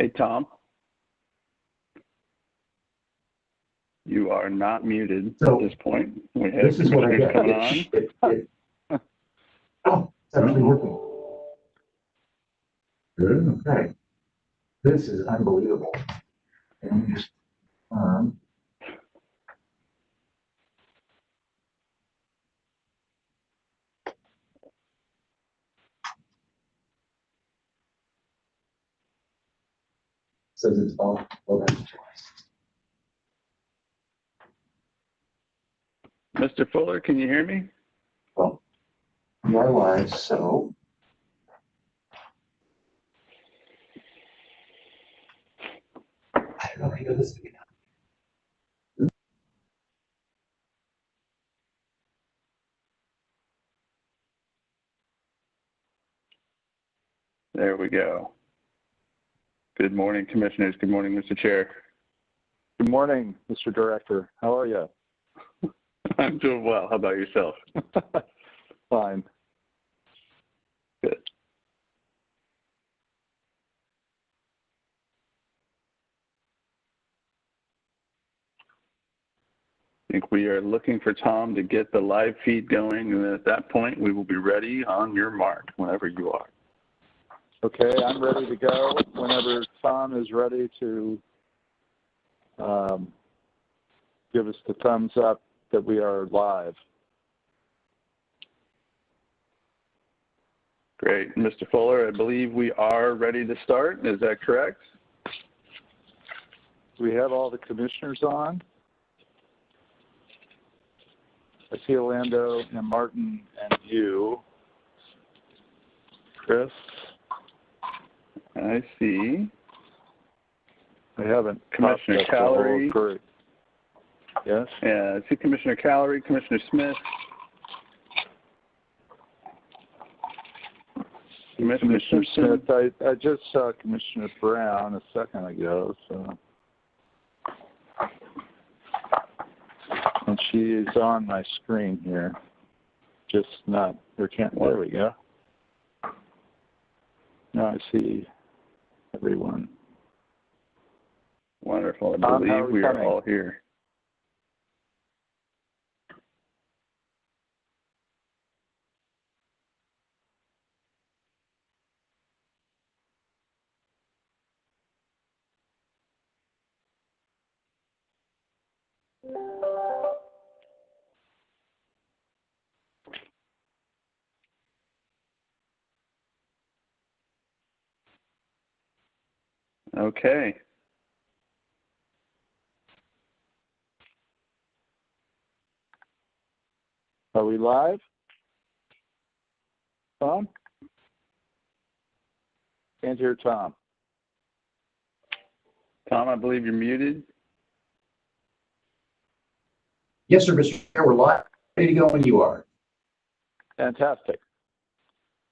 Hey, Tom. You are not muted at this point. We have this is what I commissioners get. coming on. Oh, it's actually working. Good. Okay. This is unbelievable. And we just says it's off. Okay. Mr. Fuller, can you hear me? Well, we are live, so I don't know how to do this again. There we go. Good morning, commissioners. Good morning, Mr. Chair. Good morning, Mr. Director. How are you? I'm doing well. How about yourself? Fine. Good. I think we are looking for Tom to get the live feed going, and at that point, we will be ready on your mark whenever you are. Okay, I'm ready to go whenever Tom is ready to give us the thumbs up that we are live. Great. Mr. Fuller, I believe we are ready to start. Is that correct? We have all the commissioners on. I see Orlando and Martin and you. Chris? I see. I haven't. Commissioner Callery. Yes? Yeah, I see Commissioner Callery, Commissioner Smith. Commissioner Smith. I just saw Commissioner Brown a second ago, so. And she is on my screen here. Just not, there we go. Now I see everyone. Wonderful. I believe we are all here. Okay. Are we live? Tom? Can't hear Tom. Tom, I believe you're muted. Yes, sir, Mr. Chair, we're live. Ready to go when you are. Fantastic.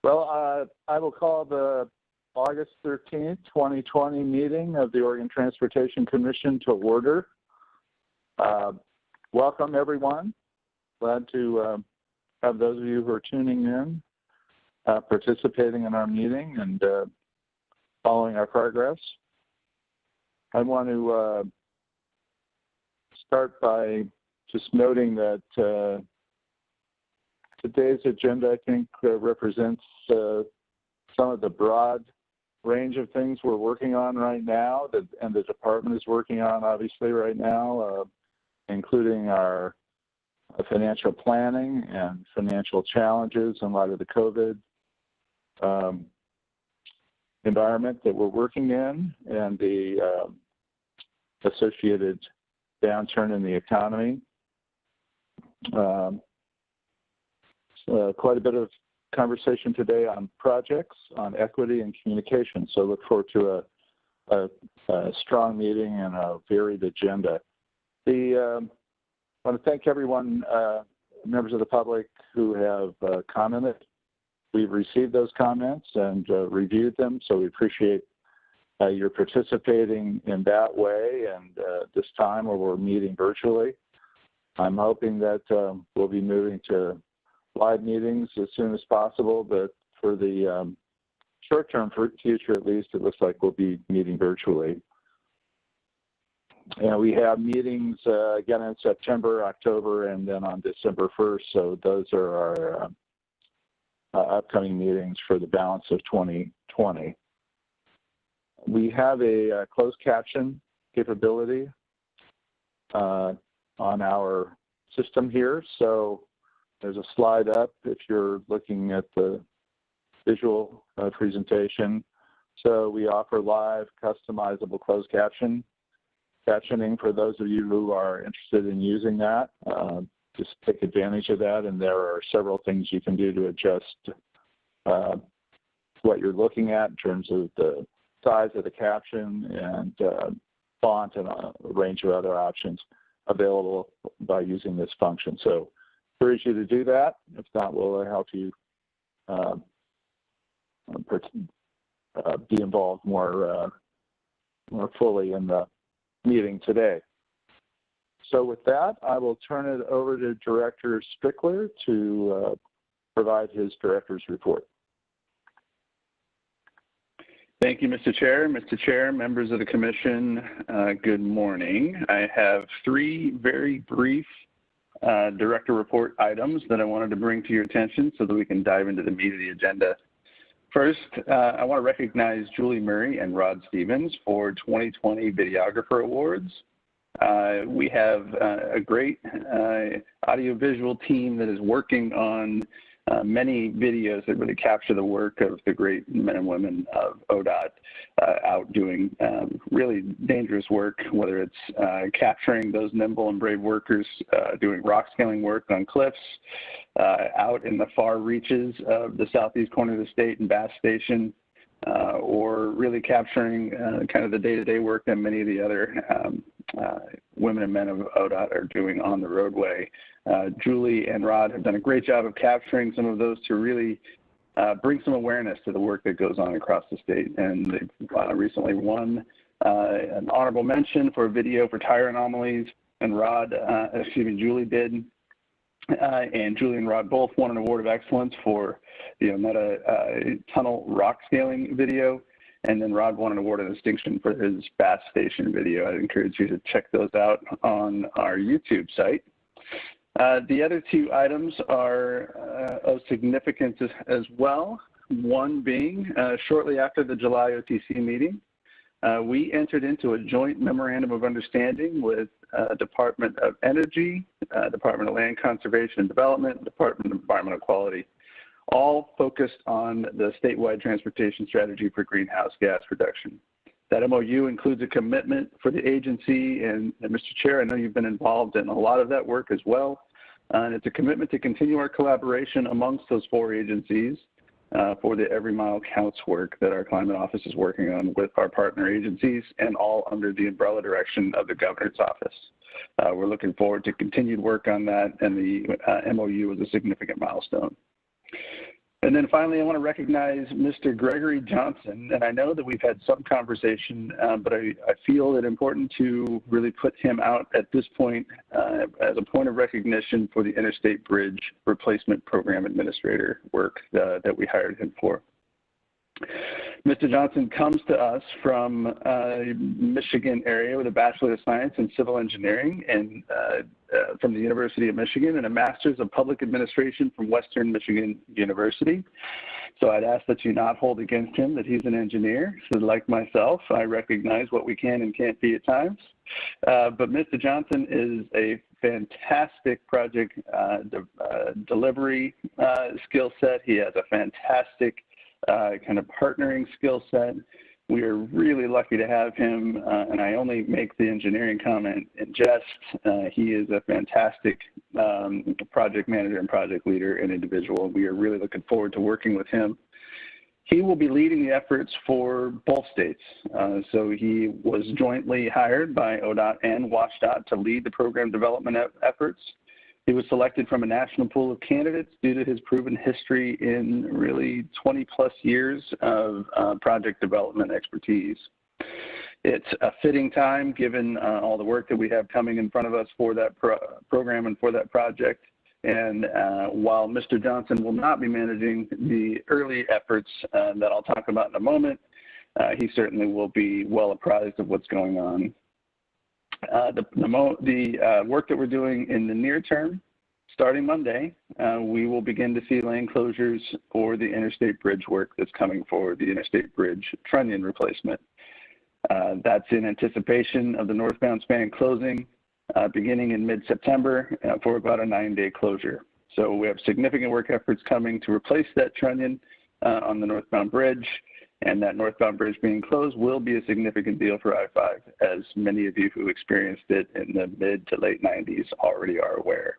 Well, I will call the August 13th, 2020 meeting of the Oregon Transportation Commission to order. Welcome, everyone. Glad to have those of you who are tuning in, participating in our meeting and following our progress. I want to start by just noting that today's agenda, I think, represents some of the broad range of things we're working on right now, and the department is working on, obviously, right now, including our financial planning and financial challenges in light of the COVID environment that we're working in and the associated downturn in the economy. Quite a bit of conversation today on projects, on equity and communication. So look forward to a strong meeting and a varied agenda. I want to thank everyone, members of the public who have commented. We've received those comments and reviewed them, so we appreciate your participating in that way and this time where we're meeting virtually. I'm hoping that we'll be moving to live meetings as soon as possible, but for the short-term future, at least, it looks like we'll be meeting virtually. And we have meetings again in September, October, and then on December 1st. So those are our upcoming meetings for the balance of 2020. We have a closed caption capability on our system here. So there's a slide up if you're looking at the visual presentation. So we offer live customizable closed captioning for those of you who are interested in using that. Just take advantage of that, and there are several things you can do to adjust what you're looking at in terms of the size of the caption and font and a range of other options available by using this function. So encourage you to do that. If not, we'll help you be involved more fully in the meeting today. So with that, I will turn it over to Director Strickler to provide his director's report. Thank you, Mr. Chair. Mr. Chair, members of the Commission, good morning. I have three very brief director report items that I wanted to bring to your attention so that we can dive into the meat of the agenda. First, I want to recognize Julie Murray and Rod Stevens for 2020 Videographer Awards. We have a great audiovisual team that is working on many videos that really capture the work of the great men and women of ODOT out doing really dangerous work, whether it's capturing those nimble and brave workers doing rock scaling work on cliffs, out in the far reaches of the southeast corner of the state in Bass Station, or really capturing kind of the day-to-day work that many of the other women and men of ODOT are doing on the roadway. Julie and Rod have done a great job of capturing some of those to really bring some awareness to the work that goes on across the state. And they've recently won an honorable mention for a video for tire anomalies, and Julie did. And Julie and Rod both won an award of excellence for the Meta tunnel rock scaling video. And then Rod won an award of distinction for his Bass Station video. I'd encourage you to check those out on our YouTube site. The other two items are of significance as well. One being shortly after the July OTC meeting, we entered into a joint memorandum of understanding with Department of Energy, Department of Land Conservation and Development, Department of Environmental Quality, all focused on the statewide transportation strategy for greenhouse gas reduction. That MOU includes a commitment for the agency, and Mr. Chair, I know you've been involved in a lot of that work as well, and it's a commitment to continue our collaboration amongst those four agencies for the Every Mile Counts work that our climate office is working on with our partner agencies, and all under the umbrella direction of the governor's office. We're looking forward to continued work on that, and the MOU is a significant milestone. And then finally, I want to recognize Mr. Gregory Johnson, and I know that we've had some conversation, but I feel it important to really put him out at this point as a point of recognition for the Interstate Bridge Replacement Program Administrator work that we hired him for. Mr. Johnson comes to us from Michigan area with a Bachelor of Science in Civil Engineering and from the University of Michigan, and a Master's of Public Administration from Western Michigan University. So I'd ask that you not hold against him that he's an engineer. So like myself, I recognize what we can and can't be at times. But Mr. Johnson is a fantastic project delivery skill set. He has a fantastic kind of partnering skill set. We are really lucky to have him, and I only make the engineering comment in jest. He is a fantastic project manager and project leader and individual. We are really looking forward to working with him. He will be leading the efforts for both states. So he was jointly hired by ODOT and WashDOT to lead the program development efforts. He was selected from a national pool of candidates due to his proven history in really 20+ years of project development expertise. It's a fitting time given all the work that we have coming in front of us for that program and for that project. And while Mr. Johnson will not be managing the early efforts that I'll talk about in a moment, he certainly will be well apprised of what's going on. The work that we're doing in the near term, starting Monday, we will begin to see lane closures for the interstate bridge work that's coming forward, the interstate bridge trunnion replacement. That's in anticipation of the northbound span closing beginning in mid-September for about a 9-day closure. So we have significant work efforts coming to replace that trunnion on the northbound bridge, and that northbound bridge being closed will be a significant deal for I-5, as many of you who experienced it in the mid to late 90s already are aware.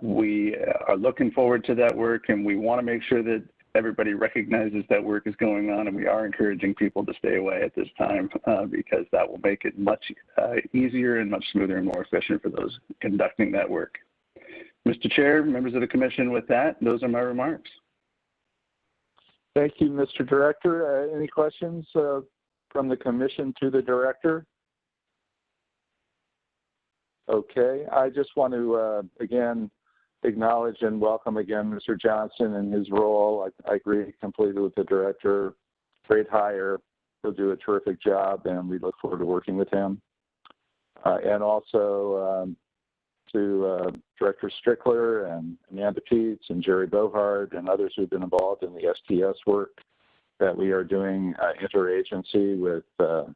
We are looking forward to that work, and we want to make sure that everybody recognizes that work is going on, and we are encouraging people to stay away at this time because that will make it much easier and much smoother and more efficient for those conducting that work. Mr. Chair, members of the Commission, with that, those are my remarks. Thank you, Mr. Director. Any questions from the Commission to the Director? Okay, I just want to, again, acknowledge and welcome again Mr. Johnson in his role. I agree completely with the Director. Great hire. He'll do a terrific job, and we look forward to working with him. And also to Director Strickler and Amanda Peets and Jerry Bohard and others who've been involved in the STS work that we are doing interagency with the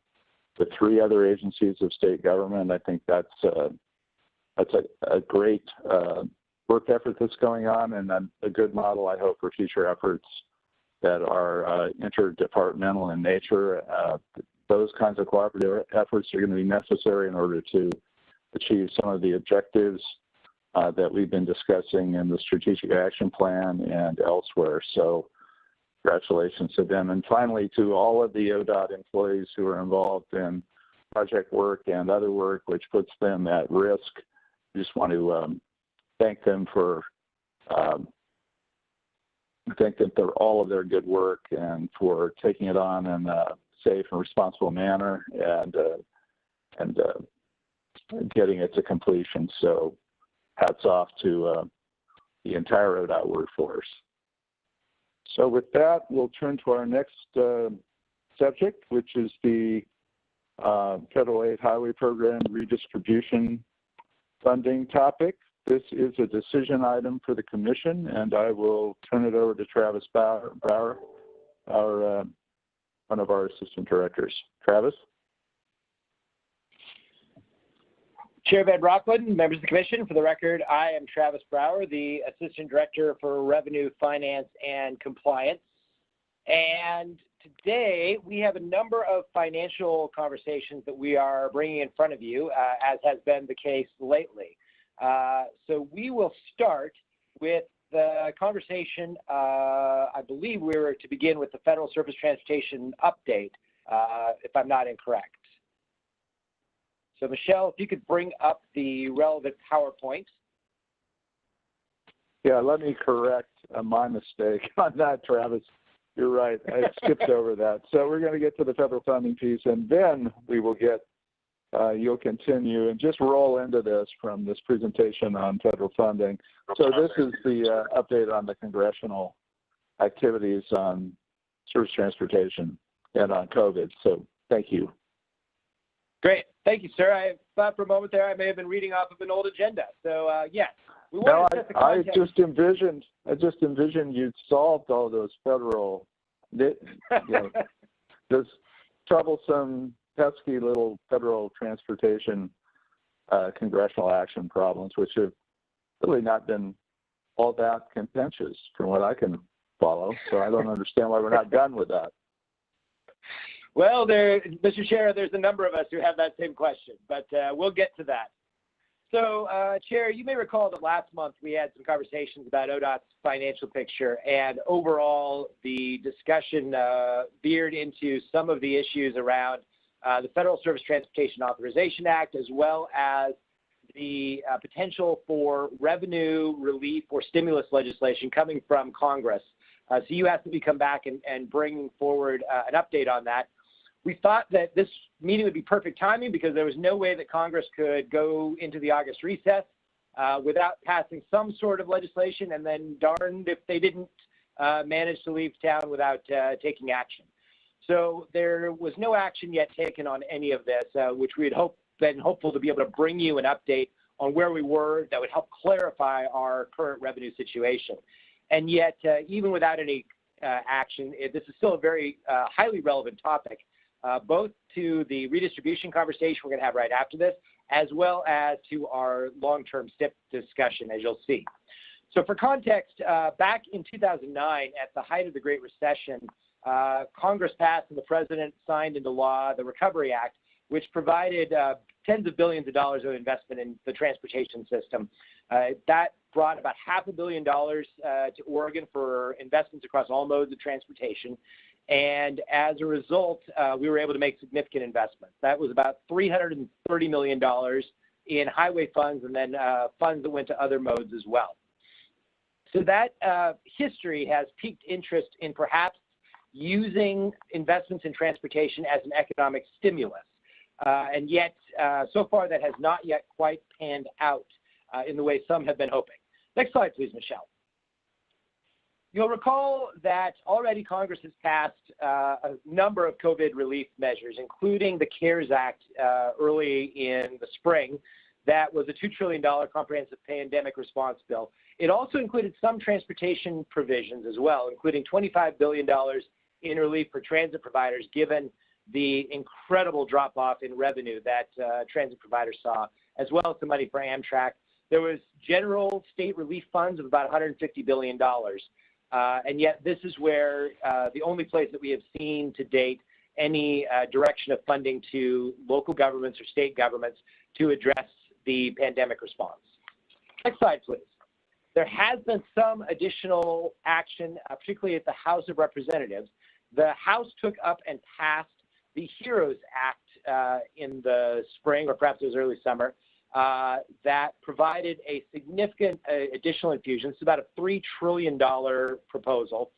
3 other agencies of state government. I think that's a great work effort that's going on, and a good model, I hope, for future efforts that are interdepartmental in nature. Those kinds of cooperative efforts are going to be necessary in order to achieve some of the objectives that we've been discussing in the Strategic Action Plan and elsewhere. So congratulations to them. And finally, to all of the ODOT employees who are involved in project work and other work which puts them at risk, I just want to thank them for all of their good work and for taking it on in a safe and responsible manner and getting it to completion. So hats off to the entire ODOT workforce. So with that, we'll turn to our next subject, which is the Federal Aid Highway Program redistribution funding topic. This is a decision item for the Commission, and I will turn it over to Travis Bauer, one of our Assistant Directors. Travis? Chair Van Rockland, members of the Commission, for the record, I am Travis Brower, the Assistant Director for Revenue, Finance, and Compliance. And today we have a number of financial conversations that we are bringing in front of you, as has been the case lately. So we will start with the conversation. I believe we were to begin with the Federal Surface Transportation update, if I'm not incorrect. So Michelle, if you could bring up the relevant PowerPoint. Yeah, let me correct my mistake on that, Travis. You're right. I skipped over that. So we're going to get to the federal funding piece, and then we will get, you'll continue and just roll into this from this presentation on federal funding. So this is the update on the congressional activities on surface transportation and on COVID. So thank you. Great. Thank you, sir. I thought for a moment there I may have been reading off of an old agenda. So, yes. We want to set the context. I just envisioned you'd solved all those federal, those troublesome, pesky little federal transportation congressional action problems, which have really not been all that contentious from what I can follow. So I don't understand why we're not done with that. Well, Mr. Chair, there's a number of us who have that same question, but we'll get to that. So, Chair, you may recall that last month we had some conversations about ODOT's financial picture, and overall the discussion veered into some of the issues around the Federal Surface Transportation Authorization Act, as well as the potential for revenue relief or stimulus legislation coming from Congress. So you asked that we come back and bring forward an update on that. We thought that this meeting would be perfect timing because there was no way that Congress could go into the August recess without passing some sort of legislation, and then darned if they didn't manage to leave town without taking action. So there was no action yet taken on any of this, which we had been hopeful to be able to bring you an update on where we were that would help clarify our current revenue situation. And yet, even without any action, this is still a very highly relevant topic, both to the redistribution conversation we're going to have right after this, as well as to our long-term STIP discussion, as you'll see. So for context, back in 2009, at the height of the Great Recession, Congress passed and the President signed into law the Recovery Act, which provided tens of billions of dollars of investment in the transportation system. That brought about $500 million to Oregon for investments across all modes of transportation. And as a result, we were able to make significant investments. That was about $330 million in highway funds and then funds that went to other modes as well. So that history has piqued interest in perhaps using investments in transportation as an economic stimulus. And yet, so far, that has not yet quite panned out in the way some have been hoping. Next slide, please, Michelle. You'll recall that already Congress has passed a number of COVID relief measures, including the CARES Act early in the spring. That was a $2 trillion comprehensive pandemic response bill. It also included some transportation provisions as well, including $25 billion in relief for transit providers, given the incredible drop-off in revenue that transit providers saw, as well as the money for Amtrak. There was general state relief funds of about $150 billion. And yet this is where the only place that we have seen to date any direction of funding to local governments or state governments to address the pandemic response. Next slide, please. There has been some additional action, particularly at the House of Representatives. The House took up and passed the HEROES Act in the spring, or perhaps it was early summer, that provided a significant additional infusion. It's about a $3 trillion proposal.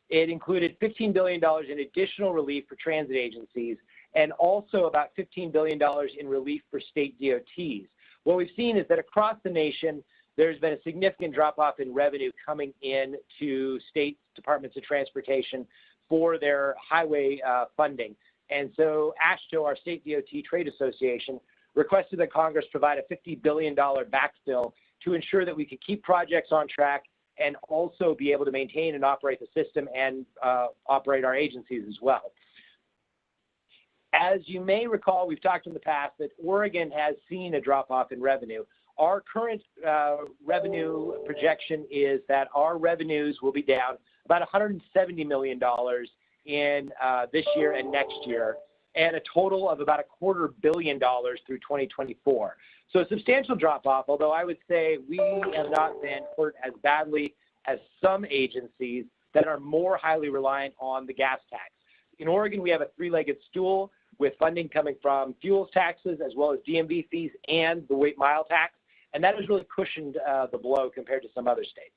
It included $15 billion in additional relief for transit agencies and also about $15 billion in relief for state DOTs. What we've seen is that across the nation, there's been a significant drop-off in revenue coming in to state departments of transportation for their highway funding. And so AASHTO, our state DOT trade association, requested that Congress provide a $50 billion backfill to ensure that we could keep projects on track and also be able to maintain and operate the system and operate our agencies as well. As you may recall, we've talked in the past that Oregon has seen a drop-off in revenue. Our current revenue projection is that our revenues will be down about $170 million in this year and next year, and a total of about $250 million through 2024. So a substantial drop-off, although I would say we have not been hurt as badly as some agencies that are more highly reliant on the gas tax. In Oregon, we have a three-legged stool with funding coming from fuels taxes as well as DMV fees and the weight mile tax, and that has really cushioned the blow compared to some other states.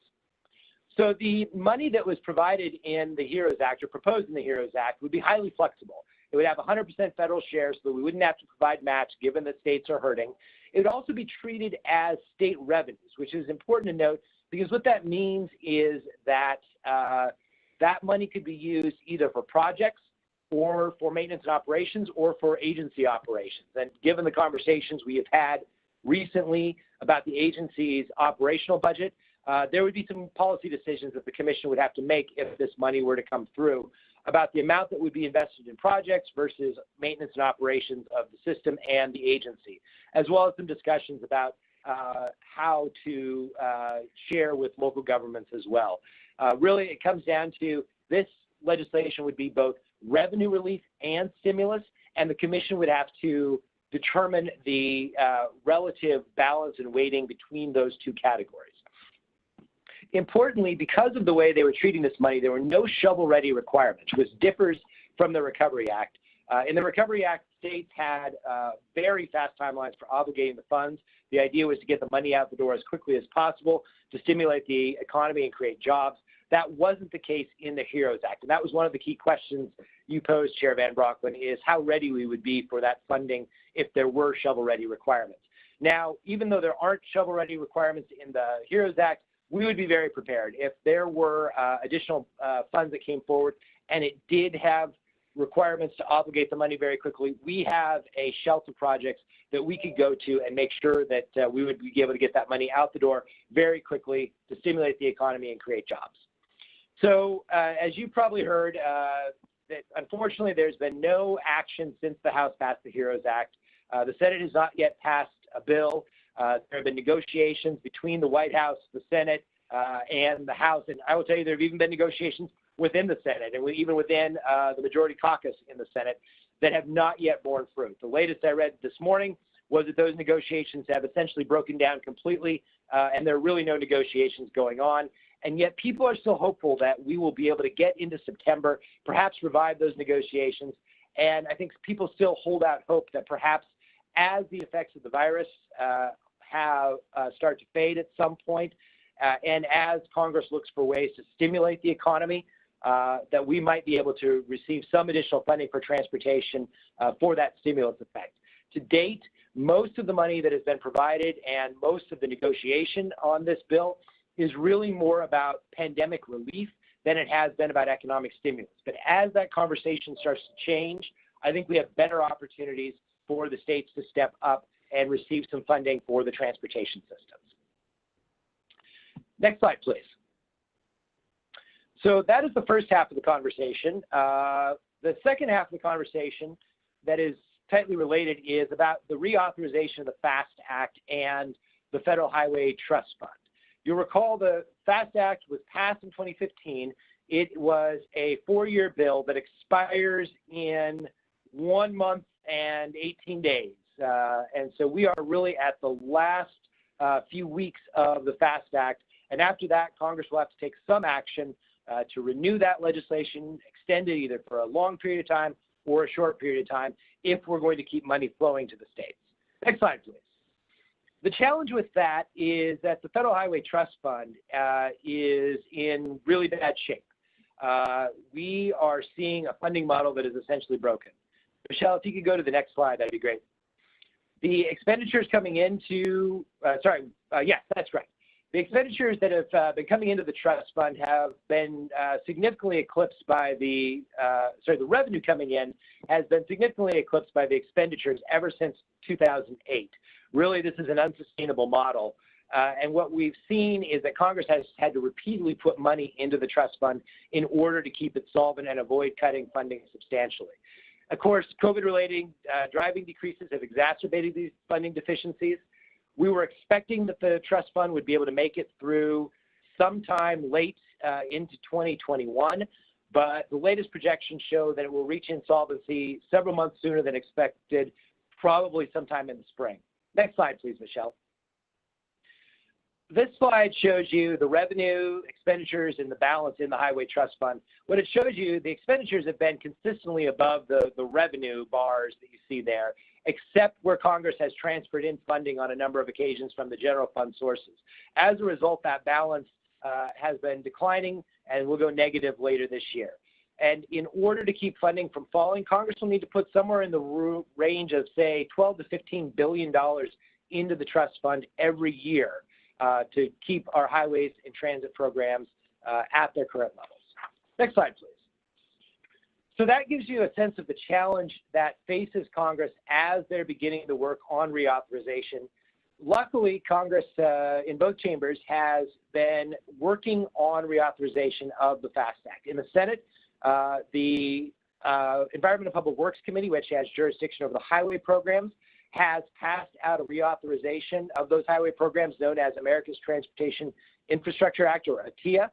So the money that was provided in the HEROES Act, or proposed in the HEROES Act, would be highly flexible. It would have 100% federal share so that we wouldn't have to provide match given that states are hurting. It would also be treated as state revenues, which is important to note because what that means is that that money could be used either for projects or for maintenance and operations or for agency operations. And given the conversations we have had recently about the agency's operational budget, there would be some policy decisions that the Commission would have to make if this money were to come through about the amount that would be invested in projects versus maintenance and operations of the system and the agency, as well as some discussions about how to share with local governments as well. Really, it comes down to this legislation would be both revenue relief and stimulus, and the Commission would have to determine the relative balance and weighting between those two categories. Importantly, because of the way they were treating this money, there were no shovel-ready requirements, which differs from the Recovery Act. In the Recovery Act, states had very fast timelines for obligating the funds. The idea was to get the money out the door as quickly as possible to stimulate the economy and create jobs. That wasn't the case in the HEROES Act, and that was one of the key questions you posed, Chair Van Broeckelen, is how ready we would be for that funding if there were shovel-ready requirements. Now, even though there aren't shovel-ready requirements in the HEROES Act, we would be very prepared. If there were additional funds that came forward and it did have requirements to obligate the money very quickly, we have a shelf of projects that we could go to and make sure that we would be able to get that money out the door very quickly to stimulate the economy and create jobs. So as you probably heard, that unfortunately there's been no action since the House passed the HEROES Act. The Senate has not yet passed a bill. There have been negotiations between the White House, the Senate, and the House, and I will tell you there have even been negotiations within the Senate and even within the majority caucus in the Senate that have not yet borne fruit. The latest I read this morning was that those negotiations have essentially broken down completely, and there are really no negotiations going on. And yet people are still hopeful that we will be able to get into September, perhaps revive those negotiations. And I think people still hold out hope that perhaps as the effects of the virus start to fade at some point, and as Congress looks for ways to stimulate the economy, that we might be able to receive some additional funding for transportation for that stimulus effect. To date, most of the money that has been provided and most of the negotiation on this bill is really more about pandemic relief than it has been about economic stimulus. But as that conversation starts to change, I think we have better opportunities for the states to step up and receive some funding for the transportation systems. Next slide, please. So that is the first half of the conversation. The second half of the conversation that is tightly related is about the reauthorization of the FAST Act and the Federal Highway Trust Fund. You'll recall the FAST Act was passed in 2015. It was a 4-year bill that expires in 1 month and 18 days. And so we are really at the last few weeks of the FAST Act. And after that, Congress will have to take some action to renew that legislation, extend it either for a long period of time or a short period of time if we're going to keep money flowing to the states. Next slide, please. The challenge with that is that the Federal Highway Trust Fund is in really bad shape. We are seeing a funding model that is essentially broken. Michelle, if you could go to the next slide, that'd be great. The expenditures coming into, yes, that's right. The expenditures that have been coming into the trust fund have been significantly eclipsed by the revenue coming in has been significantly eclipsed by the expenditures ever since 2008. Really, this is an unsustainable model. And what we've seen is that Congress has had to repeatedly put money into the trust fund in order to keep it solvent and avoid cutting funding substantially. Of course, COVID-related driving decreases have exacerbated these funding deficiencies. We were expecting that the trust fund would be able to make it through sometime late into 2021, but the latest projections show that it will reach insolvency several months sooner than expected, probably sometime in the spring. Next slide, please, Michelle. This slide shows you the revenue, expenditures, and the balance in the Highway Trust Fund. What it shows you, the expenditures have been consistently above the revenue bars that you see there, except where Congress has transferred in funding on a number of occasions from the general fund sources. As a result, that balance has been declining and will go negative later this year. And in order to keep funding from falling, Congress will need to put somewhere in the range of, say, $12 to $15 billion into the trust fund every year to keep our highways and transit programs at their current levels. Next slide, please. So that gives you a sense of the challenge that faces Congress as they're beginning to work on reauthorization. Luckily, Congress in both chambers has been working on reauthorization of the FAST Act. In the Senate, the Environment and Public Works Committee, which has jurisdiction over the highway programs, has passed out a reauthorization of those highway programs known as America's Transportation Infrastructure Act, or ATIA.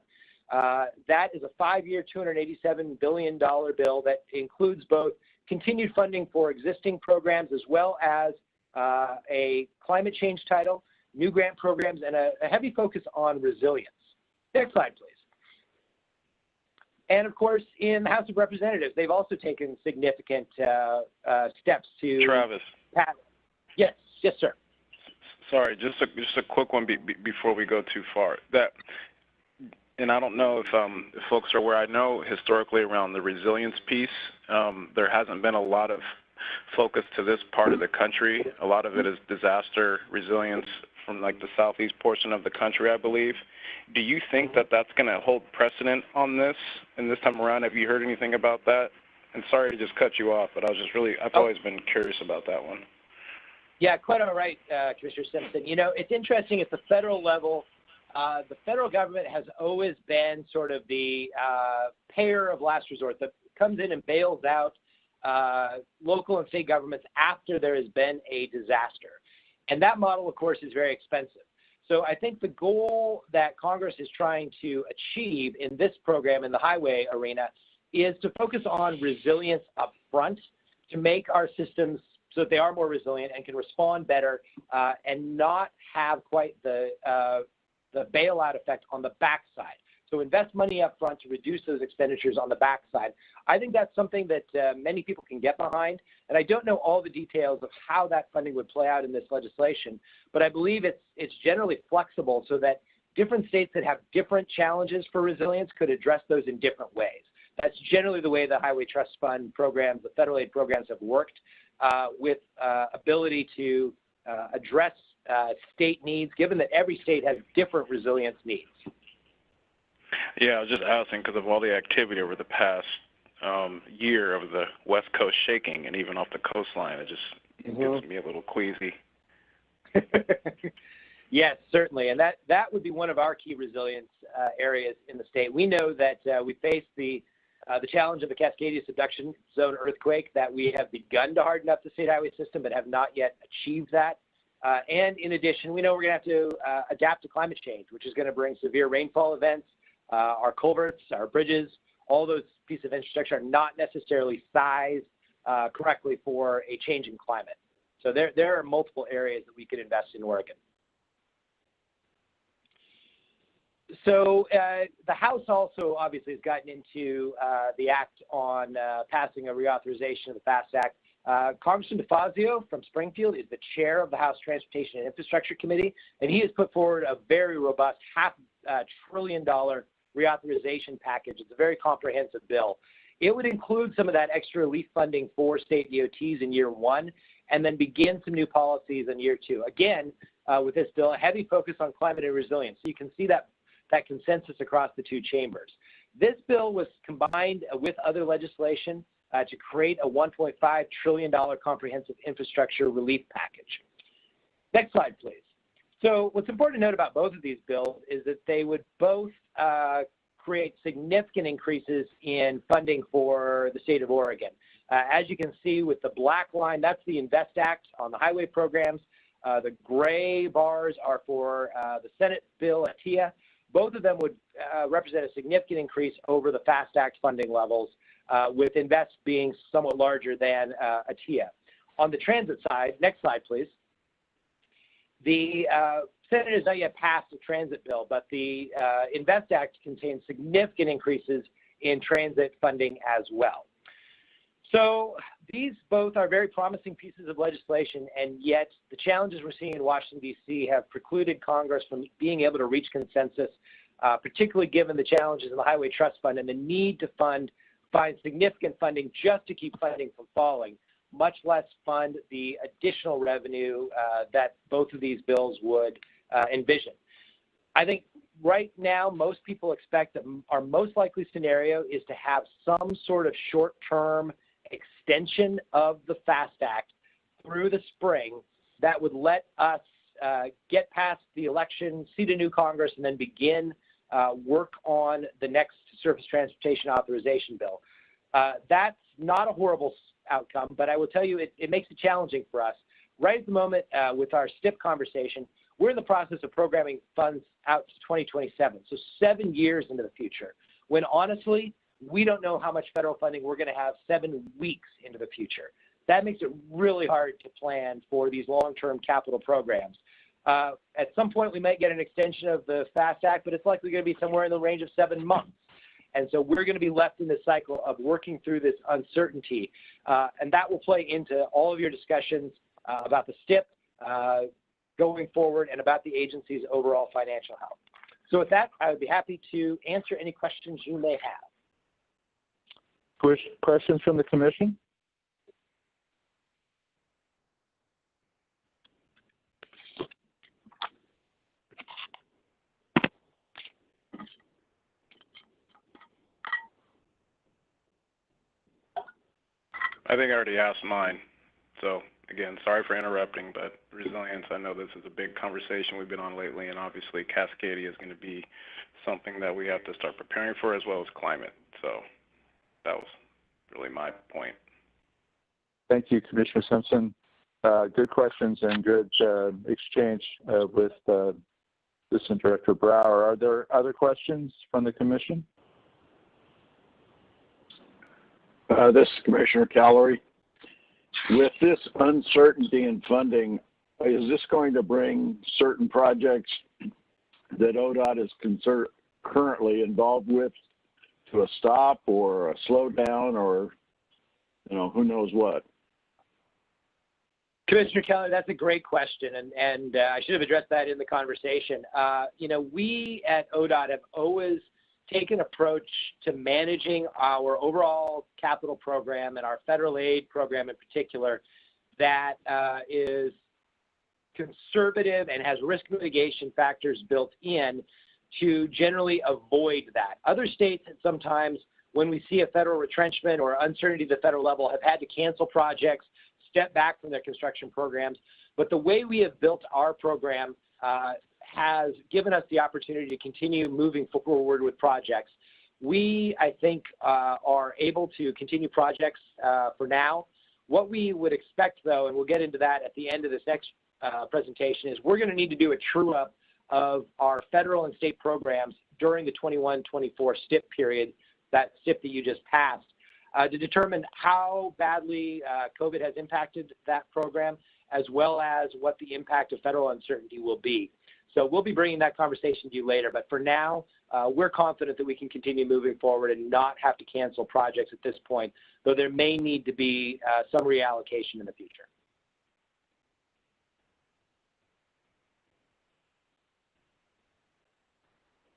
That is a 5-year, $287 billion bill that includes both continued funding for existing programs as well as a climate change title, new grant programs, and a heavy focus on resilience. Next slide, please. And of course, in the House of Representatives, they've also taken significant steps to Travis. Yes, sir. Sorry, just a quick one before we go too far. And I don't know if folks are aware. I know historically around the resilience piece, there hasn't been a lot of focused to this part of the country. A lot of it is disaster resilience from like the southeast portion of the country, I believe. Do you think that that's going to hold precedent on this and this time around? Have you heard anything about that? And sorry to just cut you off, but I've always been curious about that one. Yeah, quite all right, Commissioner Simpson. You know, it's interesting at the federal level. The federal government has always been sort of the payer of last resort that comes in and bails out local and state governments after there has been a disaster. And that model, of course, is very expensive. So I think the goal that Congress is trying to achieve in this program in the highway arena is to focus on resilience up front to make our systems so that they are more resilient and can respond better and not have quite the bailout effect on the backside. So invest money up front to reduce those expenditures on the backside. I think that's something that many people can get behind. And I don't know all the details of how that funding would play out in this legislation, but I believe it's generally flexible so that different states that have different challenges for resilience could address those in different ways. That's generally the way the Highway Trust Fund programs, the federal aid programs have worked with ability to address state needs, given that every state has different resilience needs. Yeah, I was just asking because of all the activity over the past year of the West Coast shaking and even off the coastline. It just gets me a little queasy. Yes, certainly. And that would be one of our key resilience areas in the state. We know that we face the challenge of the Cascadia subduction zone earthquake, that we have begun to harden up the state highway system but have not yet achieved that. And in addition, we know we're going to have to adapt to climate change, which is going to bring severe rainfall events. Our culverts, our bridges, all those pieces of infrastructure are not necessarily sized correctly for a change in climate. So there are multiple areas that we could invest in Oregon. So the House also obviously has gotten into the act on passing a reauthorization of the FAST Act. Congressman DeFazio from Springfield is the chair of the House Transportation and Infrastructure Committee, and he has put forward a very robust $500 billion reauthorization package. It's a very comprehensive bill. It would include some of that extra relief funding for state DOTs in year one, and then begin some new policies in year two. Again, with this bill, a heavy focus on climate and resilience. So you can see that consensus across the two chambers. This bill was combined with other legislation to create a $1.5 trillion comprehensive infrastructure relief package. Next slide, please. So what's important to note about both of these bills is that they would both create significant increases in funding for the state of Oregon. As you can see with the black line, that's the INVEST Act on the highway programs. The gray bars are for the Senate bill, ATIA. Both of them would represent a significant increase over the FAST Act funding levels, with INVEST being somewhat larger than ATIA. On the transit side, next slide, please. The Senate has not yet passed the transit bill, but the INVEST Act contains significant increases in transit funding as well. So these both are very promising pieces of legislation, and yet the challenges we're seeing in Washington, D.C. have precluded Congress from being able to reach consensus, particularly given the challenges in the Highway Trust Fund and the need to find significant funding just to keep funding from falling, much less fund the additional revenue that both of these bills would envision. I think right now, most people expect that our most likely scenario is to have some sort of short-term extension of the FAST Act through the spring that would let us get past the election, seat a new Congress, and then begin work on the next Surface Transportation Authorization Bill. That's not a horrible outcome, but I will tell you it makes it challenging for us. Right at the moment, with our STIP conversation, we're in the process of programming funds out to 2027, so 7 years into the future, when honestly, we don't know how much federal funding we're going to have 7 weeks into the future. That makes it really hard to plan for these long-term capital programs. At some point, we might get an extension of the FAST Act, but it's likely going to be somewhere in the range of 7 months. And so we're going to be left in this cycle of working through this uncertainty. And that will play into all of your discussions about the STIP going forward and about the agency's overall financial health. So with that, I would be happy to answer any questions you may have. Questions from the commission? I think I already asked mine. So, again, sorry for interrupting, but resilience, I know this is a big conversation we've been on lately, and obviously Cascadia is going to be something that we have to start preparing for, as well as climate. So that was really my point. Thank you, Commissioner Simpson. Good questions and good exchange with Assistant Director Brower. Are there other questions from the Commission? This is Commissioner Callery. With this uncertainty in funding, is this going to bring certain projects that ODOT is currently involved with to a stop or a slowdown, or, you know, who knows what? Commissioner Keller, that's a great question, and I should have addressed that in the conversation. You know, we at ODOT have always taken an approach to managing our overall capital program and our federal aid program in particular that is conservative and has risk mitigation factors built in to generally avoid that. Other states sometimes, when we see a federal retrenchment or uncertainty at the federal level, have had to cancel projects, step back from their construction programs. But the way we have built our program has given us the opportunity to continue moving forward with projects. We, I think, are able to continue projects for now. What we would expect, though, and we'll get into that at the end of this next presentation, is we're going to need to do a true-up of our federal and state programs during the 21-24 STIP period, that STIP that you just passed, to determine how badly COVID has impacted that program, as well as what the impact of federal uncertainty will be. So we'll be bringing that conversation to you later, but for now, we're confident that we can continue moving forward and not have to cancel projects at this point, though there may need to be some reallocation in the future.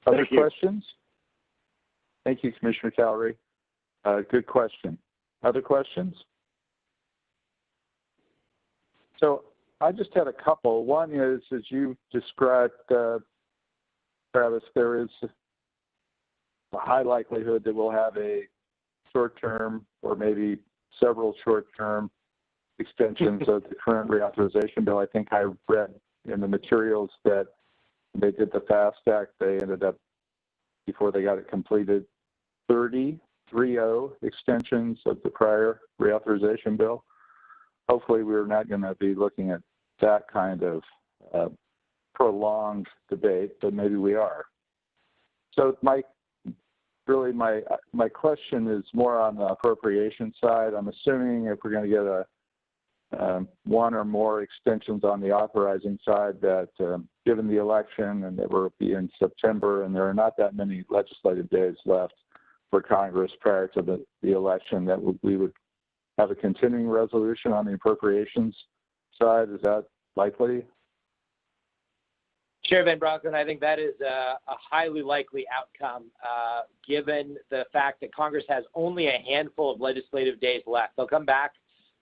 Other questions? Thank you, Commissioner Callery. Good question. Other questions? So I just had a couple. One is, as you described, Travis, there is a high likelihood that we'll have a short-term or maybe several short-term extensions of the current reauthorization bill. I think I read in the materials that they did the FAST Act. They ended up, before they got it completed, 30 extensions of the prior reauthorization bill. Hopefully, we're not going to be looking at that kind of prolonged debate, but maybe we are. So my question is more on the appropriation side. I'm assuming if we're going to get one or more extensions on the authorizing side, that given the election and that we'll be in September and there are not that many legislative days left for Congress prior to the election, that we would have a continuing resolution on the appropriations side. Is that likely? Chair Van Broncklin, I think that is a highly likely outcome, given the fact that Congress has only a handful of legislative days left. They'll come back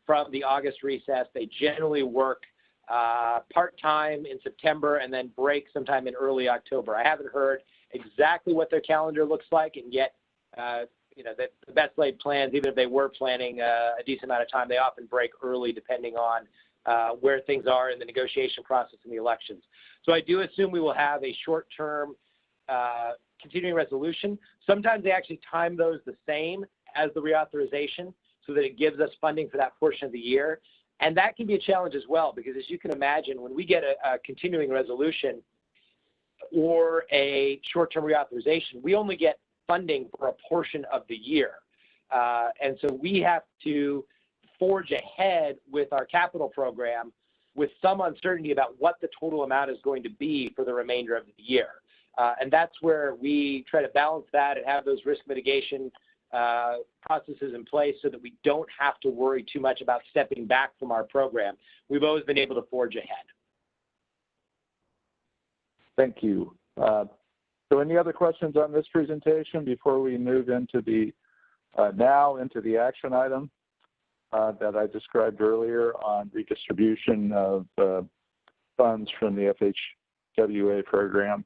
from the August recess. They generally work part-time in September and then break sometime in early October. I haven't heard exactly what their calendar looks like, and yet, you know, the best laid plans, even if they were planning a decent amount of time, they often break early depending on where things are in the negotiation process and the elections. So I do assume we will have a short-term continuing resolution. Sometimes they actually time those the same as the reauthorization so that it gives us funding for that portion of the year. And that can be a challenge as well, because as you can imagine, when we get a continuing resolution or a short-term reauthorization, we only get funding for a portion of the year. And so we have to forge ahead with our capital program with some uncertainty about what the total amount is going to be for the remainder of the year. And that's where we try to balance that and have those risk mitigation processes in place so that we don't have to worry too much about stepping back from our program. We've always been able to forge ahead. Thank you. So any other questions on this presentation before we move into the into the action item that I described earlier on redistribution of funds from the FHWA program?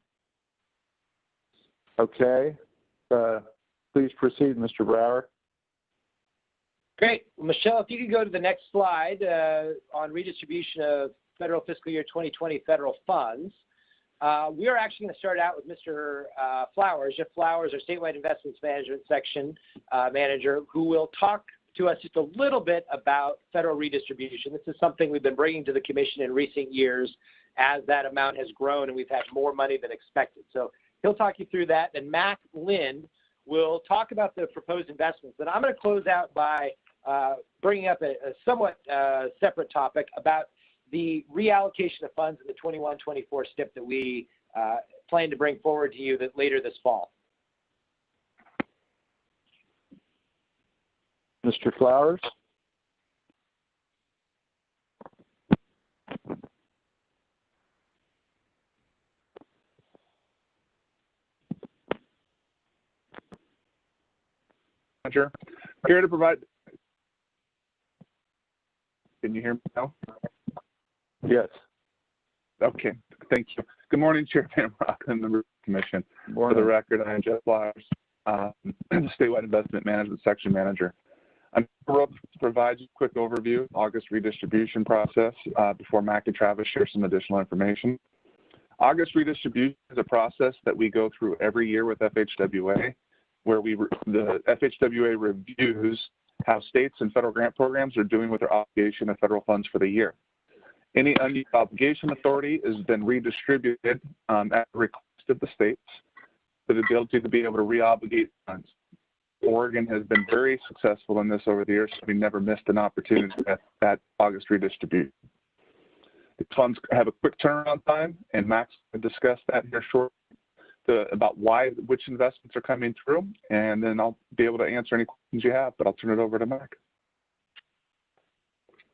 Okay. Please proceed, Mr. Brower. Great. Well, Michelle, if you could go to the next slide on redistribution of federal fiscal year 2020 federal funds. We are actually going to start out with Mr. Flowers, Jeff Flowers, our statewide investments management section manager, who will talk to us just a little bit about federal redistribution. This is something we've been bringing to the commission in recent years as that amount has grown and we've had more money than expected. So he'll talk you through that. And Mac Lind will talk about the proposed investments. And I'm going to close out by bringing up a somewhat separate topic about the reallocation of funds in the 21-24 STIP that we plan to bring forward to you later this fall. Mr. Flowers? Here to provide. Can you hear me now? Yes. Okay, thank you. Good morning, Chair Van Rockland, member of the Commission. Morning. For the record, I am Jeff Flowers, the Statewide Investment Management Section Manager. I'm thrilled to provide you a quick overview of the August redistribution process before Mac and Travis share some additional information. August redistribution is a process that we go through every year with FHWA, where the FHWA reviews how states and federal grant programs are doing with their obligation of federal funds for the year. Any unused obligation authority has been redistributed at the request of the states for the ability to be able to re-obligate funds. Oregon has been very successful in this over the years, so we never missed an opportunity at that August redistribution. The funds have a quick turnaround time, and Max will discuss that here shortly about which investments are coming through, and then I'll be able to answer any questions you have, but I'll turn it over to Mac.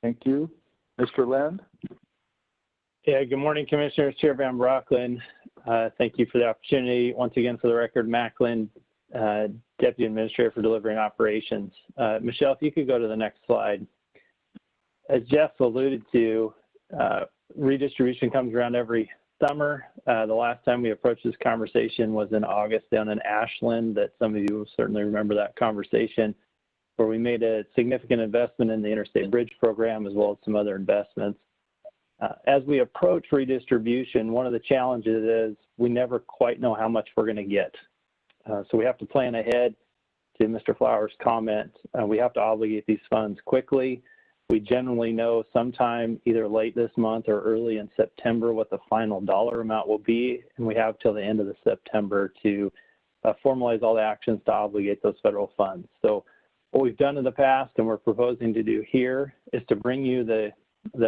Thank you. Mr. Lind? Yeah, good morning, Commissioners. Chair Van Rockland. Thank you for the opportunity. Once again, for the record, Mac Lind, Deputy Administrator for Delivering Operations. Michelle, if you could go to the next slide. As Jeff alluded to, redistribution comes around every summer. The last time we approached this conversation was in August down in Ashland, that some of you will certainly remember that conversation, where we made a significant investment in the Interstate Bridge Program as well as some other investments. As we approach redistribution, one of the challenges is we never quite know how much we're going to get. So we have to plan ahead. To Mr. Flowers' comment, we have to obligate these funds quickly. We generally know sometime either late this month or early in September what the final dollar amount will be, and we have till the end of the September to formalize all the actions to obligate those federal funds. So what we've done in the past and we're proposing to do here is to bring you the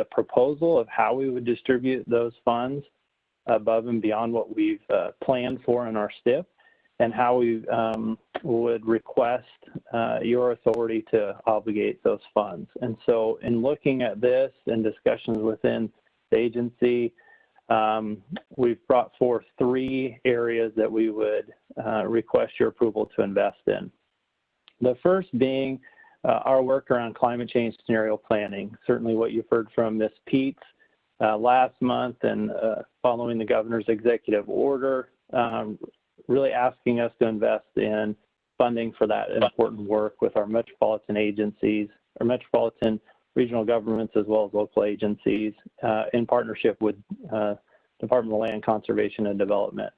proposal of how we would distribute those funds above and beyond what we've planned for in our STIP, and how we would request your authority to obligate those funds. And so in looking at this and discussions within the agency, we've brought forth 3 areas that we would request your approval to invest in. The first being our work around climate change scenario planning. Certainly what you've heard from Ms. Peets last month and following the governor's executive order, really asking us to invest in funding for that important work with our metropolitan agencies, our metropolitan regional governments, as well as local agencies in partnership with Department of Land Conservation and Development.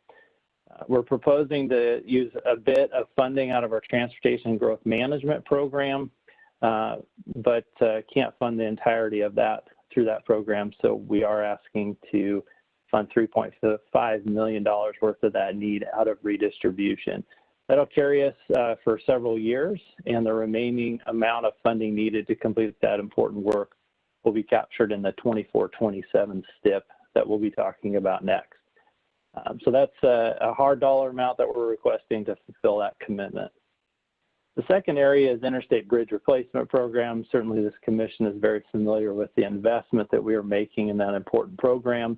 We're proposing to use a bit of funding out of our Transportation Growth Management Program, but can't fund the entirety of that through that program. So we are asking to fund $3.5 million worth of that need out of redistribution. That'll carry us for several years, and the remaining amount of funding needed to complete that important work will be captured in the 24-27 STIP that we'll be talking about next. So that's a hard dollar amount that we're requesting to fulfill that commitment. The second area is Interstate Bridge Replacement Program. Certainly this commission is very familiar with the investment that we are making in that important program.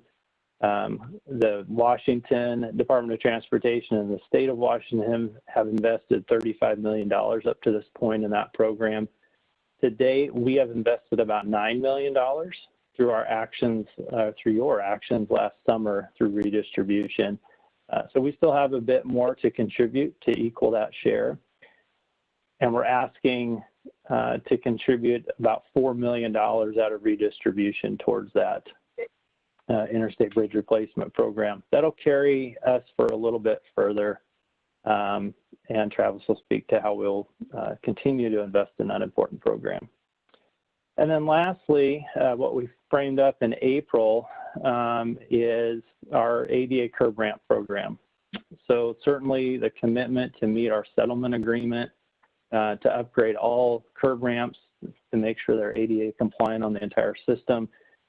The Washington Department of Transportation and the state of Washington have invested $35 million up to this point in that program. To date, we have invested about $9 million through our actions, through your actions last summer through redistribution. So we still have a bit more to contribute to equal that share. And we're asking to contribute about $4 million out of redistribution towards that interstate bridge replacement program. That'll carry us for a little bit further, and Travis will speak to how we'll continue to invest in that important program. And then lastly, what we framed up in April is our ADA curb ramp program. So certainly the commitment to meet our settlement agreement to upgrade all curb ramps to make sure they're ADA compliant on the entire system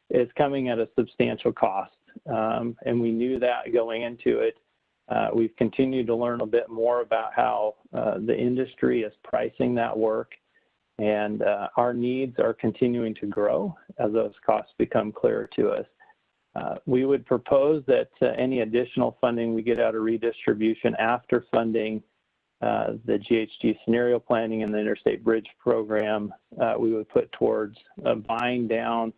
is coming at a substantial cost. And we knew that going into it. We've continued to learn a bit more about how the industry is pricing that work, and our needs are continuing to grow as those costs become clearer to us. We would propose that any additional funding we get out of redistribution after funding the GHG scenario planning and the interstate bridge program, we would put towards buying down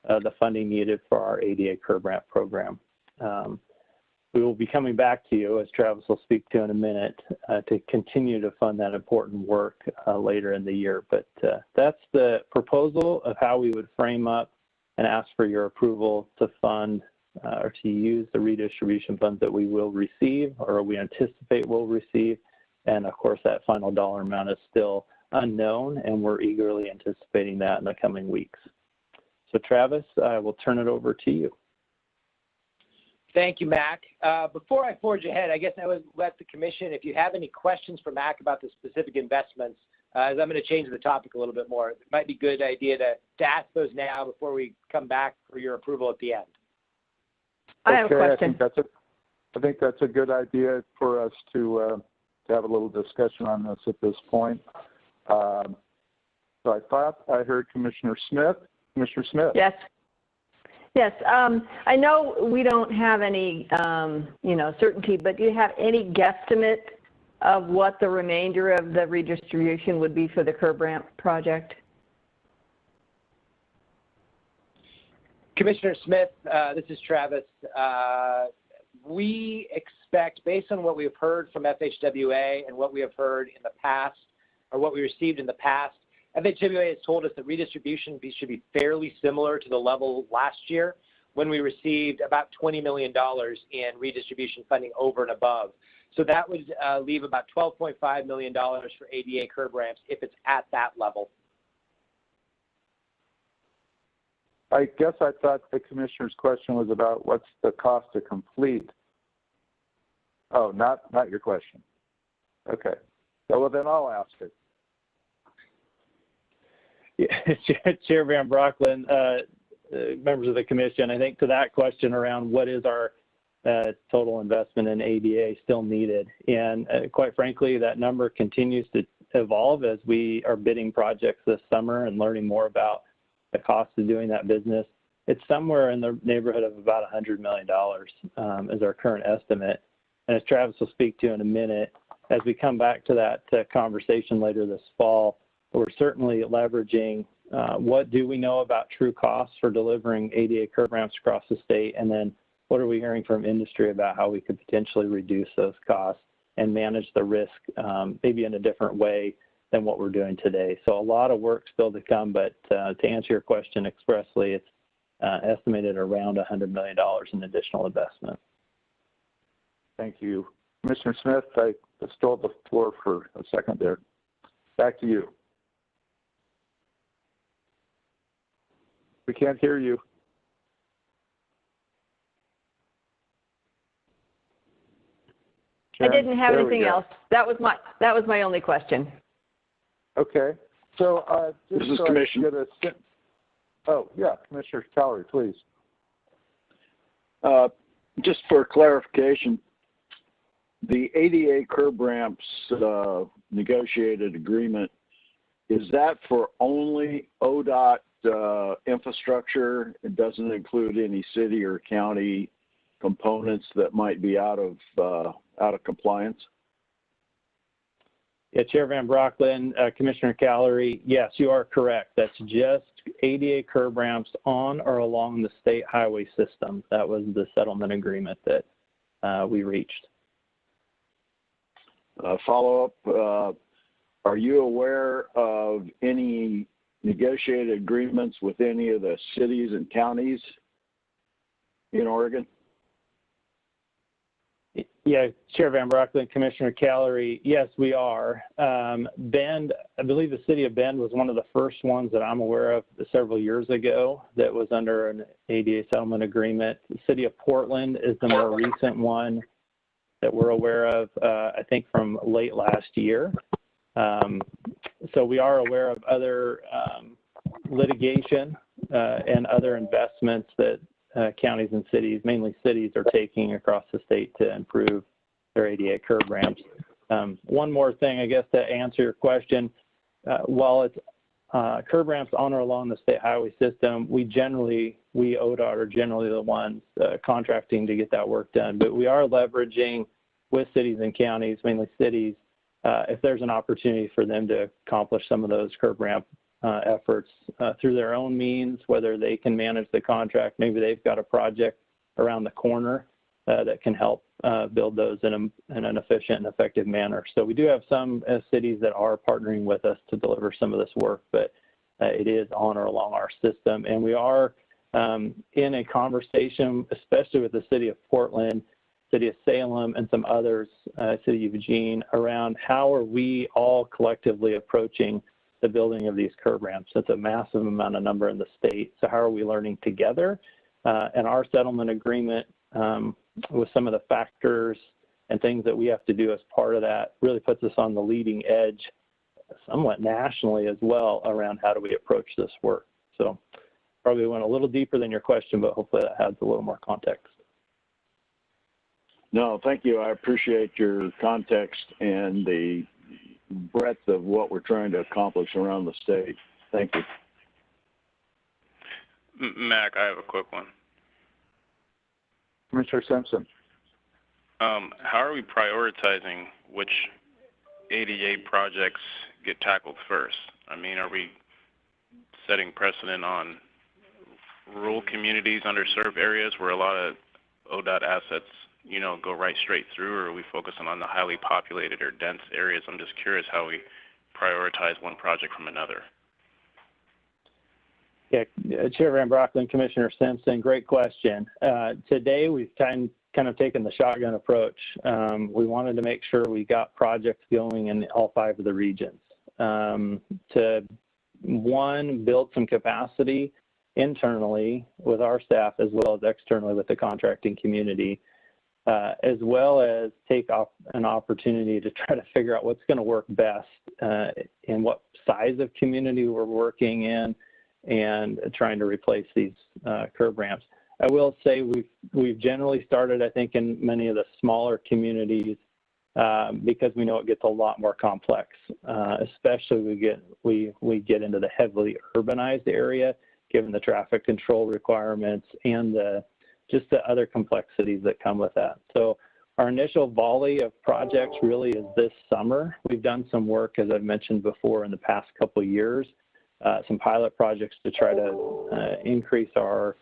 the funding needed for our ADA curb ramp program. We will be coming back to you, as Travis will speak to in a minute, to continue to fund that important work later in the year. But that's the proposal of how we would frame up and ask for your approval to fund or to use the redistribution funds that we will receive or we anticipate we'll receive. And of course, that final dollar amount is still unknown, and we're eagerly anticipating that in the coming weeks. So Travis, I will turn it over to you. Thank you, Mac. Before I forge ahead, I guess I would let the commission, if you have any questions for Mac about the specific investments, as I'm going to change the topic a little bit more, it might be a good idea to ask those now before we come back for your approval at the end. I have a question. I think that's a good idea for us to have a little discussion on this at this point. So I thought I heard Commissioner Smith. Commissioner Smith. Yes. Yes. I know we don't have any, certainty, but do you have any guesstimate of what the remainder of the redistribution would be for the curb ramp project? Commissioner Smith, this is Travis. We expect, based on what we've heard from FHWA and what we have heard in the past, or what we received in the past, FHWA has told us that redistribution should be fairly similar to the level last year when we received about $20 million in redistribution funding over and above. So that would leave about $12.5 million for ADA curb ramps if it's at that level. I guess I thought the commissioner's question was about what's the cost to complete. Oh, not your question. Okay. Well, then I'll ask it. Yeah, Chair Van Brocklin, members of the commission, I think to that question around what is our total investment in ADA still needed, and quite frankly, that number continues to evolve as we are bidding projects this summer and learning more about the cost of doing that business. It's somewhere in the neighborhood of about $100 million is our current estimate. And as Travis will speak to in a minute, as we come back to that conversation later this fall, we're certainly leveraging what do we know about true costs for delivering ADA curb ramps across the state, and then what are we hearing from industry about how we could potentially reduce those costs and manage the risk maybe in a different way than what we're doing today. So a lot of work still to come, but to answer your question expressly, it's estimated around $100 million in additional investment. Thank you. Commissioner Smith, I stole the floor for a second there. Back to you. We can't hear you. I didn't have anything else. That was my only question. Okay. So just this is so Commissioner. Oh yeah, Commissioner Callery, please. Just for clarification, the ADA curb ramps negotiated agreement, is that for only ODOT infrastructure? It doesn't include any city or county components that might be out of compliance? Yeah, Chair Van Brocklin, Commissioner Callery, yes, you are correct. That's just ADA curb ramps on or along the state highway system. That was the settlement agreement that we reached. Follow-up, Are you aware of any negotiated agreements with any of the cities and counties in Oregon? Yeah, Chair Van Brockland, Commissioner Callery, yes, we are. Bend, I believe the city of Bend was one of the first ones that I'm aware of several years ago that was under an ADA settlement agreement. The city of Portland is the more recent one that we're aware of, I think from late last year. So we are aware of other litigation and other investments that counties and cities, mainly cities, are taking across the state to improve their ADA curb ramps. One more thing, I guess, to answer your question, while it's curb ramps on or along the state highway system, we ODOT are generally the ones contracting to get that work done. But we are leveraging with cities and counties, mainly cities, if there's an opportunity for them to accomplish some of those curb ramp efforts through their own means, whether they can manage the contract, maybe they've got a project around the corner that can help build those in an efficient and effective manner. So we do have some cities that are partnering with us to deliver some of this work, but it is on or along our system. And we are in a conversation, especially with the city of Portland, city of Salem, and some others, city of Eugene, around how are we all collectively approaching the building of these curb ramps. It's a massive amount of number in the state. So how are we learning together? And our settlement agreement with some of the factors and things that we have to do as part of that really puts us on the leading edge, somewhat nationally as well, around how do we approach this work. So probably went a little deeper than your question, but hopefully that adds a little more context. No, thank you. I appreciate your context and the breadth of what we're trying to accomplish around the state. Thank you. Mac, I have a quick one. Commissioner Simpson. How are we prioritizing which ADA projects get tackled first? I mean, are we setting precedent on rural communities, underserved areas where a lot of ODOT assets, you know, go right straight through, or are we focusing on the highly populated or dense areas? I'm just curious how we prioritize one project from another. Yeah, Chair Van Brockland, Commissioner Simpson, great question. Today we've kind of taken the shotgun approach. We wanted to make sure we got projects going in all 5 of the regions. To, one, build some capacity internally with our staff as well as externally with the contracting community, as well as take an opportunity to try to figure out what's going to work best in what size of community we're working in and trying to replace these curb ramps. I will say we've generally started, I think, in many of the smaller communities because we know it gets a lot more complex, especially we get into the heavily urbanized area, given the traffic control requirements and just the other complexities that come with that. So our initial volley of projects really is this summer. We've done some work, as I've mentioned before, in the past couple of years, some pilot projects to try to increase our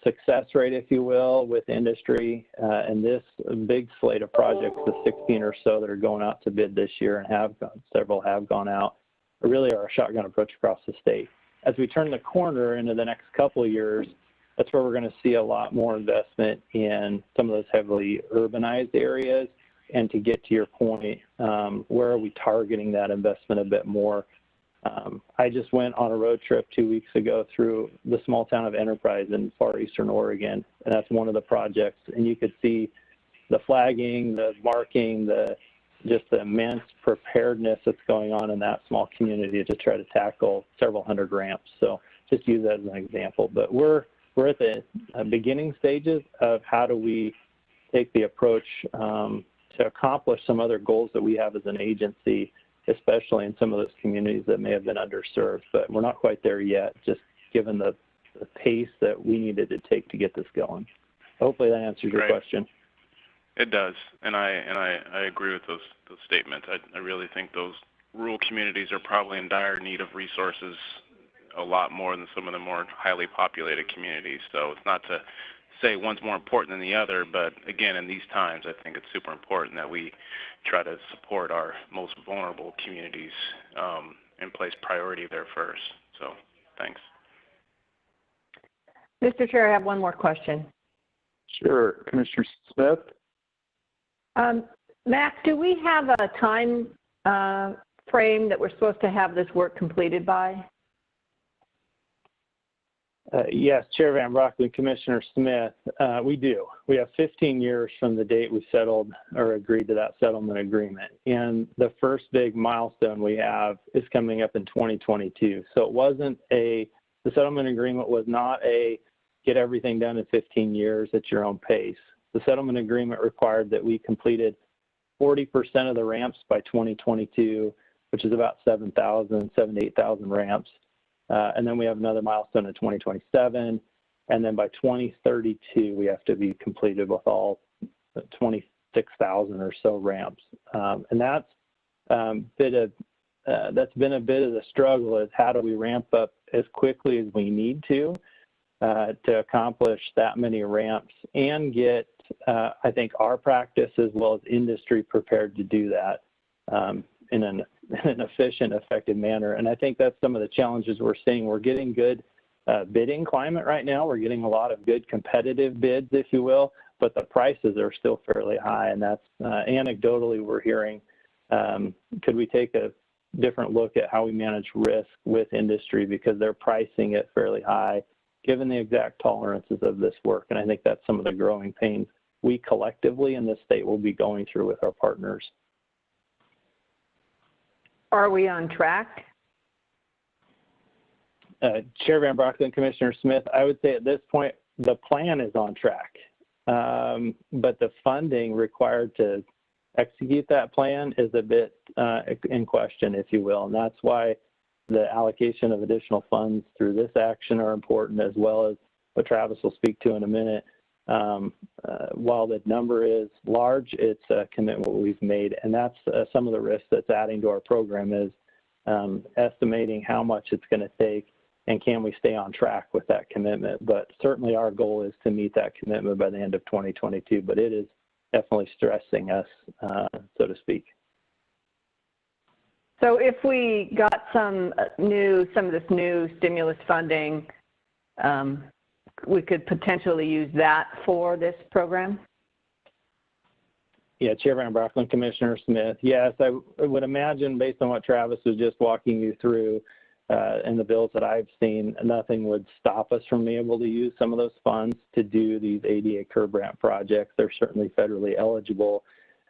success rate, if you will, with industry. And this big slate of projects, the 16 or so that are going out to bid this year and several have gone out, really are a shotgun approach across the state. As we turn the corner into the next couple of years, that's where we're going to see a lot more investment in some of those heavily urbanized areas. And to get to your point, where are we targeting that investment a bit more? I just went on a road trip 2 weeks ago through the small town of Enterprise in far eastern Oregon, and that's one of the projects. And you could see the flagging, the marking, just the immense preparedness that's going on in that small community to try to tackle several hundred ramps. So just use that as an example. But we're at the beginning stages of how do we take the approach to accomplish some other goals that we have as an agency, especially in some of those communities that may have been underserved. But we're not quite there yet, just given the pace that we needed to take to get this going. Hopefully that answers your question. It does, and I agree with those statements. I really think those rural communities are probably in dire need of resources a lot more than some of the more highly populated communities. So it's not to say one's more important than the other, but again, in these times, I think it's super important that we try to support our most vulnerable communities and place priority there first. So, thanks. Mr. Chair, I have one more question. Sure. Commissioner Smith? Mac, do we have a time frame that we're supposed to have this work completed by? Yes, Chair Van Brockland, Commissioner Smith, we do. We have 15 years from the date we settled or agreed to that settlement agreement. And the first big milestone we have is coming up in 2022. So it wasn't the settlement agreement was not a get everything done in 15 years at your own pace. The settlement agreement required that we completed 40% of the ramps by 2022, which is about 7,000 to 8,000 ramps. And then we have another milestone in 2027. And then by 2032, we have to be completed with all 26,000 or so ramps. And that's been a bit of the struggle, is how do we ramp up as quickly as we need to accomplish that many ramps and get, I think, our practice as well as industry prepared to do that in an efficient, effective manner. And I think that's some of the challenges we're seeing. We're getting good bidding climate right now. We're getting a lot of good competitive bids, if you will, but the prices are still fairly high. And that's anecdotally we're hearing, could we take a different look at how we manage risk with industry, because they're pricing it fairly high given the exact tolerances of this work. And I think that's some of the growing pains we collectively in this state will be going through with our partners. Are we on track? Chair Van Brockland, Commissioner Smith, I would say at this point, the plan is on track. But the funding required to execute that plan is a bit in question, if you will. And that's why the allocation of additional funds through this action are important, as well as what Travis will speak to in a minute. While the number is large, it's a commitment we've made. And that's some of the risks that's adding to our program, is estimating how much it's going to take and can we stay on track with that commitment. But certainly our goal is to meet that commitment by the end of 2022, but it is definitely stressing us, so to speak. So if we got some of this new stimulus funding, we could potentially use that for this program? Yeah, Chair Van Brockland, Commissioner Smith. Yes, I would imagine, based on what Travis was just walking you through and the bills that I've seen, nothing would stop us from being able to use some of those funds to do these ADA curb ramp projects. They're certainly federally eligible.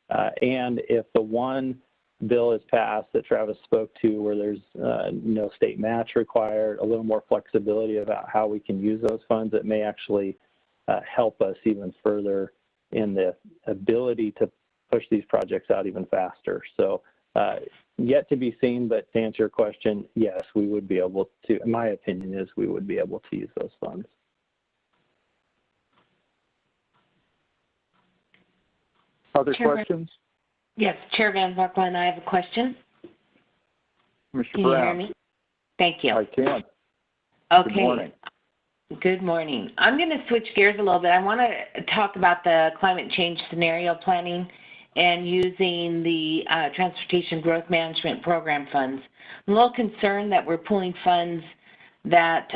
And if the one bill is passed that Travis spoke to, where there's no state match required, a little more flexibility about how we can use those funds, it may actually help us even further in the ability to push these projects out even faster. So yet to be seen, but to answer your question, yes, we would be able to, in my opinion, is we would be able to use those funds. Other questions? Yes, Chair Van Brockland, I have a question. Mr. Can Brown. you hear me? Thank you. I can. Okay. Good morning. Good morning. I'm going to switch gears a little bit. I want to talk about the climate change scenario planning and using the Transportation Growth Management Program funds. I'm a little concerned that we're pulling funds that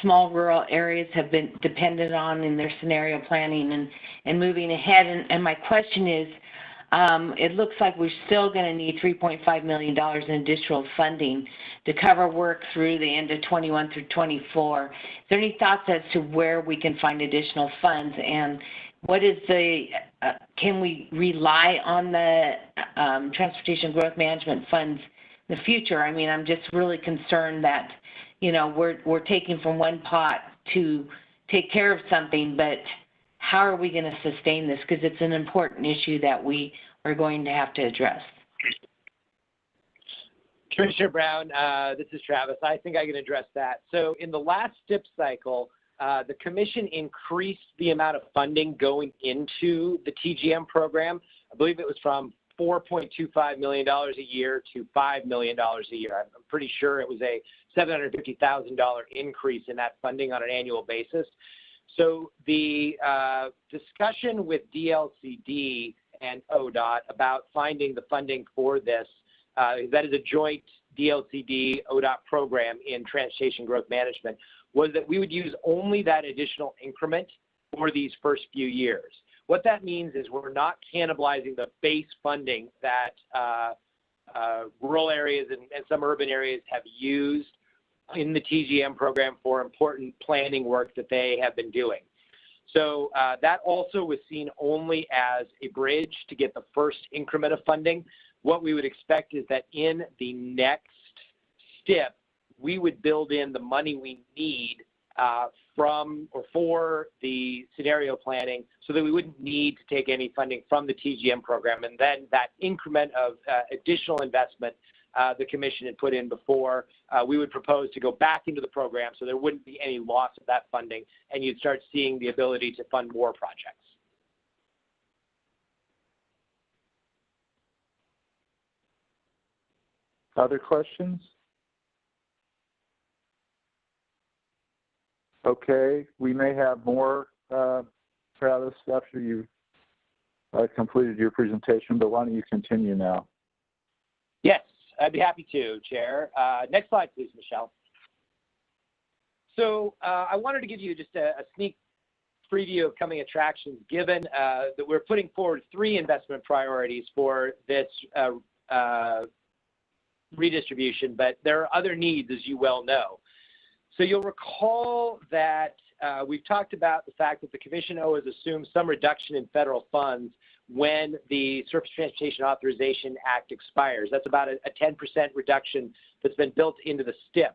small rural areas have been dependent on in their scenario planning and moving ahead. And my question is, it looks like we're still going to need $3.5 million in additional funding to cover work through the end of 21 through 24. Is there any thoughts as to where we can find additional funds, and what is can we rely on the Transportation Growth Management funds in the future? I mean, I'm just really concerned that, you know, we're taking from one pot to take care of something, but how are we going to sustain this? Because it's an important issue that we are going to have to address. Commissioner Brown, this is Travis. I think I can address that. So in the last STIP cycle, the Commission increased the amount of funding going into the TGM program. I believe it was from $4.25 million a year to $5 million a year. I'm pretty sure it was a $750,000 increase in that funding on an annual basis. So the discussion with DLCD and ODOT about finding the funding for this, that is a joint DLCD ODOT program in transportation growth management, was that we would use only that additional increment for these first few years. What that means is we're not cannibalizing the base funding that rural areas and some urban areas have used in the TGM program for important planning work that they have been doing. So that also was seen only as a bridge to get the first increment of funding. What we would expect is that in the next STIP, we would build in the money we need from or for the scenario planning so that we wouldn't need to take any funding from the TGM program. And then that increment of additional investment the commission had put in before, we would propose to go back into the program so there wouldn't be any loss of that funding, and you'd start seeing the ability to fund more projects. Other questions? Okay, we may have more, Travis, after you've completed your presentation, but why don't you continue now? Yes, I'd be happy to, Chair. Next slide, please, Michelle. So I wanted to give you just a sneak preview of coming attractions, given that we're putting forward 3 investment priorities for this redistribution, but there are other needs, as you well know. So you'll recall that we've talked about the fact that the Commission always assumes some reduction in federal funds when the Surface Transportation Authorization Act expires. That's about a 10% reduction that's been built into the STIP.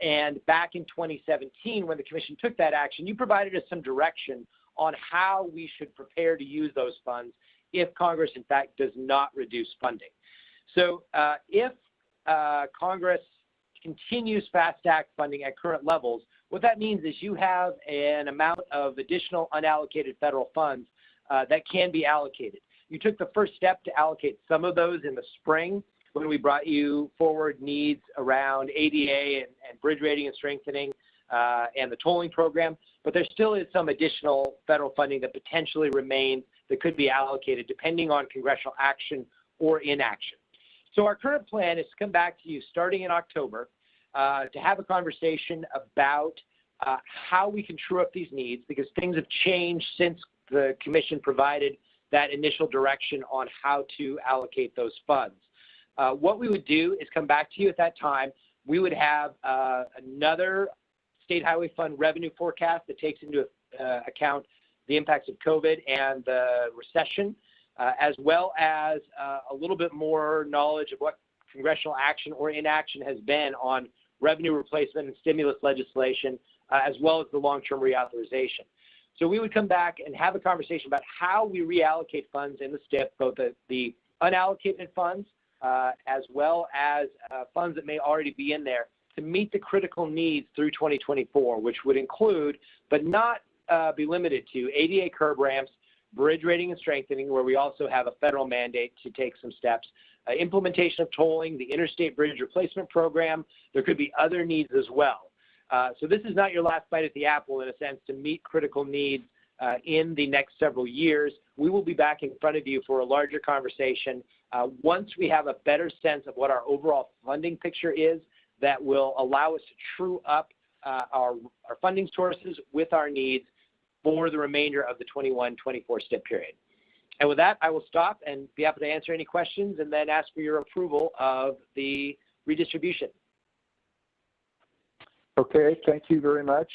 And back in 2017, when the Commission took that action, you provided us some direction on how we should prepare to use those funds if Congress, in fact, does not reduce funding. So if Congress continues FAST Act funding at current levels, what that means is you have an amount of additional unallocated federal funds that can be allocated. You took the first step to allocate some of those in the spring when we brought you forward needs around ADA and bridge rating and strengthening and the tolling program, but there still is some additional federal funding that potentially remains that could be allocated depending on congressional action or inaction. So our current plan is to come back to you starting in October to have a conversation about how we can true up these needs, because things have changed since the Commission provided that initial direction on how to allocate those funds. What we would do is come back to you at that time. We would have another State Highway Fund revenue forecast that takes into account the impacts of COVID and the recession, as well as a little bit more knowledge of what congressional action or inaction has been on revenue replacement and stimulus legislation, as well as the long-term reauthorization. So we would come back and have a conversation about how we reallocate funds in the STIP, both the unallocated funds as well as funds that may already be in there to meet the critical needs through 2024, which would include, but not be limited to, ADA curb ramps, bridge rating and strengthening, where we also have a federal mandate to take some steps, implementation of tolling, the Interstate Bridge Replacement Program. There could be other needs as well. So this is not your last bite at the apple, in a sense, to meet critical needs in the next several years. We will be back in front of you for a larger conversation once we have a better sense of what our overall funding picture is that will allow us to true up our funding sources with our needs for the remainder of the 21-24 STIP period. And with that, I will stop and be happy to answer any questions and then ask for your approval of the redistribution. Okay, thank you very much.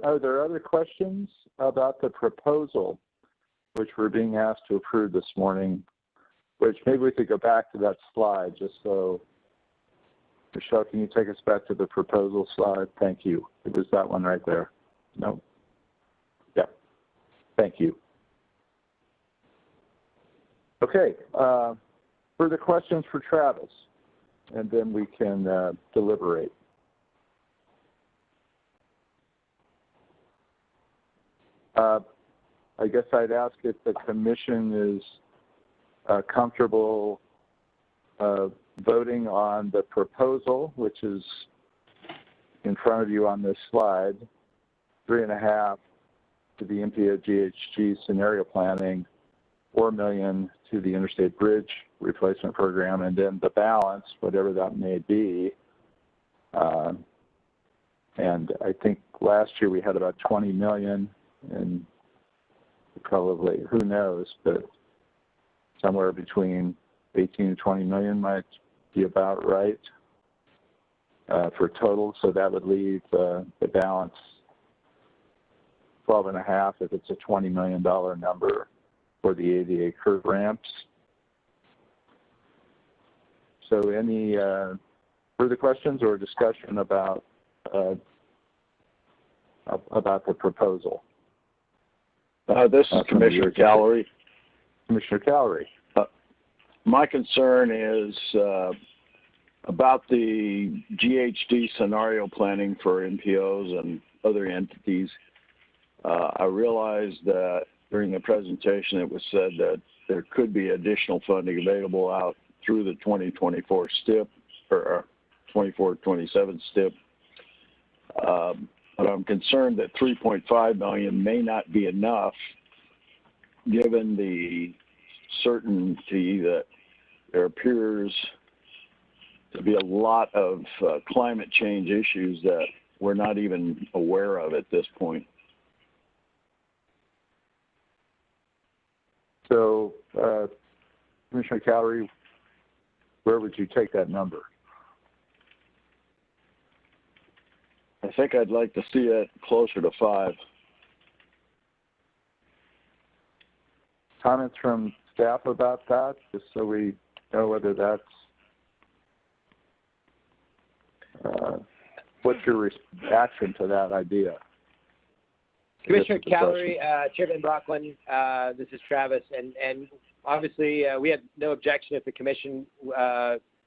Are there other questions about the proposal which we're being asked to approve this morning? Which maybe we could go back to that slide just so, Michelle, can you take us back to the proposal slide? Thank you. It was that one right there. No? Yeah, thank you. Okay, further questions for Travis, and then we can deliberate. I guess I'd ask if the Commission is comfortable voting on the proposal, which is in front of you on this slide, 3.5 to the MPO GHG scenario planning, $4 million to the Interstate Bridge Replacement Program, and then the balance, whatever that may be. And I think last year we had about 20 million, and probably, who knows, but somewhere between 18 and 20 million might be about right for total. So that would leave the balance 12.5 if it's a $20 million number for the ADA curve ramps. So any further questions or discussion about the proposal? This is Commissioner Callery. Commissioner Callery. My concern is about the GHG scenario planning for MPOs and other entities. I realized that during the presentation it was said that there could be additional funding available out through the 2024 STIP or 24-27 STIP. But I'm concerned that 3.5 million may not be enough given the certainty that there appears to be a lot of climate change issues that we're not even aware of at this point. So, Commissioner Callery, where would you take that number? I think I'd like to see it closer to 5. Comments from staff about that, just so we know whether that's, what's your reaction to that idea? Commissioner Callery, Chairman Brocklin, this is Travis, and obviously we have no objection if the commission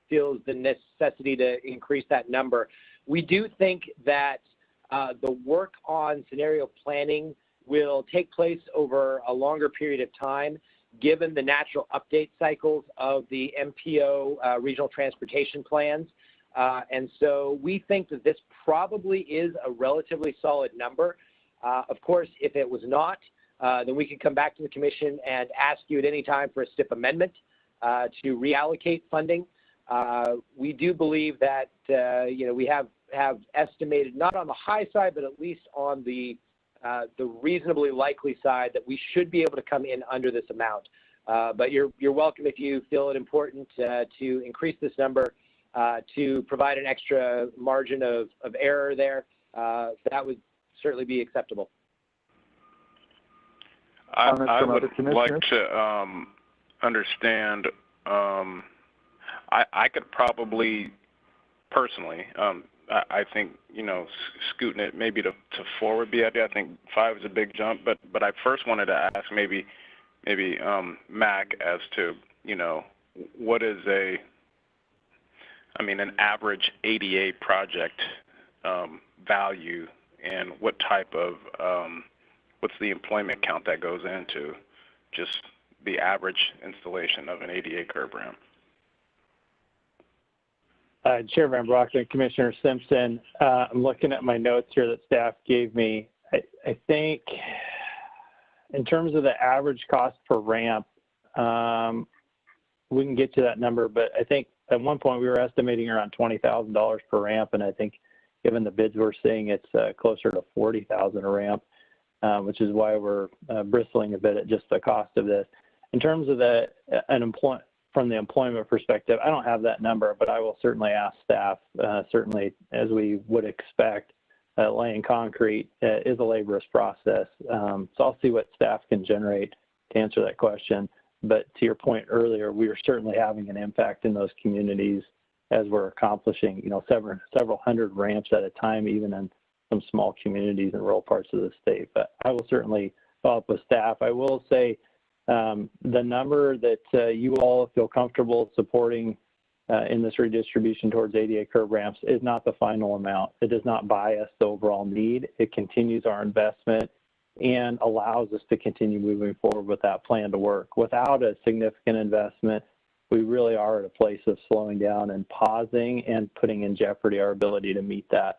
feels the necessity to increase that number. We do think that the work on scenario planning will take place over a longer period of time, given the natural update cycles of the MPO regional transportation plans. And so we think that this probably is a relatively solid number. Of course, if it was not, then we could come back to the commission and ask you at any time for a STIP amendment to reallocate funding. We do believe that we have estimated, not on the high side, but at least on the reasonably likely side, that we should be able to come in under this amount. But you're welcome, if you feel it important, to increase this number to provide an extra margin of error there. That would certainly be acceptable. I would like to understand. I could probably, personally, I think, scooting it maybe to 4 would be idea. I think 5 is a big jump, but I first wanted to ask maybe Mac as to, what is an average ADA project value, and what type of, what's the employment count that goes into just the average installation of an ADA curb ramp? Chair Van Brockton, Commissioner Simpson, I'm looking at my notes here that staff gave me. I think in terms of the average cost per ramp, we can get to that number, but I think at one point we were estimating around $20,000 per ramp, and I think given the bids we're seeing, it's closer to $40,000 a ramp, which is why we're bristling a bit at just the cost of this. In terms of from the employment perspective, I don't have that number, but I will certainly ask staff, certainly as we would expect. Laying concrete is a laborious process. So I'll see what staff can generate to answer that question. But to your point earlier, we are certainly having an impact in those communities as we're accomplishing, several hundred ramps at a time, even in some small communities in rural parts of the state. But I will certainly follow up with staff. I will say the number that you all feel comfortable supporting in this redistribution towards ADA curb ramps is not the final amount. It does not buy us the overall need. It continues our investment and allows us to continue moving forward with that plan to work. Without a significant investment, we really are at a place of slowing down and pausing and putting in jeopardy our ability to meet that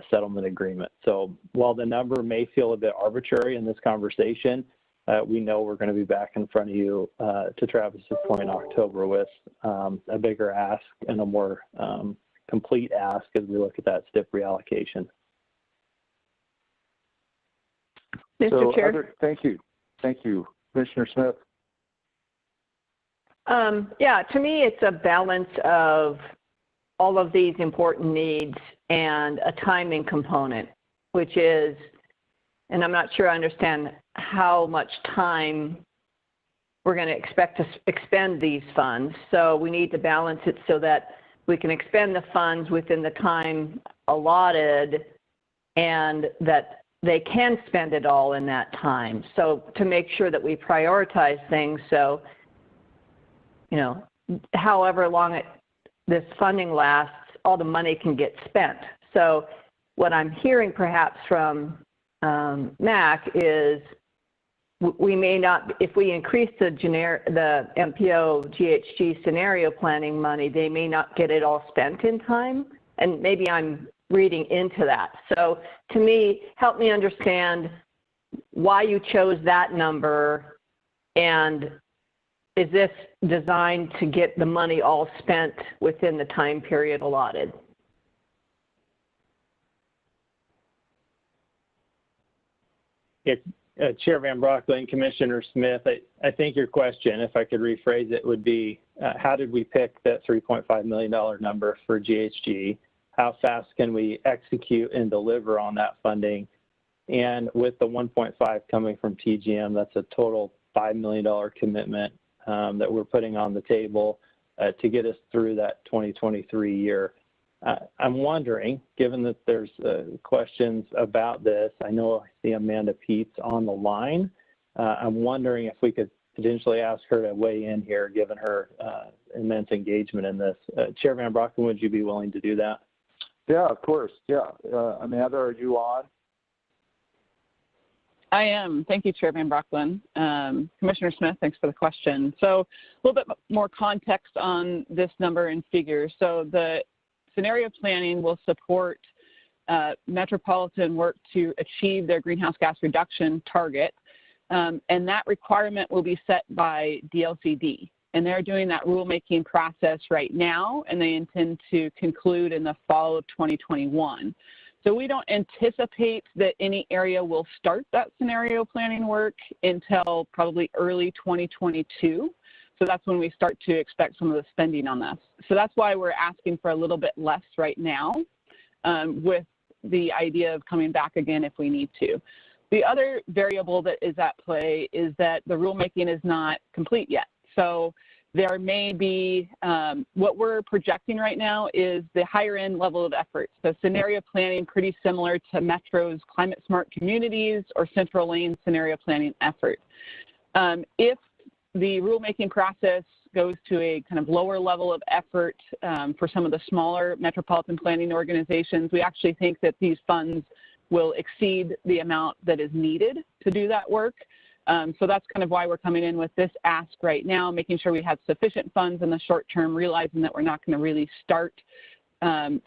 settlement agreement. So while the number may feel a bit arbitrary in this conversation, we know we're going to be back in front of you, to Travis's point, in October with a bigger ask and a more complete ask as we look at that STIP reallocation. Mr. Chair? Thank you. Thank you. Commissioner Smith? Yeah, to me, it's a balance of all of these important needs and a timing component, which is, and I'm not sure I understand how much time we're going to expect to expend these funds. So we need to balance it so that we can expend the funds within the time allotted and that they can spend it all in that time. So to make sure that we prioritize things so, you know, however long this funding lasts, all the money can get spent. So what I'm hearing perhaps from MAC is we may not, if we increase the MPO GHG scenario planning money, they may not get it all spent in time. And maybe I'm reading into that. So to me, help me understand why you chose that number, and is this designed to get the money all spent within the time period allotted? Yeah, Chair Van Broccoli and Commissioner Smith, I think your question, if I could rephrase it, would be how did we pick that $3.5 million number for GHG? How fast can we execute and deliver on that funding? And with the 1.5 coming from TGM, that's a total $5 million commitment that we're putting on the table to get us through that 2023 year. I'm wondering, given that there's questions about this, I know I see Amanda Peets on the line. I'm wondering if we could potentially ask her to weigh in here, given her immense engagement in this. Chair Van Broccoli, would you be willing to do that? Yeah, of course. Yeah. Amanda, are you on? I am. Thank you, Chair Van Broccoli. Commissioner Smith, thanks for the question. So a little bit more context on this number and figures. So the scenario planning will support metropolitan work to achieve their greenhouse gas reduction target, and that requirement will be set by DLCD. And they're doing that rulemaking process right now, and they intend to conclude in the fall of 2021. So we don't anticipate that any area will start that scenario planning work until probably early 2022. So that's when we start to expect some of the spending on this. So that's why we're asking for a little bit less right now, with the idea of coming back again if we need to. The other variable that is at play is that the rulemaking is not complete yet. So there may be, what we're projecting right now is the higher end level of effort. So scenario planning pretty similar to Metro's Climate Smart Communities or Central Lane scenario planning effort. If the rulemaking process goes to a kind of lower level of effort for some of the smaller metropolitan planning organizations, we actually think that these funds will exceed the amount that is needed to do that work. So that's kind of why we're coming in with this ask right now, making sure we have sufficient funds in the short term, realizing that we're not going to really start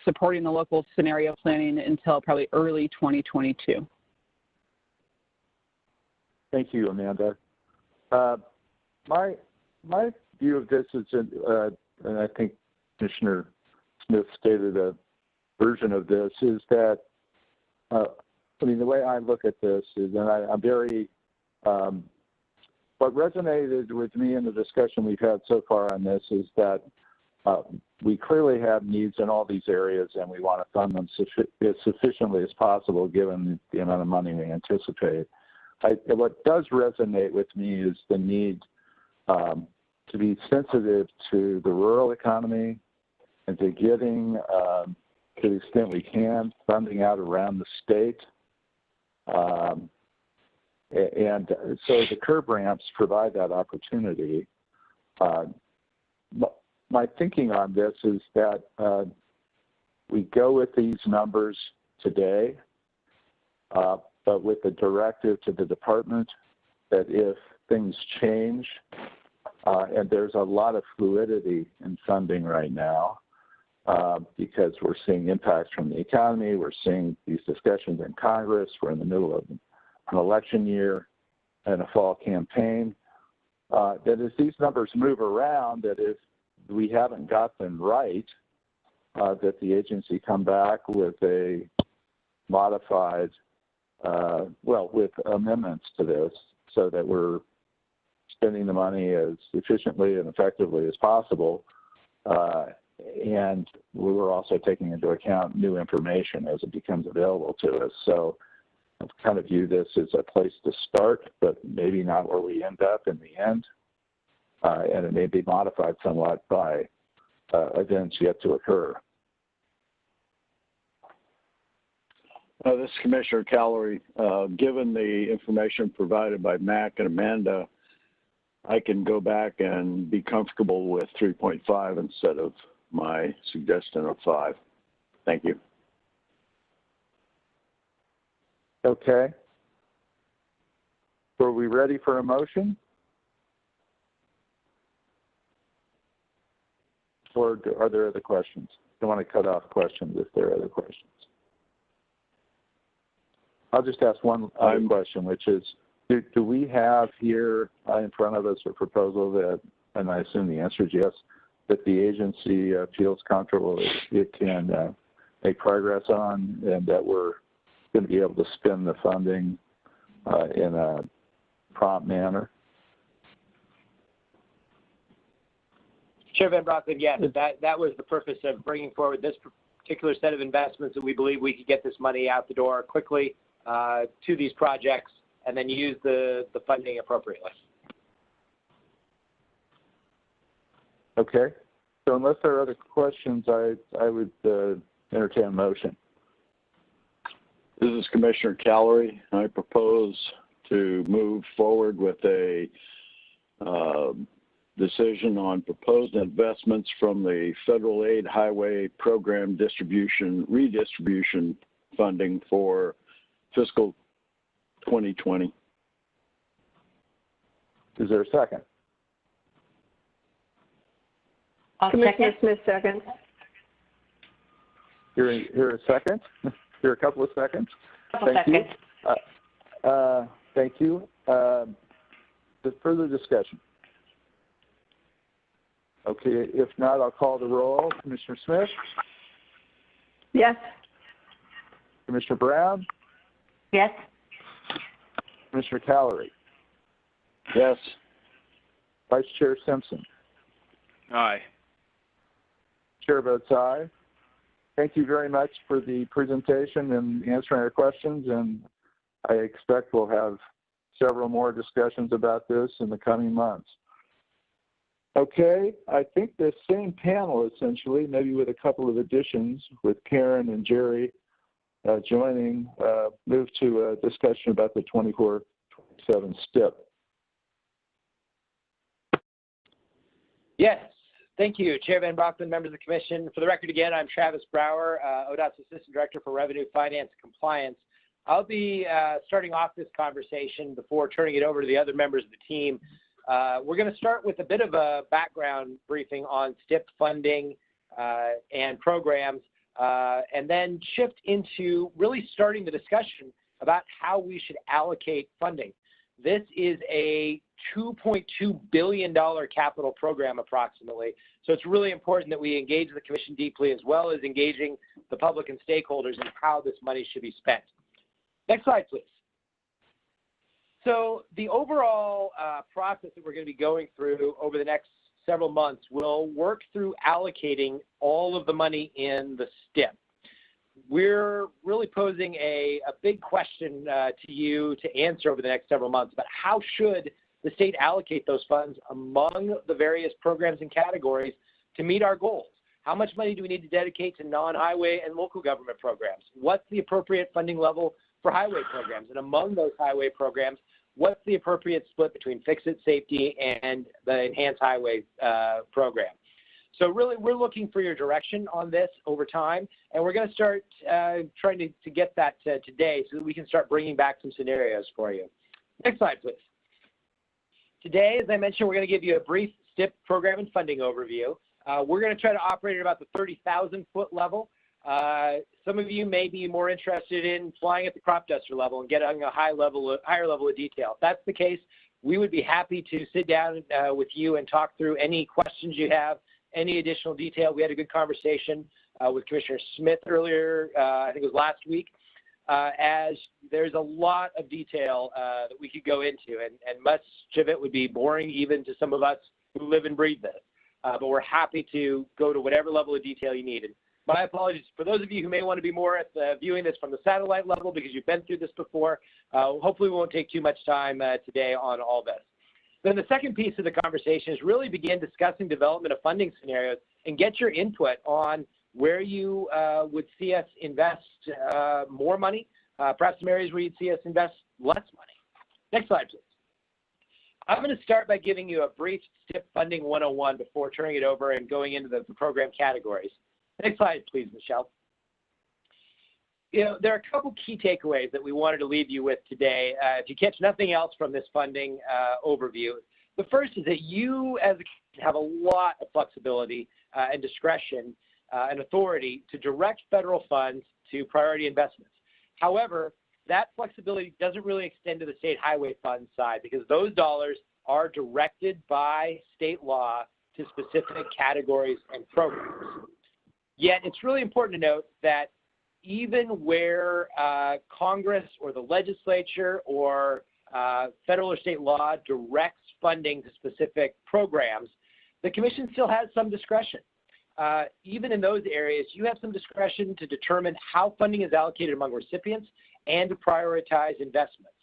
supporting the local scenario planning until probably early 2022. Thank you, Amanda. My view of this is, and I think Commissioner Smith stated a version of this, is that, I mean, the way I look at this is, and I'm very, what resonated with me in the discussion we've had so far on this is that we clearly have needs in all these areas, and we want to fund them as sufficiently as possible given the amount of money we anticipate. What does resonate with me is the need to be sensitive to the rural economy and to getting, to the extent we can, funding out around the state. And so the curb ramps provide that opportunity. My thinking on this is that we go with these numbers today, but with the directive to the department that if things change, and there's a lot of fluidity in funding right now, because we're seeing impacts from the economy. We're seeing these discussions in Congress. We're in the middle of an election year and a fall campaign. That as these numbers move around, that if we haven't got them right, that the agency come back with a modified, with amendments to this so that we're spending the money as efficiently and effectively as possible. And we were also taking into account new information as it becomes available to us. So I kind of view this as a place to start, but maybe not where we end up in the end. And it may be modified somewhat by events yet to occur. This is Commissioner Calorie. Given the information provided by Mac and Amanda, I can go back and be comfortable with 3.5 instead of my suggestion of 5. Thank you. Okay. So are we ready for a motion? Or are there other questions? I don't want to cut off questions if there are other questions. I'll just ask one question, which is, do we have here in front of us a proposal that, and I assume the answer is yes, that the agency feels comfortable it can make progress on, and that we're going to be able to spend the funding in a prompt manner? Chair Van Brockman, yes, that was the purpose of bringing forward this particular set of investments, that we believe we could get this money out the door quickly to these projects and then use the funding appropriately. Okay. So unless there are other questions, I would entertain a motion. This is Commissioner Calorie. I propose to move forward with a decision on proposed investments from the Federal Aid Highway Program redistribution funding for fiscal 2020. Is there a second? Commissioner Smith, second. Here a second. Here a couple of seconds. Thank you. Thank you. Further discussion. Okay, if not, I'll call the roll. Commissioner Smith? Yes. Commissioner Brown? Yes. Commissioner Calorie? Yes. Vice Chair Simpson? Aye. Chair votes aye. Thank you very much for the presentation and answering our questions, and I expect we'll have several more discussions about this in the coming months. Okay, I think the same panel essentially, maybe with a couple of additions, with Karen and Jerry joining, move to a discussion about the 24-27 STIP. Yes, thank you, Chair Van Brockman, members of the Commission. For the record again, I'm Travis Brower, ODOT's Assistant Director for Revenue, Finance, and Compliance. I'll be starting off this conversation before turning it over to the other members of the team. We're going to start with a bit of a background briefing on STIP funding and programs, and then shift into really starting the discussion about how we should allocate funding. This is a $2.2 billion capital program approximately, so it's really important that we engage the Commission deeply, as well as engaging the public and stakeholders in how this money should be spent. Next slide, please. So the overall process that we're going to be going through over the next several months will work through allocating all of the money in the STIP. We're really posing a big question to you to answer over the next several months about how should the state allocate those funds among the various programs and categories to meet our goals. How much money do we need to dedicate to non-highway and local government programs? What's the appropriate funding level for highway programs? And among those highway programs, what's the appropriate split between Fix-It Safety and the Enhanced Highway program? So really, we're looking for your direction on this over time, and we're going to start trying to get that today so that we can start bringing back some scenarios for you. Next slide, please. Today, as I mentioned, we're going to give you a brief STIP program and funding overview. We're going to try to operate at about the 30,000 foot level. Some of you may be more interested in flying at the crop duster level and getting a higher level of detail. If that's the case, we would be happy to sit down with you and talk through any questions you have, any additional detail. We had a good conversation with Commissioner Smith earlier, I think it was last week, as there's a lot of detail that we could go into, and much of it would be boring even to some of us who live and breathe this. But we're happy to go to whatever level of detail you need. And my apologies for those of you who may want to be more at viewing this from the satellite level because you've been through this before. Hopefully we won't take too much time today on all this. Then the second piece of the conversation is really begin discussing development of funding scenarios and get your input on where you would see us invest more money, perhaps some areas where you'd see us invest less money. Next slide, please. I'm going to start by giving you a brief STIP Funding 101 before turning it over and going into the program categories. Next slide, please, Michelle. There are a couple key takeaways that we wanted to leave you with today. If you catch nothing else from this funding overview, the first is that you as a have a lot of flexibility and discretion and authority to direct federal funds to priority investments. However, that flexibility doesn't really extend to the state highway fund side because those dollars are directed by state law to specific categories and programs. Yet it's really important to note that even where Congress or the legislature or federal or state law directs funding to specific programs, the Commission still has some discretion. Even in those areas, you have some discretion to determine how funding is allocated among recipients and to prioritize investments.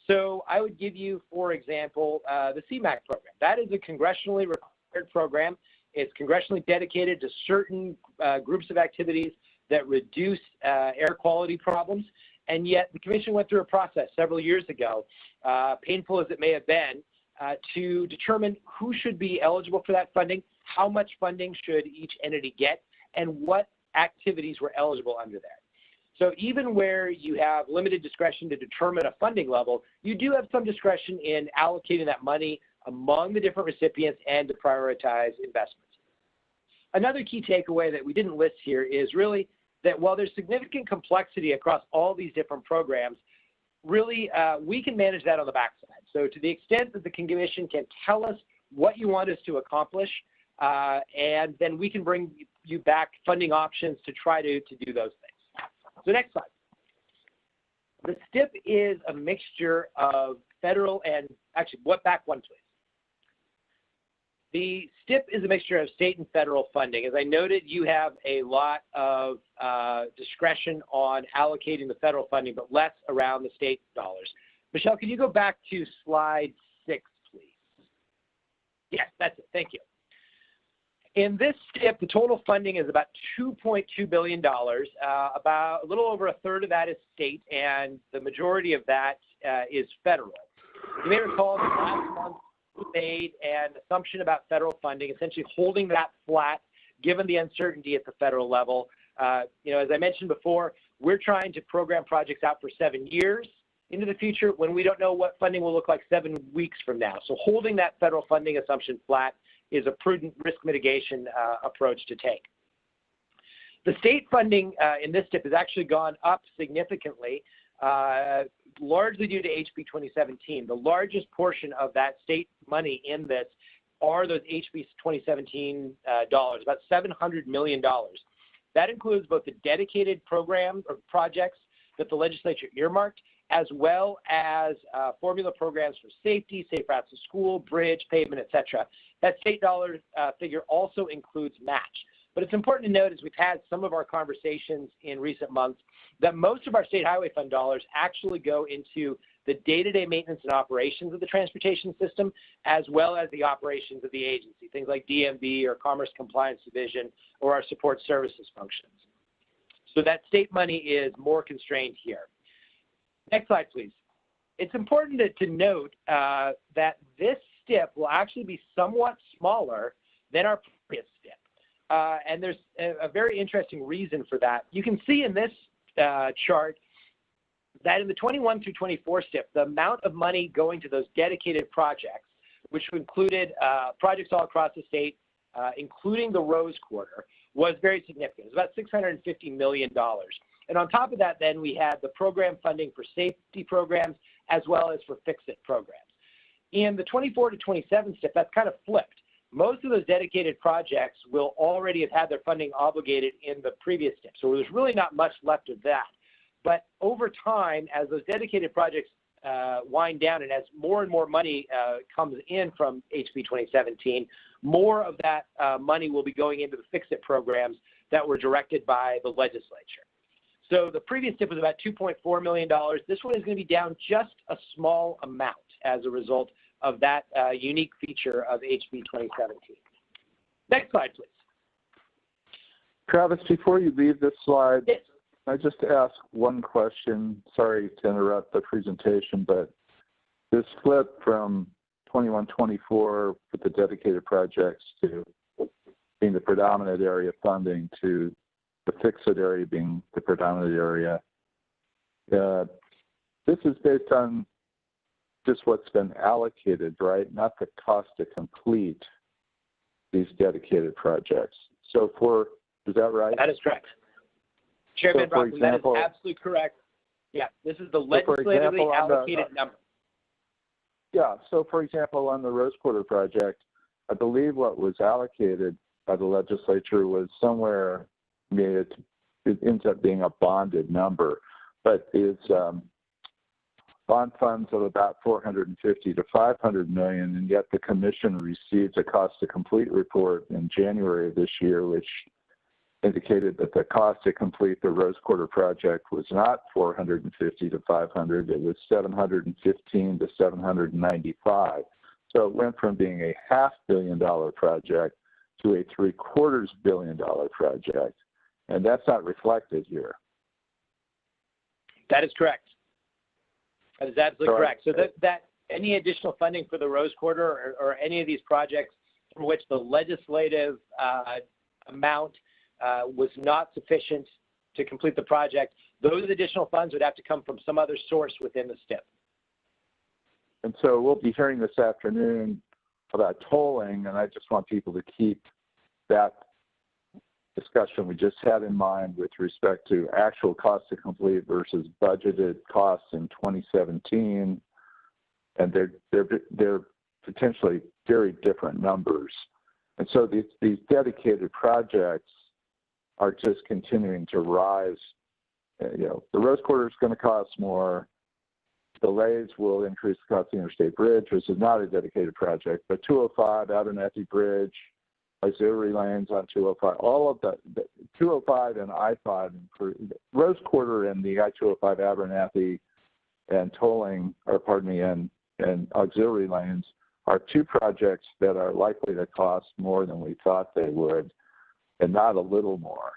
So I would give you, for example, the CMAQ program. That is a congressionally required program. It's congressionally dedicated to certain groups of activities that reduce air quality problems. And yet the Commission went through a process several years ago, painful as it may have been, to determine who should be eligible for that funding, how much funding should each entity get, and what activities were eligible under that. So even where you have limited discretion to determine a funding level, you do have some discretion in allocating that money among the different recipients and to prioritize investments. Another key takeaway that we didn't list here is really that while there's significant complexity across all these different programs, really we can manage that on the backside. So to the extent that the Commission can tell us what you want us to accomplish, and then we can bring you back funding options to try to do those things. So next slide. The STIP is a mixture of federal and, actually, back one, please. The STIP is a mixture of state and federal funding. As I noted, you have a lot of discretion on allocating the federal funding, but less around the state dollars. Michelle, can you go back to slide 6, please? Yes, that's it. Thank you. In this STIP, the total funding is about $2.2 billion. About a little over a third of that is state, and the majority of that is federal. You may recall that last month we made an assumption about federal funding, essentially holding that flat given the uncertainty at the federal level. As I mentioned before, we're trying to program projects out for 7 years into the future when we don't know what funding will look like 7 weeks from now. So holding that federal funding assumption flat is a prudent risk mitigation approach to take. The state funding in this STIP has actually gone up significantly, largely due to HB 2017. The largest portion of that state money in this are those HB 2017 dollars, about $700 million. That includes both the dedicated programs or projects that the legislature earmarked, as well as formula programs for safety, safe routes to school, bridge, pavement, et cetera. That state dollar figure also includes match. But it's important to note, as we've had some of our conversations in recent months, that most of our state highway fund dollars actually go into the day-to-day maintenance and operations of the transportation system, as well as the operations of the agency, things like DMV or Commerce Compliance Division or our support services functions. So that state money is more constrained here. Next slide, please. It's important to note that this STIP will actually be somewhat smaller than our previous STIP. And there's a very interesting reason for that. You can see in this chart that in the 21 through 24 STIP, the amount of money going to those dedicated projects, which included projects all across the state, including the Rose Quarter, was very significant. It was about $650 million. And on top of that, then we had the program funding for safety programs as well as for fix-it programs. In the 24 to 27 STIP, that's kind of flipped. Most of those dedicated projects will already have had their funding obligated in the previous STIP. So there's really not much left of that. But over time, as those dedicated projects wind down and as more and more money comes in from HB 2017, more of that money will be going into the fix-it programs that were directed by the legislature. So the previous STIP was about $2.4 million. This one is going to be down just a small amount as a result of that unique feature of HB 2017. Next slide, please. Travis, before you leave this slide, yes. I just ask one question. Sorry to interrupt the presentation, but this flip from 21-24 with the dedicated projects to being the predominant area of funding to the fix-it area being the predominant area, this is based on just what's been allocated, right? Not the cost to complete these dedicated projects. So is that right? That is correct. Chairman Brockman, that is absolutely correct. Yeah, this is the legislatively allocated number. Yeah, so for example, on the Rose Quarter project, I believe what was allocated by the legislature was somewhere, it ends up being a bonded number, but it's bond funds of about $450 to $500 million, and yet the commission received a cost to complete report in January of this year, which indicated that the cost to complete the Rose Quarter project was not $450 to $500, it was $715 to $795. So it went from being a $500 million project to a $750 million project, and that's not reflected here. That is correct. That is absolutely correct. So that any additional funding for the Rose Quarter or any of these projects for which the legislative amount was not sufficient to complete the project, those additional funds would have to come from some other source within the STIP. And so we'll be hearing this afternoon about tolling, and I just want people to keep that discussion we just had in mind with respect to actual cost to complete versus budgeted costs in 2017, and they're potentially very different numbers. And so these dedicated projects are just continuing to rise. The Rose Quarter is going to cost more. Delays will increase the cost of the Interstate Bridge, which is not a dedicated project, but 205, Abernathy Bridge, auxiliary lanes on 205, all of the 205 and I-5, Rose Quarter and the I-205 Abernathy and tolling, and auxiliary lanes are two projects that are likely to cost more than we thought they would, and not a little more,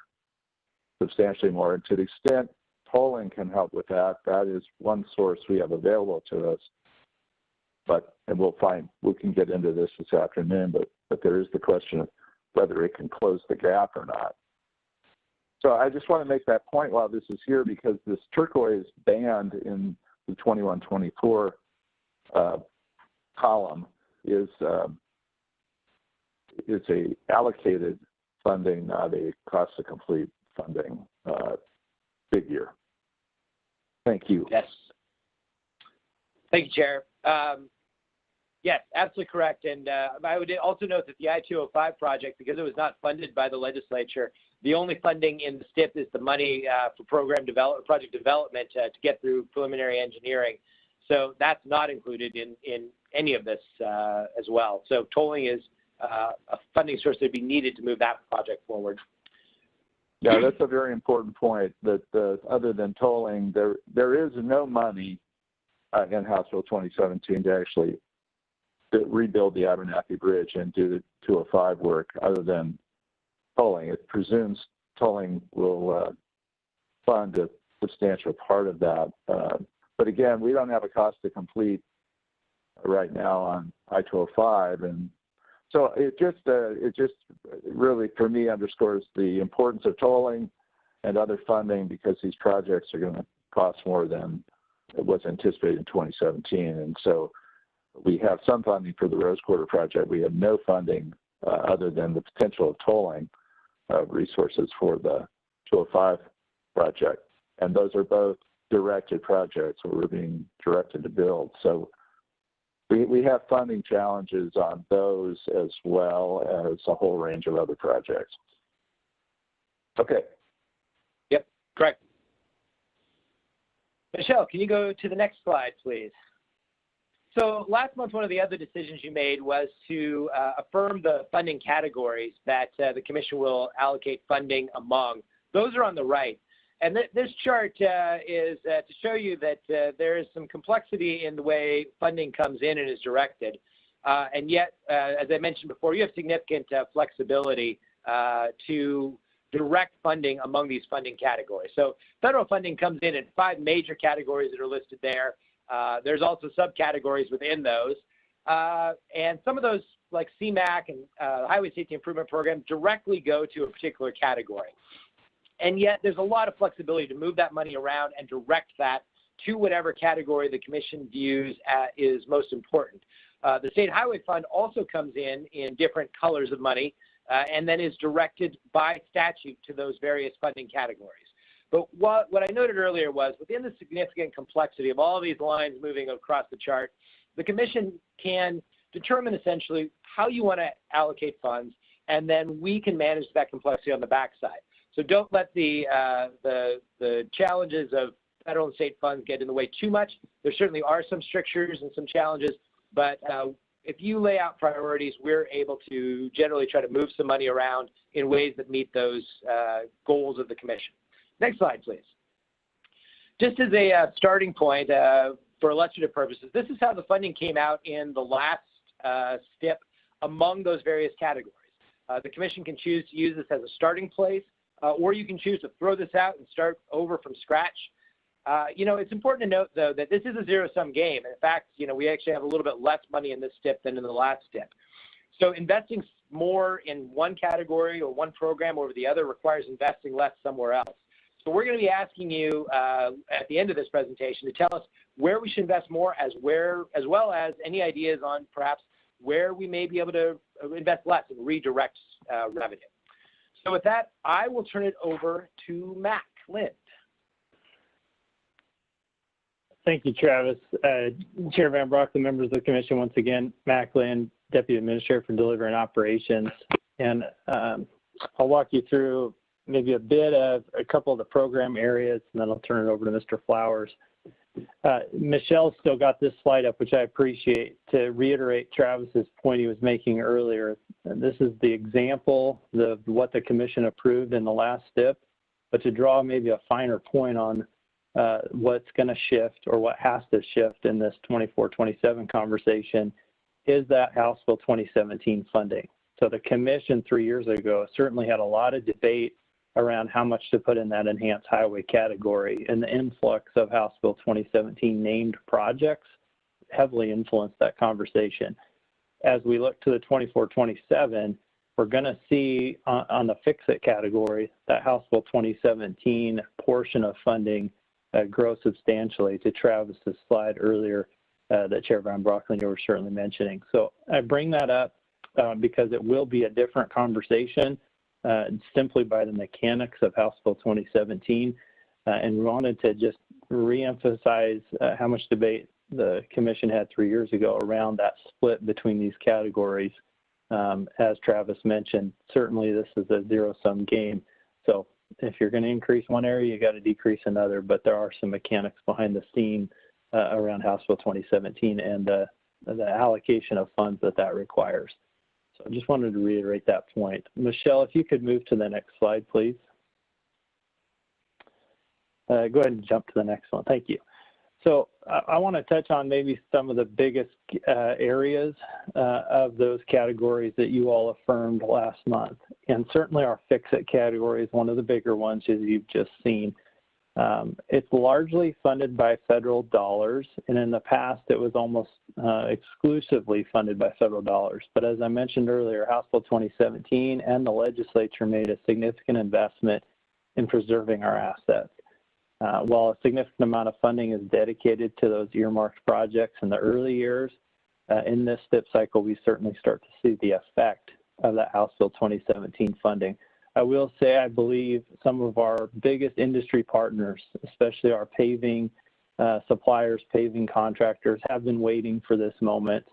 substantially more. And to the extent tolling can help with that, that is one source we have available to us. And we can get into this afternoon, but there is the question of whether it can close the gap or not. So I just want to make that point while this is here, because this turquoise band in the 21-24 column is a allocated funding, not a cost to complete funding figure. Thank you. Yes. Thank you, Chair. Yes, absolutely correct. And I would also note that the I-205 project, because it was not funded by the legislature, the only funding in the STIP is the money for project development to get through preliminary engineering. So that's not included in any of this as well. So tolling is a funding source that would be needed to move that project forward. Yeah, that's a very important point, that other than tolling, there is no money in House Bill 2017 to actually rebuild the Abernathy Bridge and do the 205 work other than tolling. It presumes tolling will fund a substantial part of that. But again, we don't have a cost to complete right now on I-205, and so it just really, for me, underscores the importance of tolling and other funding, because these projects are going to cost more than it was anticipated in 2017. And so we have some funding for the Rose Quarter project. We have no funding other than the potential of tolling resources for the 205 project. And those are both directed projects where we're being directed to build. So we have funding challenges on those as well as a whole range of other projects. Okay. Yep, correct. Michelle, can you go to the next slide, please? So last month, one of the other decisions you made was to affirm the funding categories that the Commission will allocate funding among. Those are on the right. And this chart is to show you that there is some complexity in the way funding comes in and is directed. And yet, as I mentioned before, you have significant flexibility to direct funding among these funding categories. So federal funding comes in 5 major categories that are listed there. There's also subcategories within those. And some of those, like CMAQ and Highway Safety Improvement Program, directly go to a particular category. And yet there's a lot of flexibility to move that money around and direct that to whatever category the Commission views is most important. The State Highway Fund also comes in different colors of money and then is directed by statute to those various funding categories. But what I noted earlier was within the significant complexity of all of these lines moving across the chart, the Commission can determine essentially how you want to allocate funds, and then we can manage that complexity on the backside. So don't let the challenges of federal and state funds get in the way too much. There certainly are some strictures and some challenges, but if you lay out priorities, we're able to generally try to move some money around in ways that meet those goals of the Commission. Next slide, please. Just as a starting point for illustrative purposes, this is how the funding came out in the last STIP among those various categories. The Commission can choose to use this as a starting place, or you can choose to throw this out and start over from scratch. You know, it's important to note, though, that this is a zero-sum game. In fact, you know, we actually have a little bit less money in this STIP than in the last STIP. So investing more in one category or one program over the other requires investing less somewhere else. So we're going to be asking you at the end of this presentation to tell us where we should invest more, as well as any ideas on perhaps where we may be able to invest less and redirect revenue. So with that, I will turn it over to Mac Lind. Thank you, Travis. Chair Van Brock, the members of the Commission, once again, Mac Lind, Deputy Administrator for Delivery and Operations. And I'll walk you through maybe a couple of the program areas, and then I'll turn it over to Mr. Flowers. Michelle's still got this slide up, which I appreciate, to reiterate Travis's point he was making earlier. And this is the example of what the Commission approved in the last STIP, but to draw maybe a finer point on what's going to shift or what has to shift in this 24-27 conversation is that House Bill 2017 funding. So the Commission 3 years ago certainly had a lot of debate around how much to put in that enhanced highway category, and the influx of House Bill 2017 named projects heavily influenced that conversation. As we look to the 24-27, we're going to see on the fix-it category that House Bill 2017 portion of funding grow substantially, to Travis's slide earlier that Chair Van Brockland, you were certainly mentioning. So I bring that up because it will be a different conversation simply by the mechanics of House Bill 2017. And we wanted to just reemphasize how much debate the Commission had 3 years ago around that split between these categories. As Travis mentioned, certainly this is a zero-sum game. So if you're going to increase one area, you got to decrease another, but there are some mechanics behind the scene around House Bill 2017 and the allocation of funds that requires. So I just wanted to reiterate that point. Michelle, if you could move to the next slide, please. Go ahead and jump to the next one. Thank you. So I want to touch on maybe some of the biggest areas of those categories that you all affirmed last month. And certainly our fix-it category is one of the bigger ones, as you've just seen. It's largely funded by federal dollars, and in the past it was almost exclusively funded by federal dollars. But as I mentioned earlier, House Bill 2017 and the legislature made a significant investment in preserving our assets. While a significant amount of funding is dedicated to those earmarked projects in the early years, in this STIP cycle, we certainly start to see the effect of the House Bill 2017 funding. I will say I believe some of our biggest industry partners, especially our paving suppliers, paving contractors, have been waiting for this moment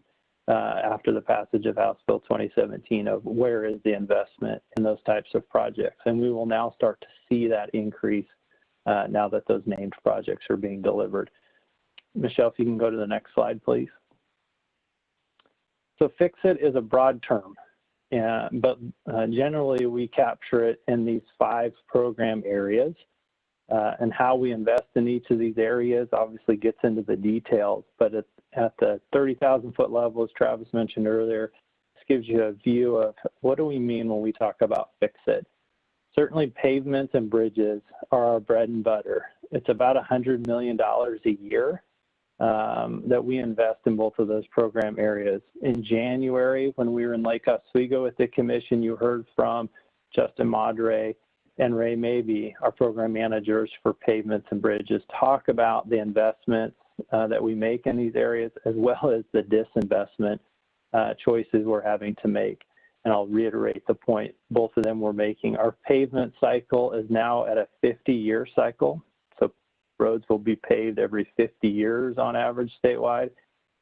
after the passage of House Bill 2017 of where is the investment in those types of projects. And we will now start to see that increase now that those named projects are being delivered. Michelle, if you can go to the next slide, please. So fix it is a broad term, but generally we capture it in these 5 program areas. And how we invest in each of these areas obviously gets into the details, but at the 30,000-foot level, as Travis mentioned earlier, this gives you a view of what do we mean when we talk about fix it. Certainly pavements and bridges are our bread and butter. It's about $100 million a year that we invest in both of those program areas. In January, when we were in Lake Oswego with the commission, you heard from Justin Madre and Ray Mabey, our program managers for pavements and bridges, talk about the investments that we make in these areas, as well as the disinvestment choices we're having to make. And I'll reiterate the point both of them were making. Our pavement cycle is now at a 50-year cycle. So roads will be paved every 50 years on average statewide.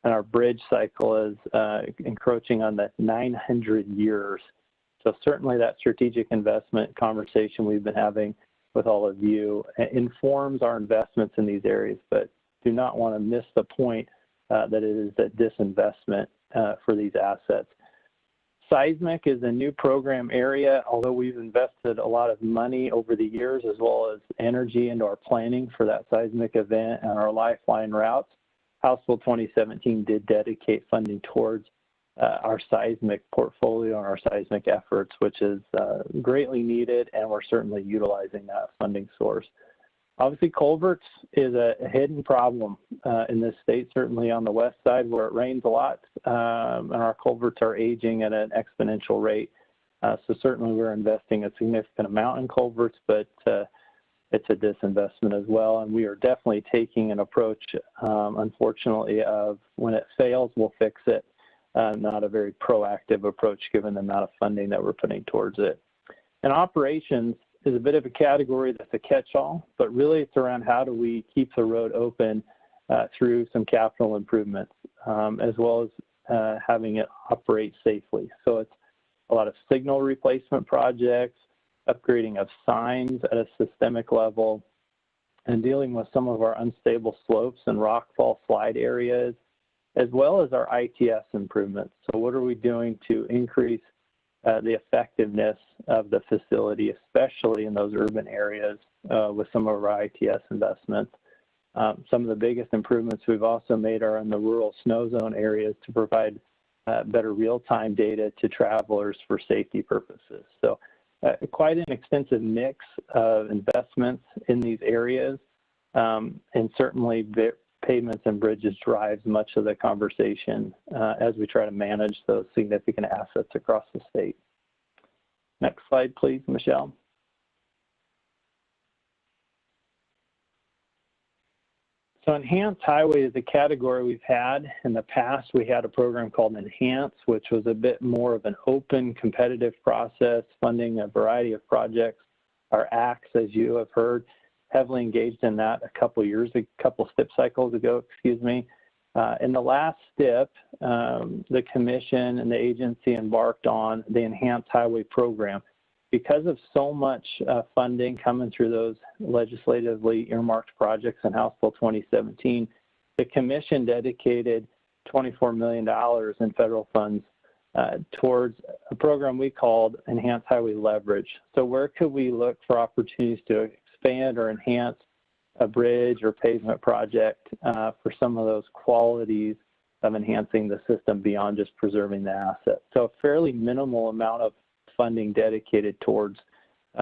And our bridge cycle is encroaching on the 900 years. So certainly that strategic investment conversation we've been having with all of you informs our investments in these areas, but do not want to miss the point that it is that disinvestment for these assets. Seismic is a new program area, although we've invested a lot of money over the years as well as energy into our planning for that seismic event and our lifeline routes. House Bill 2017 did dedicate funding towards our seismic portfolio and our seismic efforts, which is greatly needed, and we're certainly utilizing that funding source. Obviously, culverts is a hidden problem in this state, certainly on the west side where it rains a lot, and our culverts are aging at an exponential rate. So certainly we're investing a significant amount in culverts, but it's a disinvestment as well. And we are definitely taking an approach, unfortunately, of when it fails, we'll fix it. Not a very proactive approach given the amount of funding that we're putting towards it. And operations is a bit of a category that's a catch-all, but really it's around how do we keep the road open through some capital improvements, as well as having it operate safely. So it's a lot of signal replacement projects, upgrading of signs at a systemic level, and dealing with some of our unstable slopes and rockfall slide areas, as well as our ITS improvements. So what are we doing to increase the effectiveness of the facility, especially in those urban areas with some of our ITS investments. Some of the biggest improvements we've also made are in the rural snow zone areas to provide better real-time data to travelers for safety purposes. So quite an extensive mix of investments in these areas, and certainly pavements and bridges drives much of the conversation as we try to manage those significant assets across the state. Next slide, please, Michelle. So Enhanced Highway is a category we've had. In the past, we had a program called Enhance, which was a bit more of an open, competitive process, funding a variety of projects. Our ACTS, as you have heard, heavily engaged in that a couple STIP cycles ago, excuse me. In the last STIP, the commission and the agency embarked on the Enhanced Highway program. Because of so much funding coming through those legislatively earmarked projects in House Bill 2017, the commission dedicated $24 million in federal funds towards a program we called Enhanced Highway Leverage. So where could we look for opportunities to expand or enhance a bridge or pavement project for some of those qualities of enhancing the system beyond just preserving the asset? So a fairly minimal amount of funding dedicated towards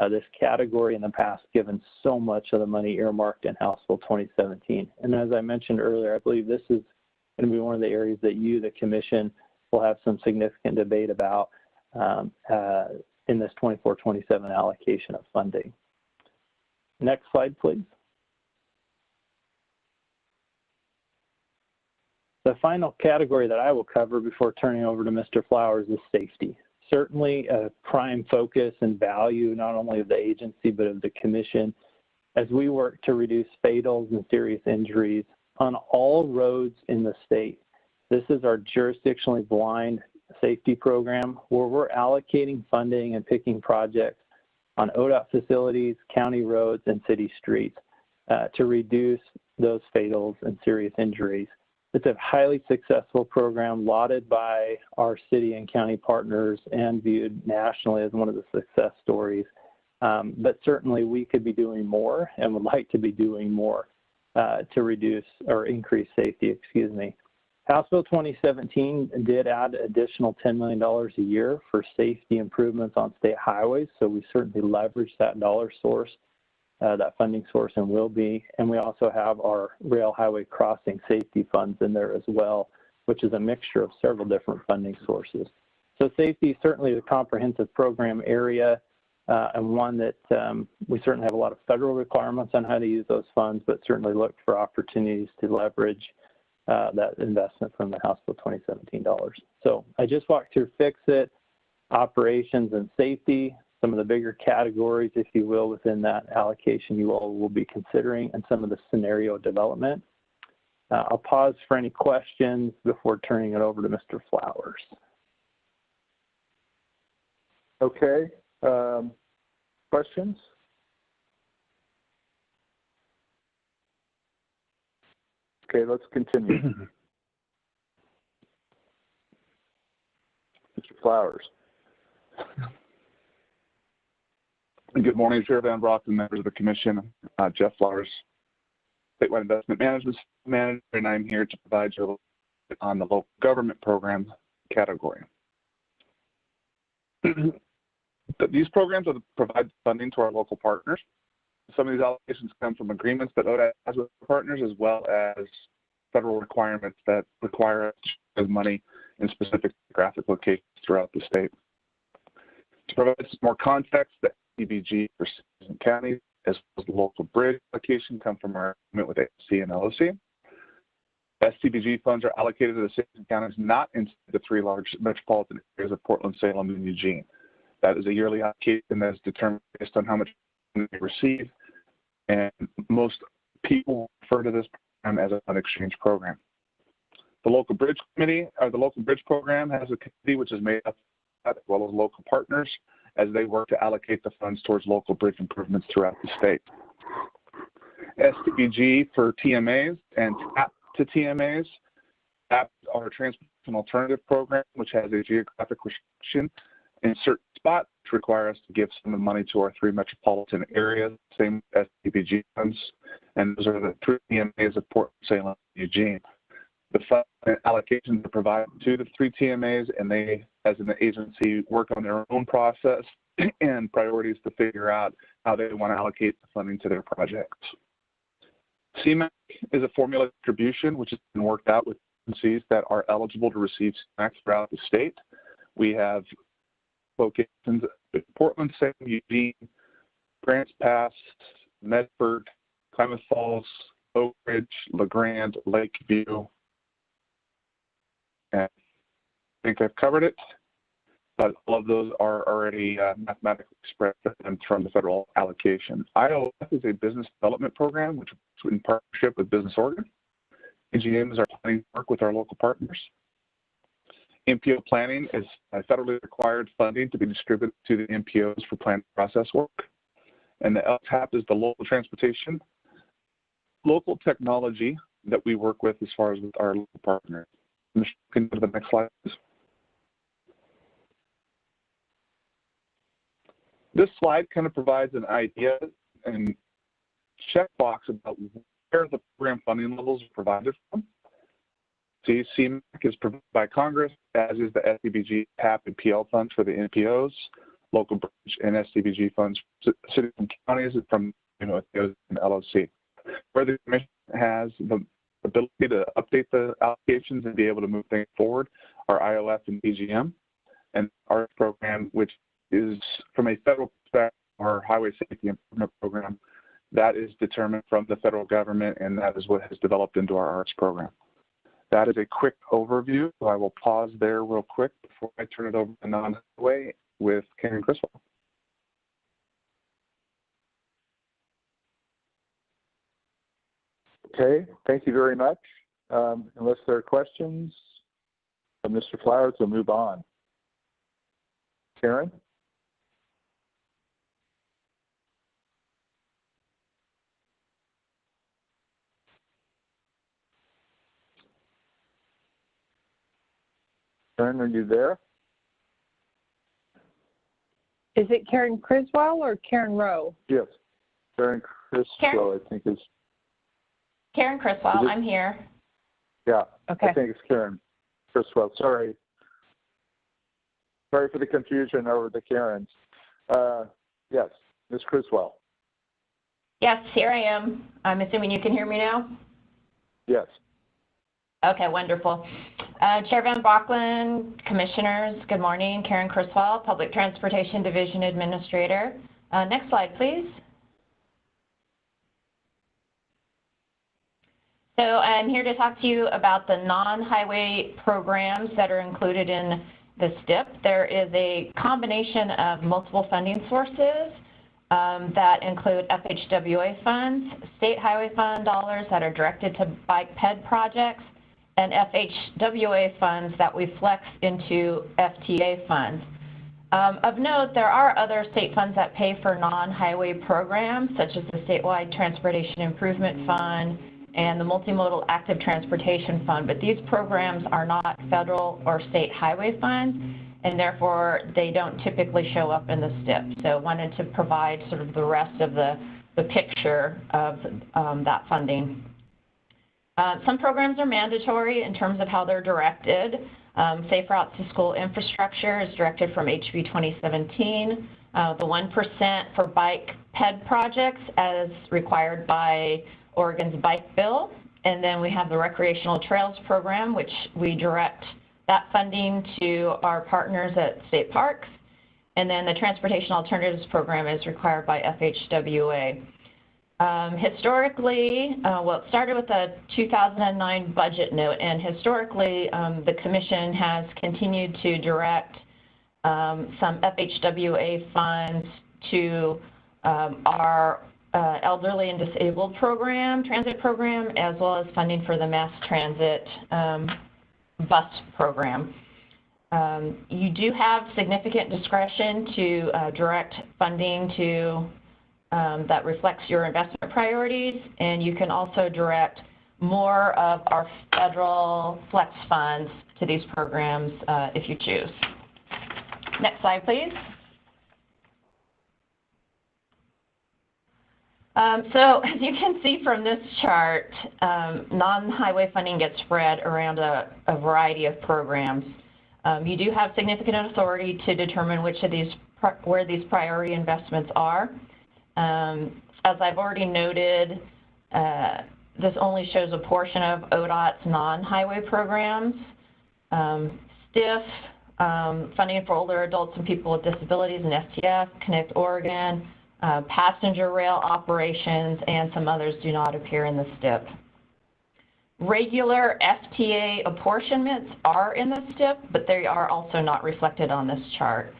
this category in the past, given so much of the money earmarked in House Bill 2017. And as I mentioned earlier, I believe this is going to be one of the areas that you, the commission, will have some significant debate about in this 24-27 allocation of funding. Next slide, please. The final category that I will cover before turning over to Mr. Flowers is safety. certainly a prime focus and value not only of the agency but of the Commission as we work to reduce fatals and serious injuries on all roads in the state. This is our jurisdictionally blind safety program where we're allocating funding and picking projects on ODOT facilities, county roads, and city streets to reduce those fatals and serious injuries. It's a highly successful program lauded by our city and county partners and viewed nationally as one of the success stories. But certainly we could be doing more and would like to be doing more to reduce or increase safety, excuse me. House Bill 2017 did add additional $10 million a year for safety improvements on state highways, so we certainly leverage that dollar source, that funding source, and will be. And we also have our rail highway crossing safety funds in there as well, which is a mixture of several different funding sources. So safety certainly is a comprehensive program area and one that we certainly have a lot of federal requirements on how to use those funds, but certainly look for opportunities to leverage that investment from the House Bill 2017 dollars. So I just walked through fix-it, operations, and safety, some of the bigger categories, if you will, within that allocation you all will be considering, and some of the scenario development. I'll pause for any questions before turning it over to Mr. Flowers. Okay. Questions? Okay, let's continue. Mr. Flowers. Good morning, Chair Van Brock and members of the Commission. Jeff Flowers, Statewide Investment Management Manager, and I'm here to provide you on the local government program category. These programs are to provide funding to our local partners. Some of these allocations come from agreements that ODOT has with partners, as well as federal requirements that require us to use money in specific geographic locations throughout the state. To provide some more context, the STBG for cities and counties, as well as the local bridge allocation, come from our agreement with AFC and LOC. STBG funds are allocated to the cities and counties not in the three large metropolitan areas of Portland, Salem, and Eugene. That is a yearly allocation that is determined based on how much they receive, and most people refer to this program as an exchange program. The local bridge committee, or the local bridge program, has a committee which is made up of, as well as local partners, as they work to allocate the funds towards local bridge improvements throughout the state. STBG for TMAs and TAP to TMAs. TAP are a transportation alternative program, which has a geographic restriction in certain spots, which require us to give some of the money to our three metropolitan areas, same STBG funds, and those are the three TMAs of Portland, Salem, and Eugene. The fund allocations are provided to the three TMAs, and they, as an agency, work on their own process and priorities to figure out how they want to allocate the funding to their projects. CMAQ is a formula distribution, which has been worked out with agencies that are eligible to receive CMAQ throughout the state. We have locations in Portland, Salem, Eugene, Grants Pass, Medford, Klamath Falls, Oak Ridge, LaGrande, Lakeview, and I think I've covered it, but all of those are already mathematically spread from the federal allocation. IOF is a business development program, which is in partnership with Business Oregon. AGM is our planning work with our local partners. MPO planning is federally required funding to be distributed to the MPOs for planning process work. And the LTAP is the local transportation, local technology that we work with as far as with our local partners. Can you go to the next slide, please? This slide kind of provides an idea and checkbox about where the program funding levels are provided from. See, CMAQ is provided by Congress, as is the STBG, TAP, and PL funds for the NPOs, local bridge and STBG funds for cities and counties from and LOC. Where the Commission has the ability to update the allocations and be able to move things forward are IOF and EGM, and our program, which is from a federal perspective, our Highway Safety Improvement Program, that is determined from the federal government, and that is what has developed into our ARTS program. that is a quick overview, so I will pause there real quick before I turn it over to non-highway with Karen Criswell. Okay, thank you very much. Unless there are questions, Mr. Flowers will move on. Karen? Karen, are you there? Is it Karen Criswell or Karen Rowe? Yes, Karen Criswell, I think is. Karen Criswell, I'm here. Yeah, okay. I think it's Karen Criswell. Sorry. Sorry for the confusion over the Karens. Yes, Ms. Criswell. Yes, here I am. I'm assuming you can hear me now? Yes. Okay, wonderful. Chair Van Brockland, Commissioners, good morning. Karen Criswell, Public Transportation Division Administrator. Next slide, please. So I'm here to talk to you about the non-highway programs that are included in the STIP. There is a combination of multiple funding sources that include FHWA funds, state highway fund dollars that are directed to bike ped projects, and FHWA funds that we flex into FTA funds. Of note, there are other state funds that pay for non-highway programs, such as the Statewide Transportation Improvement Fund and the Multimodal Active Transportation Fund, but these programs are not federal or state highway funds, and therefore they don't typically show up in the STIP. So I wanted to provide sort of the rest of the picture of that funding. Some programs are mandatory in terms of how they're directed. Safe Routes to School Infrastructure is directed from HB 2017. The 1% for bike ped projects as required by Oregon's bike bill. And then we have the Recreational Trails Program, which we direct that funding to our partners at state parks. And then the Transportation Alternatives Program is required by FHWA. Historically, well, it started with a 2009 budget note, and historically, the Commission has continued to direct some FHWA funds to our elderly and disabled program, transit program, as well as funding for the mass transit bus program. You do have significant discretion to direct funding to that reflects your investment priorities, and you can also direct more of our federal flex funds to these programs if you choose. Next slide, please. So as you can see from this chart, non-highway funding gets spread around a variety of programs. You do have significant authority to determine which of these, where these priority investments are. As I've already noted, this only shows a portion of ODOT's non-highway programs. STIF, funding for older adults and people with disabilities, and STF, Connect Oregon, passenger rail operations, and some others do not appear in the STIP. Regular FTA apportionments are in the STIP, but they are also not reflected on this chart.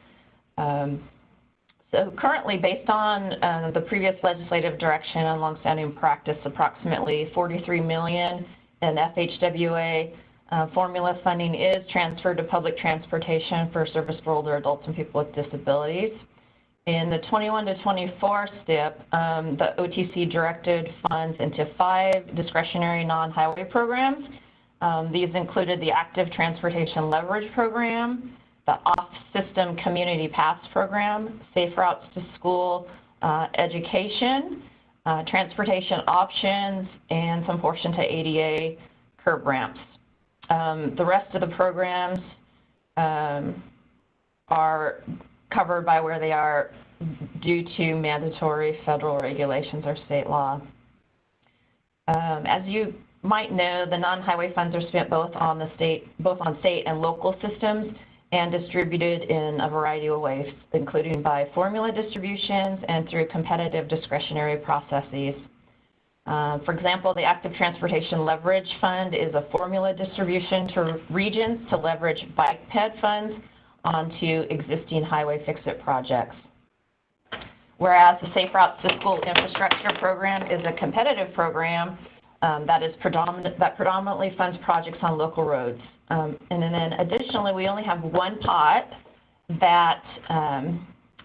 So currently, based on the previous legislative direction and longstanding practice, approximately $43 million in FHWA formula funding is transferred to public transportation for service for older adults and people with disabilities. In the 21 to 24 STIP, the OTC directed funds into 5 discretionary non-highway programs. These included the Active Transportation Leverage Program, the Off-System Community Pass Program, Safe Routes to School Education, Transportation Options, and some portion to ADA curb ramps. The rest of the programs are covered by where they are due to mandatory federal regulations or state law. As you might know, the non-highway funds are spent both on state and local systems and distributed in a variety of ways, including by formula distributions and through competitive discretionary processes. For example, the Active Transportation Leverage Fund is a formula distribution to regions to leverage bike ped funds onto existing highway fix-it projects. Whereas the Safe Routes to School Infrastructure Program is a competitive program that predominantly funds projects on local roads. And then additionally, we only have one pot that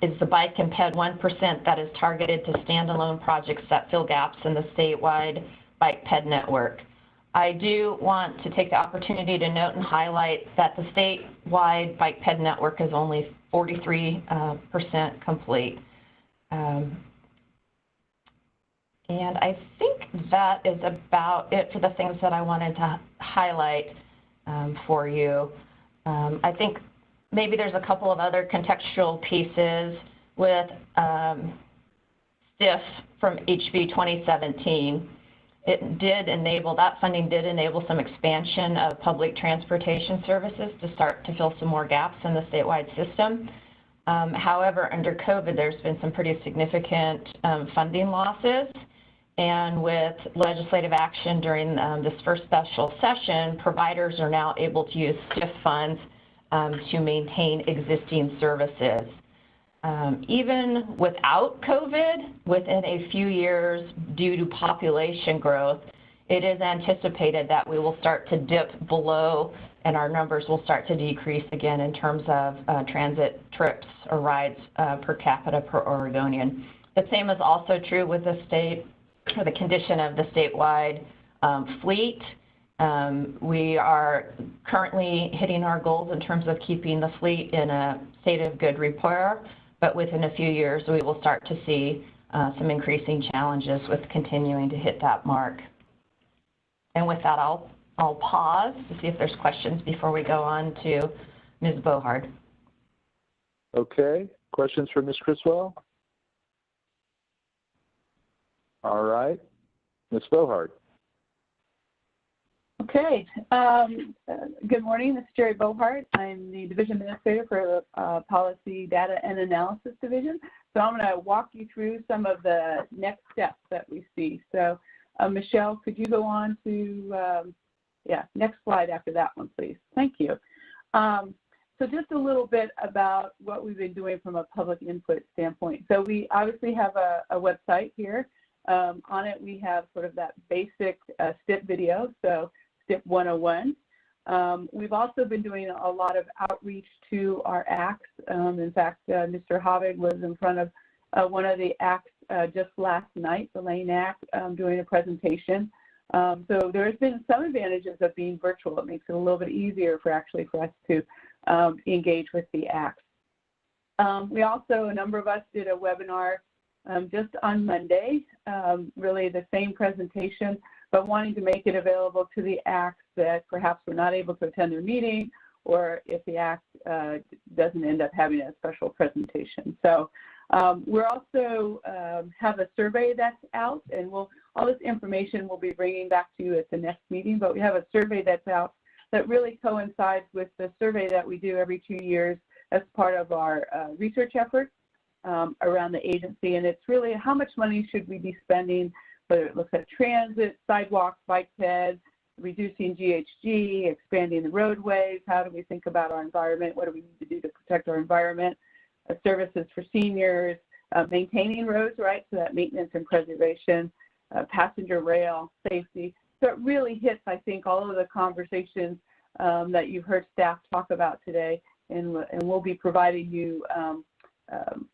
is the Bike and Ped 1% that is targeted to standalone projects that fill gaps in the statewide bike ped network. I do want to take the opportunity to note and highlight that the statewide bike ped network is only 43% complete. And I think that is about it for the things that I wanted to highlight for you. I think maybe there's a couple of other contextual pieces with STIP from HB 2017. It did enable, that funding did enable some expansion of public transportation services to start to fill some more gaps in the statewide system. However, under COVID, there's been some pretty significant funding losses. And with legislative action during this first special session, providers are now able to use STIP funds to maintain existing services. Even without COVID, within a few years, due to population growth, it is anticipated that we will start to dip below and our numbers will start to decrease again in terms of transit trips or rides per capita per Oregonian. The same is also true with the state, or the condition of the statewide fleet. We are currently hitting our goals in terms of keeping the fleet in a state of good repair, but within a few years we will start to see some increasing challenges with continuing to hit that mark. And with that, I'll pause to see if there's questions before we go on to Ms. Bohard. Okay, questions for Ms. Criswell? All right, Ms. Bohard. Okay, good morning, this is Jerry Bohart. I'm the Division Administrator for the Policy, Data, and Analysis Division. So I'm going to walk you through some of the next steps that we see. So Michelle, could you go on to, next slide after that one, please. Thank you. So just a little bit about what we've been doing from a public input standpoint. So we obviously have a website here. On it, we have sort of that basic STIP video, so STIP 101. We've also been doing a lot of outreach to our acts. In fact, Mr. Havig was in front of one of the acts just last night, the Lane Act, doing a presentation. So there's been some advantages of being virtual. It makes it a little bit easier for us to engage with the acts. We also, a number of us did a webinar just on Monday, really the same presentation, but wanting to make it available to the acts that perhaps were not able to attend their meeting, or if the act doesn't end up having a special presentation. So we're also have a survey that's out, and all this information we'll be bringing back to you at the next meeting, but we have a survey that's out that really coincides with the survey that we do every 2 years as part of our research efforts around the agency. And it's really how much money should we be spending, whether it looks at transit, sidewalks, bike peds, reducing GHG, expanding the roadways, how do we think about our environment, what do we need to do to protect our environment, services for seniors, maintaining roads, right, so that maintenance and preservation, passenger rail, safety. So it really hits, I think, all of the conversations that you've heard staff talk about today, and we'll be providing you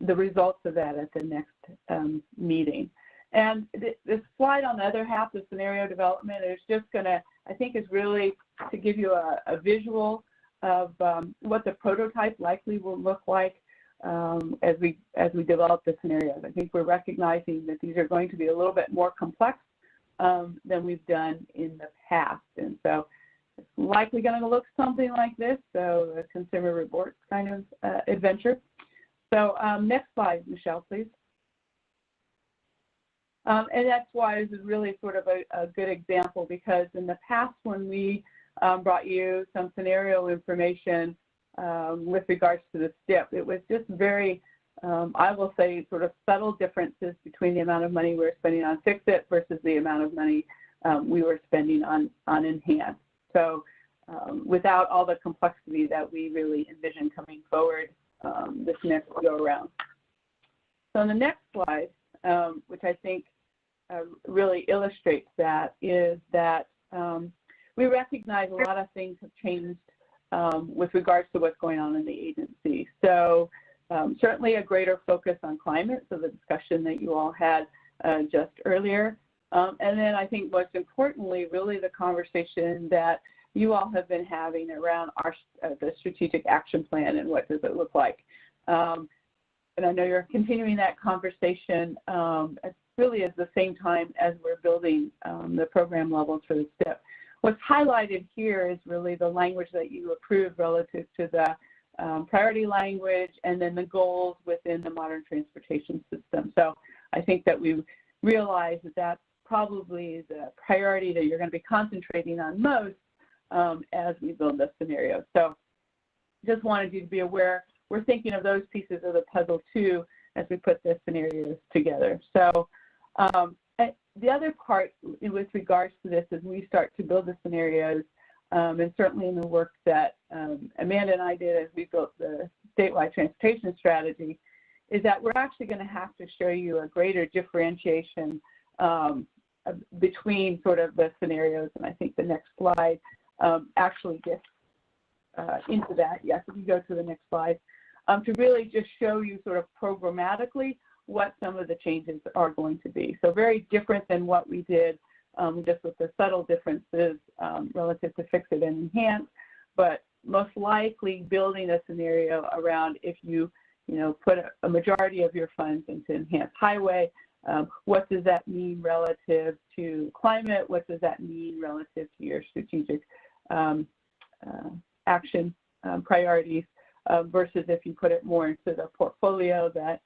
the results of that at the next meeting. And this slide on the other half, the scenario development, is just going to, I think, is really to give you a visual of what the prototype likely will look like as we develop the scenarios. I think we're recognizing that these are going to be a little bit more complex than we've done in the past. And so it's likely going to look something like this, so a consumer reports kind of adventure. So next slide, Michelle, please. And that's why this is really sort of a good example, because in the past when we brought you some scenario information with regards to the STIP, it was just very I will say, sort of subtle differences between the amount of money we're spending on Fix-It versus the amount of money we were spending on Enhance. So without all the complexity that we really envision coming forward this next go around. So on the next slide, which I think really illustrates that, is that we recognize a lot of things have changed with regards to what's going on in the agency. So certainly a greater focus on climate, so the discussion that you all had just earlier. And then I think most importantly, really the conversation that you all have been having around the strategic action plan and what does it look like. And I know you're continuing that conversation really at the same time as we're building the program levels for the STIP. What's highlighted here is really the language that you approved relative to the priority language and then the goals within the modern transportation system. So I think that we realize that that's probably the priority that you're going to be concentrating on most as we build this scenario. So just wanted you to be aware, we're thinking of those pieces of the puzzle too as we put the scenarios together. So the other part with regards to this is we start to build the scenarios, and certainly in the work that Amanda and I did as we built the statewide transportation strategy, is that we're actually going to have to show you a greater differentiation between sort of the scenarios, and I think the next slide actually gets into that. Yes, if you go to the next slide, to really just show you sort of programmatically what some of the changes are going to be. So very different than what we did just with the subtle differences relative to Fix-It and Enhance, but most likely building a scenario around if you put a majority of your funds into Enhance Highway, what does that mean relative to climate? What does that mean relative to your strategic action priorities versus if you put it more into the portfolio that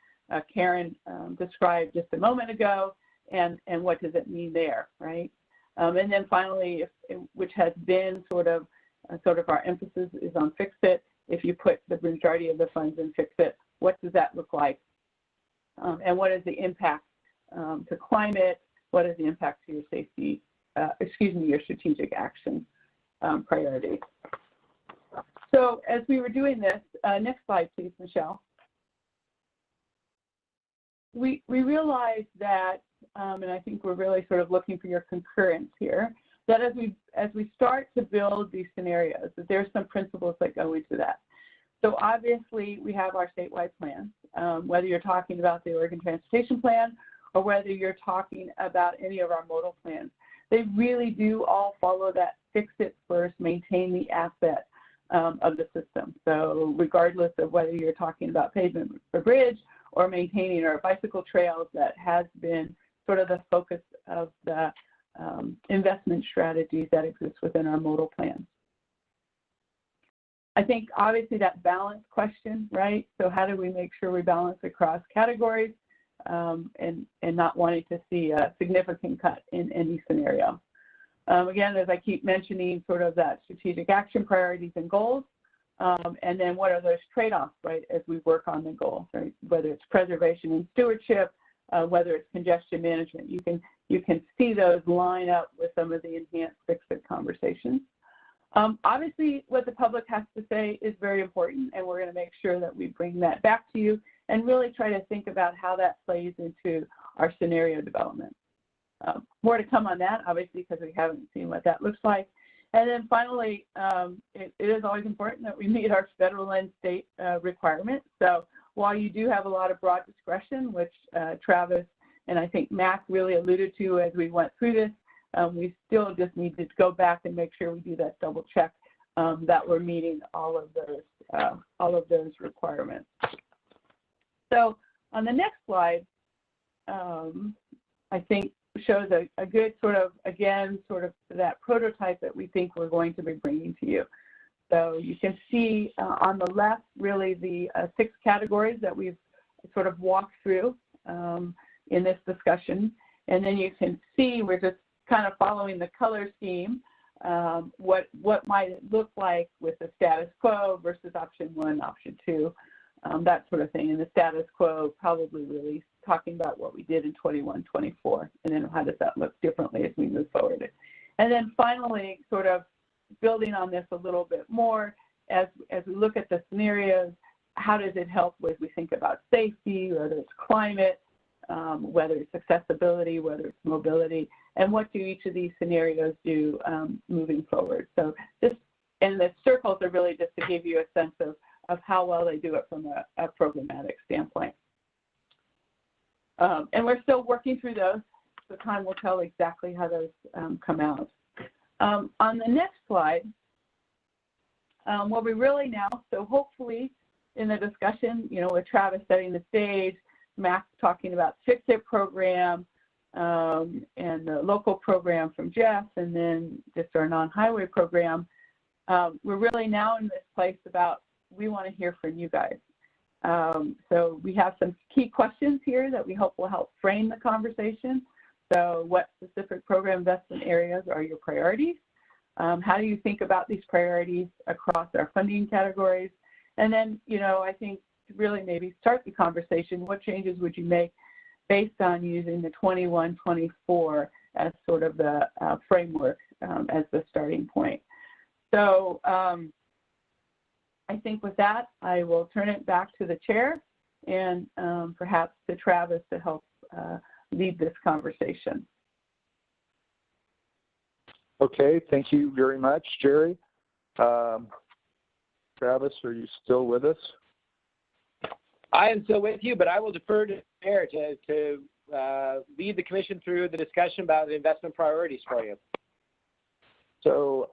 Karen described just a moment ago, and what does it mean there, right? And then finally, which has been sort of our emphasis is on Fix-It. If you put the majority of the funds in Fix-It, what does that look like? And what is the impact to climate? What is the impact to your safety, your strategic action priorities? So as we were doing this, next slide, please, Michelle. We realized that, and I think we're really sort of looking for your concurrence here, that as we start to build these scenarios, that there's some principles that go into that. So obviously we have our statewide plans, whether you're talking about the Oregon Transportation Plan or whether you're talking about any of our modal plans. They really do all follow that fix it first, maintain the asset of the system. So regardless of whether you're talking about pavement for bridge or maintaining our bicycle trails, that has been sort of the focus of the investment strategies that exist within our modal plans. I think obviously that balance question, right? So how do we make sure we balance across categories and not wanting to see a significant cut in any scenario? Again, as I keep mentioning, sort of that strategic action priorities and goals, and then what are those trade-offs, right, as we work on the goals, right? Whether it's preservation and stewardship, whether it's congestion management, you can see those line up with some of the enhanced fix-it conversations. Obviously, what the public has to say is very important, and we're going to make sure that we bring that back to you and really try to think about how that plays into our scenario development. More to come on that, obviously, because we haven't seen what that looks like. And then finally, it is always important that we meet our federal and state requirements. So while you do have a lot of broad discretion, which Travis and I think Mac really alluded to as we went through this, we still just need to go back and make sure we do that double check that we're meeting all of those requirements. So on the next slide, I think shows a good sort of, again, sort of that prototype that we think we're going to be bringing to you. So you can see on the left, really the 6 categories that we've sort of walked through in this discussion. And then you can see we're just kind of following the color scheme, what might it look like with the status quo versus option 1, option 2. that sort of thing. And the status quo probably really talking about what we did in 21, 24, and then how does that look differently as we move forward. And then finally, sort of building on this a little bit more, as we look at the scenarios, how does it help as we think about safety, whether it's climate, whether it's accessibility, whether it's mobility, and what do each of these scenarios do moving forward. So this, and the circles are really just to give you a sense of how well they do it from a programmatic standpoint. And we're still working through those, so time will tell exactly how those come out. On the next slide, what we really now, so hopefully in the discussion, you know, with Travis setting the stage, Max talking about STIP program, and the local program from Jeff, and then just our non-highway program, we're really now in this place about, we want to hear from you guys. So we have some key questions here that we hope will help frame the conversation. So what specific program investment areas are your priorities? How do you think about these priorities across our funding categories? And then, you know, I think to really maybe start the conversation, what changes would you make based on using the 21-24 as sort of the framework as the starting point? So I think with that, I will turn it back to the chair and perhaps to Travis to help lead this conversation. Okay, thank you very much, Jerry. Travis, are you still with us? I am still with you, but I will defer to the chair to lead the commission through the discussion about the investment priorities for you. So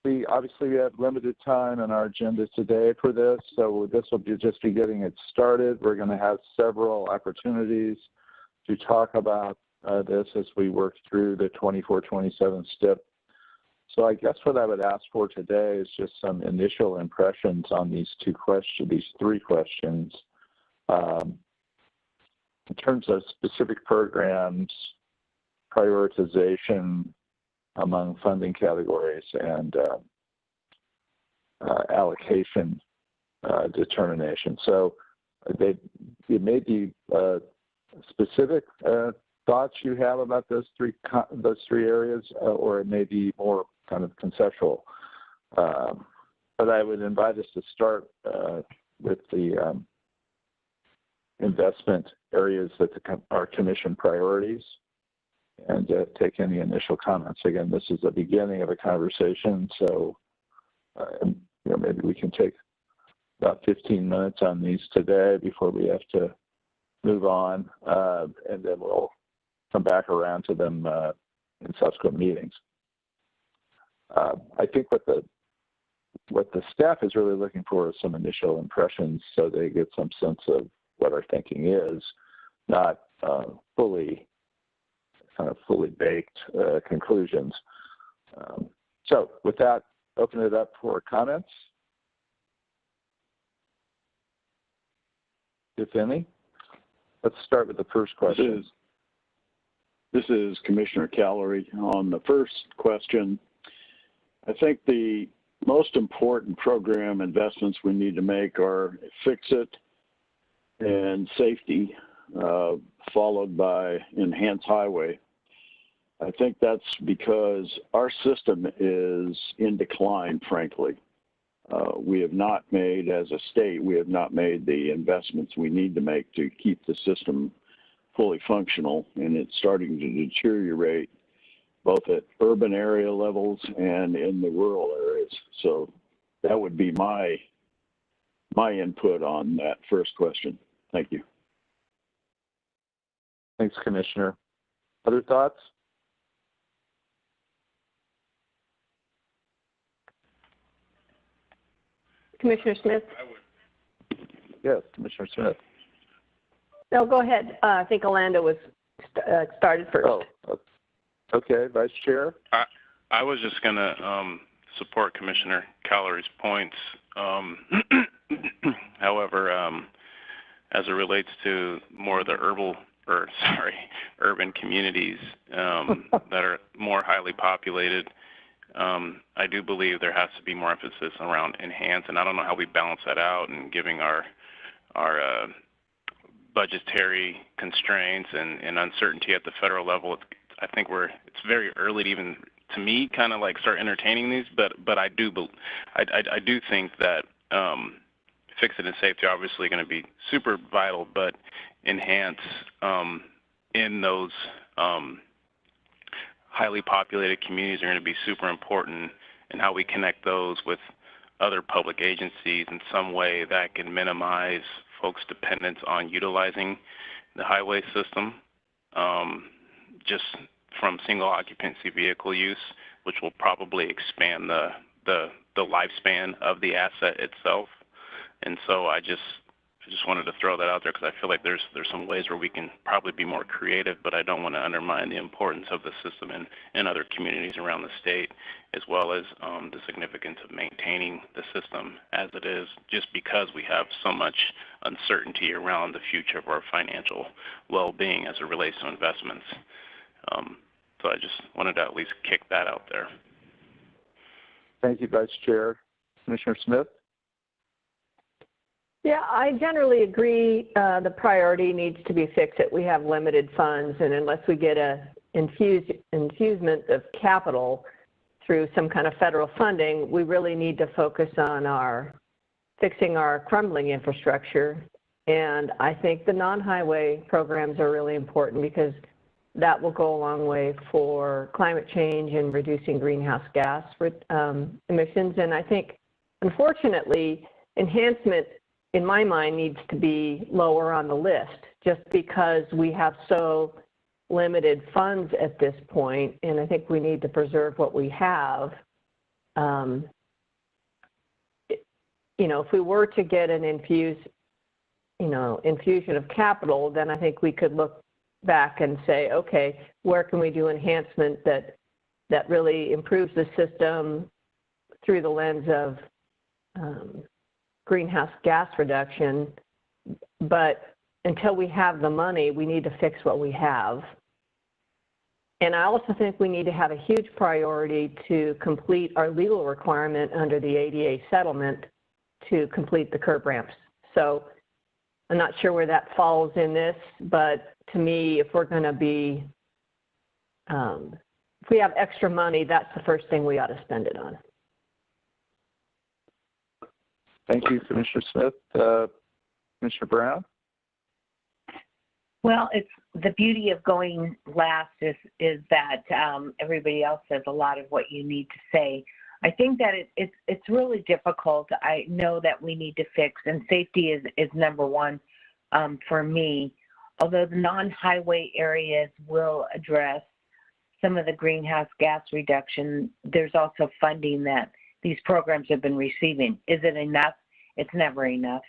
we obviously have limited time on our agenda today for this, so this will just be getting it started. We're going to have several opportunities to talk about this as we work through the 24-27 STIP. So I guess what I would ask for today is just some initial impressions on these three questions. In terms of specific programs, prioritization among funding categories, and allocation determination. So it may be specific thoughts you have about those three areas, or it may be more kind of conceptual. But I would invite us to start with the investment areas that are commission priorities, and take any initial comments. Again, this is the beginning of a conversation, so you know, maybe we can take about 15 minutes on these today before we have to move on, and then we'll come back around to them in subsequent meetings. I think what the staff is really looking for is some initial impressions, so they get some sense of what our thinking is, not fully baked conclusions. So with that, open it up for comments, if any. Let's start with the first question. This is Commissioner Callery. On the first question, I think the most important program investments we need to make are fix-it and safety, followed by enhanced highway. I think that's because our system is in decline, frankly. We have not made, as a state, we have not made the investments we need to make to keep the system fully functional, and it's starting to deteriorate both at urban area levels and in the rural areas. So that would be my input on that first question. Thank you. Thanks, Commissioner. Other thoughts? Commissioner Smith? Yes, Commissioner Smith. No, go ahead. I think Alanda was started first. Oh, okay. Vice Chair? I was just going to support Commissioner Callery's points. However, as it relates to more of the urban communities that are more highly populated, I do believe there has to be more emphasis around enhance, and I don't know how we balance that out and giving our budgetary constraints and uncertainty at the federal level. I think it's very early to even, to me, kind of like start entertaining these, but I do think that fix it and safety are obviously going to be super vital, but enhance in those highly populated communities are going to be super important, and how we connect those with other public agencies in some way that can minimize folks' dependence on utilizing the highway system, just from single occupancy vehicle use, which will probably expand the lifespan of the asset itself. And so I just wanted to throw that out there because I feel like there's some ways where we can probably be more creative, but I don't want to undermine the importance of the system in other communities around the state, as well as the significance of maintaining the system as it is, just because we have so much uncertainty around the future of our financial well-being as it relates to investments. So I just wanted to at least kick that out there. Thank you, Vice Chair. Commissioner Smith? Yeah, I generally agree the priority needs to be fix it. We have limited funds, and unless we get a infusement of capital through some kind of federal funding, we really need to focus on fixing our crumbling infrastructure. And I think the non-highway programs are really important because that will go a long way for climate change and reducing greenhouse gas emissions. And I think, unfortunately, enhancement, in my mind, needs to be lower on the list just because we have so limited funds at this point, and I think we need to preserve what we have. If we were to get an infusion of capital, then I think we could look back and say, okay, where can we do enhancement that really improves the system through the lens of greenhouse gas reduction. But until we have the money, we need to fix what we have. And I also think we need to have a huge priority to complete our legal requirement under the ADA settlement to complete the curb ramps. So I'm not sure where that falls in this, but to me, if we're going to be, if we have extra money, that's the first thing we ought to spend it on. Thank you, Commissioner Smith. Commissioner Brown? Well, it's the beauty of going last is that everybody else says a lot of what you need to say. I think that it's really difficult. I know that we need to fix, and safety is number one for me. Although the non-highway areas will address some of the greenhouse gas reduction, there's also funding that these programs have been receiving. Is it enough? It's never enough.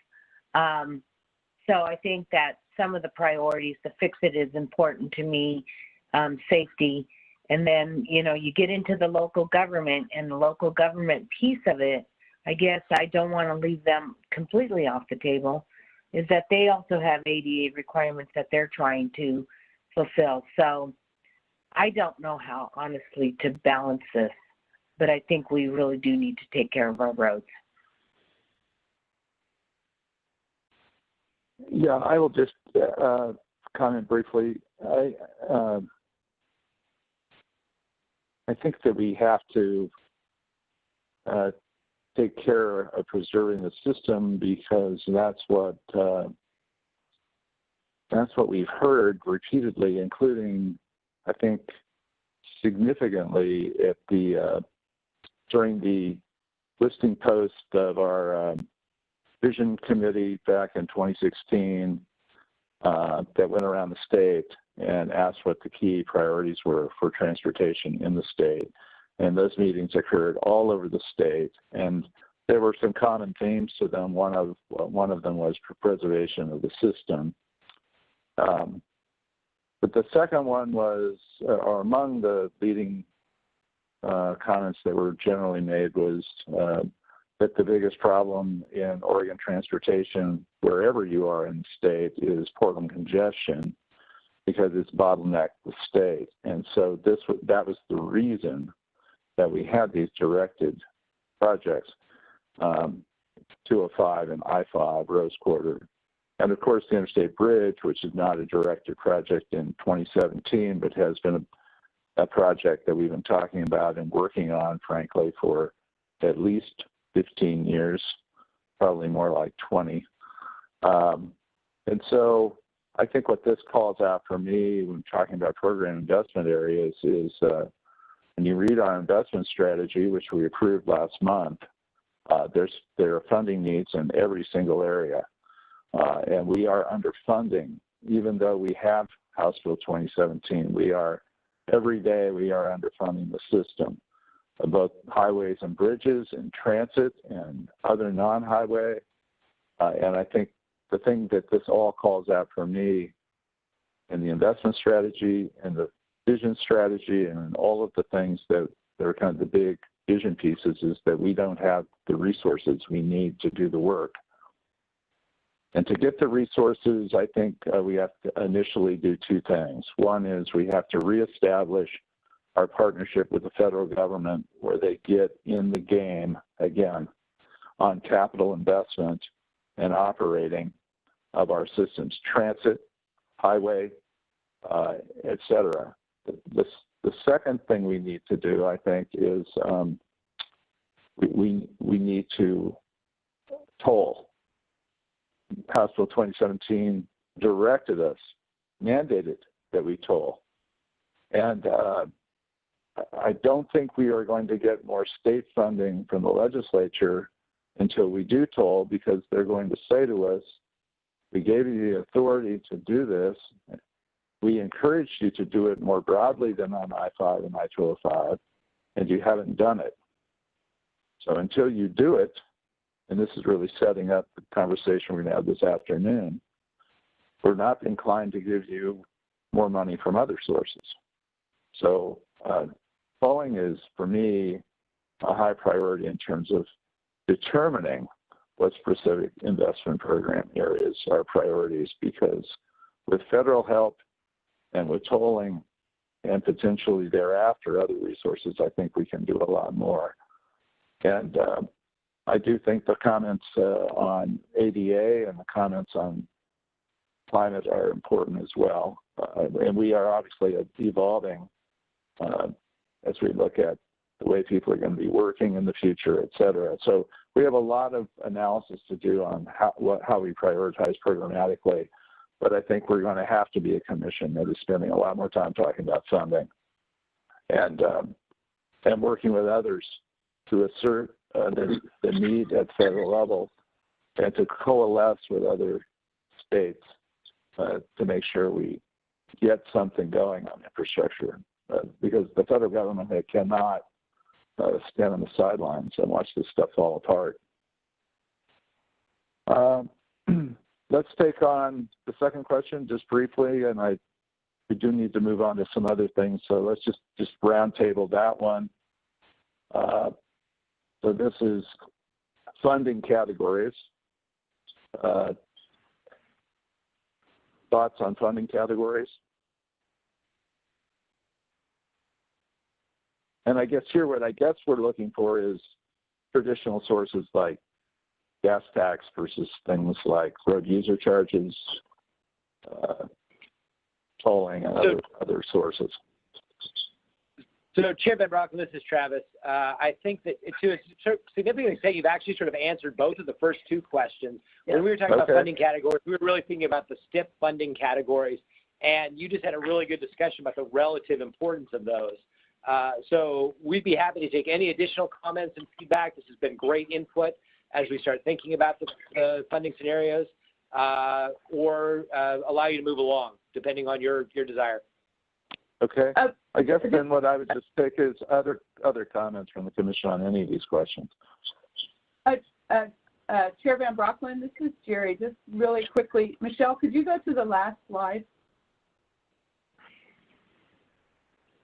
So I think that some of the priorities, the fix it is important to me, safety. And then, you get into the local government and the local government piece of it, I guess I don't want to leave them completely off the table, is that they also have ADA requirements that they're trying to fulfill. So I don't know how, honestly, to balance this, but I think we really do need to take care of our roads. Yeah, I will just comment briefly. I think that we have to take care of preserving the system because that's what we've heard repeatedly, including, I think, significantly at during the listing post of our Vision Committee back in 2016 that went around the state and asked what the key priorities were for transportation in the state. And those meetings occurred all over the state, and there were some common themes to them. One of them was preservation of the system. But the second one was, or among the leading comments that were generally made, was that the biggest problem in Oregon transportation, wherever you are in the state, is Portland congestion, because it's bottlenecked the state. And so that was the reason that we had these directed projects, 205 and I-5, Rose Quarter. And of course, the Interstate Bridge, which is not a directed project in 2017, but has been a project that we've been talking about and working on, frankly, for at least 15 years, probably more like 20. And so I think what this calls out for me when talking about program investment areas is when you read our investment strategy, which we approved last month, there are funding needs in every single area. And we are underfunding, even though we have House Bill 2017. Every day we are underfunding the system, both highways and bridges and transit and other non-highway. And I think the thing that this all calls out for me in the investment strategy and the vision strategy and all of the things that are kind of the big vision pieces is that we don't have the resources we need to do the work. And to get the resources, I think we have to initially do two things. One is we have to reestablish our partnership with the federal government where they get in the game again on capital investment and operating of our systems, transit, highway, et cetera. The second thing we need to do, I think, is we need to toll. House Bill 2017 directed us, mandated that we toll. And I don't think we are going to get more state funding from the legislature until we do toll, because they're going to say to us, we gave you the authority to do this. We encouraged you to do it more broadly than on I-5 and I-205, and you haven't done it. So until you do it, and this is really setting up the conversation we're going to have this afternoon, we're not inclined to give you more money from other sources. So tolling is, for me, a high priority in terms of determining what specific investment program areas are priorities, because with federal help and with tolling and potentially thereafter other resources, I think we can do a lot more. And I do think the comments on ADA and the comments on climate are important as well. And we are obviously evolving as we look at the way people are going to be working in the future, et cetera. So we have a lot of analysis to do on how we prioritize programmatically. But I think we're going to have to be a commission that is spending a lot more time talking about funding and working with others to assert the need at federal level and to coalesce with other states to make sure we get something going on infrastructure, because the federal government cannot stand on the sidelines and watch this stuff fall apart. Let's take on the second question just briefly, and we do need to move on to some other things, so let's just round table that one. So this is funding categories. Thoughts on funding categories? And I guess here, what we're looking for is traditional sources like gas tax versus things like road user charges, tolling, and other sources. So, Chair Van Brockman, this is Travis. I think that to a significant extent, you've actually sort of answered both of the first two questions. When we were talking about funding categories, we were really thinking about the STIP funding categories, and you just had a really good discussion about the relative importance of those. So we'd be happy to take any additional comments and feedback. This has been great input as we start thinking about the funding scenarios, or allow you to move along, depending on your desire. Okay. I guess then what I would just take is other comments from the Commission on any of these questions. Chair Van Brockman, this is Jerry. Just really quickly, Michelle, could you go to the last slide?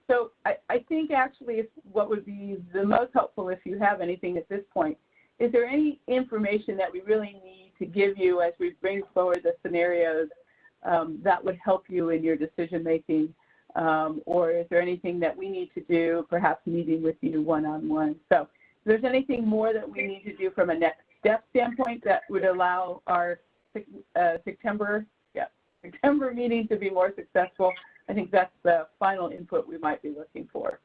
So I think actually what would be the most helpful, if you have anything at this point, is there any information that we really need to give you as we bring forward the scenarios that would help you in your decision making or is there anything that we need to do, perhaps meeting with you one-on-one? So if there's anything more that we need to do from a next step standpoint that would allow our September meeting to be more successful, I think that's the final input we might be looking for.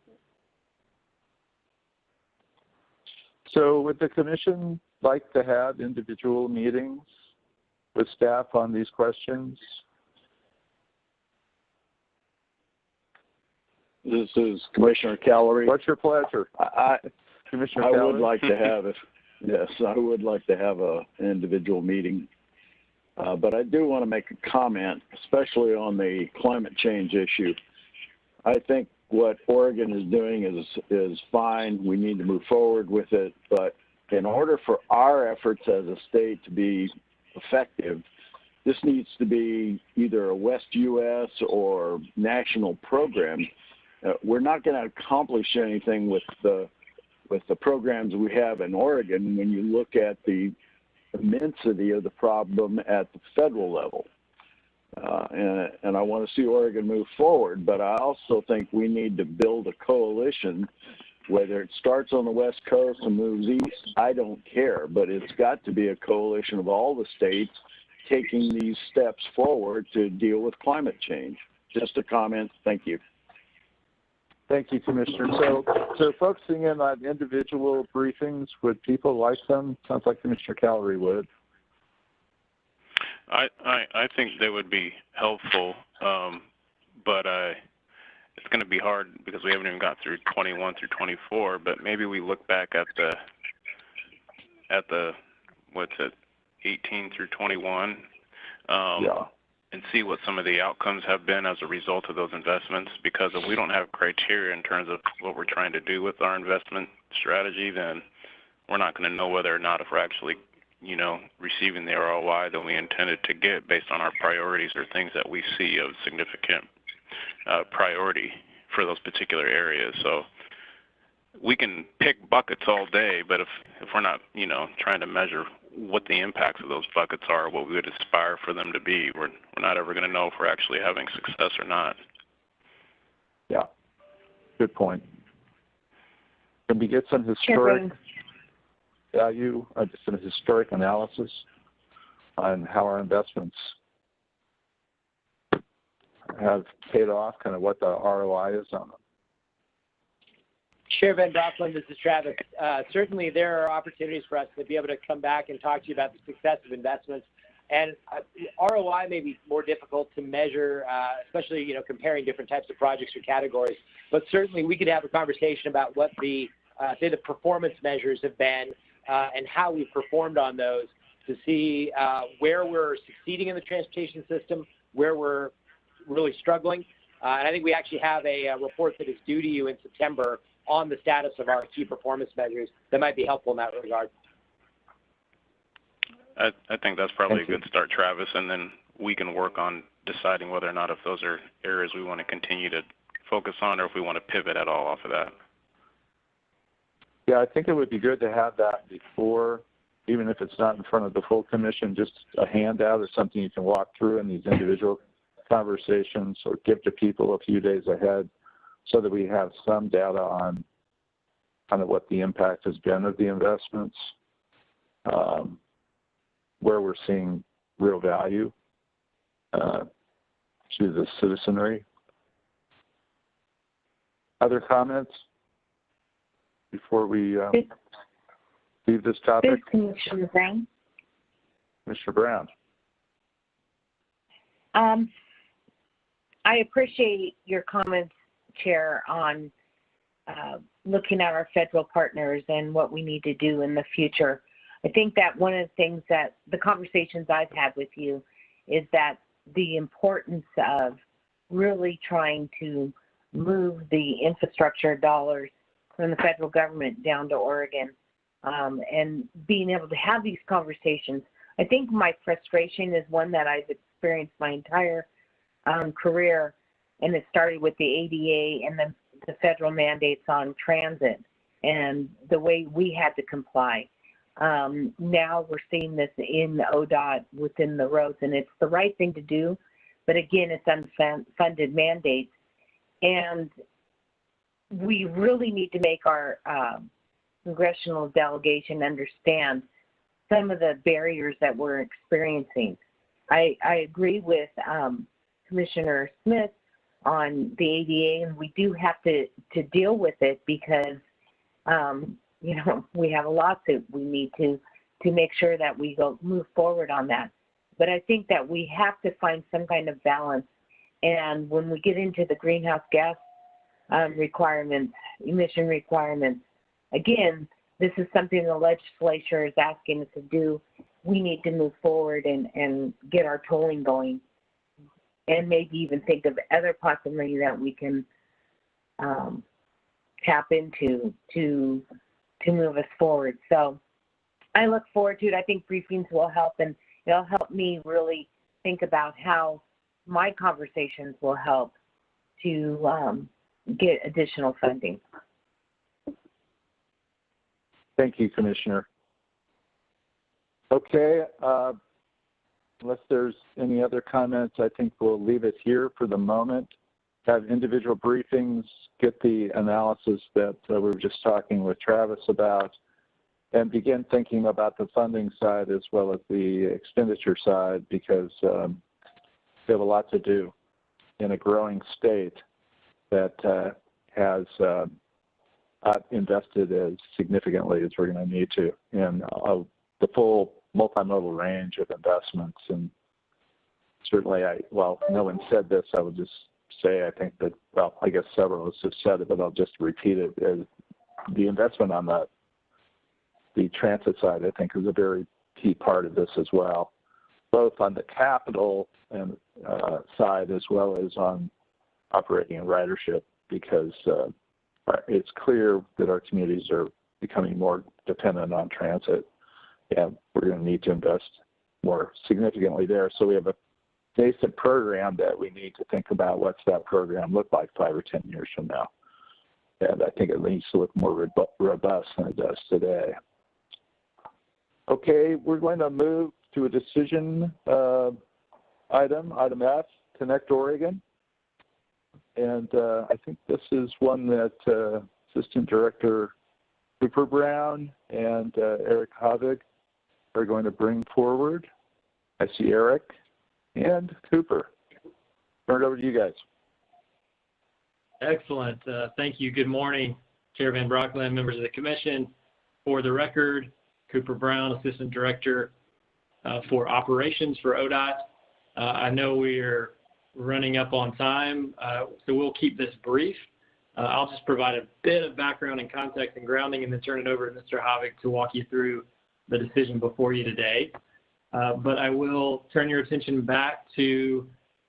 So would the commission like to have individual meetings with staff on these questions? This is Commissioner Callery. What's your pleasure? Commissioner Callery? I would like to have it. Yes, I would like to have an individual meeting. But I do want to make a comment, especially on the climate change issue. I think what Oregon is doing is fine. We need to move forward with it. But in order for our efforts as a state to be effective, this needs to be either a West U.S. or national program. We're not going to accomplish anything with the programs we have in Oregon when you look at the immensity of the problem at the federal level. And I want to see Oregon move forward, but I also think we need to build a coalition, whether it starts on the West Coast and moves east, I don't care, but it's got to be a coalition of all the states taking these steps forward to deal with climate change. Just a comment. Thank you. Thank you, Commissioner. So focusing in on individual briefings, would people like them? Sounds like Commissioner Callery would. I think they would be helpful, but it's going to be hard because we haven't even got through 21 through 24. But maybe we look back at the what's it, 18 through 21, and see what some of the outcomes have been as a result of those investments. Because if we don't have criteria in terms of what we're trying to do with our investment strategy, then we're not going to know whether or not if we're actually, receiving the ROI that we intended to get based on our priorities or things that we see of significant priority for those particular areas. So we can pick buckets all day, but if we're not, trying to measure what the impacts of those buckets are, what we would aspire for them to be, we're not ever going to know if we're actually having success or not. Yeah, good point. Can we get some historic value, just some historic analysis on how our investments have paid off, kind of what the ROI is on them? Chair Van Brockland, this is Travis. Certainly there are opportunities for us to be able to come back and talk to you about the success of investments. And ROI may be more difficult to measure, especially, comparing different types of projects or categories. But certainly we could have a conversation about what the, say, the performance measures have been and how we've performed on those to see where we're succeeding in the transportation system, where we're really struggling. And I think we actually have a report that is due to you in September on the status of our key performance measures that might be helpful in that regard. I think that's probably a good start, Travis, and then we can work on deciding whether or not if those are areas we want to continue to focus on or if we want to pivot at all off of that. Yeah, I think it would be good to have that before, even if it's not in front of the full commission, just a handout or something you can walk through in these individual conversations or give to people a few days ahead so that we have some data on kind of what the impact has been of the investments, where we're seeing real value to the citizenry. Other comments before we leave this topic? This is Commissioner Brown. Mr. Brown. I appreciate your comments, Chair, on looking at our federal partners and what we need to do in the future. I think that one of the things that the conversations I've had with you is that the importance of really trying to move the infrastructure dollars from the federal government down to Oregon and being able to have these conversations. I think my frustration is one that I've experienced my entire career, and it started with the ADA and then the federal mandates on transit and the way we had to comply. Now we're seeing this in the ODOT within the roads, and it's the right thing to do, but again, it's unfunded mandates. And we really need to make our congressional delegation understand some of the barriers that we're experiencing. I agree with Commissioner Smith on the ADA, and we do have to deal with it because, you know, we have a lawsuit. We need to make sure that we move forward on that. But I think that we have to find some kind of balance. And when we get into the greenhouse gas requirements, emission requirements, again, this is something the legislature is asking us to do. We need to move forward and get our tolling going, and maybe even think of other possibilities that we can tap into to move us forward. So I look forward to it. I think briefings will help, and it'll help me really think about how my conversations will help to get additional funding. Thank you, Commissioner. Okay, unless there's any other comments, I think we'll leave it here for the moment. Have individual briefings, get the analysis that we were just talking with Travis about, and begin thinking about the funding side as well as the expenditure side, because we have a lot to do in a growing state that has not invested as significantly as we're going to need to in the full multimodal range of investments. And certainly, well, no one said this, I would just say, I think that, well, I guess several of us have said it, but I'll just repeat it. The investment on the transit side, I think, is a very key part of this as well, both on the capital and side as well as on operating and ridership, because it's clear that our communities are becoming more dependent on transit, and we're going to need to invest more significantly there. So we have a basic program that we need to think about what's that program look like 5 or 10 years from now. And I think it needs to look more robust than it does today. Okay, we're going to move to a decision item F, Connect Oregon. And I think this is one that Assistant Director Cooper Brown and Eric Havig are going to bring forward. I see Eric and Cooper. Turn it over to you guys. Excellent. Thank you. Good morning, Chair Van Brockland, members of the Commission. For the record, Cooper Brown, Assistant Director for Operations for ODOT. I know we're running up on time, so we'll keep this brief. I'll just provide a bit of background and context and grounding, and then turn it over to Mr. Havik to walk you through the decision before you today. But I will turn your attention back to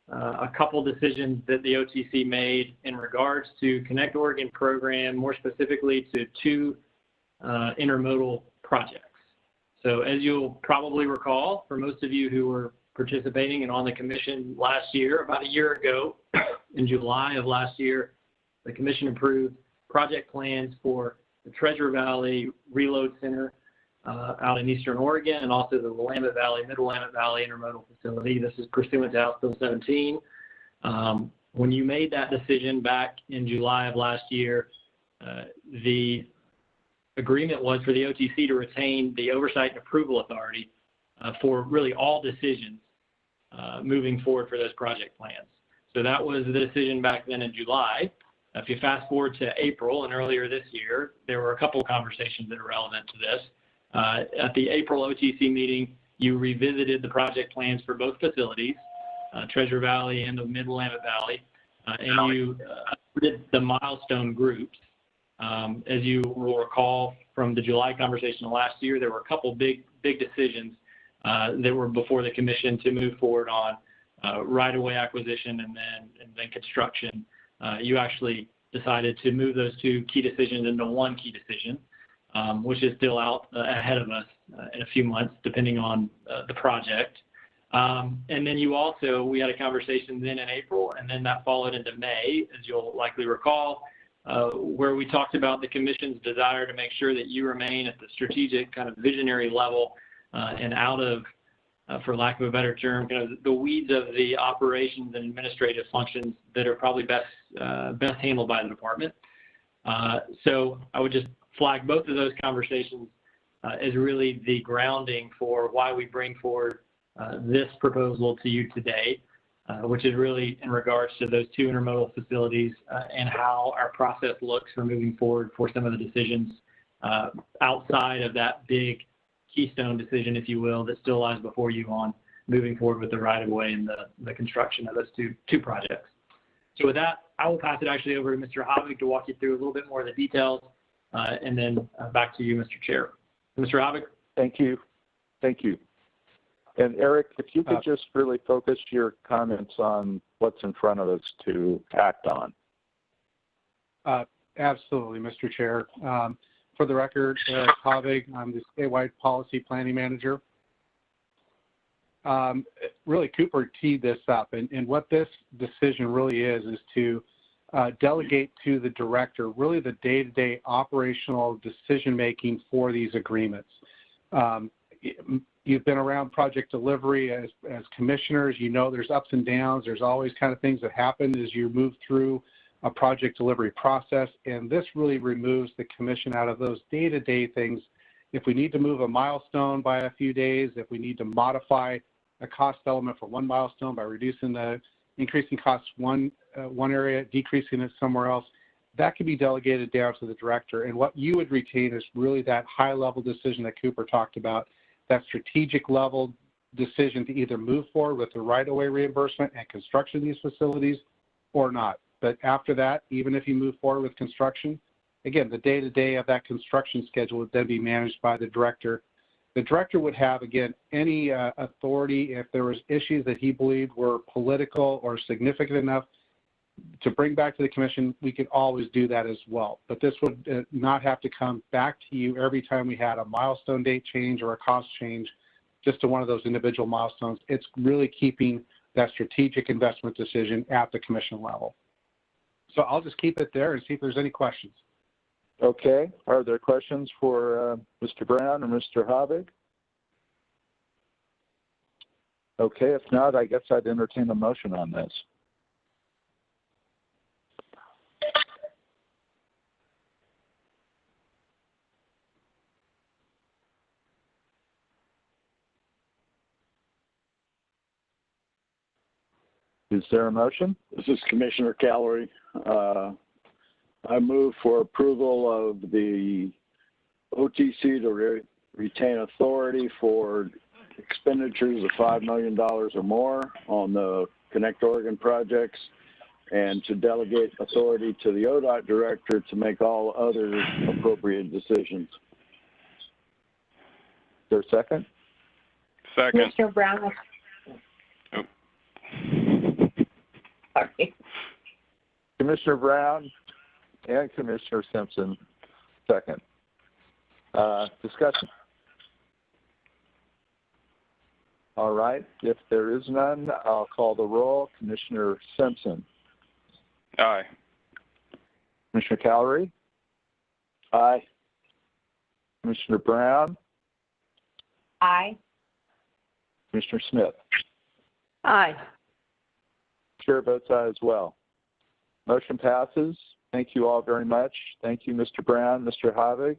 a couple decisions that the OTC made in regards to Connect Oregon program, more specifically to 2 intermodal projects. So as you'll probably recall, for most of you who were participating and on the Commission last year, about a year ago, in July of last year, the Commission approved project plans for the Treasure Valley Reload Center out in Eastern Oregon, and also the Willamette Valley, Mid-Willamette Valley Intermodal Facility. This is pursuant to House Bill 17. When you made that decision back in July of last year, the agreement was for the OTC to retain the Oversight and Approval Authority for really all decisions moving forward for those project plans. So that was the decision back then in July. If you fast forward to April and earlier this year, there were a couple of conversations that are relevant to this. At the April OTC meeting, you revisited the project plans for both facilities, Treasure Valley and the Mid-Willamette Valley, and you did the milestone groups. As you will recall from the July conversation last year, there were a couple big decisions that were before the Commission to move forward on right-of-way acquisition and then construction. You actually decided to move those 2 key decisions into 1 key decision, which is still out ahead of us in a few months, depending on the project. And then we had a conversation then in April, and then that followed into May, as you'll likely recall, where we talked about the Commission's desire to make sure that you remain at the strategic kind of visionary level and out of for lack of a better term, kind of the weeds of the operations and administrative functions that are probably best handled by the department. So I would just flag both of those conversations as really the grounding for why we bring forward this proposal to you today, which is really in regards to those two intermodal facilities and how our process looks for moving forward for some of the decisions outside of that big keystone decision, if you will, that still lies before you on moving forward with the right-of-way and the construction of those two projects. So with that, I will pass it actually over to Mr. Havig to walk you through a little bit more of the details, and then back to you, Mr. Chair. Mr. Havig. Thank you. Thank you. And Eric, if you could just really focus your comments on what's in front of us to act on. Absolutely, Mr. Chair. For the record, Eric Havig, I'm the statewide policy planning manager. Really, Cooper teed this up, and what this decision really is to delegate to the director really the day-to-day operational decision-making for these agreements. You've been around project delivery as commissioners. You know there's ups and downs. There's always kind of things that happen as you move through a project delivery process, and this really removes the commission out of those day-to-day things. If we need to move a milestone by a few days, if we need to modify a cost element for one milestone by increasing costs one area, decreasing it somewhere else, that can be delegated down to the director. And what you would retain is really that high-level decision that Cooper talked about, that strategic level decision to either move forward with the right-of-way reimbursement and construction of these facilities or not. But after that, even if you move forward with construction, again, the day-to-day of that construction schedule would then be managed by the director. The director would have, again, any authority if there was issues that he believed were political or significant enough to bring back to the commission. We could always do that as well. But this would not have to come back to you every time we had a milestone date change or a cost change just to one of those individual milestones. It's really keeping that strategic investment decision at the commission level. So I'll just keep it there and see if there's any questions. Okay. Are there questions for Mr. Brown or Mr. Havig? Okay. If not, I guess I'd entertain a motion on this. Is there a motion? This is Commissioner Calorie. I move for approval of the OTC to retain authority for expenditures of $5 million or more on the Connect Oregon projects and to delegate authority to the ODOT director to make all other appropriate decisions. Is there a second? Second. Mr. Brown. Oh. Sorry. Commissioner Brown and Commissioner Simpson, second. Discussion. All right. If there is none, I'll call the roll. Commissioner Simpson. Aye. Commissioner Calorie. Aye. Commissioner Brown. Aye. Commissioner Smith. Aye. Chair votes aye as well. Motion passes. Thank you all very much. Thank you, Mr. Brown, Mr. Havig.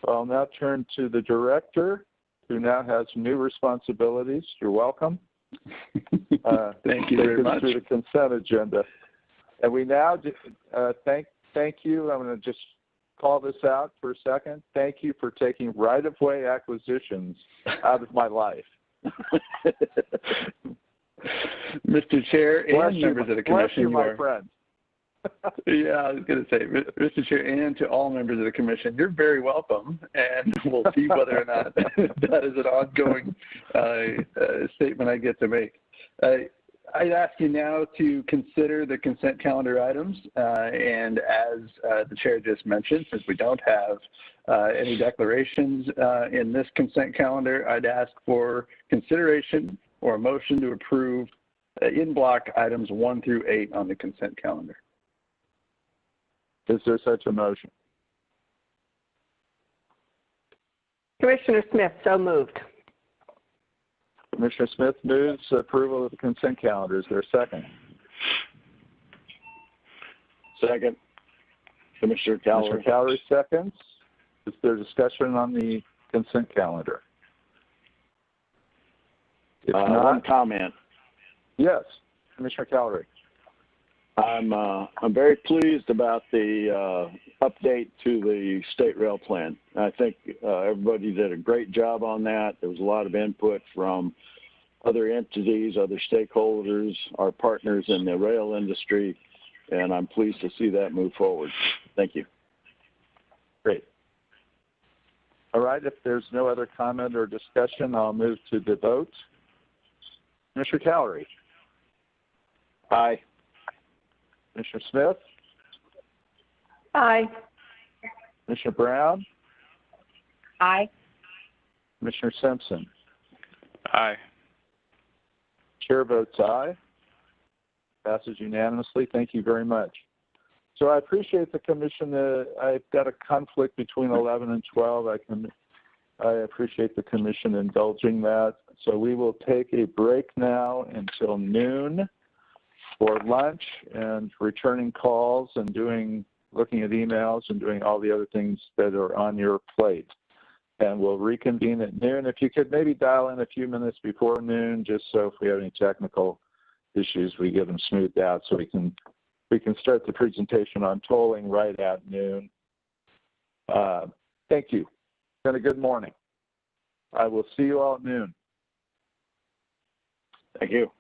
I'll now turn to the director, who now has new responsibilities. You're welcome. Thank you very much. Through the consent agenda. And we now thank you. I'm going to just call this out for a second. Thank you for taking right-of-way acquisitions out of my life. Mr. Chair and members of the commission, bless you, my friend. Yeah, I was going to say, Mr. Chair, and to all members of the commission, you're very welcome, and we'll see whether or not that is an ongoing statement I get to make. I'd ask you now to consider the consent calendar items, and as the Chair just mentioned, since we don't have any declarations in this consent calendar, I'd ask for consideration or a motion to approve in block items 1 through 8 on the consent calendar. Is there such a motion? Commissioner Smith, so moved. Commissioner Smith moves approval of the consent calendar. Is there a second? Second. Commissioner Calloway. Commissioner Calloway seconds. Is there discussion on the consent calendar? If not, one comment. Yes, Commissioner Calloway. I'm very pleased about the update to the state rail plan. I think everybody did a great job on that. There was a lot of input from other entities, other stakeholders, our partners in the rail industry, and I'm pleased to see that move forward. Thank you. Great. All right, if there's no other comment or discussion, I'll move to the vote. Commissioner Calloway. Aye. Commissioner Smith? Aye. Commissioner Brown? Aye. Commissioner Simpson? Aye. Chair votes aye. Passes unanimously. Thank you very much. So I appreciate the commission. I've got a conflict between 11 and 12. I appreciate the commission indulging that. So we will take a break now until noon for lunch and returning calls and looking at emails and doing all the other things that are on your plate. And we'll reconvene at noon. If you could maybe dial in a few minutes before noon, just so if we have any technical issues, we get them smoothed out so we can start the presentation on tolling right at noon. Thank you. It's been a good morning. I will see you all at noon. Thank you.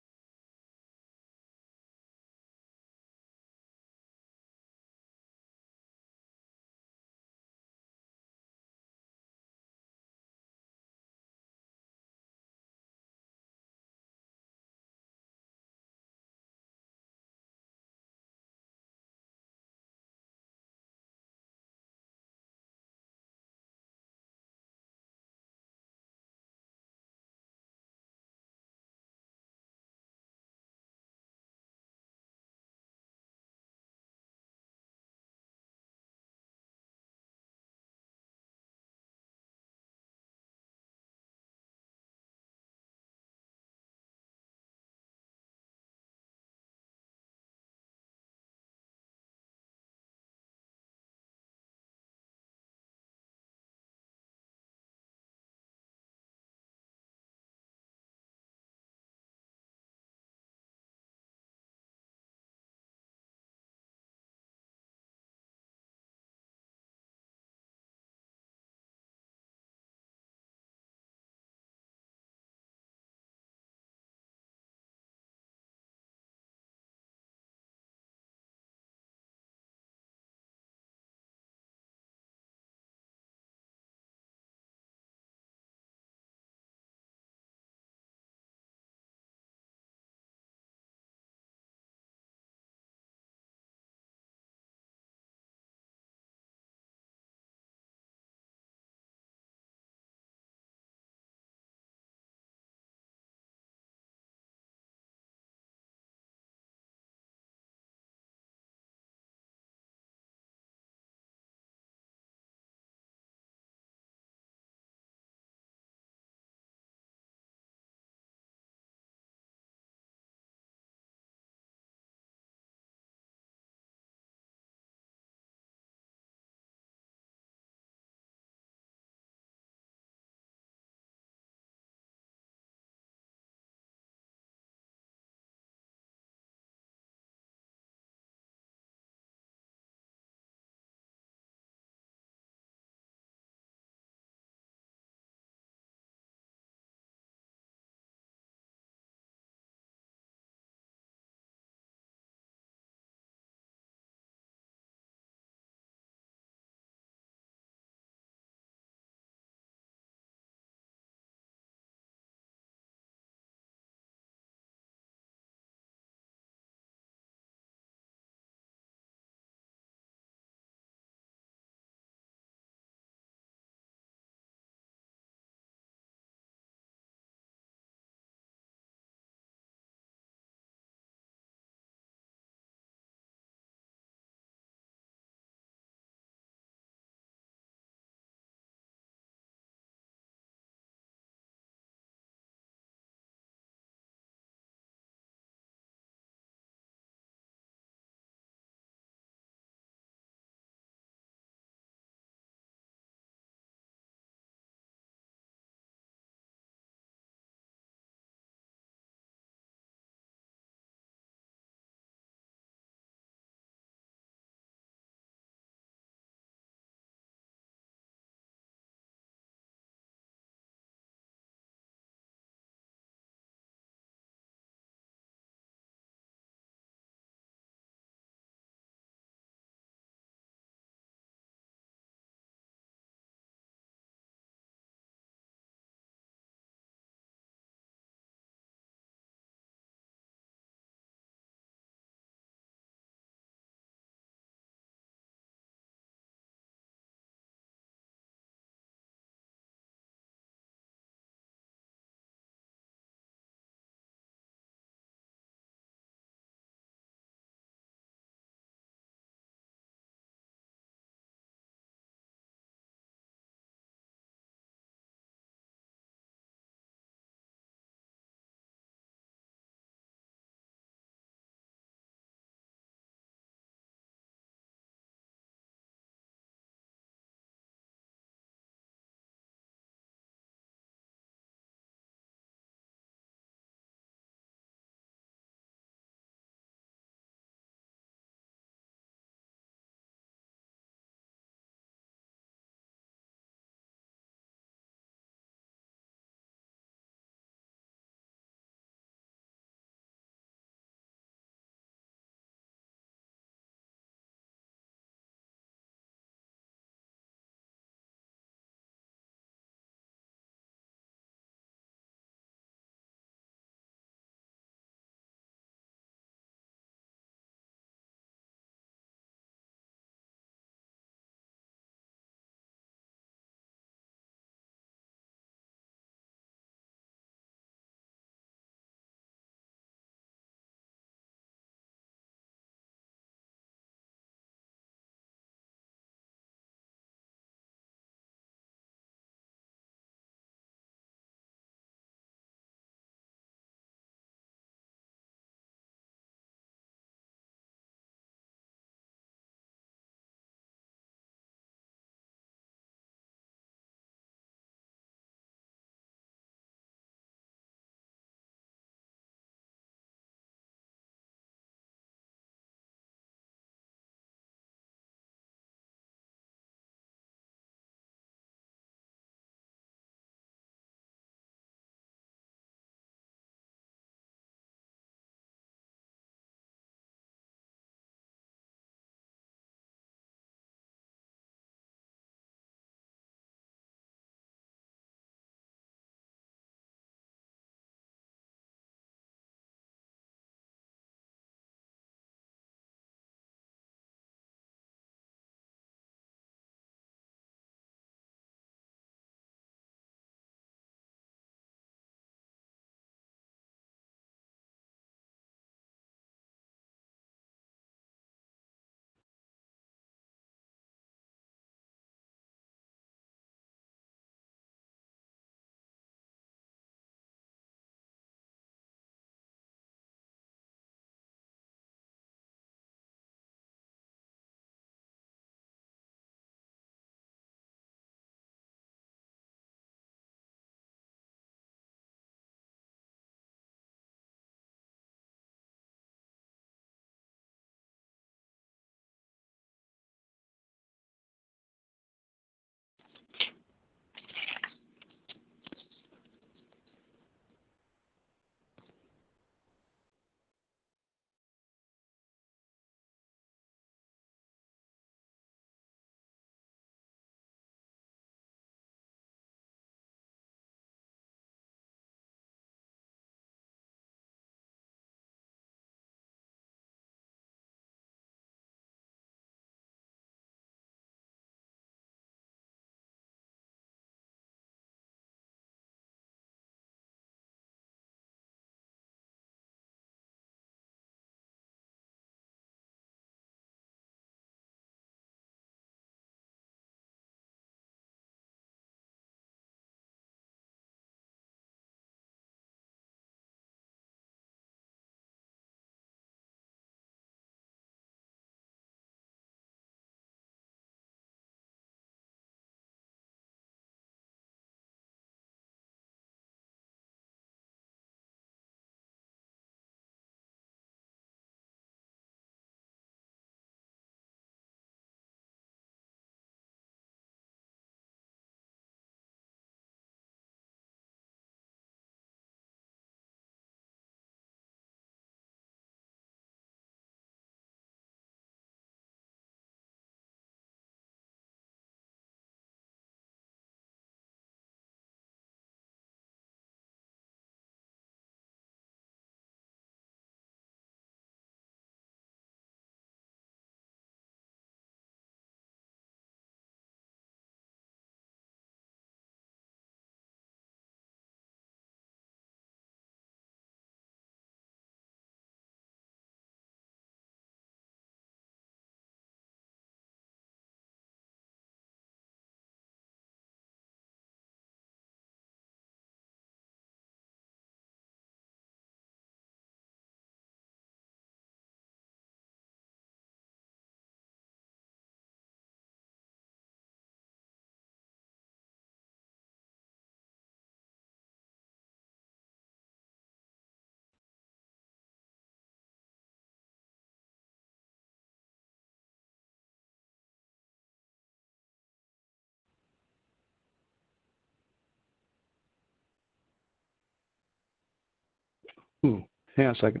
Ooh, hang on a second.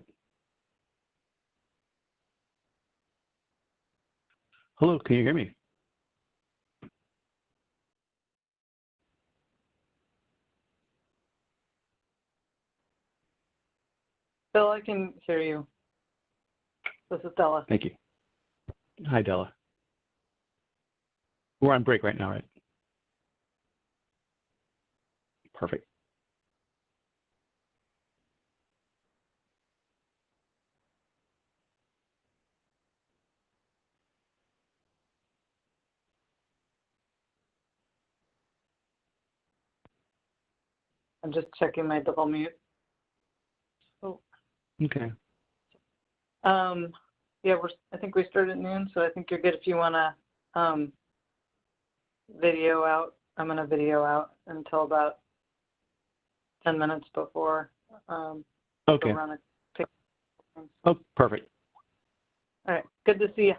Hello, can you hear me? Bill, I can hear you. This is Della. Thank you. Hi, Della. We're on break right now, right? Perfect. I'm just checking my double mute. Oh. Okay. Yeah, I think we started at noon, so I think you're good if you want to video out. I'm going to video out until about 10 minutes before. Okay. Oh, perfect. All right. Good to see you.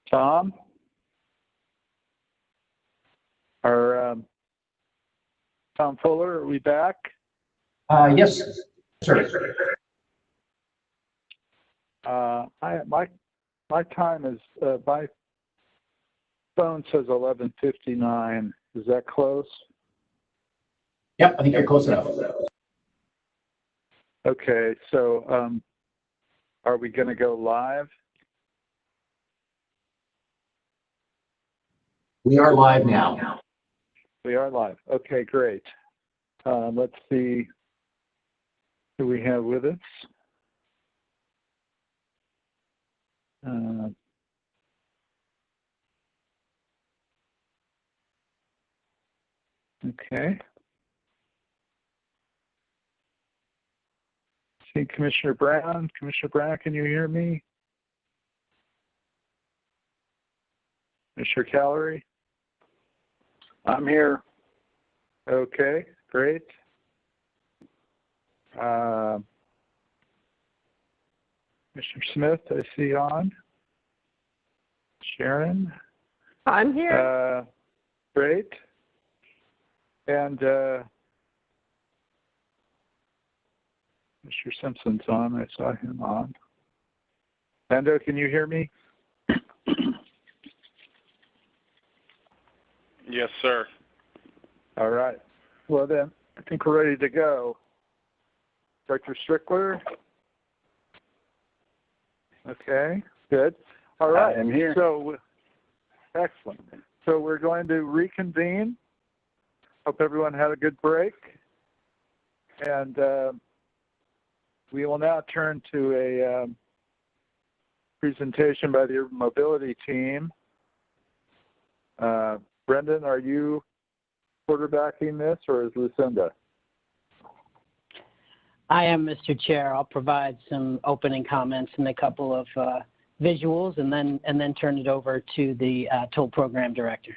Tom? Or Tom Fuller, are we back? Yes, sir. My time is, my phone says 11:59. Is that close? Yep, I think you're close enough. Okay, so are we going to go live? We are live now. We are live. Okay, great. Let's see who we have with us. Okay. See Commissioner Brown. Commissioner Brown, can you hear me? Commissioner Callery? I'm here. Okay, great. Commissioner Smith, I see on. Sharon? I'm here. Great. And Mr. Simpson's on. I saw him on. Lando, can you hear me? Yes, sir. All right. Well, then, I think we're ready to go. Director Strickler? Okay, good. All right. I'm here. So, excellent. So we're going to reconvene. Hope everyone had a good break. And we will now turn to a presentation by the Urban Mobility team. Brendan, are you quarterbacking this, or is Lucinda? I am, Mr. Chair. I'll provide some opening comments and a couple of visuals, and then turn it over to the toll program director.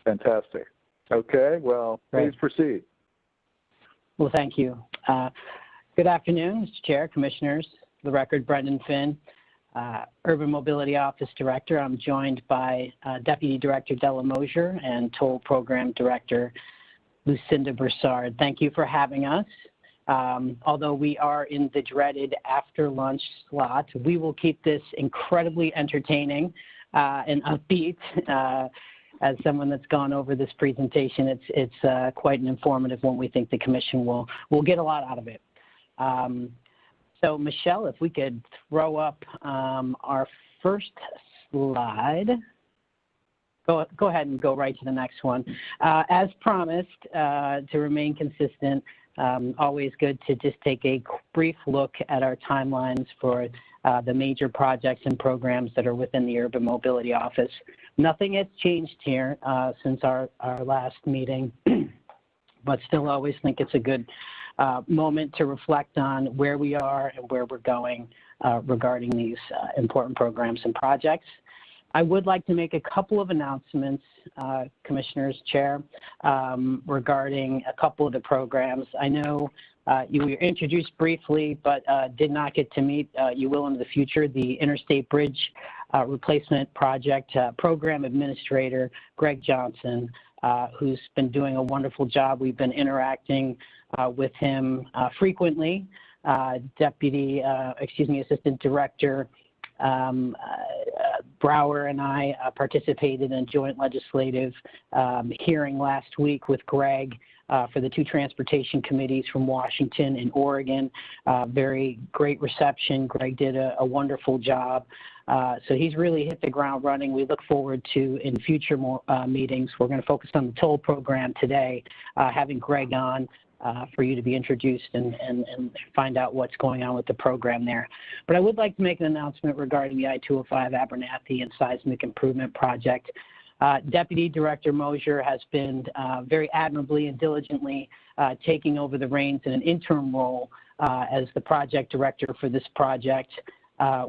Fantastic. Okay, well, please proceed. Well, thank you. Good afternoon, Mr. Chair, Commissioners. For the record, Brendan Finn, Urban Mobility Office Director. I'm joined by Deputy Director Della Mosier and Toll Program Director Lucinda Broussard. Thank you for having us. Although we are in the dreaded after lunch slot, we will keep this incredibly entertaining and upbeat. As someone that's gone over this presentation, it's quite an informative one. We think the Commission will get a lot out of it. So Michelle, if we could throw up our first slide. Go ahead and go right to the next one. As promised, to remain consistent, always good to just take a brief look at our timelines for the major projects and programs that are within the Urban Mobility Office. Nothing has changed here since our last meeting, but still always think it's a good moment to reflect on where we are and where we're going regarding these important programs and projects. I would like to make a couple of announcements, Commissioners, Chair, regarding a couple of the programs. I know you were introduced briefly, but did not get to meet, you will in the future, the Interstate Bridge Replacement Project Program Administrator, Greg Johnson, who's been doing a wonderful job. We've been interacting with him frequently. Assistant Director Brower and I participated in a joint legislative hearing last week with Greg for the two transportation committees from Washington and Oregon. Very great reception. Greg did a wonderful job. So he's really hit the ground running. We look forward to, in future meetings, we're going to focus on the toll program today, having Greg on for you to be introduced and find out what's going on with the program there. But I would like to make an announcement regarding the I-205 Abernathy and Seismic Improvement Project. Deputy Director Mosier has been very admirably and diligently taking over the reins in an interim role as the project director for this project.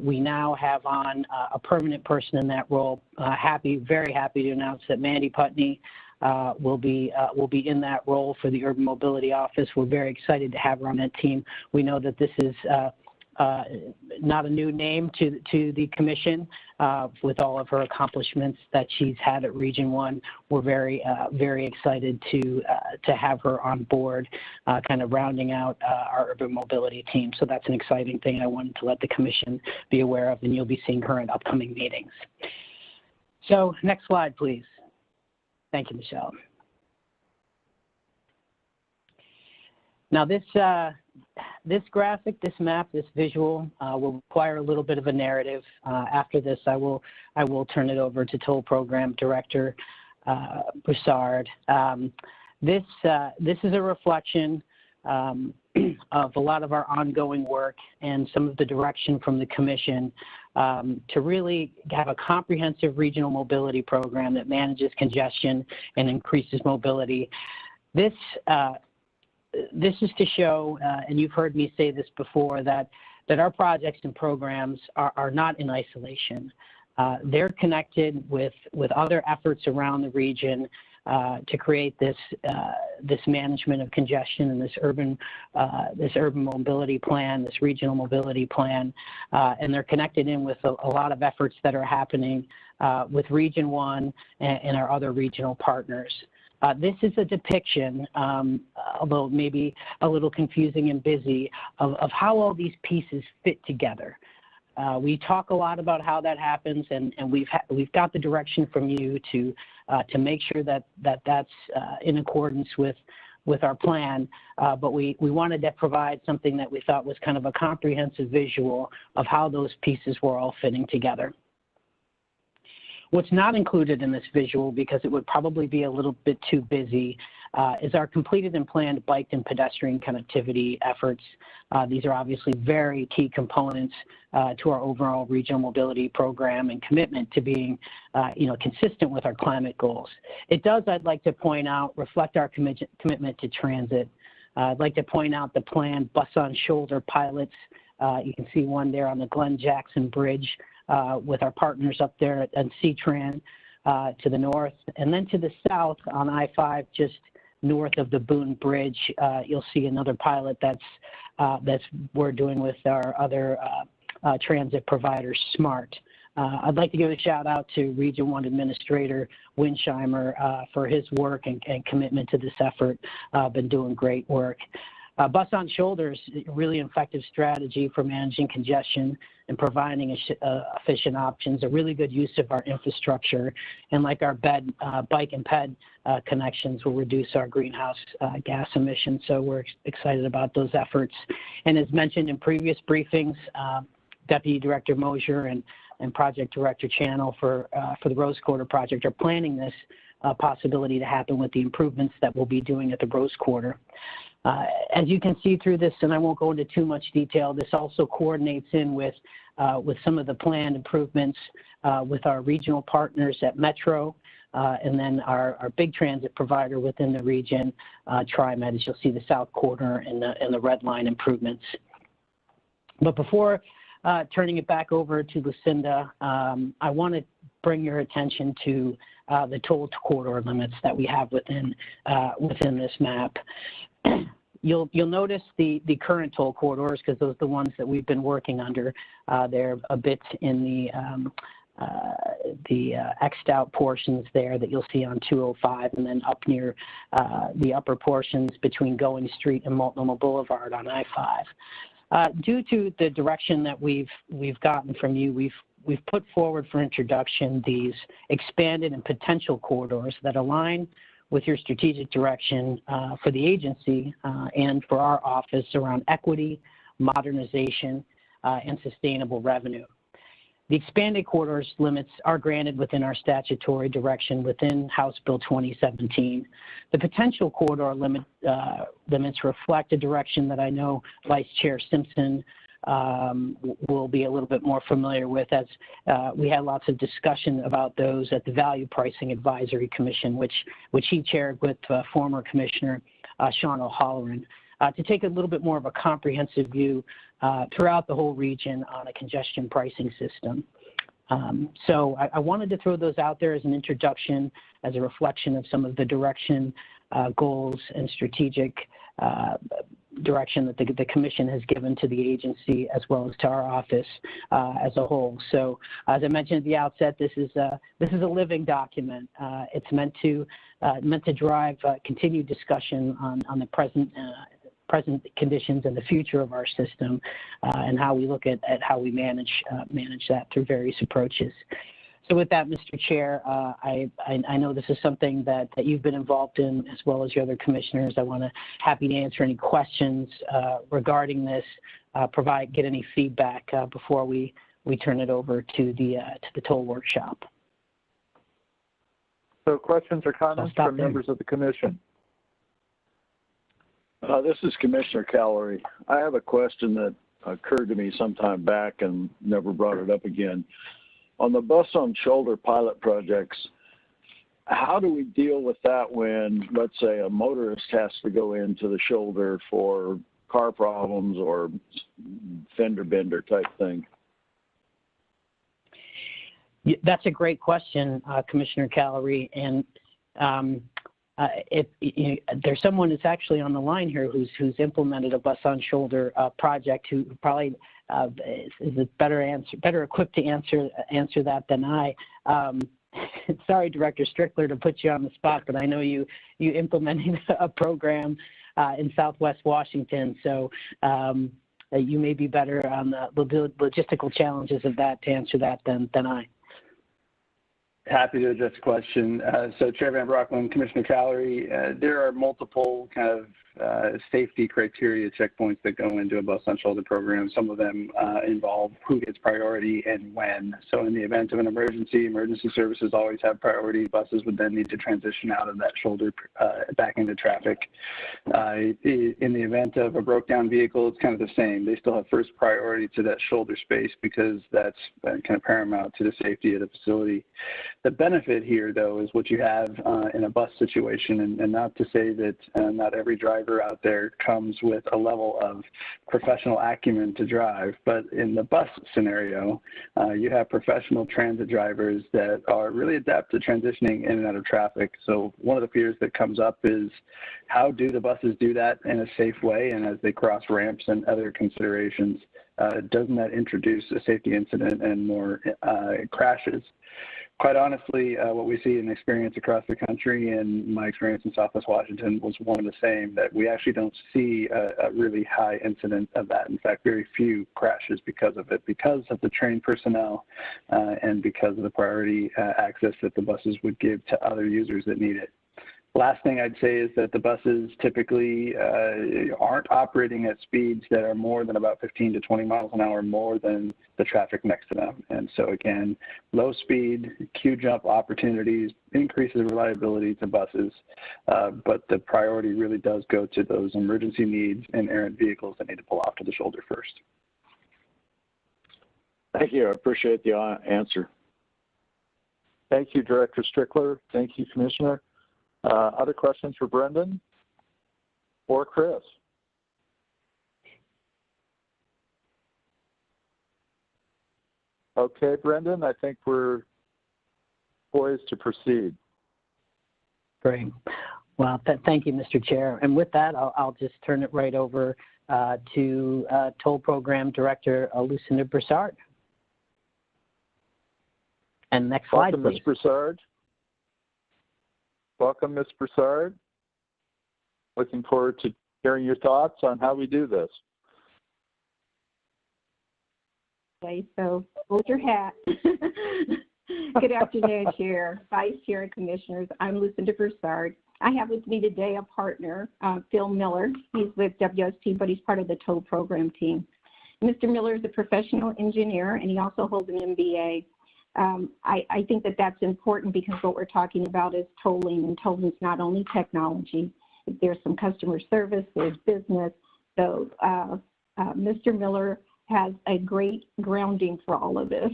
We now have on a permanent person in that role. Very happy to announce that Mandy Putney will be in that role for the Urban Mobility Office. We're very excited to have her on that team. We know that this is not a new name to the commission. With all of her accomplishments that she's had at Region 1, we're very excited to have her on board, kind of rounding out our urban mobility team. So that's an exciting thing I wanted to let the commission be aware of, and you'll be seeing her in upcoming meetings. So next slide, please. Thank you, Michelle. Now this graphic, this map, this visual will require a little bit of a narrative. After this, I will turn it over to Toll Program Director Broussard. This is a reflection of a lot of our ongoing work and some of the direction from the Commission to really have a comprehensive regional mobility program that manages congestion and increases mobility. This is to show, and you've heard me say this before, that our projects and programs are not in isolation. They're connected with other efforts around the region to create this management of congestion and this urban mobility plan, this regional mobility plan, and they're connected in with a lot of efforts that are happening with Region 1 and our other regional partners. This is a depiction, although maybe a little confusing and busy, of how all these pieces fit together. We talk a lot about how that happens, and we've got the direction from you to make sure that's in accordance with our plan. But we wanted to provide something that we thought was kind of a comprehensive visual of how those pieces were all fitting together. What's not included in this visual, because it would probably be a little bit too busy, is our completed and planned bike and pedestrian connectivity efforts. These are obviously very key components to our overall regional mobility program and commitment to being consistent with our climate goals. It does, I'd like to point out, reflect our commitment to transit. I'd like to point out the planned bus-on-shoulder pilots. You can see one there on the Glenn Jackson Bridge with our partners up there at CTRAN to the north. And then to the south on I-5, just north of the Boone Bridge, you'll see another pilot that's we're doing with our other transit provider, SMART. I'd like to give a shout out to Region 1 Administrator Winsheimer for his work and commitment to this effort. Been doing great work. Bus on shoulders, a really effective strategy for managing congestion and providing efficient options, a really good use of our infrastructure, and like our bike and ped connections will reduce our greenhouse gas emissions. So we're excited about those efforts. And as mentioned in previous briefings, Deputy Director Mosier and Project Director Channel for the Rose Quarter project are planning this possibility to happen with the improvements that we'll be doing at the Rose Quarter. As you can see through this, and I won't go into too much detail, this also coordinates in with some of the planned improvements with our regional partners at Metro, and then our big transit provider within the region, TriMet, as you'll see the South Quarter and the Red Line improvements. But before turning it back over to Lucinda, I want to bring your attention to the toll corridor limits that we have within this map. You'll notice the current toll corridors, because those are the ones that we've been working under. They're a bit in the X'd out portions there that you'll see on 205, and then up near the upper portions between Going Street and Multnomah Boulevard on I-5. Due to the direction that we've gotten from you, we've put forward for introduction these expanded and potential corridors that align with your strategic direction for the agency and for our office around equity, modernization, and sustainable revenue. The expanded corridors limits are granted within our statutory direction within House Bill 2017. The potential corridor limits reflect a direction that I know Vice Chair Simpson will be a little bit more familiar with, as we had lots of discussion about those at the Value Pricing Advisory Commission, which he chaired with former Commissioner Sean O'Halloran, to take a little bit more of a comprehensive view throughout the whole region on a congestion pricing system. So I wanted to throw those out there as an introduction, as a reflection of some of the direction, goals, and strategic direction that the commission has given to the agency as well as to our office as a whole. So as I mentioned at the outset, this is a living document. It's meant to drive continued discussion on the present conditions and the future of our system, and how we look at how we manage that through various approaches. So with that, Mr. Chair, I know this is something that you've been involved in as well as your other commissioners. I want to happy to answer any questions regarding this, get any feedback before we turn it over to the toll workshop. So questions or comments from members of the commission? This is Commissioner Calorie. I have a question that occurred to me some time back and never brought it up again. On the bus on shoulder pilot projects, how do we deal with that when, let's say, a motorist has to go into the shoulder for car problems or fender bender type thing? That's a great question, Commissioner Calorie. And there's someone that's actually on the line here who's implemented a bus on shoulder project who probably is better equipped to answer that than I. Sorry, Director Strickler, to put you on the spot, but I know you implemented a program in Southwest Washington, so you may be better on the logistical challenges of that to answer that than I. Happy to address the question. So Chair Van Brockland, Commissioner Calorie, there are multiple kind of safety criteria checkpoints that go into a bus on shoulder program. Some of them involve who gets priority and when. So in the event of an emergency services always have priority. Buses would then need to transition out of that shoulder back into traffic. In the event of a broke down vehicle, it's kind of the same. They still have first priority to that shoulder space because that's kind of paramount to the safety of the facility. The benefit here, though, is what you have in a bus situation, and not to say that not every driver out there comes with a level of professional acumen to drive, but in the bus scenario, you have professional transit drivers that are really adept to transitioning in and out of traffic. So one of the fears that comes up is how do the buses do that in a safe way, and as they cross ramps and other considerations, doesn't that introduce a safety incident and more crashes? Quite honestly, what we see in experience across the country, and my experience in Southwest Washington was one of the same, that we actually don't see a really high incident of that. In fact, very few crashes because of it, because of the trained personnel and because of the priority access that the buses would give to other users that need it. Last thing I'd say is that the buses typically aren't operating at speeds that are more than about 15 to 20 miles an hour more than the traffic next to them. And so again, low speed, queue jump opportunities, increases reliability to buses, but the priority really does go to those emergency needs and errant vehicles that need to pull off to the shoulder first. Thank you. I appreciate the answer. Thank you, Director Strickler. Thank you, Commissioner. Other questions for Brendan or Chris? Okay, Brendan, I think we're poised to proceed. Great. Well, thank you, Mr. Chair. And with that, I'll just turn it right over to Toll Program Director Lucinda Broussard. And next slide, Welcome, please. Ms. Broussard. Welcome, Ms. Broussard. Looking forward to hearing your thoughts on how we do this. Okay, so hold your hat. Good afternoon, Chair, Vice Chair, and Commissioners. I'm Lucinda Broussard. I have with me today a partner, Phil Miller. He's with WST, but he's part of the toll program team. Mr. Miller is a professional engineer, and he also holds an MBA. I think that that's important because what we're talking about is tolling, and tolling is not only technology. There's some customer service, there's business. So Mr. Miller has a great grounding for all of this.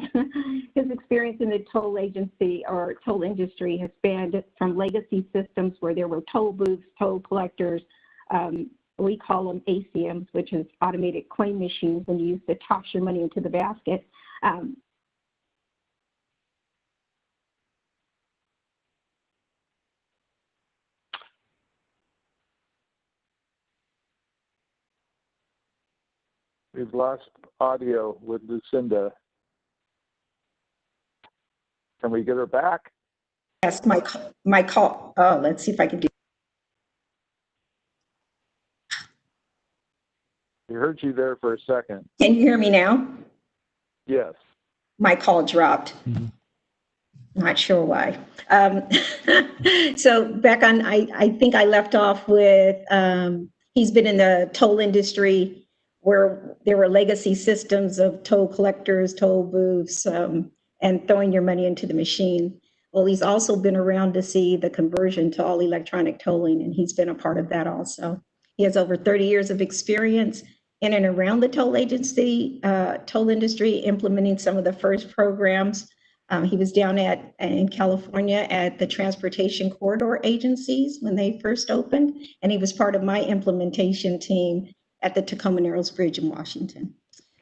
His experience in the toll agency or toll industry has spanned from legacy systems where there were toll booths, toll collectors, we call them ACMs, which is automated coin machines, and you used to toss your money into the basket. We've lost audio with Lucinda. Can we get her back? Yes, my call. Oh, let's see if I can do. We heard you there for a second. Can you hear me now? Yes. My call dropped. Not sure why. So back on, I think I left off with, he's been in the toll industry where there were legacy systems of toll collectors, toll booths, and throwing your money into the machine. Well, he's also been around to see the conversion to all electronic tolling, and he's been a part of that also. He has over 30 years of experience in and around the toll industry, implementing some of the first programs. He was down in California at the Transportation Corridor Agencies when they first opened, and he was part of my implementation team at the Tacoma Narrows Bridge in Washington.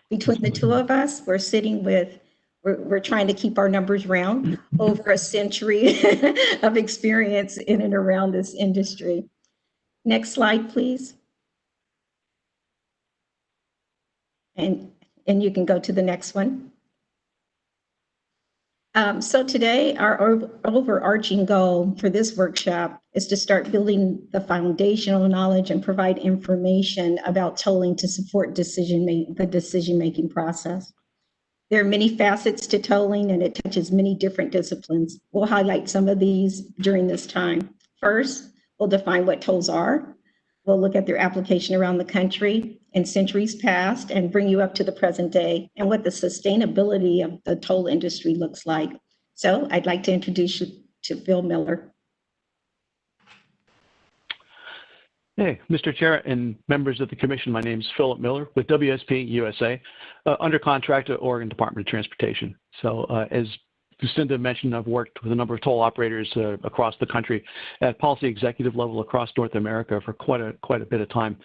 Between the two of us, we're sitting with, we're trying to keep our numbers round, over a century of experience in and around this industry. Next slide, please. And you can go to the next one. So today, our overarching goal for this workshop is to start building the foundational knowledge and provide information about tolling to support the decision-making process. There are many facets to tolling, and it touches many different disciplines. We'll highlight some of these during this time. First, we'll define what tolls are. We'll look at their application around the country in centuries past and bring you up to the present day and what the sustainability of the toll industry looks like. So I'd like to introduce you to Phil Miller. Hey, Mr. Chair and members of the Commission, my name is Philip Miller with WSP USA, under contract at Oregon Department of Transportation. So as Lucinda mentioned, I've worked with a number of toll operators across the country at policy executive level across North America for quite a bit of time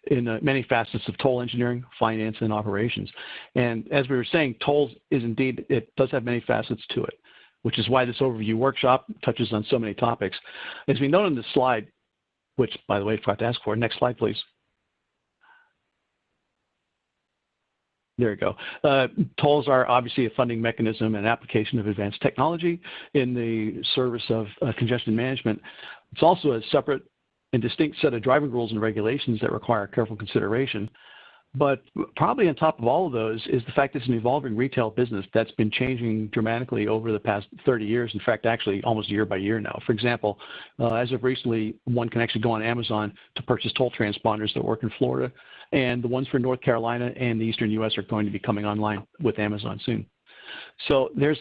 in many facets of toll engineering, finance, and operations. And as we were saying, tolls is indeed, it does have many facets to it, which is why this overview workshop touches on so many topics. As we note on this slide, which, by the way, I forgot to ask for. Next slide, please. There you go. Tolls are obviously a funding mechanism and application of advanced technology in the service of congestion management. It's also a separate and distinct set of driving rules and regulations that require careful consideration. But probably on top of all of those is the fact that it's an evolving retail business that's been changing dramatically over the past 30 years. In fact, actually almost year by year now. For example, as of recently, one can actually go on Amazon to purchase toll transponders that work in Florida. And the ones for North Carolina and the Eastern U.S. are going to be coming online with Amazon soon. So there's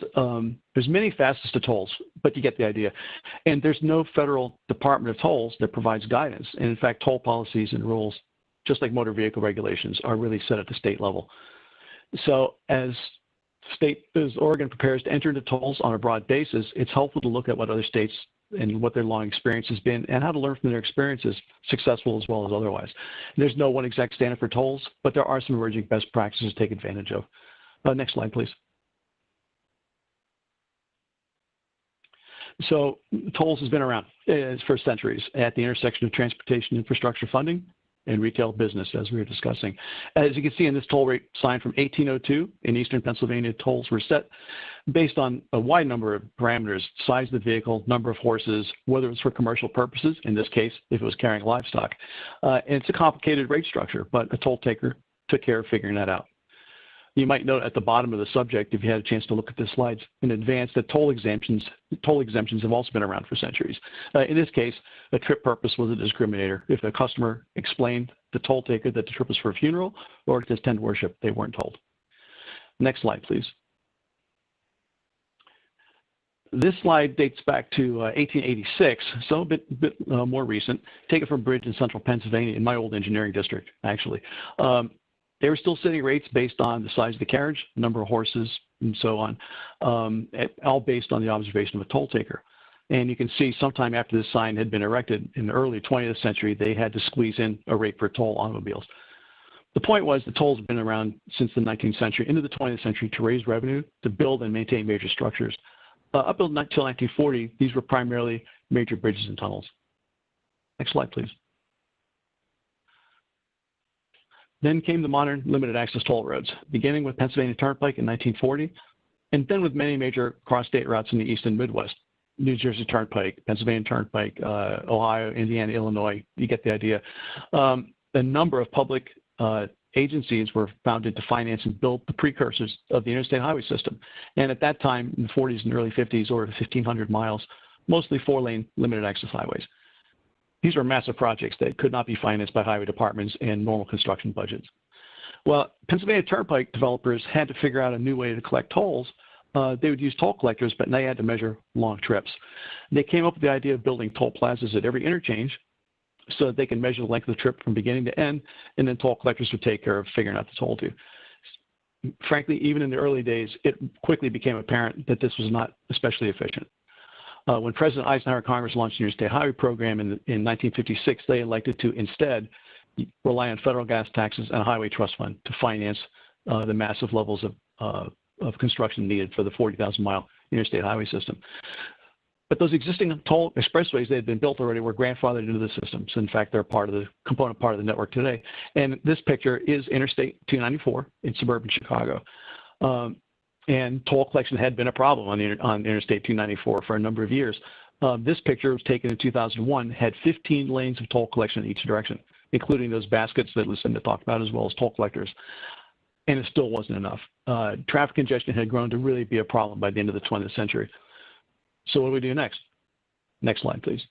many facets to tolls, but you get the idea. And there's no federal Department of Tolls that provides guidance. And in fact, toll policies and rules, just like motor vehicle regulations, are really set at the state level. So as Oregon prepares to enter into tolls on a broad basis, it's helpful to look at what other states and what their long experience has been and how to learn from their experiences, successful as well as otherwise. There's no one exact standard for tolls, but there are some emerging best practices to take advantage of. Next slide, please. So tolls has been around for centuries at the intersection of transportation infrastructure funding and retail business, as we were discussing. As you can see in this toll rate sign from 1802 in eastern Pennsylvania, tolls were set based on a wide number of parameters: size of the vehicle, number of horses, whether it was for commercial purposes, in this case, if it was carrying livestock. And it's a complicated rate structure, but a toll taker took care of figuring that out. You might note at the bottom of the subject, if you had a chance to look at the slides in advance, that toll exemptions have also been around for centuries. In this case, a trip purpose was a discriminator. If the customer explained to the toll taker that the trip was for a funeral or to attend worship, they weren't told. Next slide, please. This slide dates back to 1886, so a bit more recent. Taken from a bridge in central Pennsylvania in my old engineering district, actually. They were still setting rates based on the size of the carriage, number of horses, and so on, all based on the observation of a toll taker. And you can see sometime after this sign had been erected in the early 20th century, they had to squeeze in a rate for toll automobiles. The point was the tolls have been around since the 19th century into the 20th century to raise revenue, to build and maintain major structures. Up until 1940, these were primarily major bridges and tunnels. Next slide, please. Then came the modern limited access toll roads, beginning with Pennsylvania Turnpike in 1940, and then with many major cross-state routes in the East and Midwest. New Jersey Turnpike, Pennsylvania Turnpike, Ohio, Indiana, Illinois, you get the idea. A number of public agencies were founded to finance and build the precursors of the interstate highway system. And at that time, in the 40s and early 50s, over 1,500 miles, mostly four-lane limited access highways. These were massive projects that could not be financed by highway departments and normal construction budgets. Well, Pennsylvania Turnpike developers had to figure out a new way to collect tolls. They would use toll collectors, but they had to measure long trips. They came up with the idea of building toll plazas at every interchange so that they can measure the length of the trip from beginning to end, and then toll collectors would take care of figuring out the toll due. Frankly, even in the early days, it quickly became apparent that this was not especially efficient. When President Eisenhower Congress launched the Interstate Highway Program in 1956, they elected to instead rely on federal gas taxes and a highway trust fund to finance the massive levels of construction needed for the 40,000-mile interstate highway system. But those existing toll expressways that had been built already were grandfathered into the system. So in fact, they're part of the component part of the network today. And this picture is Interstate 294 in suburban Chicago. And toll collection had been a problem on Interstate 294 for a number of years. This picture was taken in 2001, had 15 lanes of toll collection in each direction, including those baskets that Lucinda talked about, as well as toll collectors. And it still wasn't enough. Traffic congestion had grown to really be a problem by the end of the 20th century. So what do we do next? Next slide, please.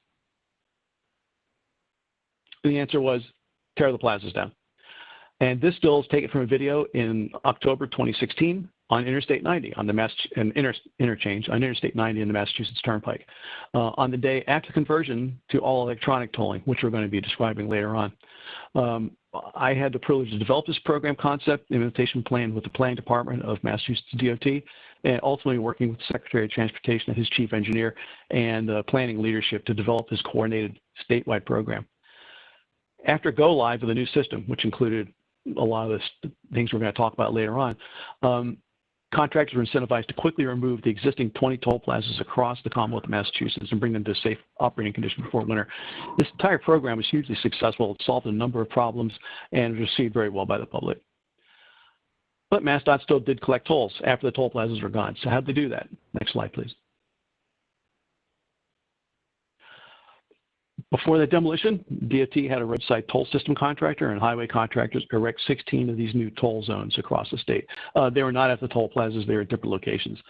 The answer was tear the plazas down. And this still is taken from a video in October 2016 on Interstate 90, on the interchange on Interstate 90 in the Massachusetts Turnpike, on the day after conversion to all electronic tolling, which we're going to be describing later on. I had the privilege to develop this program concept implementation plan with the Planning Department of Massachusetts DOT, and ultimately working with the Secretary of Transportation and his chief engineer and planning leadership to develop this coordinated statewide program. After go live of the new system, which included a lot of the things we're going to talk about later on, contractors were incentivized to quickly remove the existing 20 toll plazas across the Commonwealth of Massachusetts and bring them to safe operating condition before winter. This entire program was hugely successful. It solved a number of problems and was received very well by the public. But MassDOT still did collect tolls after the toll plazas were gone. So how did they do that? Next slide, please. Before the demolition, DOT had a roadside toll system contractor and highway contractors erect 16 of these new toll zones across the state. They were not at the toll plazas, they were at different locations.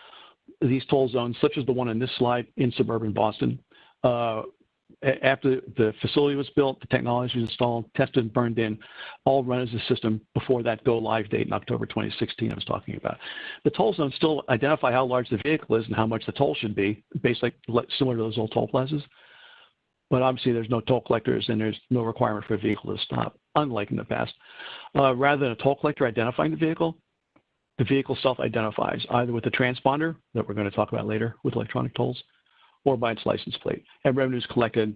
These toll zones, such as the one on this slide in suburban Boston, after the facility was built, the technology was installed, tested and burned in, all run as a system before that go live date in October 2016 I was talking about. The toll zones still identify how large the vehicle is and how much the toll should be, basically similar to those old toll plazas. But obviously there's no toll collectors and there's no requirement for a vehicle to stop, unlike in the past. Rather than a toll collector identifying the vehicle self-identifies either with a transponder that we're going to talk about later with electronic tolls or by its license plate. And revenue is collected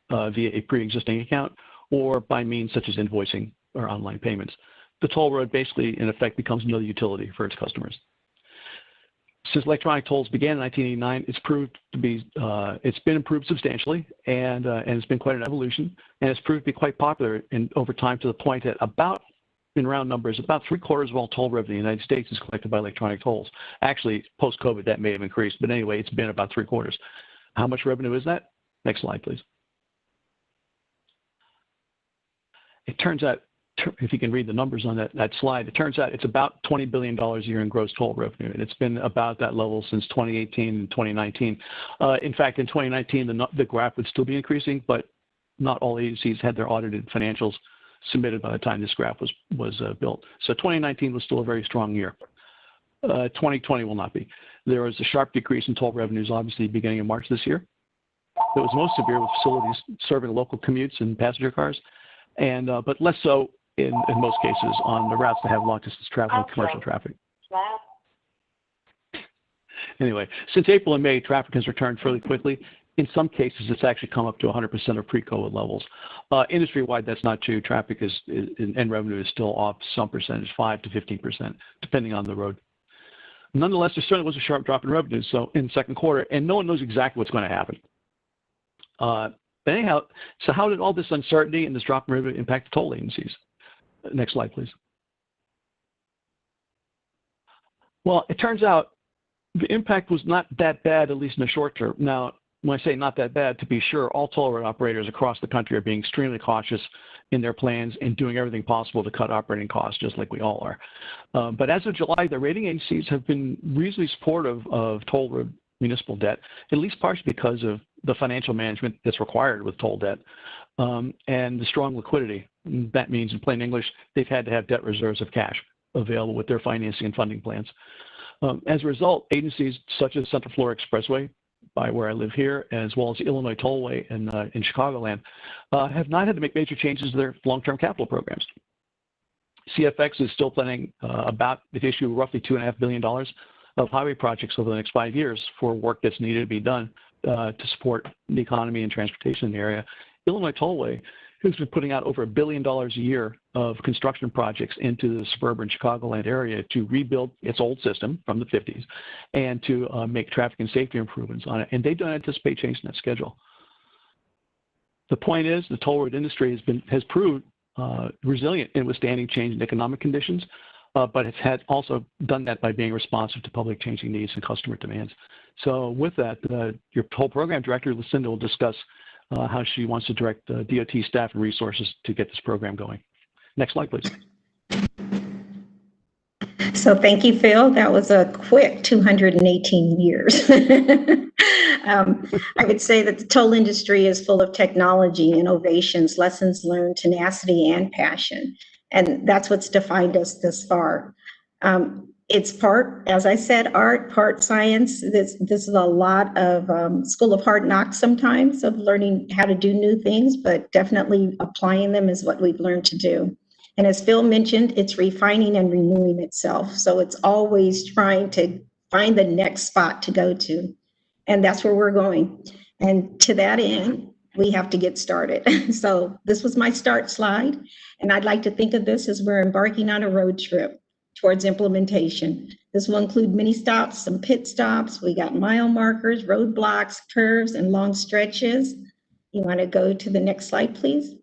via a pre-existing account or by means such as invoicing or online payments. The toll road basically, in effect, becomes another utility for its customers. Since electronic tolls began in 1989, it's been improved substantially, and it's been quite an evolution, and it's proved to be quite popular over time to the point that about, in round numbers, about 3/4 of all toll revenue in the United States is collected by electronic tolls. Actually, post-COVID, that may have increased, but anyway, it's been about 3/4. How much revenue is that? Next slide, please. It turns out, if you can read the numbers on that slide, it turns out it's about $20 billion a year in gross toll revenue, and it's been about that level since 2018 and 2019. In fact, in 2019, the graph would still be increasing, but not all agencies had their audited financials submitted by the time this graph was built. So 2019 was still a very strong year. 2020 will not be. There was a sharp decrease in toll revenues, obviously, beginning in March this year. It was most severe with facilities serving local commutes and passenger cars, and but less so in most cases on the routes that have long distance travel and commercial traffic. Anyway, since April and May, traffic has returned fairly quickly. In some cases, it's actually come up to 100% of pre-COVID levels. Industry-wide, that's not true. Traffic and revenue is still off some percentage, 5 to 15%, depending on the road. Nonetheless, there certainly was a sharp drop in revenue in the second quarter, and no one knows exactly what's going to happen. But anyhow, so how did all this uncertainty and this drop in revenue impact the toll agencies? Next slide, please. Well, it turns out the impact was not that bad, at least in the short term. Now, when I say not that bad, to be sure, all toll road operators across the country are being extremely cautious in their plans and doing everything possible to cut operating costs, just like we all are. But as of July, the rating agencies have been reasonably supportive of toll road municipal debt, at least partially because of the financial management that's required with toll debt and the strong liquidity. That means, in plain English, they've had to have debt reserves of cash available with their financing and funding plans. As a result, agencies such as Central Florida Expressway, by where I live here, as well as the Illinois Tollway in Chicagoland, have not had to make major changes to their long-term capital programs. CFX is still planning about to issue roughly $2.5 billion of highway projects over the next 5 years for work that's needed to be done to support the economy and transportation in the area. Illinois Tollway, who's been putting out over $1 billion a year of construction projects into the suburban Chicagoland area to rebuild its old system from the 50s and to make traffic and safety improvements on it. And they don't anticipate changing that schedule. The point is, the toll road industry has proved resilient in withstanding change in economic conditions, but it's had also done that by being responsive to public changing needs and customer demands. So with that, your toll program director, Lucinda, will discuss how she wants to direct DOT staff and resources to get this program going. Next slide, please. So thank you, Phil. That was a quick 218 years. I would say that the toll industry is full of technology, innovations, lessons learned, tenacity, and passion. And that's what's defined us this far. It's part, as I said, art, part science. This is a lot of school of hard knocks sometimes, of learning how to do new things, but definitely applying them is what we've learned to do. And as Phil mentioned, it's refining and renewing itself. So it's always trying to find the next spot to go to. And that's where we're going. And to that end, we have to get started. So this was my start slide. And I'd like to think of this as we're embarking on a road trip towards implementation. This will include mini stops, some pit stops. We got mile markers, roadblocks, curves, and long stretches. You want to go to the next slide, please?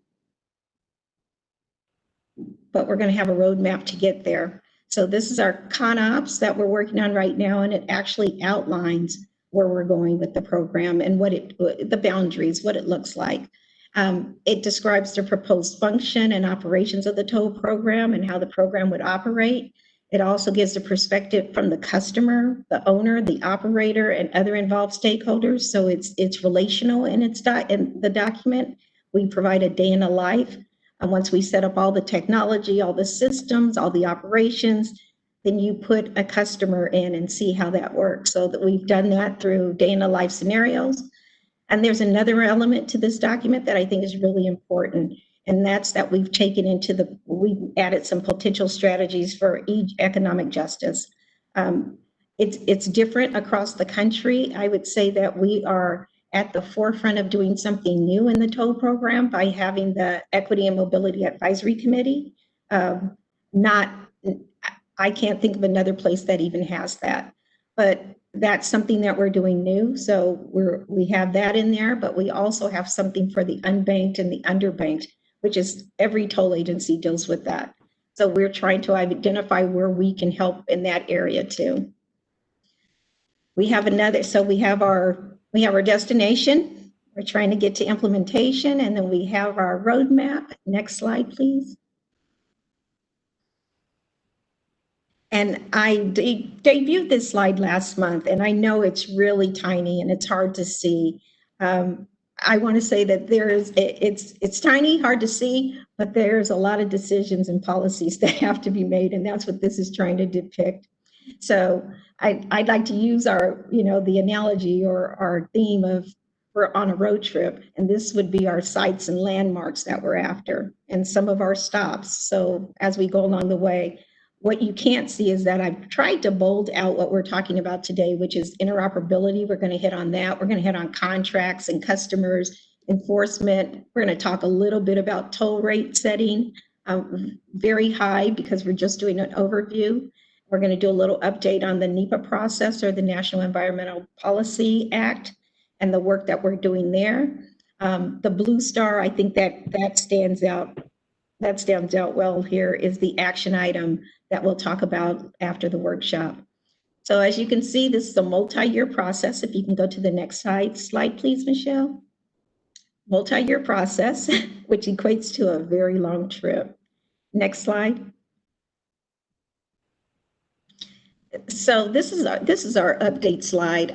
But we're going to have a roadmap to get there. So this is our ConOps that we're working on right now, and it actually outlines where we're going with the program and what the boundaries, what it looks like. It describes the proposed function and operations of the toll program and how the program would operate. It also gives a perspective from the customer, the owner, the operator, and other involved stakeholders. So it's relational in the document. We provide a day in the life. And once we set up all the technology, all the systems, all the operations, then you put a customer in and see how that works. So that we've done that through day in the life scenarios. And there's another element to this document that I think is really important. And that's that we've added some potential strategies for economic justice. It's different across the country. I would say that we are at the forefront of doing something new in the toll program by having the Equity and Mobility Advisory Committee. I can't think of another place that even has that, but that's something that we're doing new. So we have that in there, but we also have something for the unbanked and the underbanked, which is every toll agency deals with that. So we're trying to identify where we can help in that area too. We have our destination. We're trying to get to implementation, and then we have our roadmap. Next slide, please. And I debuted this slide last month, and I know it's really tiny and it's hard to see. I want to say that it's tiny, hard to see, but there's a lot of decisions and policies that have to be made, and that's what this is trying to depict. So I'd like to use the analogy or our theme of we're on a road trip, and this would be our sites and landmarks that we're after, and some of our stops. So as we go along the way, what you can't see is that I've tried to bold out what we're talking about today, which is interoperability. We're going to hit on that. We're going to hit on contracts and customers, enforcement. We're going to talk a little bit about toll rate setting, very high because we're just doing an overview. We're going to do a little update on the NEPA process, or the National Environmental Policy Act, and the work that we're doing there. The blue star, I think that stands out that's dealt well here, is the action item that we'll talk about after the workshop. So as you can see, this is a multi-year process. If you can go to the next slide, please, Michelle. Multi-year process, which equates to a very long trip. Next slide. So this is our update slide.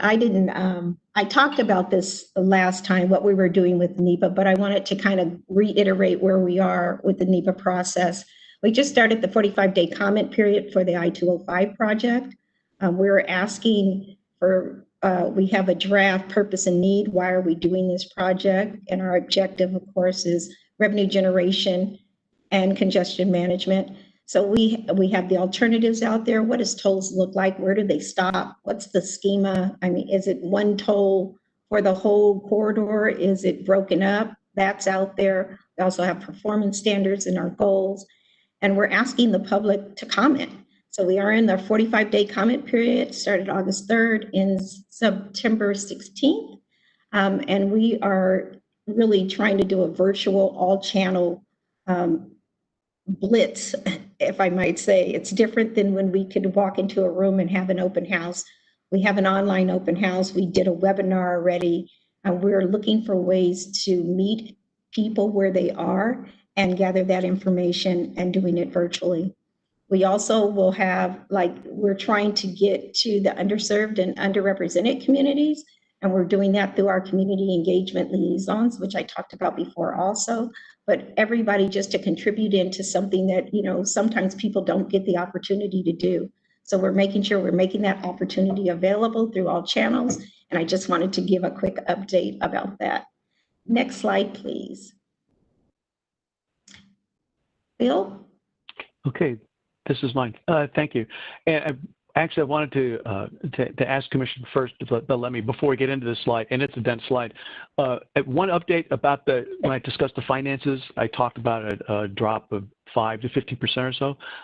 I talked about this last time, what we were doing with NEPA, but I wanted to kind of reiterate where we are with the NEPA process. We just started the 45-day comment period for the I-205 project. We're asking for, we have a draft purpose and need. Why are we doing this project? And our objective, of course, is revenue generation and congestion management. So we have the alternatives out there. What does tolls look like? Where do they stop? What's the schema? I mean, is it one toll for the whole corridor? Is it broken up? That's out there. We also have performance standards and our goals. And we're asking the public to comment. So we are in the 45-day comment period, started August 3rd, in September 16th. And we are really trying to do a virtual all-channel blitz, if I might say. It's different than when we could walk into a room and have an open house. We have an online open house. We did a webinar already. We're looking for ways to meet people where they are and gather that information and doing it virtually. We also will have, we're trying to get to the underserved and underrepresented communities, and we're doing that through our community engagement liaisons, which I talked about before also. But everybody just to contribute into something that, sometimes people don't get the opportunity to do. So we're making sure we're making that opportunity available through all channels. And I just wanted to give a quick update about that. Next slide, please. Bill? Okay, this is mine. Thank you. And actually, I wanted to ask Commissioner first to let me, before we get into this slide, and it's a dense slide, one update about when I discussed the finances, I talked about a drop of 5 to 50% or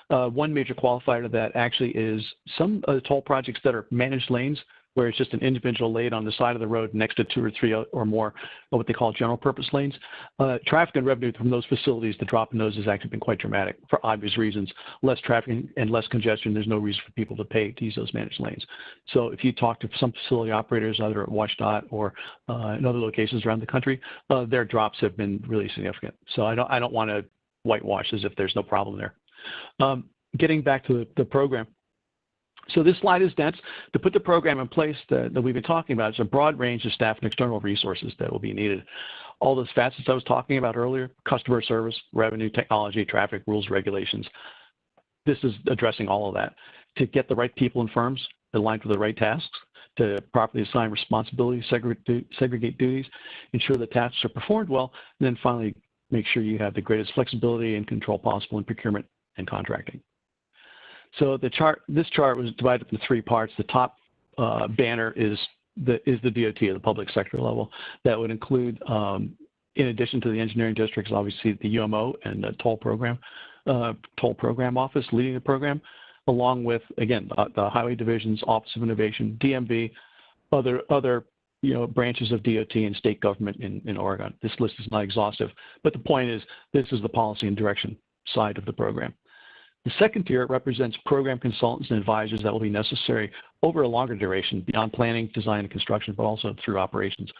so. One major qualifier to that actually is some toll projects that are managed lanes, where it's just an individual lane on the side of the road next to 2 or 3 or more of what they call general purpose lanes. Traffic and revenue from those facilities, the drop in those has actually been quite dramatic for obvious reasons. Less traffic and less congestion, there's no reason for people to pay to use those managed lanes. So if you talk to some facility operators, either at WashDOT or in other locations around the country, their drops have been really significant. So I don't want to whitewash as if there's no problem there. Getting back to the program. So this slide is dense. To put the program in place that we've been talking about, it's a broad range of staff and external resources that will be needed. All those facets I was talking about earlier, customer service, revenue, technology, traffic, rules, regulations. This is addressing all of that. To get the right people and firms aligned with the right tasks, to properly assign responsibilities, segregate duties, ensure the tasks are performed well, and then finally make sure you have the greatest flexibility and control possible in procurement and contracting. So this chart was divided into 3 parts. The top banner is the DOT at the public sector level. That would include, in addition to the engineering districts, obviously the UMO and the toll program office leading the program, along with, again, the highway divisions, Office of Innovation, DMV, other branches of DOT and state government in Oregon. This list is not exhaustive, but the point is this is the policy and direction side of the program. The second tier represents program consultants and advisors that will be necessary over a longer duration beyond planning, design, and construction, but also through operations.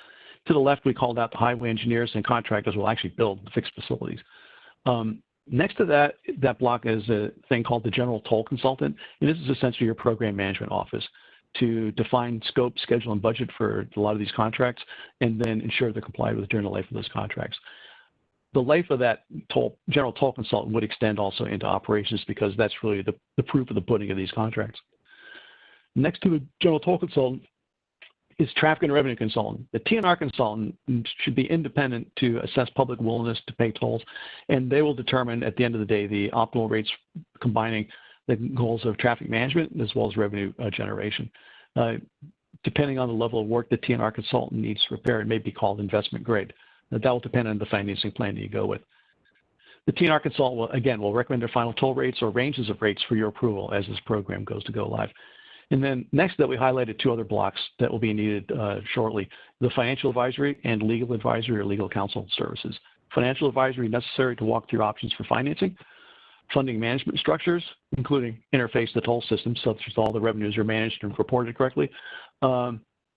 To the left, we called out the highway engineers and contractors will actually build the fixed facilities. Next to that block is a thing called the general toll consultant, and this is essentially your program management office to define scope, schedule, and budget for a lot of these contracts, and then ensure they're complied with during the life of those contracts. The life of that general toll consultant would extend also into operations because that's really the proof of the pudding of these contracts. Next to the general toll consultant is traffic and revenue consultant. The TNR consultant should be independent to assess public willingness to pay tolls, and they will determine at the end of the day the optimal rates combining the goals of traffic management as well as revenue generation. Depending on the level of work the TNR consultant needs to prepare, it may be called investment grade. That will depend on the financing plan that you go with. The TNR consultant will recommend their final toll rates or ranges of rates for your approval as this program goes to go live. And then next that we highlighted 2 other blocks that will be needed shortly, the financial advisory and legal advisory or legal counsel services. financial advisory necessary to walk through options for financing, funding management structures, including interface to the toll system, such as all the revenues are managed and reported correctly,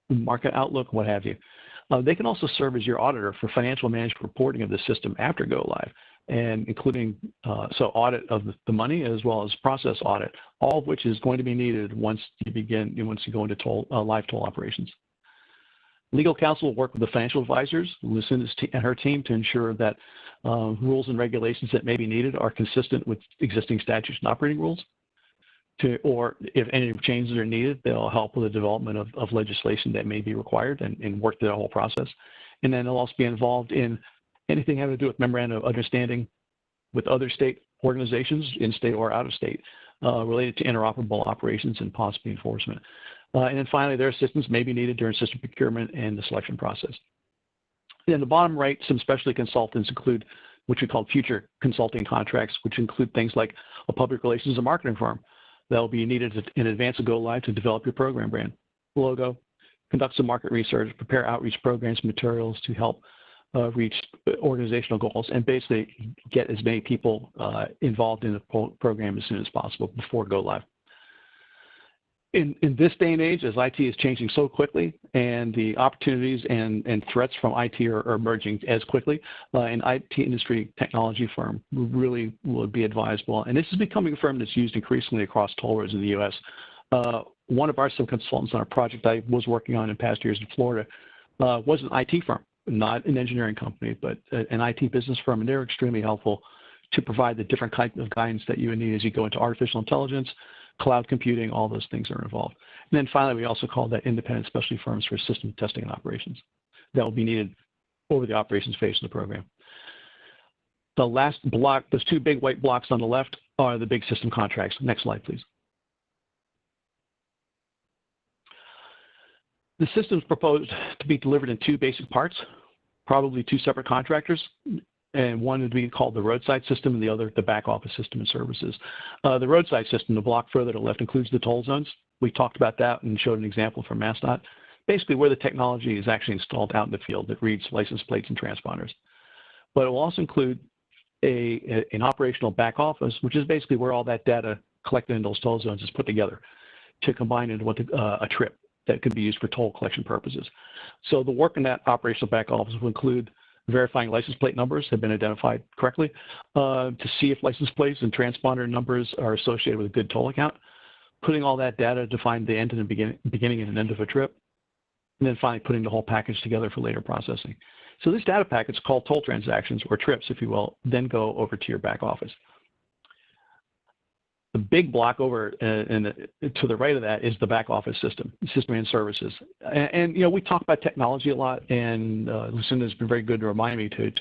market outlook, what have you. They can also serve as your auditor for financial management reporting of the system after go live, and including so audit of the money as well as process audit, all of which is going to be needed once you go into live toll operations. Legal counsel will work with the financial advisors, Lucinda and her team, to ensure that rules and regulations that may be needed are consistent with existing statutes and operating rules. Or if any changes are needed, they'll help with the development of legislation that may be required and work through the whole process. And then they'll also be involved in anything having to do with memorandum of understanding with other state organizations, in state or out of state, related to interoperable operations and possibly enforcement. And then finally, their assistance may be needed during system procurement and the selection process. In the bottom right, some specialty consultants include what we call future consulting contracts, which include things like a public relations and marketing firm that will be needed in advance of go live to develop your program brand, logo, conduct some market research, prepare outreach programs, materials to help reach organizational goals, and basically get as many people involved in the program as soon as possible before go live. In this day and age, as IT is changing so quickly and the opportunities and threats from IT are emerging as quickly, an IT industry technology firm really would be advisable. And this is becoming a firm that's used increasingly across toll roads in the U.S. One of our sub-consultants on a project I was working on in past years in Florida was an IT firm, not an engineering company, but an IT business firm, and they're extremely helpful to provide the different kinds of guidance that you would need as you go into artificial intelligence, cloud computing, all those things are involved. And then finally, we also call that independent specialty firms for system testing and operations that will be needed over the operations phase of the program. The last block, those two big white blocks on the left, are the big system contracts. Next slide, please. The system is proposed to be delivered in two basic parts, probably two separate contractors, and one would be called the roadside system and the other the back office system and services. The roadside system, the block further to the left, includes the toll zones. We talked about that and showed an example from MassDOT, basically where the technology is actually installed out in the field that reads license plates and transponders. But it will also include an operational back office, which is basically where all that data collected in those toll zones is put together to combine into a trip that could be used for toll collection purposes. So the work in that operational back office will include verifying license plate numbers have been identified correctly, to see if license plates and transponder numbers are associated with a good toll account, putting all that data to find the end and the beginning and end of a trip, and then finally putting the whole package together for later processing. So these data packets, called toll transactions, or trips, if you will, then go over to your back office. The big block over to the right of that is the back office system and services. And you know, we talk about technology a lot, and Lucinda has been very good to remind me to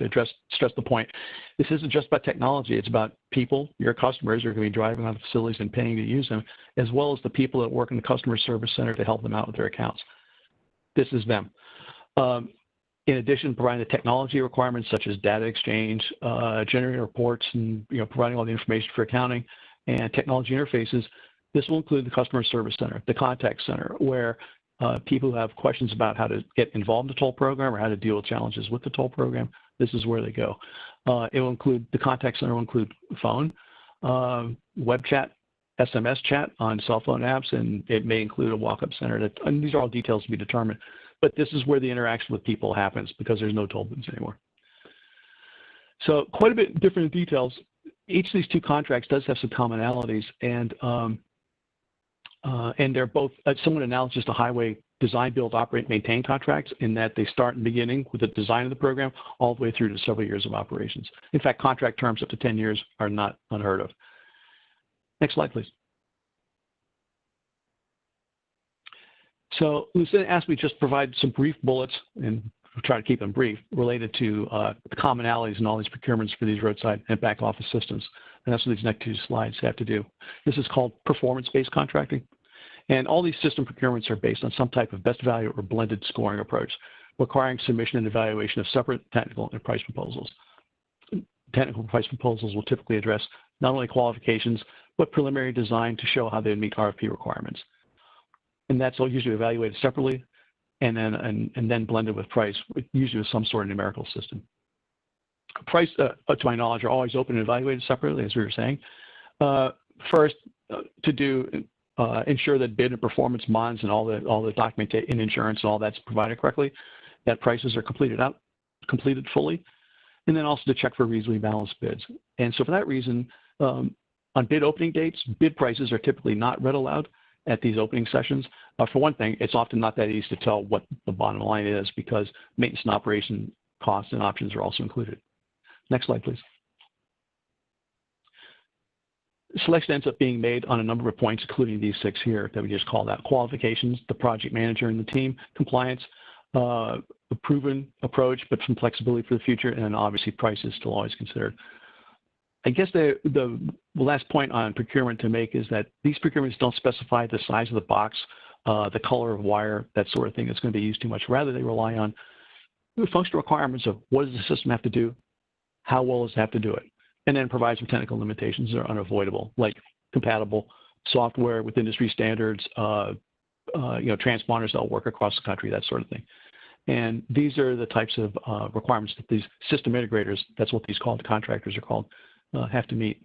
stress the point. This isn't just about technology. It's about people, your customers, are going to be driving on the facilities and paying to use them, as well as the people that work in the customer service center to help them out with their accounts. This is them. In addition, providing the technology requirements such as data exchange, generating reports, and providing all the information for accounting, and technology interfaces, this will include the customer service center, the contact center, where people who have questions about how to get involved in the toll program or how to deal with challenges with the toll program, this is where they go. It will include, the contact center will include phone, web chat, SMS chat on cell phone apps, and it may include a walk-up center. And these are all details to be determined. But this is where the interaction with people happens because there's no toll booths anymore. So quite a bit different details. Each of these two contracts does have some commonalities, and they're both somewhat analogous to highway design, build, operate, maintain contracts in that they start in the beginning with the design of the program all the way through to several years of operations. In fact, contract terms up to 10 years are not unheard of. Next slide, please. So Lucinda asked me just provide some brief bullets, and we'll try to keep them brief, related to the commonalities in all these procurements for these roadside and back office systems. And that's what these next two slides have to do. This is called performance-based contracting. And all these system procurements are based on some type of best value or blended scoring approach, requiring submission and evaluation of separate technical and price proposals. Technical price proposals will typically address not only qualifications, but preliminary design to show how they meet RFP requirements. And that's all usually evaluated separately and then blended with price, usually with some sort of numerical system. price, to my knowledge, are always open and evaluated separately, as we were saying. First, to ensure that bid and performance bonds and all the documentation and insurance and all that's provided correctly, that prices are completed fully, and then also to check for reasonably balanced bids. And so for that reason, on bid opening dates, bid prices are typically not read aloud at these opening sessions. For one thing, it's often not that easy to tell what the bottom line is because maintenance and operation costs and options are also included. Next slide, please. Selection ends up being made on a number of points, including these 6 here that we just called out: qualifications, the project manager and the team, compliance, a proven approach, but some flexibility for the future, and then obviously price is still always considered. I guess the last point on procurement to make is that these procurements don't specify the size of the box, the color of wire, that sort of thing that's going to be used too much. Rather, they rely on the functional requirements of what does the system have to do, how well does it have to do it, and then provide some technical limitations that are unavoidable, like compatible software with industry standards, transponders that will work across the country, that sort of thing. And these are the types of requirements that these system integrators, that's what these contractors are called, have to meet.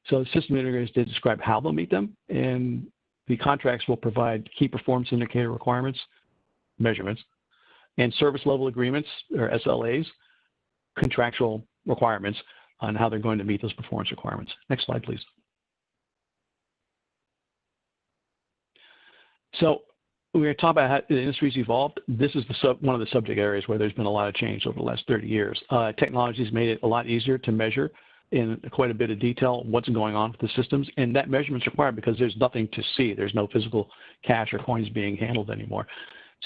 So the system integrators did describe how they'll meet them, and the contracts will provide key performance indicator requirements, measurements, and service level agreements, or SLAs, contractual requirements on how they're going to meet those performance requirements. Next slide, please. So we're going to talk about how the industry's evolved. This is one of the subject areas where there's been a lot of change over the last 30 years. Technology's made it a lot easier to measure in quite a bit of detail what's going on with the systems, and that measurement's required because there's nothing to see. There's no physical cash or coins being handled anymore.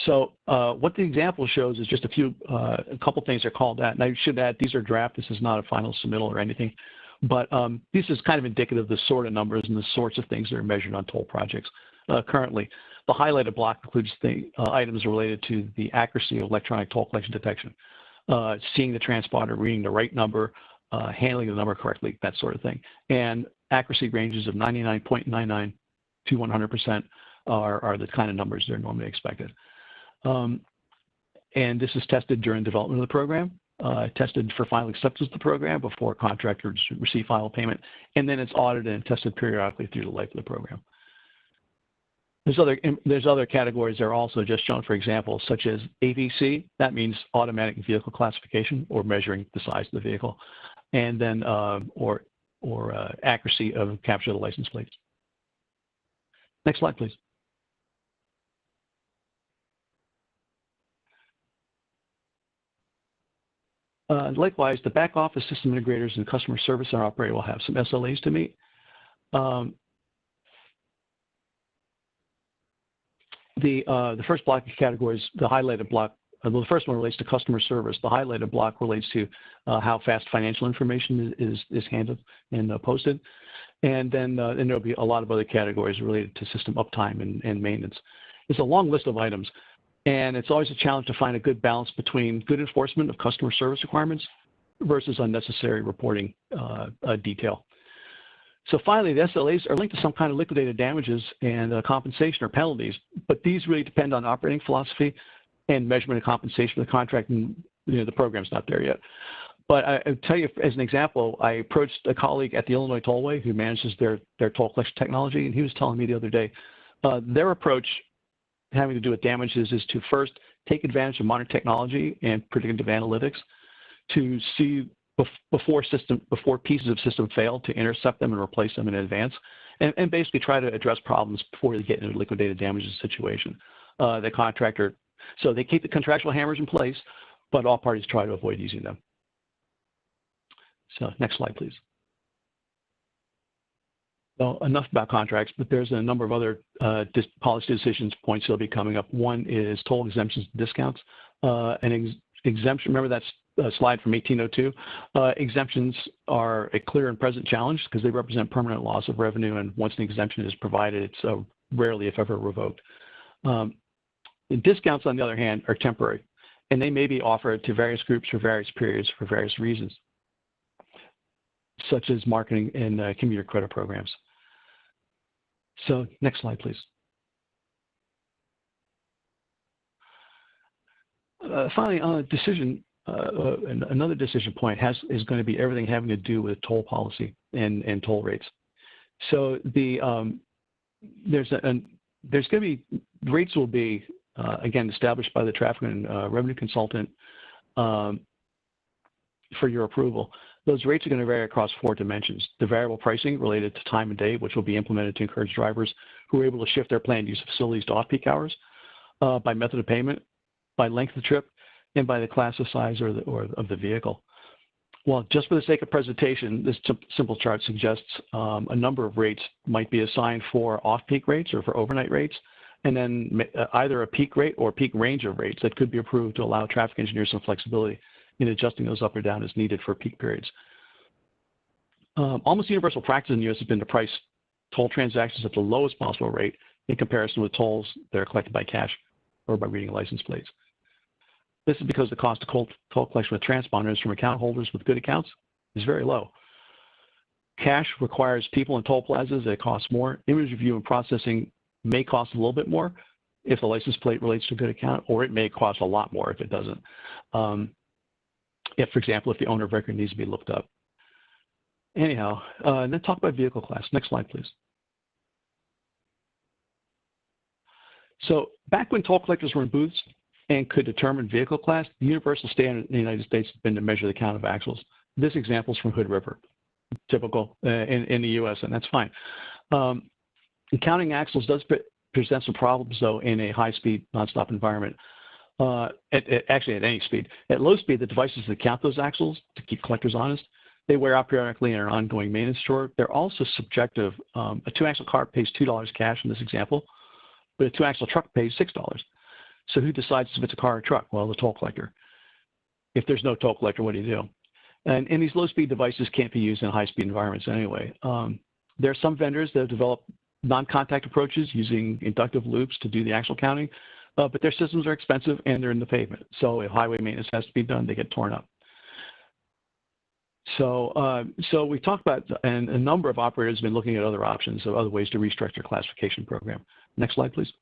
So what the example shows is just a couple things are called out. And I should add, these are draft. This is not a final submittal or anything. But this is kind of indicative of the sort of numbers and the sorts of things that are measured on toll projects currently. The highlighted block includes the items related to the accuracy of electronic toll collection detection, seeing the transponder, reading the right number, handling the number correctly, that sort of thing. And accuracy ranges of 99.99 to 100% are the kind of numbers that are normally expected. And this is tested during development of the program, tested for final acceptance of the program before contractors receive final payment, and then it's audited and tested periodically through the life of the program. There's other categories that are also just shown for example, such as AVC, that means automatic vehicle classification or measuring the size of the vehicle, and then or accuracy of capture the license plates. Next slide, please. Likewise, the back office system integrators and customer service center operator will have some SLAs to meet. The first block of categories, the highlighted block, the first one relates to customer service. The highlighted block relates to how fast financial information is handled and posted. And then there'll be a lot of other categories related to system uptime and maintenance. It's a long list of items, and it's always a challenge to find a good balance between good enforcement of customer service requirements versus unnecessary reporting detail. So finally, the SLAs are linked to some kind of liquidated damages and compensation or penalties, but these really depend on operating philosophy and measurement of compensation for the contract, and the program's not there yet. But I'll tell you, as an example, I approached a colleague at the Illinois Tollway who manages their toll collection technology, and he was telling me the other day, their approach having to do with damages is to first take advantage of modern technology and predictive analytics to see before pieces of system fail, to intercept them and replace them in advance, and basically try to address problems before they get into a liquidated damages situation. The contractor, so they keep the contractual hammers in place, but all parties try to avoid using them. So next slide, please. So enough about contracts, but there's a number of other policy decisions points that'll be coming up. One is toll exemptions and discounts. An exemption, remember that slide from 1802? Exemptions are a clear and present challenge because they represent permanent loss of revenue, and once an exemption is provided, it's rarely, if ever, revoked. Discounts, on the other hand, are temporary, and they may be offered to various groups for various periods for various reasons, such as marketing and commuter credit programs. So next slide, please. Finally, on a decision, another decision point is going to be everything having to do with toll policy and toll rates. So there's going to be rates will be again established by the traffic and revenue consultant for your approval. Those rates are going to vary across 4 dimensions. The variable pricing related to time of day, which will be implemented to encourage drivers who are able to shift their planned use of facilities to off-peak hours, by method of payment, by length of trip, and by the class of size or of the vehicle. Well, just for the sake of presentation, this simple chart suggests a number of rates might be assigned for off-peak rates or for overnight rates, and then either a peak rate or peak range of rates that could be approved to allow traffic engineers some flexibility in adjusting those up or down as needed for peak periods. Almost universal practice in the U.S. has been to price toll transactions at the lowest possible rate in comparison with tolls that are collected by cash or by reading license plates. This is because the cost of toll collection with transponders from account holders with good accounts is very low. Cash requires people in toll plazas that cost more. Image review and processing may cost a little bit more if the license plate relates to a good account, or it may cost a lot more if it doesn't. If, for example, if the owner of record needs to be looked up. Anyhow, and then talk about vehicle class. Next slide, please. So back when toll collectors were in booths and could determine vehicle class, the universal standard in the United States has been to measure the count of axles. This example is from Hood River, typical in the U.S., and that's fine. Counting axles does present some problems, though, in a high-speed, nonstop environment. Actually, at any speed. At low speed, the devices that count those axles to keep collectors honest, they wear out periodically and are an ongoing maintenance chore. They're also subjective. A 2-axle car pays $2 cash in this example, but a 2-axle truck pays $6. So who decides if it's a car or a truck? Well, the toll collector. If there's no toll collector, what do you do? And these low-speed devices can't be used in high-speed environments anyway. There are some vendors that have developed non-contact approaches using inductive loops to do the actual counting, but their systems are expensive and they're in the pavement. So if highway maintenance has to be done, they get torn up. So we talked about, and a number of operators have been looking at other options, so other ways to restructure classification program. Next slide, please.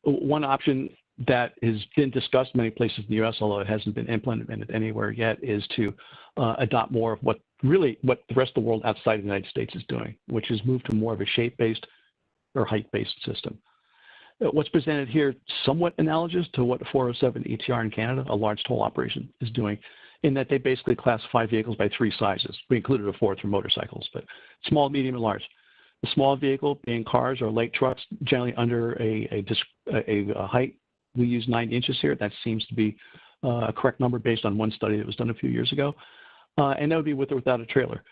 One option that has been discussed in many places in the U.S., although it hasn't been implemented anywhere yet, is to adopt more of what the rest of the world outside of the United States is doing, which is move to more of a shape-based or height-based system. What's presented here somewhat analogous to what the 407 ETR in Canada, a large toll operation, is doing, in that they basically classify vehicles by 3 sizes. We included a 4th for motorcycles, but small, medium, and large. The small vehicle being cars or light trucks, generally under a height. We use 9 inches here. That seems to be a correct number based on one study that was done a few years ago. And that would be with or without a trailer.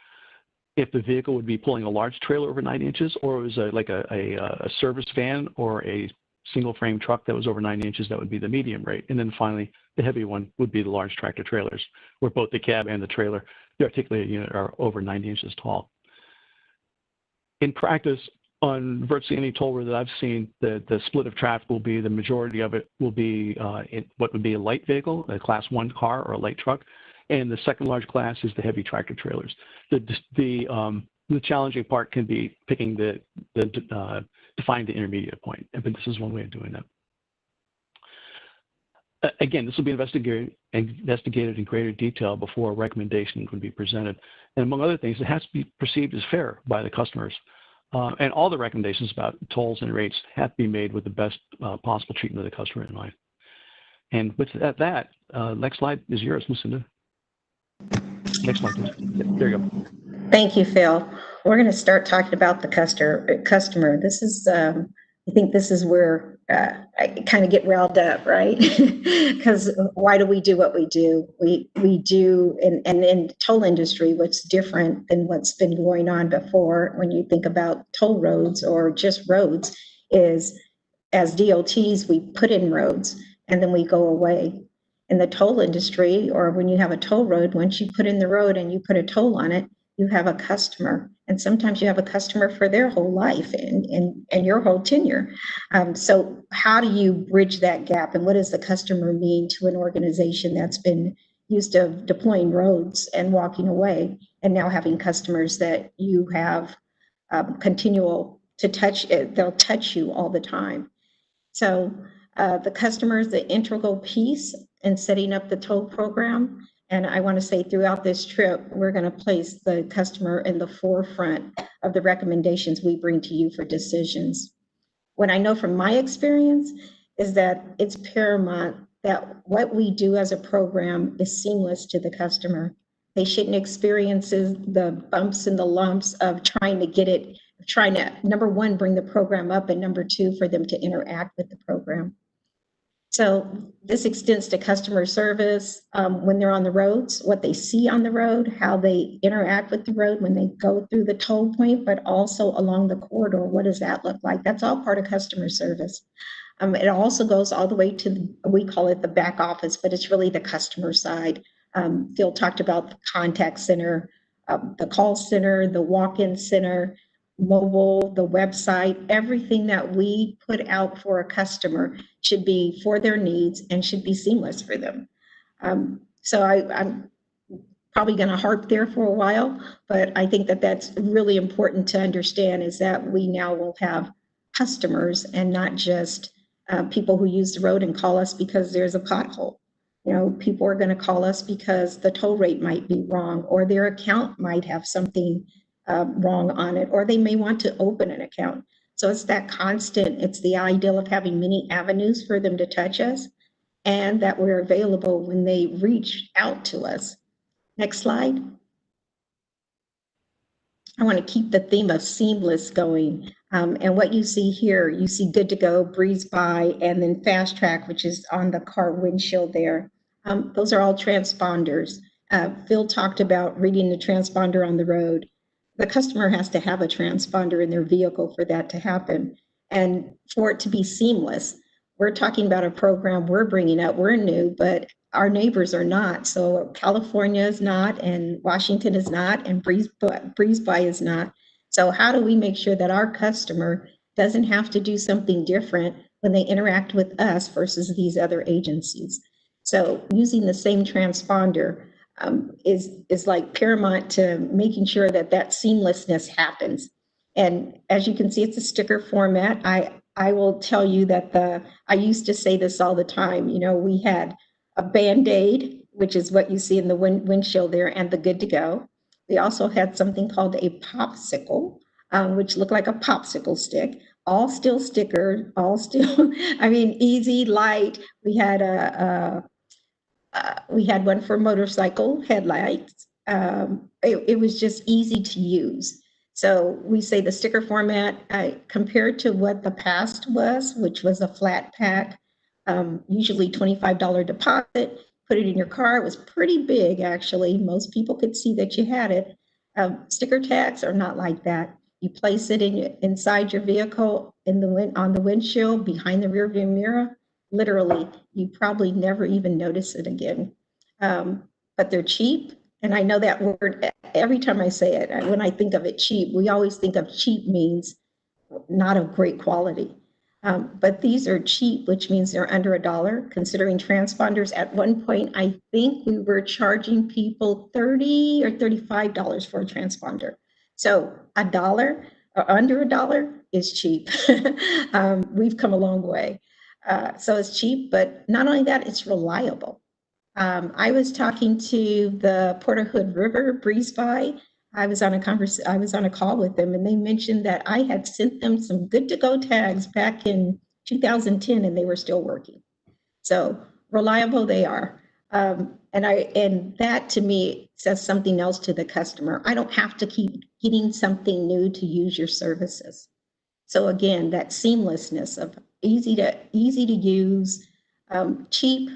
If the vehicle would be pulling a large trailer over 9 inches, or it was like a service van or a single frame truck that was over 9 inches, that would be the medium rate. And then finally, the heavy one would be the large tractor trailers, where both the cab and the trailer, the articulated unit, are over 9 inches tall. In practice, on virtually any toll road that I've seen, the split of traffic will be, the majority of it will be what would be a light vehicle, a class 1 car or a light truck, and the second large class is the heavy tractor trailers. The challenging part can be picking defining the intermediate point, but this is one way of doing that. Again, this will be investigated in greater detail before a recommendation can be presented. And among other things, it has to be perceived as fair by the customers. And all the recommendations about tolls and rates have to be made with the best possible treatment of the customer in mind. And with that, next slide is yours, Lucinda. Next slide, please. Yeah, there you go. Thank you, Phil. We're going to start talking about the customer. This is, I think this is where I kind of get riled up, right? Because why do we do what we do? We do, and in toll industry, what's different than what's been going on before when you think about toll roads or just roads is, as DOTs, we put in roads and then we go away. In the toll industry, or when you have a toll road, once you put in the road and you put a toll on it, you have a customer. And sometimes you have a customer for their whole life and your whole tenure. So how do you bridge that gap? And what does the customer mean to an organization that's been used to deploying roads and walking away, and now having customers that you have continual to touch, they'll touch you all the time. So The customer is the integral piece in setting up the toll program. And I want to say throughout this trip, we're going to place the customer in the forefront of the recommendations we bring to you for decisions. What I know from my experience is that it's paramount that what we do as a program is seamless to the customer. They shouldn't experience the bumps and the lumps of trying to get it, trying to, number one, bring the program up, and number two, for them to interact with the program. So this extends to customer service when they're on the roads, what they see on the road, how they interact with the road when they go through the toll point, but also along the corridor. What does that look like? That's all part of customer service. It also goes all the way to, we call it the back office, but it's really the customer side. Phil talked about the contact center, the call center, the walk-in center, mobile, the website, everything that we put out for a customer should be for their needs and should be seamless for them. So I'm probably going to harp there for a while, but I think that that's really important to understand, is that we now will have customers and not just people who use the road and call us because there's a pothole. You know, people are going to call us because the toll rate might be wrong, or their account might have something wrong on it, or they may want to open an account. So it's that constant, it's the ideal of having many avenues for them to touch us, and that we're available when they reach out to us. Next slide. I want to keep the theme of seamless going. And what you see here, you see Good to Go, Breeze By, and then Fast Track, which is on the car windshield there. Those are all transponders. Phil talked about reading the transponder on the road. The customer has to have a transponder in their vehicle for that to happen. And for it to be seamless, we're talking about a program we're bringing up. We're new, but our neighbors are not. So California is not, and Washington is not, and Breeze By is not. So how do we make sure that our customer doesn't have to do something different when they interact with us versus these other agencies? So using the same transponder is like paramount to making sure that that seamlessness happens. And as you can see, it's a sticker format. I will tell you that I used to say this all the time, you know, we had a Band-Aid, which is what you see in the windshield there, and the Good to Go. We also had something called a popsicle, which looked like a popsicle stick, all still sticker, all still, I mean, easy, light. We had we had one for motorcycle headlights. It was just easy to use. So we say the sticker format, compared to what the past was, which was a flat pack, usually $25 deposit, put it in your car. It was pretty big, actually. Most people could see that you had it. Sticker tags are not like that. You place it inside your vehicle on the windshield, behind the rearview mirror. Literally, you probably never even notice it again. But they're cheap. And I know that word, every time I say it, when I think of it cheap, we always think of cheap means not of great quality. But these are cheap, which means they're under $1. Considering transponders, at one point, I think we were charging people $30 or $35 for a transponder. So $1 or under $1 is cheap. We've come a long way. So it's cheap, but not only that, it's reliable. I was talking to the Port Hood River Breeze By. I was on a call with them, and they mentioned that I had sent them some Good to Go tags back in 2010, and they were still working. So reliable they are. And that to me says something else to the customer. I don't have to keep getting something new to use your services. So again, that seamlessness of easy to use, cheap,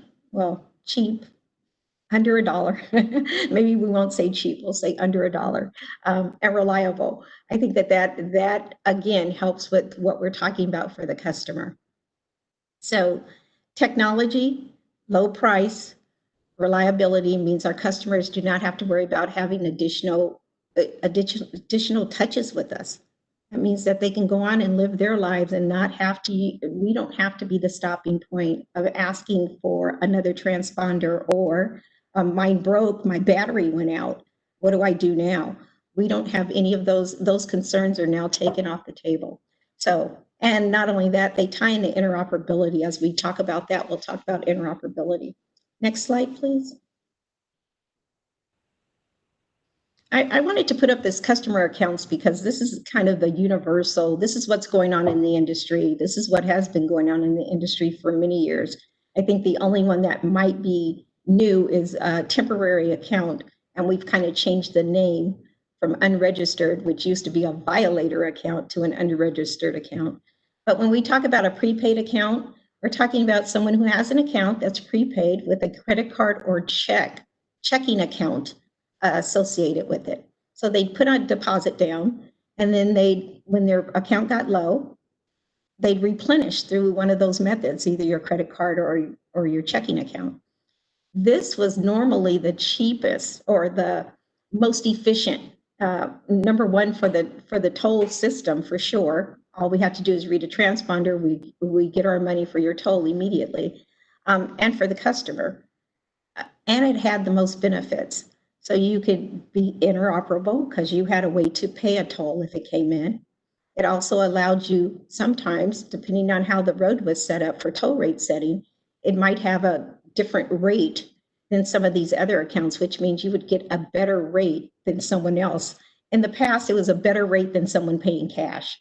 under $1. Maybe we won't say cheap, we'll say under $1, and reliable. I think that again helps with what we're talking about for the customer. So technology, low price, reliability means our customers do not have to worry about having additional touches with us. That means that they can go on and live their lives and we don't have to be the stopping point of asking for another transponder, or mine broke, my battery went out. What do I do now? We don't have any of those concerns are now taken off the table. So And not only that, they tie into interoperability. As we talk about that, we'll talk about interoperability. Next slide, please. I wanted to put up this customer accounts because this is kind of the universal, this is what's going on in the industry. This is what has been going on in the industry for many years. I think the only one that might be new is a temporary account, and we've kind of changed the name from unregistered, which used to be a violator account, to an unregistered account. But when we talk about a prepaid account, we're talking about someone who has an account that's prepaid with a credit card or checking account associated with it. So they'd put a deposit down, and then when their account got low, they'd replenish through one of those methods, either your credit card or your checking account. This was normally the cheapest or the most efficient. Number one for the toll system, for sure. All we have to do is read a transponder. We get our money for your toll immediately, and for the customer. And it had the most benefits. So you could be interoperable because you had a way to pay a toll if it came in. It also allowed you sometimes, depending on how the road was set up for toll rate setting, it might have a different rate than some of these other accounts, which means you would get a better rate than someone else. In the past, it was a better rate than someone paying cash.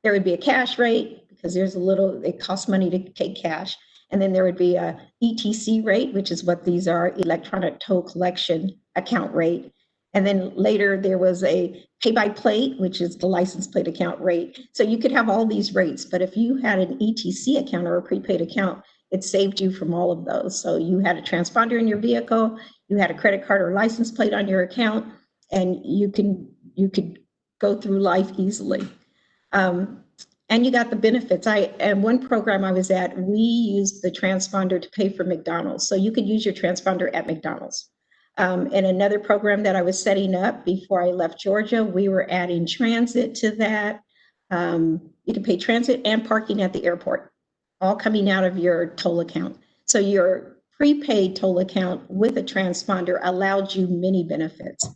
There would be a cash rate because it costs money to take cash. And then there would be a ETC rate, which is what these are, electronic toll collection account rate. And then later there was a pay by plate, which is the license plate account rate. So you could have all these rates, but if you had an ETC account or a prepaid account, it saved you from all of those. So you had a transponder in your vehicle, you had a credit card or license plate on your account, and you could go through life easily. And you got the benefits. And one program I was at, we used the transponder to pay for McDonald's. So you could use your transponder at McDonald's. In another program that I was setting up before I left Georgia, we were adding transit to that. You can pay transit and parking at the airport, all coming out of your toll account. So your prepaid toll account with a transponder allowed you many benefits.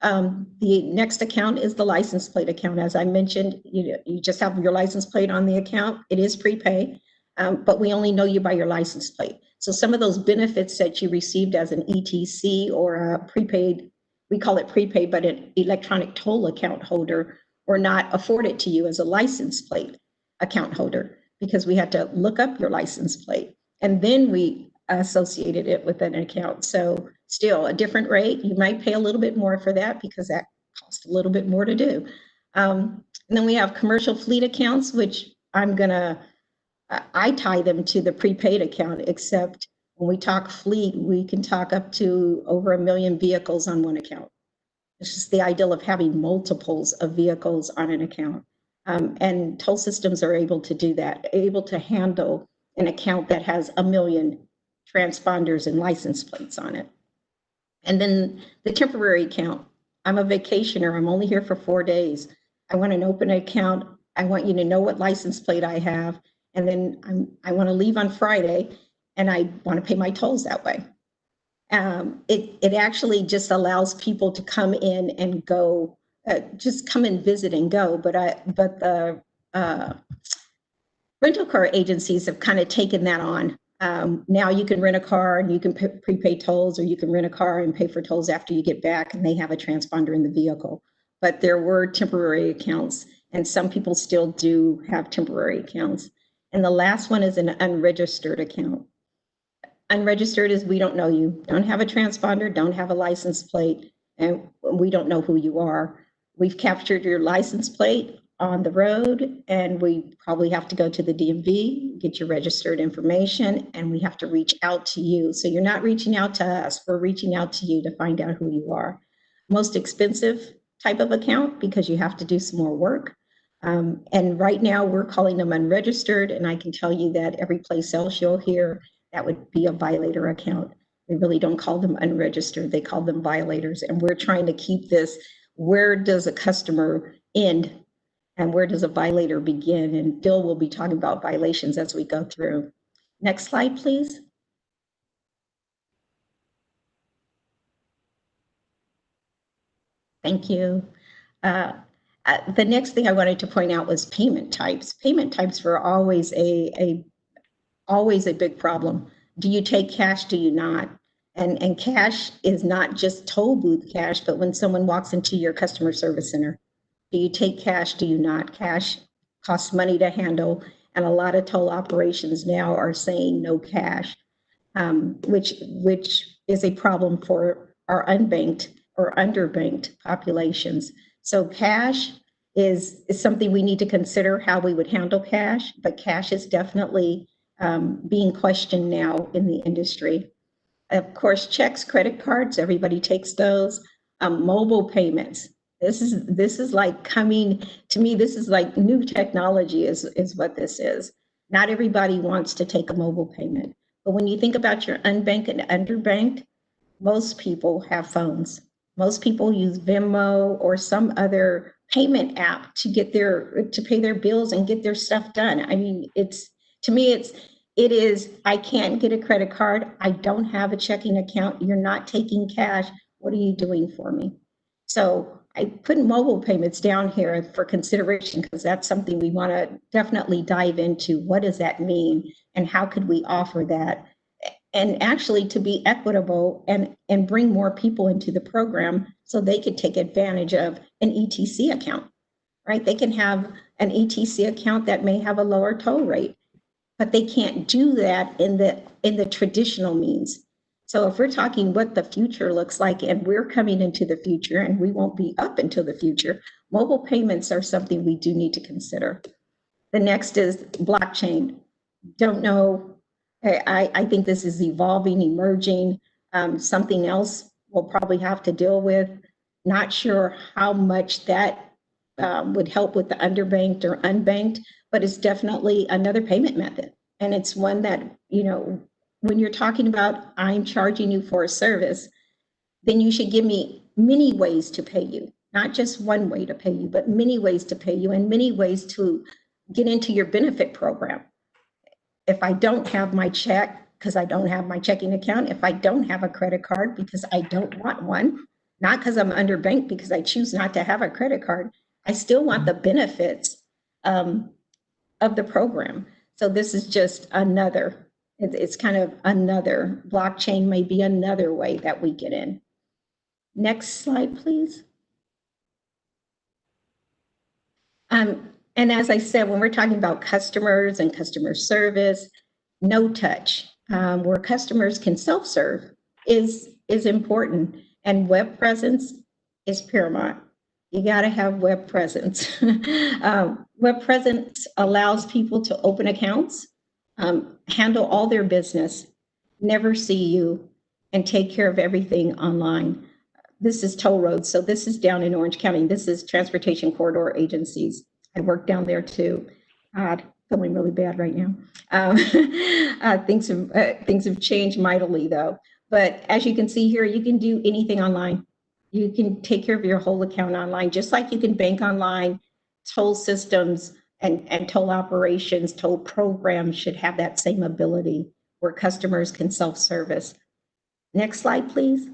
The next account is the license plate account. As I mentioned, you just have your license plate on the account. It is prepaid, but we only know you by your license plate. So some of those benefits that you received as an ETC or a prepaid, we call it prepaid, but an electronic toll account holder, were not afforded to you as a license plate account holder because we had to look up your license plate and then we associated it with an account. So still a different rate. You might pay a little bit more for that because that costs a little bit more to do. And then we have commercial fleet accounts, which I tie them to the prepaid account, except when we talk fleet, we can talk up to over 1 million vehicles on one account. It's just the ideal of having multiples of vehicles on an account. And toll systems are able to do that, able to handle an account that has 1 million transponders and license plates on it. And then the temporary account. I'm a vacationer. I'm only here for 4 days. I want an open account. I want you to know what license plate I have. And then I want to leave on Friday and I want to pay my tolls that way. It actually just allows people to come in and go, just come and visit and go. But the rental car agencies have kind of taken that on. Now you can rent a car and you can prepay tolls, or you can rent a car and pay for tolls after you get back, and they have a transponder in the vehicle. But there were temporary accounts, and some people still do have temporary accounts. And the last one is an unregistered account. Unregistered is we don't know you, don't have a transponder, don't have a license plate, and we don't know who you are. We've captured your license plate on the road, and we probably have to go to the DMV, get your registered information, and we have to reach out to you. So you're not reaching out to us, we're reaching out to you to find out who you are. Most expensive type of account because you have to do some more work. And right now we're calling them unregistered, and I can tell you that every place else you'll hear, that would be a violator account. They really don't call them unregistered, they call them violators. And we're trying to keep this, where does a customer end and where does a violator begin? And Bill will be talking about violations as we go through. Next slide, please. Thank you. The next thing I wanted to point out was payment types. Payment types were always always a big problem. Do you take cash? Do you not? And cash is not just toll booth cash, but when someone walks into your customer service center, do you take cash? Do you not? Cash costs money to handle, and a lot of toll operations now are saying no cash, which is a problem for our unbanked or underbanked populations. So cash is something we need to consider how we would handle cash, but cash is definitely being questioned now in the industry. Of course, checks, credit cards, everybody takes those. Mobile payments. This is like coming, to me, this is like new technology is what this is. Not everybody wants to take a mobile payment. But when you think about your unbanked and underbanked, most people have phones. Most people use Venmo or some other payment app to pay their bills and get their stuff done. I mean, to me, it is, I can't get a credit card. I don't have a checking account. You're not taking cash. What are you doing for me? So I put mobile payments down here for consideration because that's something we want to definitely dive into. What does that mean? And how could we offer that? And actually to be equitable and bring more people into the program so they could take advantage of an ETC account, right? They can have an ETC account that may have a lower toll rate, but they can't do that in the traditional means. So if we're talking what the future looks like, and we're coming into the future and we won't be up until the future, mobile payments are something we do need to consider. The next is blockchain. Don't know. I think this is evolving, emerging, something else we'll probably have to deal with. Not sure how much that would help with the underbanked or unbanked, but it's definitely another payment method. And it's one that, you know, when you're talking about I'm charging you for a service, then you should give me many ways to pay you, not just one way to pay you, but many ways to pay you and many ways to get into your benefit program. If I don't have my check, because I don't have my checking account, if I don't have a credit card because I don't want one, not because I'm underbanked, because I choose not to have a credit card, I still want the benefits of the program. So this is just another, it's kind of another, blockchain may be another way that we get in. Next slide, please. And as I said, when we're talking about customers and customer service, no touch, where customers can self-serve is important, and web presence is paramount. You got to have web presence. Web presence allows people to open accounts, handle all their business, never see you, and take care of everything online. This is toll roads, so this is down in Orange County. This is transportation corridor agencies. I work down there too. Feeling really bad right now. Things have changed mightily though. But as you can see here, you can do anything online. You can take care of your whole account online, just like you can bank online. Toll systems and toll operations, toll programs should have that same ability where customers can self-service. Next slide, please.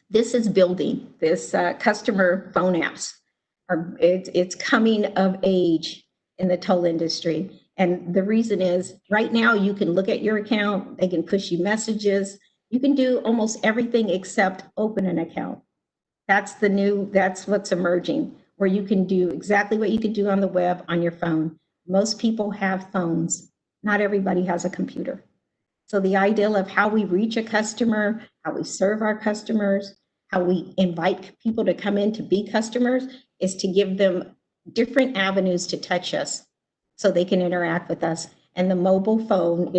This is building this customer phone apps. It's coming of age in the toll industry. And the reason is right now you can look at your account, they can push you messages. You can do almost everything except open an account. That's what's emerging, where you can do exactly what you could do on the web on your phone. Most people have phones. Not everybody has a computer. So the ideal of how we reach a customer, how we serve our customers, how we invite people to come in to be customers is to give them different avenues to touch us so they can interact with us. And the mobile phone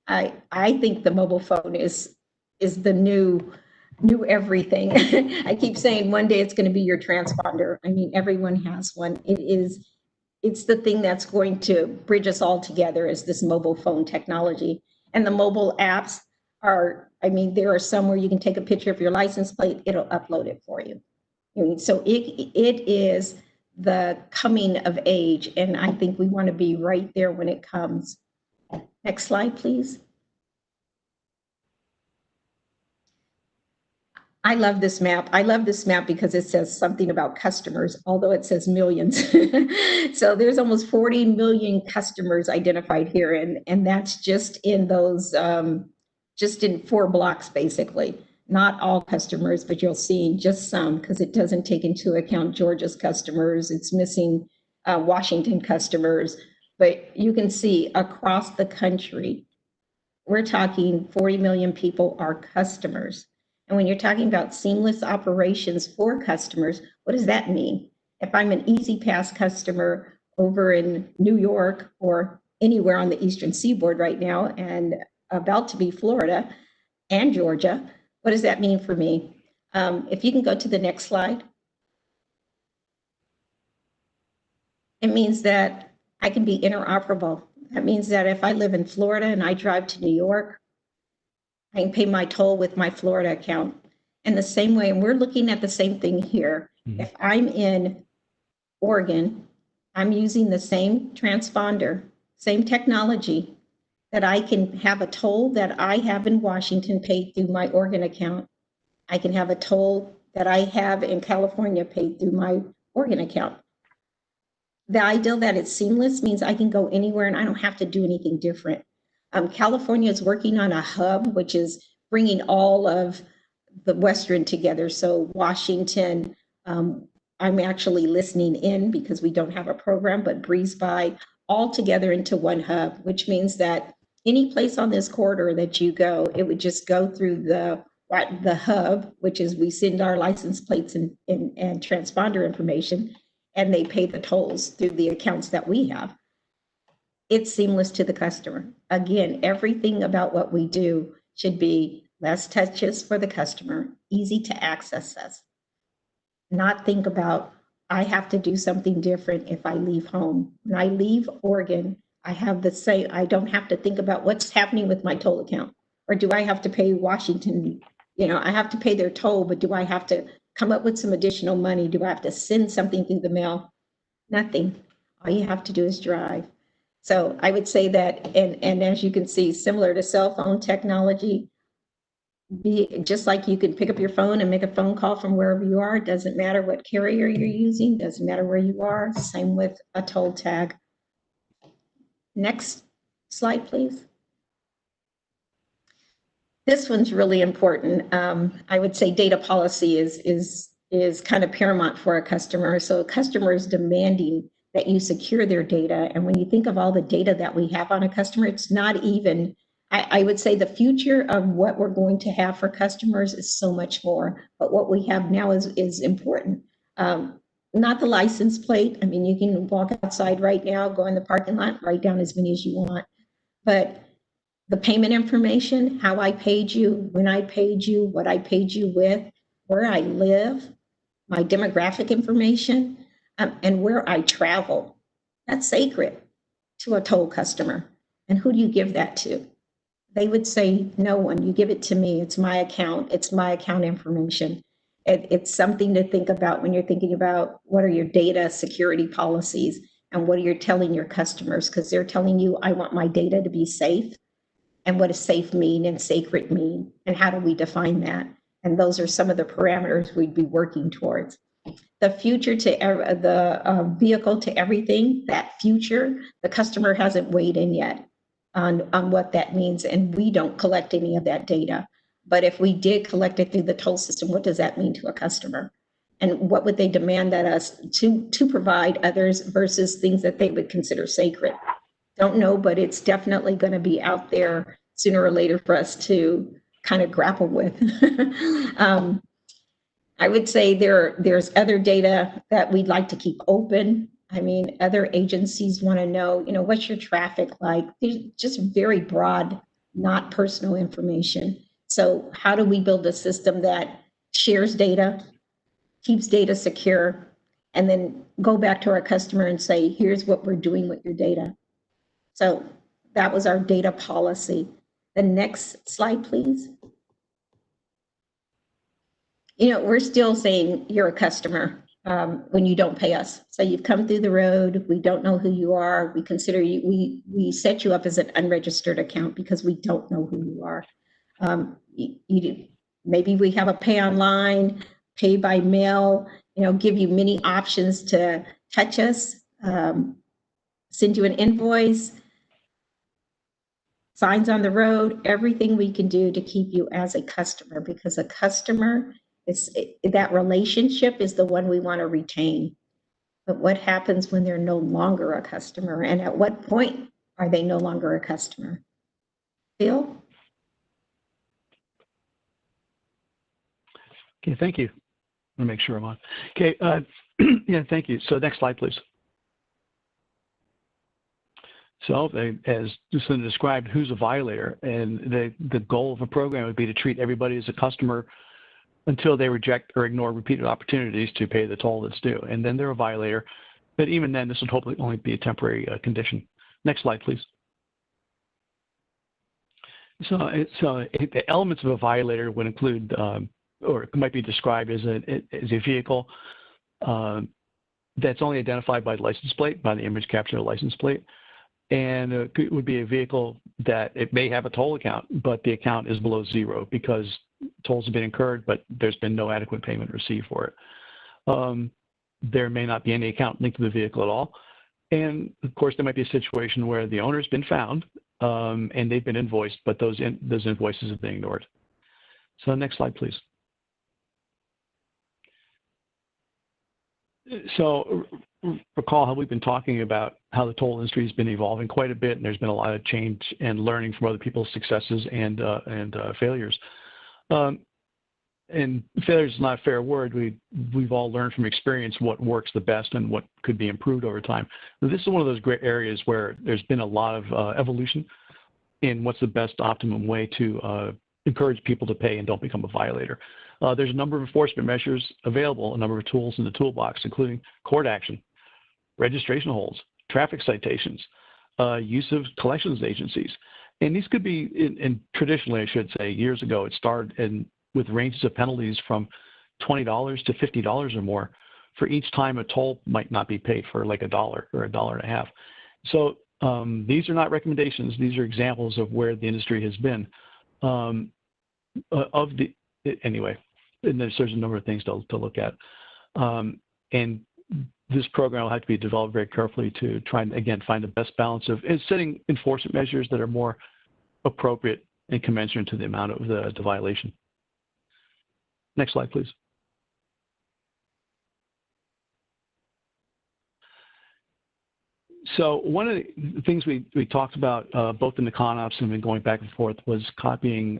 I think the mobile phone is the new everything. I keep saying one day it's going to be your transponder. I mean, everyone has one. It's the thing that's going to bridge us all together is this mobile phone technology. And the mobile apps are, I mean, there are some where you can take a picture of your license plate, it'll upload it for you. So it is the coming of age, and I think we want to be right there when it comes. Next slide, please. I love this map. I love this map because it says something about customers, although it says millions. So there's almost 40 million customers identified here, and that's just in those, just in 4 blocks, basically. Not all customers, but you'll see just some, because it doesn't take into account Georgia's customers. It's missing Washington customers, but you can see across the country, we're talking 40 million people are customers. And when you're talking about seamless operations for customers, what does that mean? If I'm an Easy Pass customer over in New York or anywhere on the Eastern Seaboard right now and about to be Florida and Georgia, what does that mean for me? If you can go to the next slide. It means that I can be interoperable. That means that if I live in Florida and I drive to New York, I can pay my toll with my Florida account. And the same way, and we're looking at the same thing here. If I'm in Oregon, I'm using the same transponder, same technology, that I can have a toll that I have in Washington paid through my Oregon account. I can have a toll that I have in California paid through my Oregon account. The idea that it's seamless means I can go anywhere and I don't have to do anything different. California is working on a hub, which is bringing all of the Western together. So Washington, I'm actually listening in because we don't have a program, but breeze by all together into one hub, which means that any place on this corridor that you go, it would just go through the hub, which is we send our license plates and transponder information, and they pay the tolls through the accounts that we have. It's seamless to the customer. Again, everything about what we do should be less touches for the customer, easy to access us. Not think about, I have to do something different if I leave home. When I leave Oregon, I have the same, I don't have to think about what's happening with my toll account. Or do I have to pay Washington? You know, I have to pay their toll, but do I have to come up with some additional money? Do I have to send something through the mail? Nothing. All you have to do is drive. So I would say that, and as you can see, similar to cell phone technology, just like you can pick up your phone and make a phone call from wherever you are, doesn't matter what carrier you're using, doesn't matter where you are, same with a toll tag. Next slide, please. This one's really important. I would say data policy is kind of paramount for a customer. So a customer is demanding that you secure their data. And when you think of all the data that we have on a customer, it's not even, I would say the future of what we're going to have for customers is so much more, but what we have now is important. Not the license plate. I mean, you can walk outside right now, go in the parking lot, write down as many as you want, but the payment information, how I paid you, when I paid you, what I paid you with, where I live, my demographic information, and where I travel. That's sacred to a toll customer. And who do you give that to? They would say, no one. You give it to me. It's my account. It's my account information. It's something to think about when you're thinking about what are your data security policies and what are you telling your customers, because they're telling you, I want my data to be safe. And what does safe mean and sacred mean? And how do we define that? And those are some of the parameters we'd be working towards. The future to the vehicle to everything, that future, the customer hasn't weighed in yet on what that means. And we don't collect any of that data. But if we did collect it through the toll system, what does that mean to a customer? And what would they demand that us to provide others versus things that they would consider sacred? Don't know, but it's definitely going to be out there sooner or later for us to kind of grapple with. I would say there's other data that we'd like to keep open. I mean, other agencies want to know, you know, what's your traffic like? There's just very broad, not personal information. So how do we build a system that shares data, keeps data secure, and then go back to our customer and say, here's what we're doing with your data. So that was our data policy. The next slide, please. You know, we're still saying you're a customer when you don't pay us. So you've come through the road, we don't know who you are, we consider you, we set you up as an unregistered account because we don't know who you are. maybe we have a pay online, pay by mail, give you many options to touch us, send you an invoice, signs on the road, everything we can do to keep you as a customer, because a customer that relationship is the one we want to retain. But what happens when they're no longer a customer, and at what point are they no longer a customer? Phil? Okay, thank you. Let me make sure I'm on. Okay, yeah, thank you. So next slide, please. So as Lucinda described, who's a violator? And the goal of a program would be to treat everybody as a customer until they reject or ignore repeated opportunities to pay the toll that's due. And then they're a violator. But even then, this would hopefully only be a temporary condition. Next slide, please. So the elements of a violator would include, or it might be described as a vehicle that's only identified by the license plate, by the image capture license plate. And it would be a vehicle that it may have a toll account, but the account is below zero because tolls have been incurred, but there's been no adequate payment received for it. There may not be any account linked to the vehicle at all. And of course, there might be a situation where the owner's been found and they've been invoiced, but those invoices have been ignored. So next slide, please. So recall how we've been talking about how the toll industry has been evolving quite a bit, and there's been a lot of change and learning from other people's successes and failures. And failure is not a fair word. We've all learned from experience what works the best and what could be improved over time. Now, this is one of those great areas where there's been a lot of evolution in what's the best optimum way to encourage people to pay and don't become a violator. There's a number of enforcement measures available, a number of tools in the toolbox, including court action, registration holds, traffic citations, use of collections agencies. And these could be, and traditionally, I should say, years ago, it started with ranges of penalties from $20 to $50 or more for each time a toll might not be paid for like $1 or $1.50. So these are not recommendations. These are examples of where the industry has been. Anyway, and there's a number of things to look at. And this program will have to be developed very carefully to try and, again, find the best balance of setting enforcement measures that are more appropriate and commensurate to the amount of the violation. Next slide, please. So one of the things we talked about both in the ConOps and going back and forth was copying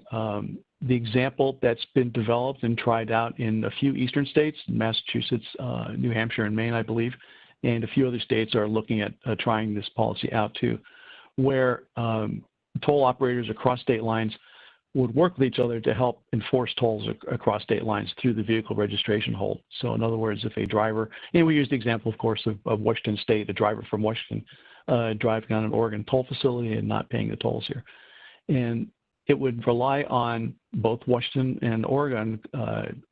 the example that's been developed and tried out in a few eastern states, Massachusetts, New Hampshire, and Maine, I believe, and a few other states are looking at trying this policy out too, where toll operators across state lines would work with each other to help enforce tolls across state lines through the vehicle registration hold. So in other words, if a driver, and we used the example, of course, of Washington State, a driver from Washington driving on an Oregon toll facility and not paying the tolls here. And it would rely on both Washington and Oregon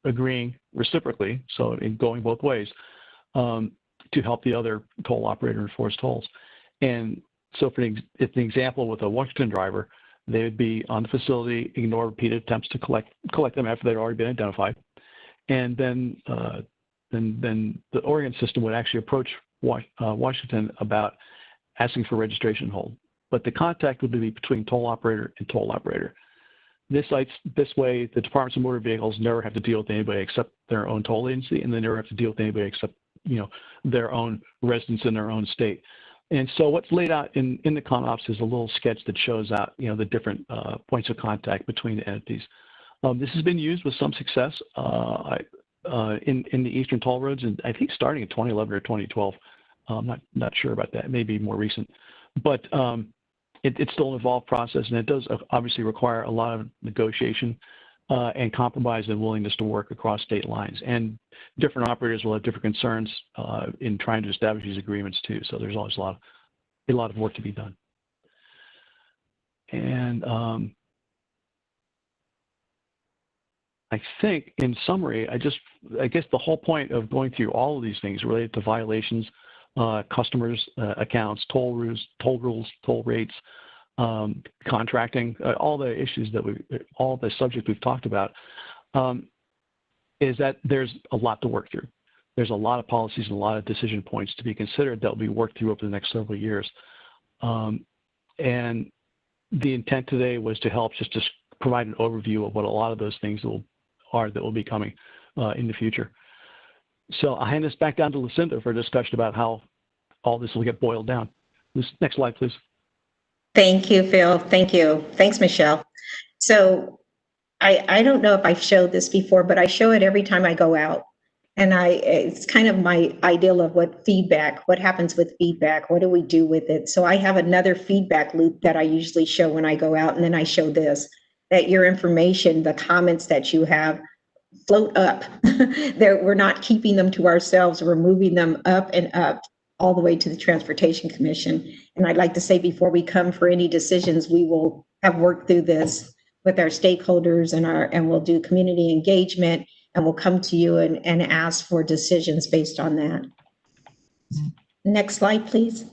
agreeing reciprocally, so in going both ways, to help the other toll operator enforce tolls. And so if the example with a Washington driver, they would be on the facility, ignore repeated attempts to collect them after they'd already been identified. And then the Oregon system would actually approach Washington about asking for registration hold. But the contact would be between toll operator and toll operator. This way, the Departments of Motor Vehicles never have to deal with anybody except their own toll agency, and they never have to deal with anybody except their own residents in their own state. And so what's laid out in the ConOps is a little sketch that shows out the different points of contact between the entities. This has been used with some success in the eastern toll roads, and I think starting in 2011 or 2012. I'm not sure about that. It may be more recent, but it's still an evolved process, and it does obviously require a lot of negotiation and compromise and willingness to work across state lines. And different operators will have different concerns in trying to establish these agreements too. So there's always a lot of work to be done. And I think, in summary, I guess the whole point of going through all of these things related to violations, customers, accounts, toll rules, toll rates, contracting, all the issues all the subjects we've talked about, is that there's a lot to work through. There's a lot of policies and a lot of decision points to be considered that will be worked through over the next several years. And the intent today was to help just to provide an overview of what a lot of those things that will be coming in the future. So I'll hand this back down to Lucinda for a discussion about how all this will get boiled down. Next slide, please. Thank you, Phil. Thank you. Thanks, Michelle. So I don't know if I've showed this before, but I show it every time I go out. And it's kind of my ideal of what happens with feedback, what do we do with it? So I have another feedback loop that I usually show when I go out, and then I show this, that your information, the comments that you have float up. We're not keeping them to ourselves, we're moving them up and up all the way to the Transportation Commission. And I'd like to say before we come for any decisions, we will have worked through this with our stakeholders and we'll do community engagement, and we'll come to you and ask for decisions based on that. Next slide, please.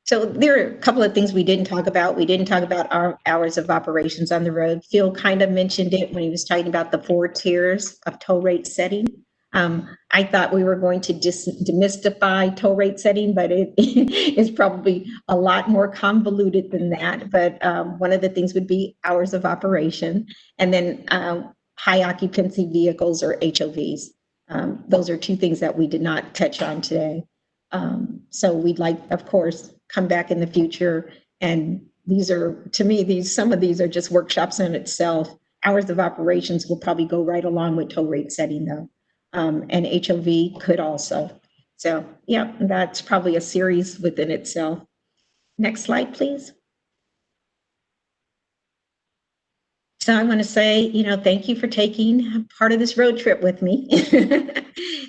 So there are a couple of things we didn't talk about. We didn't talk about our hours of operations on the road. Phil kind of mentioned it when he was talking about the 4 tiers of toll rate setting. I thought we were going to demystify toll rate setting, but it is probably a lot more convoluted than that. But one of the things would be hours of operation, and then high occupancy vehicles or HOVs. Those are 2 things that we did not touch on today. So we'd like, of course, come back in the future. And these are, to me, some of these are just workshops in itself. Hours of operations will probably go right along with toll rate setting though. And HOV could also. So yeah, that's probably a series within itself. Next slide, please. So I want to say, thank you for taking part of this road trip with me.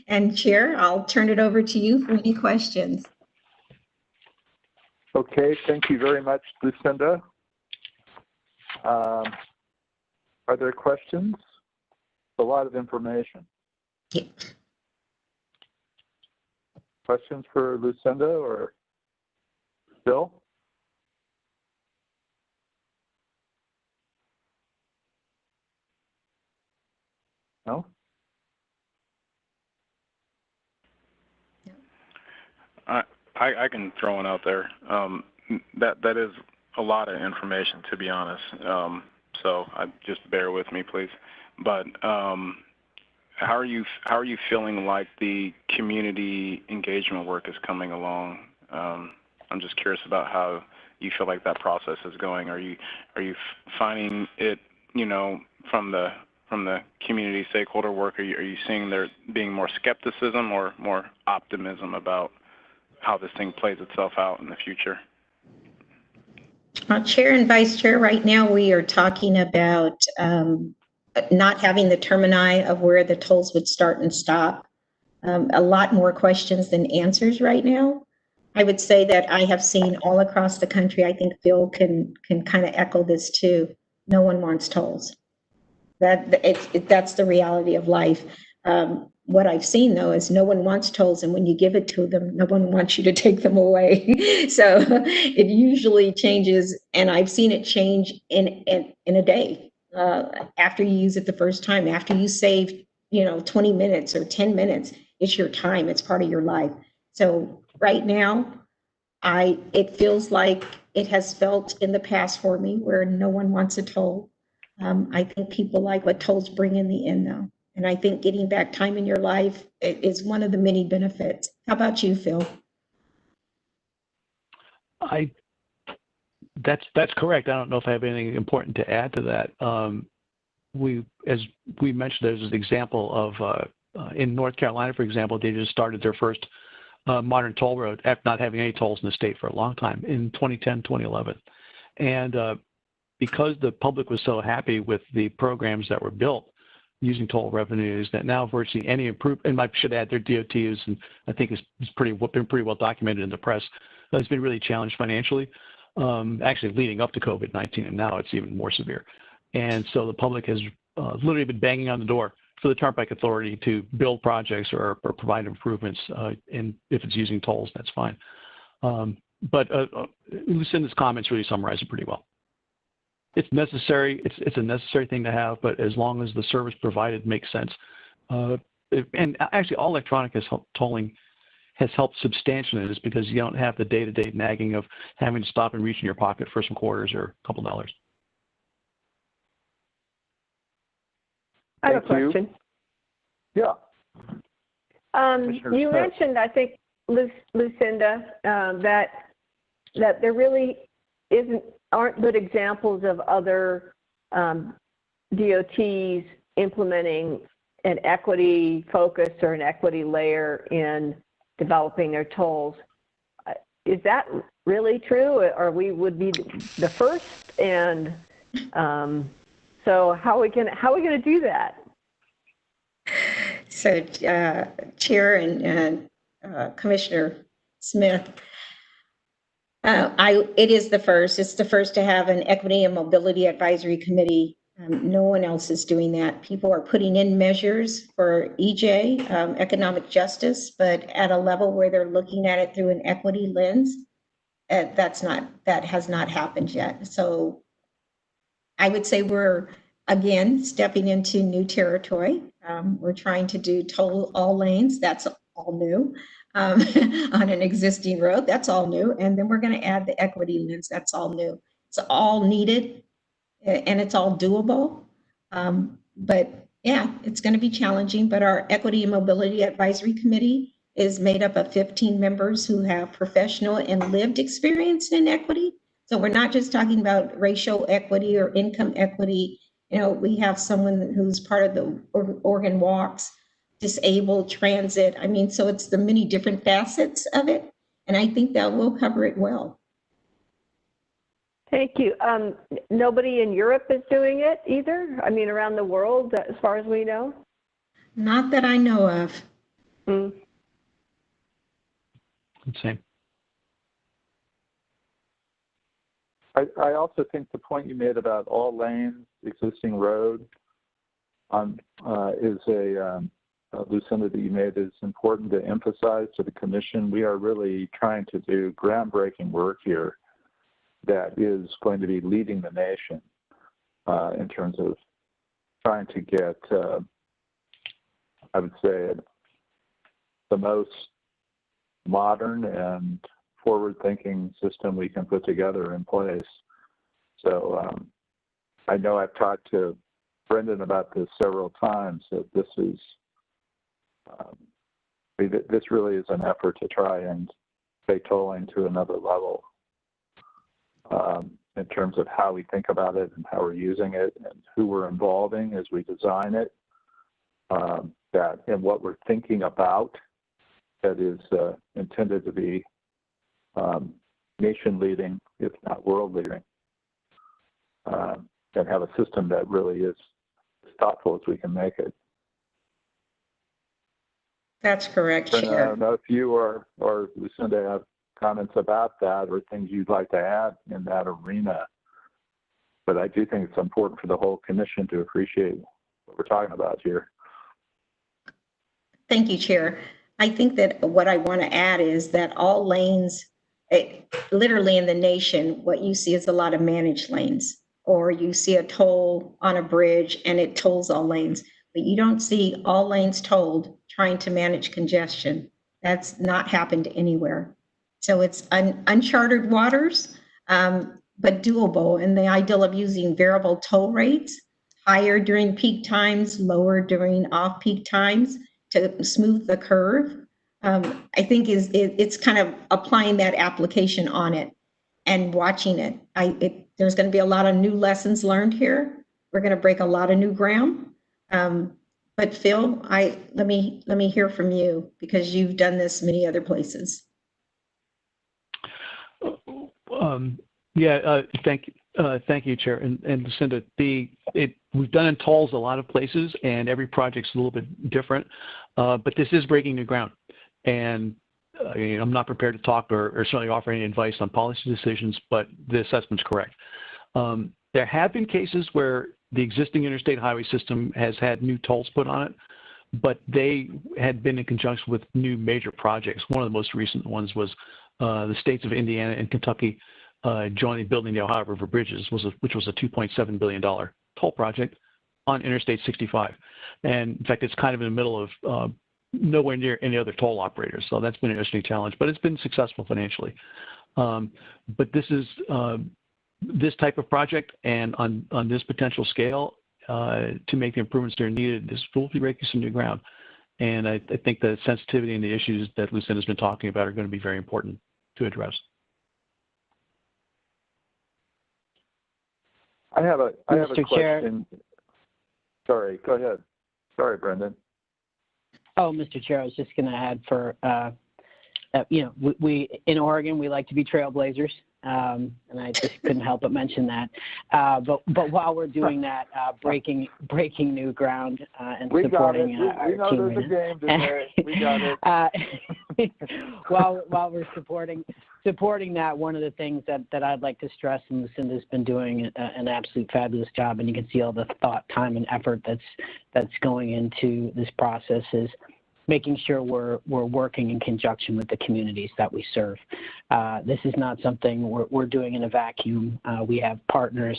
And Chair, I'll turn it over to you for any questions. Okay, thank you very much, Lucinda. Are there questions? A lot of information. Yeah. Questions for Lucinda or Bill? No? I can throw one out there. That is a lot of information, to be honest. So just bear with me, please. But how are you feeling like the community engagement work is coming along? I'm just curious about how you feel like that process is going. Are you finding it, from the community stakeholder work? Are you seeing there being more skepticism or more optimism about how this thing plays itself out in the future? Chair and Vice Chair, right now we are talking about not having the termini of where the tolls would start and stop. A lot more questions than answers right now. I would say that I have seen all across the country, I think Phil can kind of echo this too, no one wants tolls. That's the reality of life. What I've seen though is no one wants tolls, and when you give it to them, no one wants you to take them away. So it usually changes, and I've seen it change in a day. After you use it the first time, after you save 20 minutes or 10 minutes, it's your time, it's part of your life. So right now, it feels like it has felt in the past for me where no one wants a toll. I think people like what tolls bring in the end though. And I think getting back time in your life is one of the many benefits. How about you, Phil? That's correct. I don't know if I have anything important to add to that. As we mentioned, there's an example of in North Carolina, for example, they just started their first modern toll road after not having any tolls in the state for a long time in 2010, 2011. And because the public was so happy with the programs that were built using toll revenues, that now virtually any improvement, and I should add their DOTs, and I think it's been pretty well documented in the press, it's been really challenged financially, actually leading up to COVID-19, and now it's even more severe. And so the public has literally been banging on the door for the Turnpike Authority to build projects or provide improvements, and if it's using tolls, that's fine. But Lucinda's comments really summarize it pretty well. it's necessary. It's a necessary thing to have, but as long as the service provided makes sense. And actually, all electronic tolling has helped substantially in this because you don't have the day-to-day nagging of having to stop and reach in your pocket for some quarters or a couple dollars. I have a question. Yeah. You mentioned, I think, Lucinda, that there really aren't good examples of other DOTs implementing an equity focus or an equity layer in developing their tolls. Is that really true, or would be the first? And so how are we going to do that? So, Chair and Commissioner Smith, it is the first. It's the first to have an Equity and Mobility Advisory Committee. No one else is doing that. People are putting in measures for EJ, economic justice, but at a level where they're looking at it through an equity lens. That has not happened yet. So I would say we're, again, stepping into new territory. We're trying to do toll all lanes. That's all new. On an existing road, that's all new. And then we're going to add the equity lens. That's all new. It's all needed and it's all doable. But yeah, it's going to be challenging. But our Equity and Mobility Advisory Committee is made up of 15 members who have professional and lived experience in equity. So we're not just talking about racial equity or income equity. You know, we have someone who's part of the Oregon Walks, disabled, transit. I mean, so it's the many different facets of it. And I think that will cover it well. Thank you. Nobody in Europe is doing it either? I mean, around the world, as far as we know? Not that I know of. Same. I also think the point you made about all lanes, existing road, is Lucinda, that you made is important to emphasize to the Commission. We are really trying to do groundbreaking work here that is going to be leading the nation in terms of trying to get, I would say, the most modern and forward-thinking system we can put together in place. So I know I've talked to Brendan about this several times, that this is, this really is an effort to try and take tolling to another level in terms of how we think about it and how we're using it and who we're involving as we design it, and what we're thinking about that is intended to be nation leading, if not world leading, and have a system that really is as thoughtful as we can make it. That's correct, Brendan, Chair. I don't know if you or Lucinda have comments about that or things you'd like to add in that arena, but I do think it's important for the whole Commission to appreciate what we're talking about here. Thank you, Chair. I think that what I want to add is that all lanes, literally in the nation, what you see is a lot of managed lanes, or you see a toll on a bridge and it tolls all lanes, but you don't see all lanes tolled trying to manage congestion. That's not happened anywhere. So it's uncharted waters, but doable. And the ideal of using variable toll rates, higher during peak times, lower during off-peak times, to smooth the curve, I think it's kind of applying that application on it and watching it. There's going to be a lot of new lessons learned here. We're going to break a lot of new ground. But Phil, let me hear from you, because you've done this many other places. Thank you, Chair and Lucinda. We've done in tolls a lot of places, and every project's a little bit different. But this is breaking new ground, and I'm not prepared to talk or certainly offer any advice on policy decisions, but the assessment's correct. There have been cases where the existing interstate highway system has had new tolls put on it, but they had been in conjunction with new major projects. One of the most recent ones was the states of Indiana and Kentucky jointly building the Ohio River Bridges, which was a $2.7 billion toll project on Interstate 65. And in fact, it's kind of in the middle of nowhere near any other toll operators. So that's been an interesting challenge, but it's been successful financially. But this is this type of project, and on this potential scale, to make the improvements that are needed, this will be breaking some new ground. And I think the sensitivity and the issues that Lucinda's been talking about are going to be very important to address. I have a question. Chair. Sorry, go ahead. Sorry, Brendan. Oh, Mr. Chair, I was just going to add for, you know, we in Oregon, we like to be trailblazers. And I just couldn't help but mention that. But while we're doing that, breaking new ground and supporting our we know team. there's a game today. We got it. While we're supporting that, one of the things that I'd like to stress, and Lucinda's been doing an absolute fabulous job, and you can see all the thought, time, and effort that's going into this process, is making sure we're working in conjunction with the communities that we serve. This is not something we're doing in a vacuum. We have partners.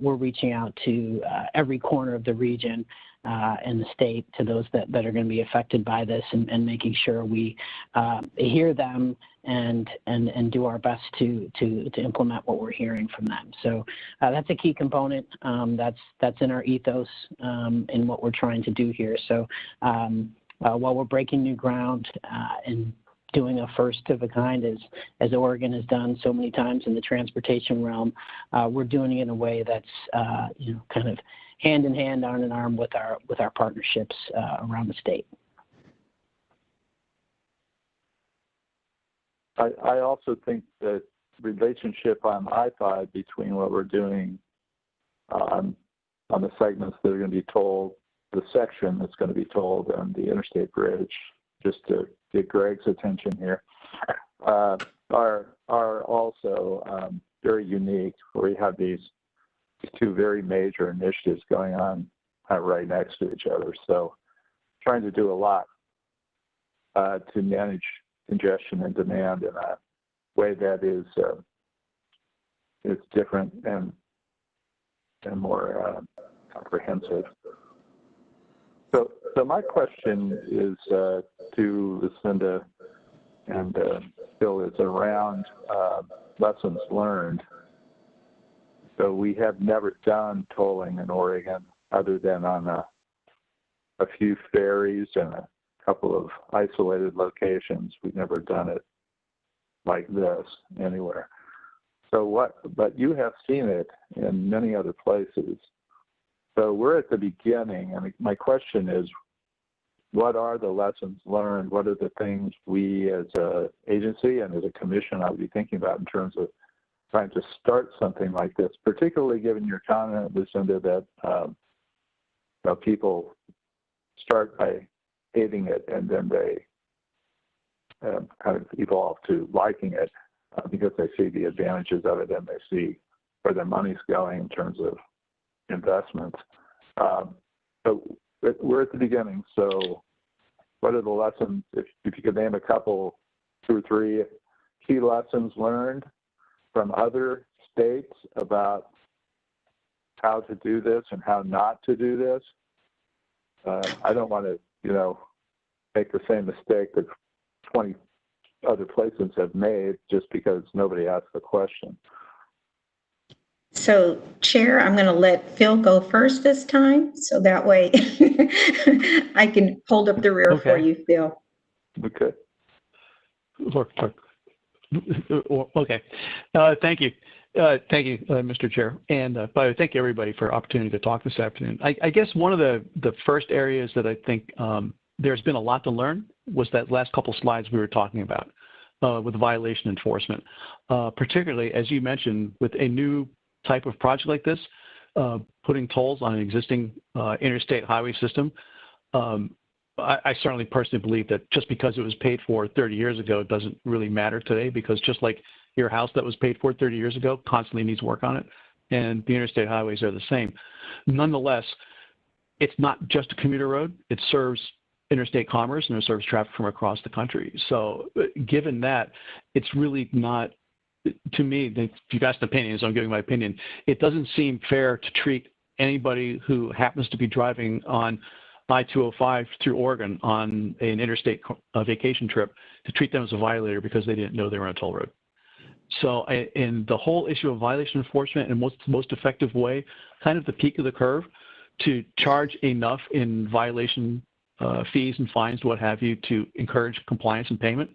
We're reaching out to every corner of the region and the state, to those that are going to be affected by this, and making sure we hear them and do our best to implement what we're hearing from them. So that's a key component. That's in our ethos in what we're trying to do here. So while we're breaking new ground and doing a first of a kind, as Oregon has done so many times in the transportation realm, we're doing it in a way that's you know, kind of hand in hand, arm in arm with our partnerships around the state. I also think that relationship on I-5 between what we're doing on the segments that are going to be tolled, the section that's going to be tolled on the interstate bridge, just to get Greg's attention here, are also very unique, where we have these two very major initiatives going on right next to each other. So trying to do a lot to manage congestion and demand in a way that is different and more comprehensive. So my question is to Lucinda and Phil, is around lessons learned. So we have never done tolling in Oregon other than on a few ferries and a couple of isolated locations. We've never done it like this anywhere. So but you have seen it in many other places. So we're at the beginning, and my question is, what are the lessons learned? What are the things we as an agency and as a commission ought to be thinking about in terms of trying to start something like this, particularly given your comment, Lucinda, that people start by hating it and then they kind of evolve to liking it because they see the advantages of it and they see where their money's going in terms of investments. So we're at the beginning. So what are the lessons, if you could name a couple, 2 or 3 key lessons learned from other states about how to do this and how not to do this? I don't want to, make the same mistake that 20 other places have made just because nobody asked the question. So, Chair, I'm going to let Phil go first this time, so that way I can hold up the rear for you, Phil. Okay. Okay. Thank you. Thank you, Mr. Chair. And by the way, thank you, everybody, for the opportunity to talk this afternoon. I guess one of the first areas that I think there's been a lot to learn was that last couple slides we were talking about with violation enforcement, particularly, as you mentioned, with a new type of project like this, putting tolls on an existing interstate highway system. I certainly personally believe that just because it was paid for 30 years ago, it doesn't really matter today, because just like your house that was paid for 30 years ago constantly needs work on it, and the interstate highways are the same. Nonetheless, it's not just a commuter road. It serves interstate commerce and it serves traffic from across the country. So given that, it's really not to me, if you asked opinions, I'm giving my opinion. It doesn't seem fair to treat anybody who happens to be driving on I-205 through Oregon on an interstate vacation trip to treat them as a violator because they didn't know they were on a toll road. So in the whole issue of violation enforcement and most effective way, kind of the peak of the curve, to charge enough in violation fees and fines, what have you, to encourage compliance and payment,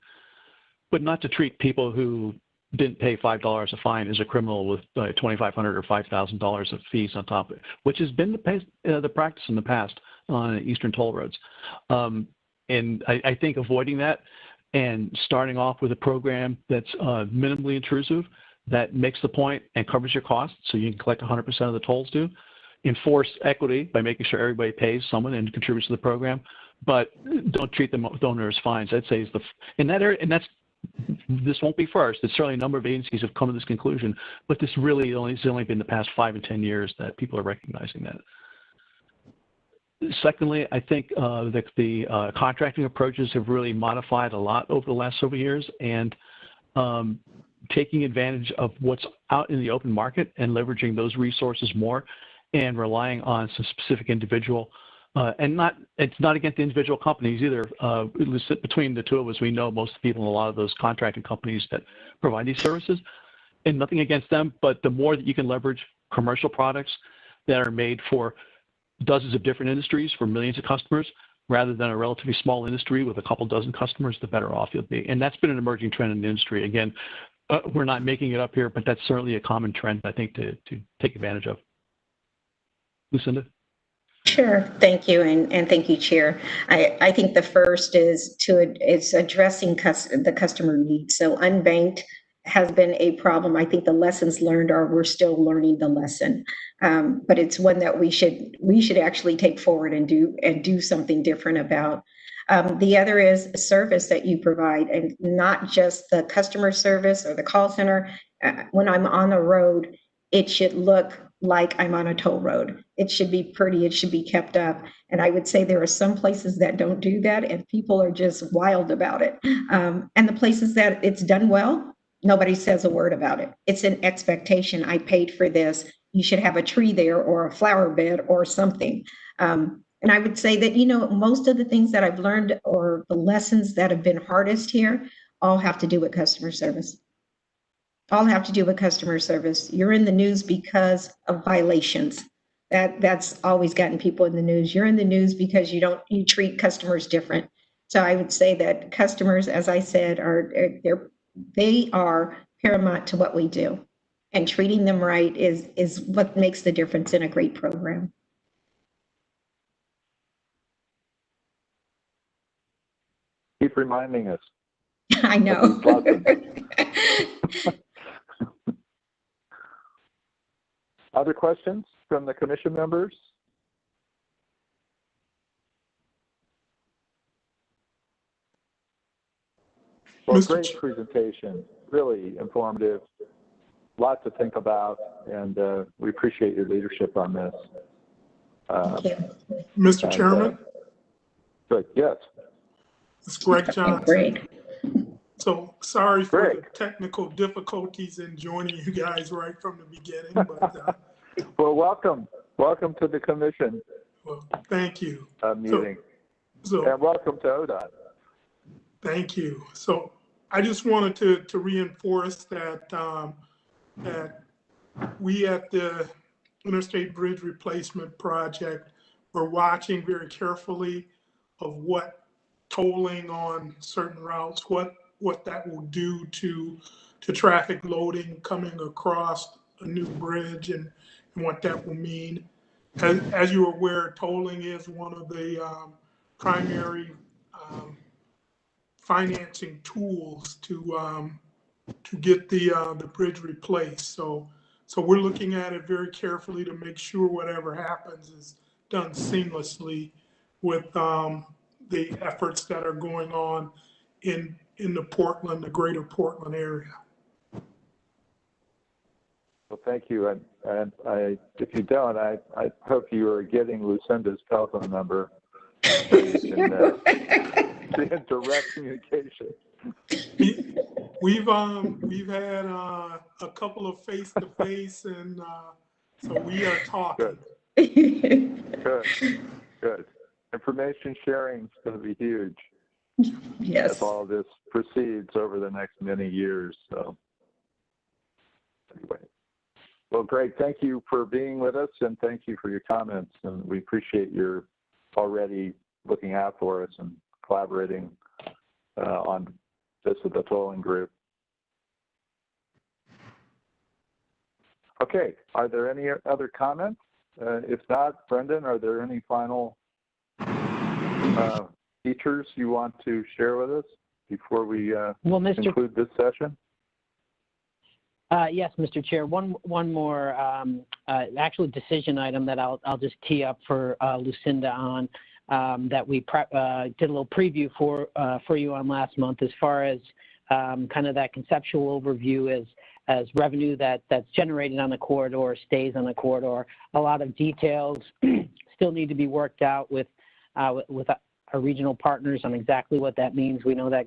but not to treat people who didn't pay $5 a fine as a criminal with $2,500 or $5,000 of fees on top of it, which has been the practice in the past on eastern toll roads. And I think avoiding that and starting off with a program that's minimally intrusive, that makes the point and covers your costs so you can collect 100% of the tolls due. Enforce equity by making sure everybody pays someone and contributes to the program, but don't treat them with onerous fines. I'd say is in that area, and this won't be first. There's certainly a number of agencies have come to this conclusion, but this really has only been the past 5 and 10 years that people are recognizing that. Secondly, I think that the contracting approaches have really modified a lot over the last several years, and taking advantage of what's out in the open market and leveraging those resources more and relying on some specific individual and it's not against the individual companies either. Between the two of us, we know most of the people in a lot of those contracting companies that provide these services, and nothing against them, but the more that you can leverage commercial products that are made for dozens of different industries for millions of customers, rather than a relatively small industry with a couple dozen customers, the better off you'll be. And that's been an emerging trend in the industry. Again, we're not making it up here, but that's certainly a common trend, I think, to take advantage of. Lucinda? Sure, thank you, and thank you, Chair. I think the first is addressing the customer needs. So unbanked has been a problem. I think the lessons learned are we're still learning the lesson, but it's one that we should actually take forward and do something different about. The other is service that you provide, and not just the customer service or the call center. When I'm on the road, it should look like I'm on a toll road. It should be pretty, it should be kept up. And I would say there are some places that don't do that, and people are just wild about it. And the places that it's done well, nobody says a word about it. It's an expectation. I paid for this. You should have a tree there or a flower bed or something. And I would say that, most of the things that I've learned or the lessons that have been hardest here all have to do with customer service. All have to do with customer service. You're in the news because of violations. That's always gotten people in the news. You're in the news because you treat customers different. So I would say that customers, as I said, they are paramount to what we do, and treating them right is what makes the difference in a great program. Keep reminding us. I know. Other questions from the commission members? Well, great presentation, really informative, lot to think about, and we appreciate your leadership on this. Thank you. Mr. Chairman? Good, yes. It's Greg Johnson. Greg. So sorry for the technical difficulties in joining you guys right from the beginning. But, well, welcome to the commission. Well, thank you. Meeting. And welcome to ODOT. Thank you. So I just wanted to reinforce that that we at the Interstate Bridge Replacement Project are watching very carefully of what tolling on certain routes, what that will do to traffic loading coming across a new bridge, and what that will mean. As you're aware, tolling is one of the primary financing tools to get the bridge replaced. So we're looking at it very carefully to make sure whatever happens is done seamlessly with the efforts that are going on in the greater Portland area. Well, thank you. And if you don't, I hope you are getting Lucinda's telephone number so you can be in direct communication. we've had a couple of face-to-face, and so we are talking. Good. Information sharing is going to be huge. Yes. As all this proceeds over the next many years. So anyway, well, great. Thank you for being with us, and thank you for your comments. And we appreciate your already looking out for us and collaborating on this with the tolling group. Okay, are there any other comments? If not, Brendan, are there any final features you want to share with us before we conclude this session? Yes, Mr. Chair. One more actual decision item that I'll just tee up for Lucinda on that we did a little preview for you on last month, as far as kind of that conceptual overview as revenue that's generated on the corridor stays on the corridor. A lot of details still need to be worked out with our regional partners on exactly what that means. We know that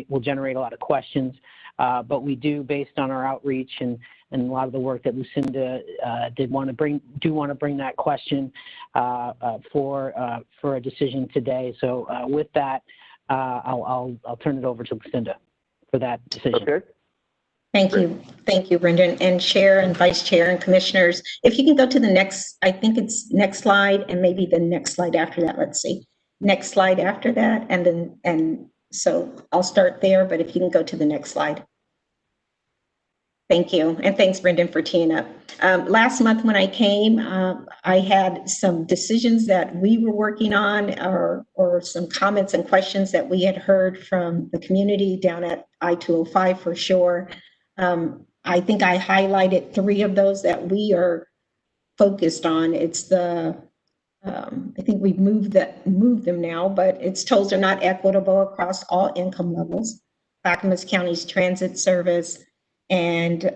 will generate a lot of questions, but we do, based on our outreach and a lot of the work that Lucinda want to bring that question for a decision today. So with that, I'll turn it over to Lucinda for that decision. Okay. Thank you, Brendan, and Chair and Vice Chair and Commissioners. If you can go to the next, I think it's next slide, and maybe the next slide after that. Let's see, next slide after that, and so I'll start there. But if you can go to the next slide. Thank you, and thanks, Brendan, for teeing up. Last month when I came, I had some decisions that we were working on, or some comments and questions that we had heard from the community down at I-205 for sure. I think I highlighted 3 of those that we are focused on. It's I think we've moved them now, but it's tolls are not equitable across all income levels. Clackamas County's transit service, and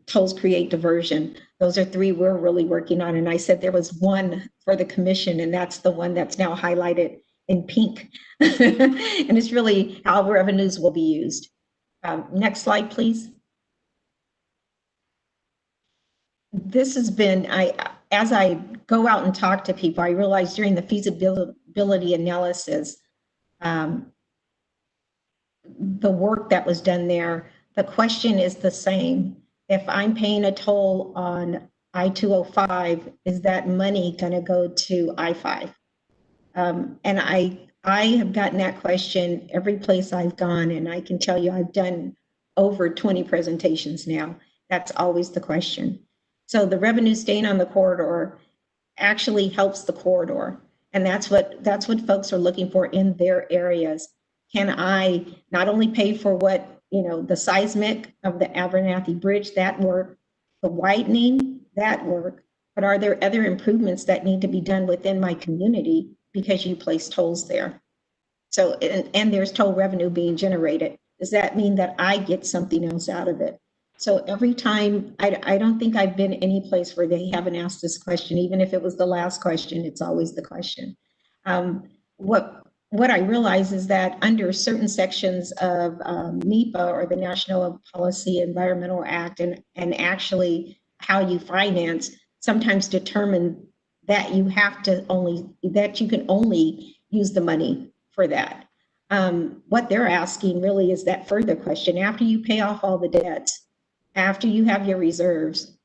tolls create diversion. Those are 3 we're really working on. And I said there was one for the commission, and that's the one that's now highlighted in pink. And it's really how revenues will be used. Next slide, please. This has been, as I go out and talk to people, I realized during the feasibility analysis, the work that was done there, the question is the same. If I'm paying a toll on I-205, is that money going to go to I-5? And I have gotten that question every place I've gone, and I can tell you I've done over 20 presentations now. That's always the question. So the revenue staying on the corridor actually helps the corridor, and that's what folks are looking for in their areas. Can I not only pay for what, the seismic of the Abernathy Bridge, that work, the widening, that work, but are there other improvements that need to be done within my community because you place tolls there? So, and there's toll revenue being generated. Does that mean that I get something else out of it? So every time, I don't think I've been any place where they haven't asked this question. Even if it was the last question, it's always the question. What I realize is that under certain sections of NEPA, or the National Policy Environmental Act, and actually how you finance, sometimes determine that you can only use the money for that. What they're asking really is that further question: after you pay off all the debts, after you have your reserves,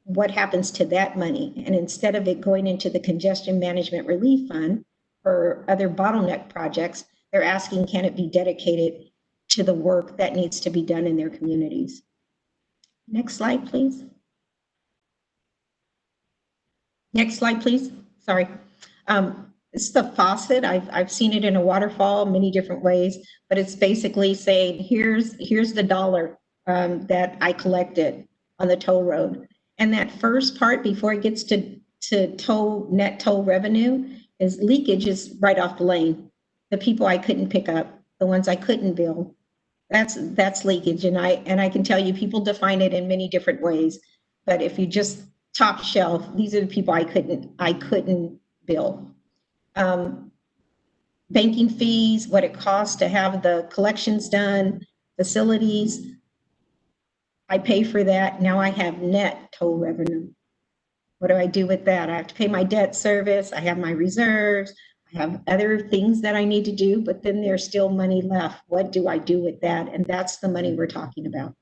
what happens to that money? And instead of it going into the Congestion Management Relief Fund or other bottleneck projects, they're asking, can it be dedicated to the work that needs to be done in their communities? Next slide, please. Next slide, please. Sorry. It's the faucet. I've seen it in a waterfall many different ways, but it's basically saying, here's the dollar that I collected on the toll road. And that first part, before it gets to net toll revenue, is leakage is right off the lane. The people I couldn't pick up, the ones I couldn't bill, that's leakage. And I can tell you, people define it in many different ways. But if you just top shelf, these are the people I couldn't bill. Banking fees, what it costs to have the collections done, facilities. I pay for that. Now I have net toll revenue. What do I do with that? I have to pay my debt service. I have my reserves. I have other things that I need to do, but then there's still money left. What do I do with that? And that's the money we're talking about.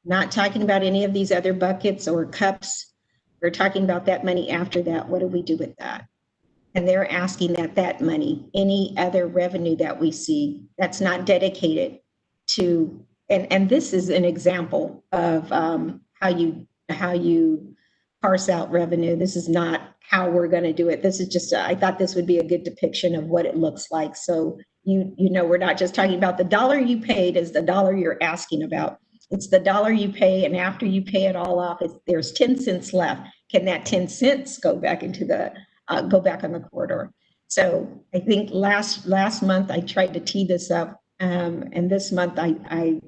Not talking about any of these other buckets or cups. We're talking about that money after that. What do we do with that? And they're asking that money, any other revenue that we see that's not dedicated to, and this is an example of how you parse out revenue. This is not how we're going to do it. This is just, I thought this would be a good depiction of what it looks like. So you know, we're not just talking about the dollar you paid is the dollar you're asking about. It's the dollar you pay, and after you pay it all off, there's 10 cents left. Can that 10 cents go back into the go back on the corridor? So I think last month I tried to tee this up, and this month I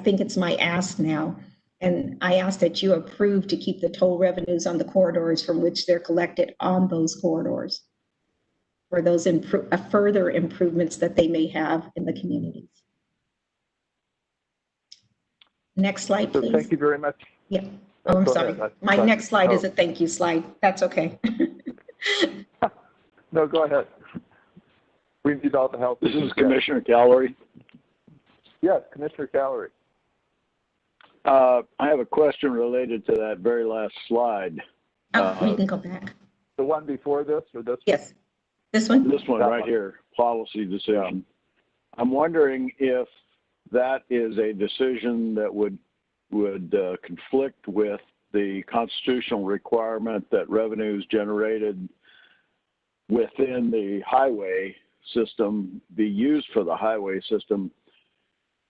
think it's my ask now, and I ask that you approve to keep the toll revenues on the corridors from which they're collected on those corridors for those further improvements that they may have in the communities. Next slide, please. Thank you very much. Yeah. Oh, I'm sorry. My next slide is a thank you slide. That's okay. No, go ahead. We need all the help. This is Commissioner Callery. Yes, Commissioner Callery. I have a question related to that very last slide. You can go back. The one before this or this? Yes. This one? This one right here, policy decision. I'm wondering if that is a decision that would conflict with the constitutional requirement that revenues generated within the highway system be used for the highway system.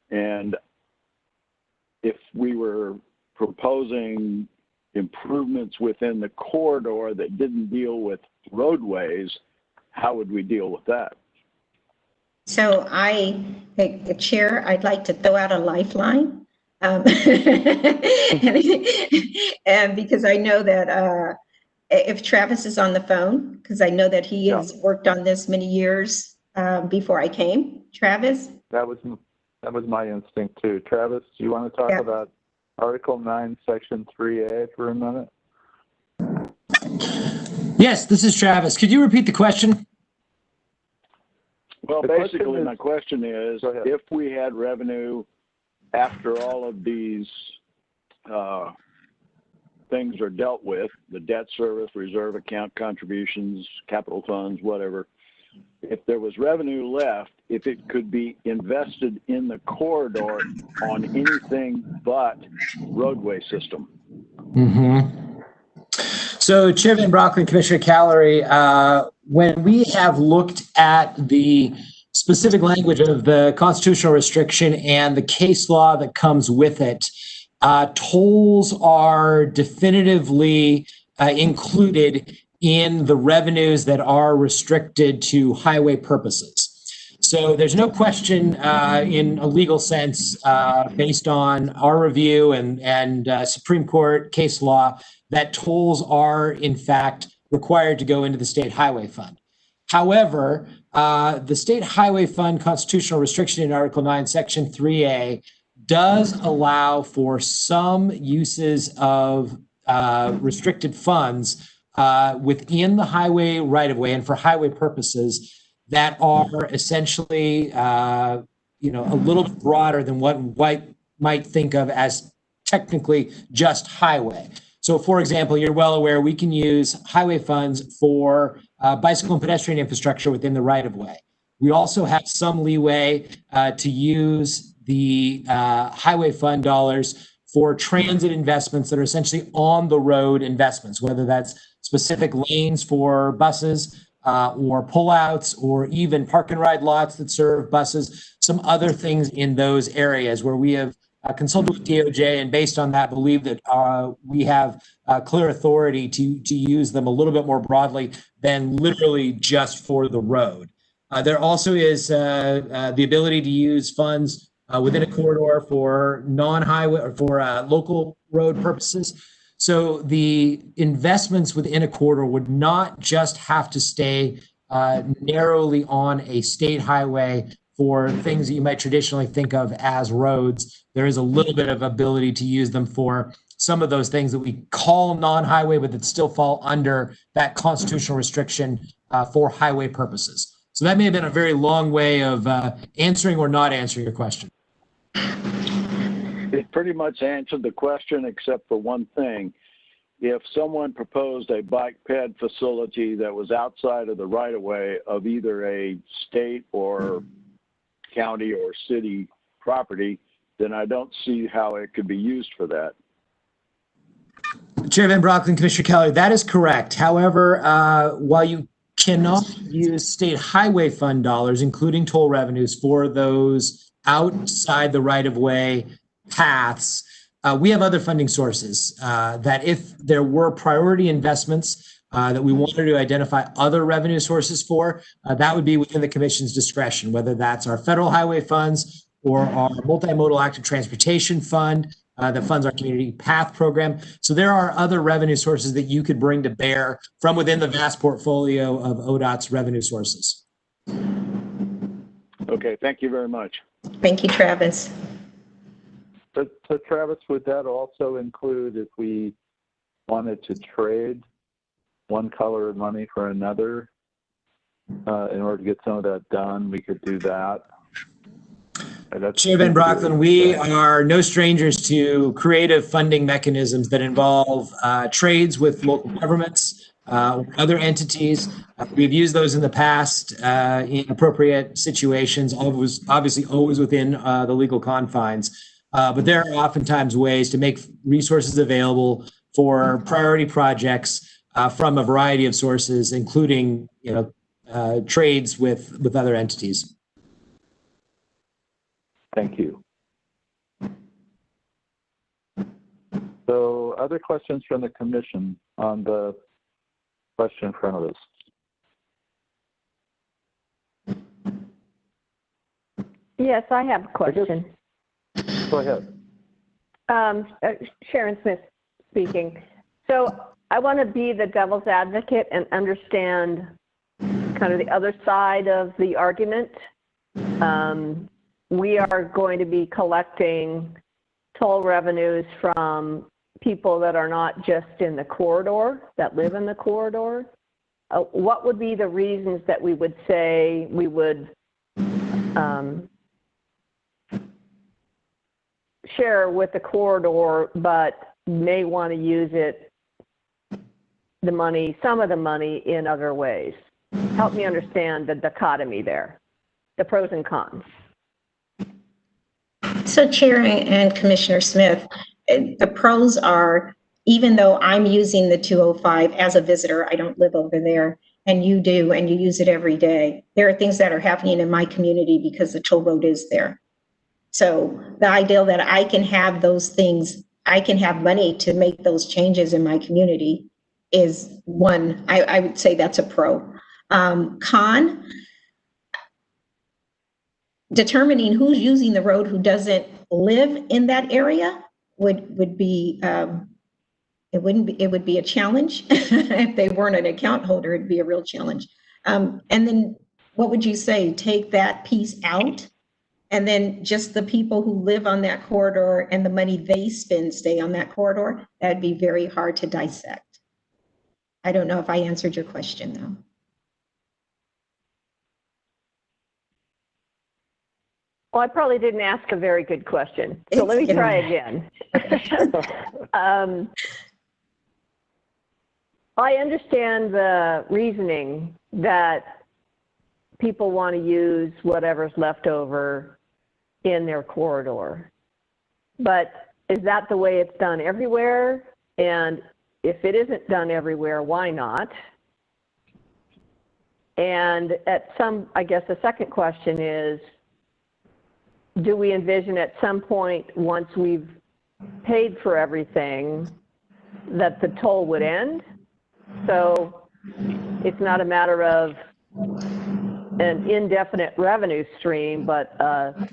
And if we were proposing improvements within the corridor that didn't deal with roadways, how would we deal with that? So Chair, I'd like to throw out a lifeline. And because I know that if Travis is on the phone, because I know that he has worked on this many years before I came. Travis? That was my instinct too. Travis, do you want to talk about Article 9, Section 3A for a minute? Yes, this is Travis. Could you repeat the question? Well, basically, my question is, if we had revenue after all of these things are dealt with, the debt service, reserve account contributions, capital funds, whatever, if there was revenue left, if it could be invested in the corridor on anything but roadway system. Mm-hmm. So, Chair Van Brockman, Commissioner Callery, when we have looked at the specific language of the constitutional restriction and the case law that comes with it, tolls are definitively included in the revenues that are restricted to highway purposes. So there's no question in a legal sense, based on our review and Supreme Court case law, that tolls are in fact required to go into the State Highway Fund. However, the State Highway Fund constitutional restriction in Article 9, Section 3A does allow for some uses of restricted funds within the highway right-of-way and for highway purposes that are essentially, a little broader than what one might think of as technically just highway. So, for example, you're well aware we can use highway funds for bicycle and pedestrian infrastructure within the right-of-way. We also have some leeway to use the highway fund dollars for transit investments that are essentially on the road investments, whether that's specific lanes for buses or pullouts or even park and ride lots that serve buses, some other things in those areas where we have consulted with DOJ and based on that believe that we have clear authority to use them a little bit more broadly than literally just for the road. There also is the ability to use funds within a corridor for non-highway or for local road purposes. So the investments within a corridor would not just have to stay narrowly on a state highway for things that you might traditionally think of as roads. There is a little bit of ability to use them for some of those things that we call non-highway, but that still fall under that constitutional restriction for highway purposes. So that may have been a very long way of answering or not answering your question. It pretty much answered the question except for one thing. If someone proposed a bike ped facility that was outside of the right-of-way of either a state or county or city property, then I don't see how it could be used for that. Chair Van Brockman, Commissioner Keller, that is correct. However, while you cannot use state highway fund dollars, including toll revenues, for those outside the right-of-way paths, we have other funding sources that if there were priority investments that we wanted to identify other revenue sources for, that would be within the Commission's discretion, whether that's our federal highway funds or our multimodal active transportation fund that funds our community path program. So there are other revenue sources that you could bring to bear from within the vast portfolio of ODOT's revenue sources. Okay, thank you very much. Thank you, Travis. So Travis, would that also include if we wanted to trade one color of money for another in order to get some of that done, we could do that? Chair Van Brockman, we are no strangers to creative funding mechanisms that involve trades with local governments, other entities. We've used those in the past in appropriate situations, obviously always within the legal confines. But there are oftentimes ways to make resources available for priority projects from a variety of sources, including trades with other entities. Thank you. So other questions from the Commission on the question in front of us? Yes, I have a question. Go ahead. Sharon Smith speaking. So I want to be the devil's advocate and understand kind of the other side of the argument. We are going to be collecting toll revenues from people that are not just in the corridor, that live in the corridor. What would be the reasons that we would say we would share with the corridor, but may want to use it, the money, some of the money in other ways? Help me understand the dichotomy there, the pros and cons. So Chair and Commissioner Smith, the pros are, even though I'm using the 205 as a visitor, I don't live over there, and you do, and you use it every day. There are things that are happening in my community because the toll road is there. So the idea that I can have those things, I can have money to make those changes in my community is one, I would say that's a pro. Con, determining who's using the road who doesn't live in that area would be it would be a challenge. If they weren't an account holder, it'd be a real challenge. And then what would you say? Take that piece out, and then just the people who live on that corridor and the money they spend stay on that corridor? That'd be very hard to dissect. I don't know if I answered your question though. Well, I probably didn't ask a very good question, so let me try again. I understand the reasoning that people want to use whatever's left over in their corridor, but is that the way it's done everywhere? And if it isn't done everywhere, why not? And I guess the second question is, do we envision at some point, once we've paid for everything, that the toll would end? So it's not a matter of an indefinite revenue stream, but a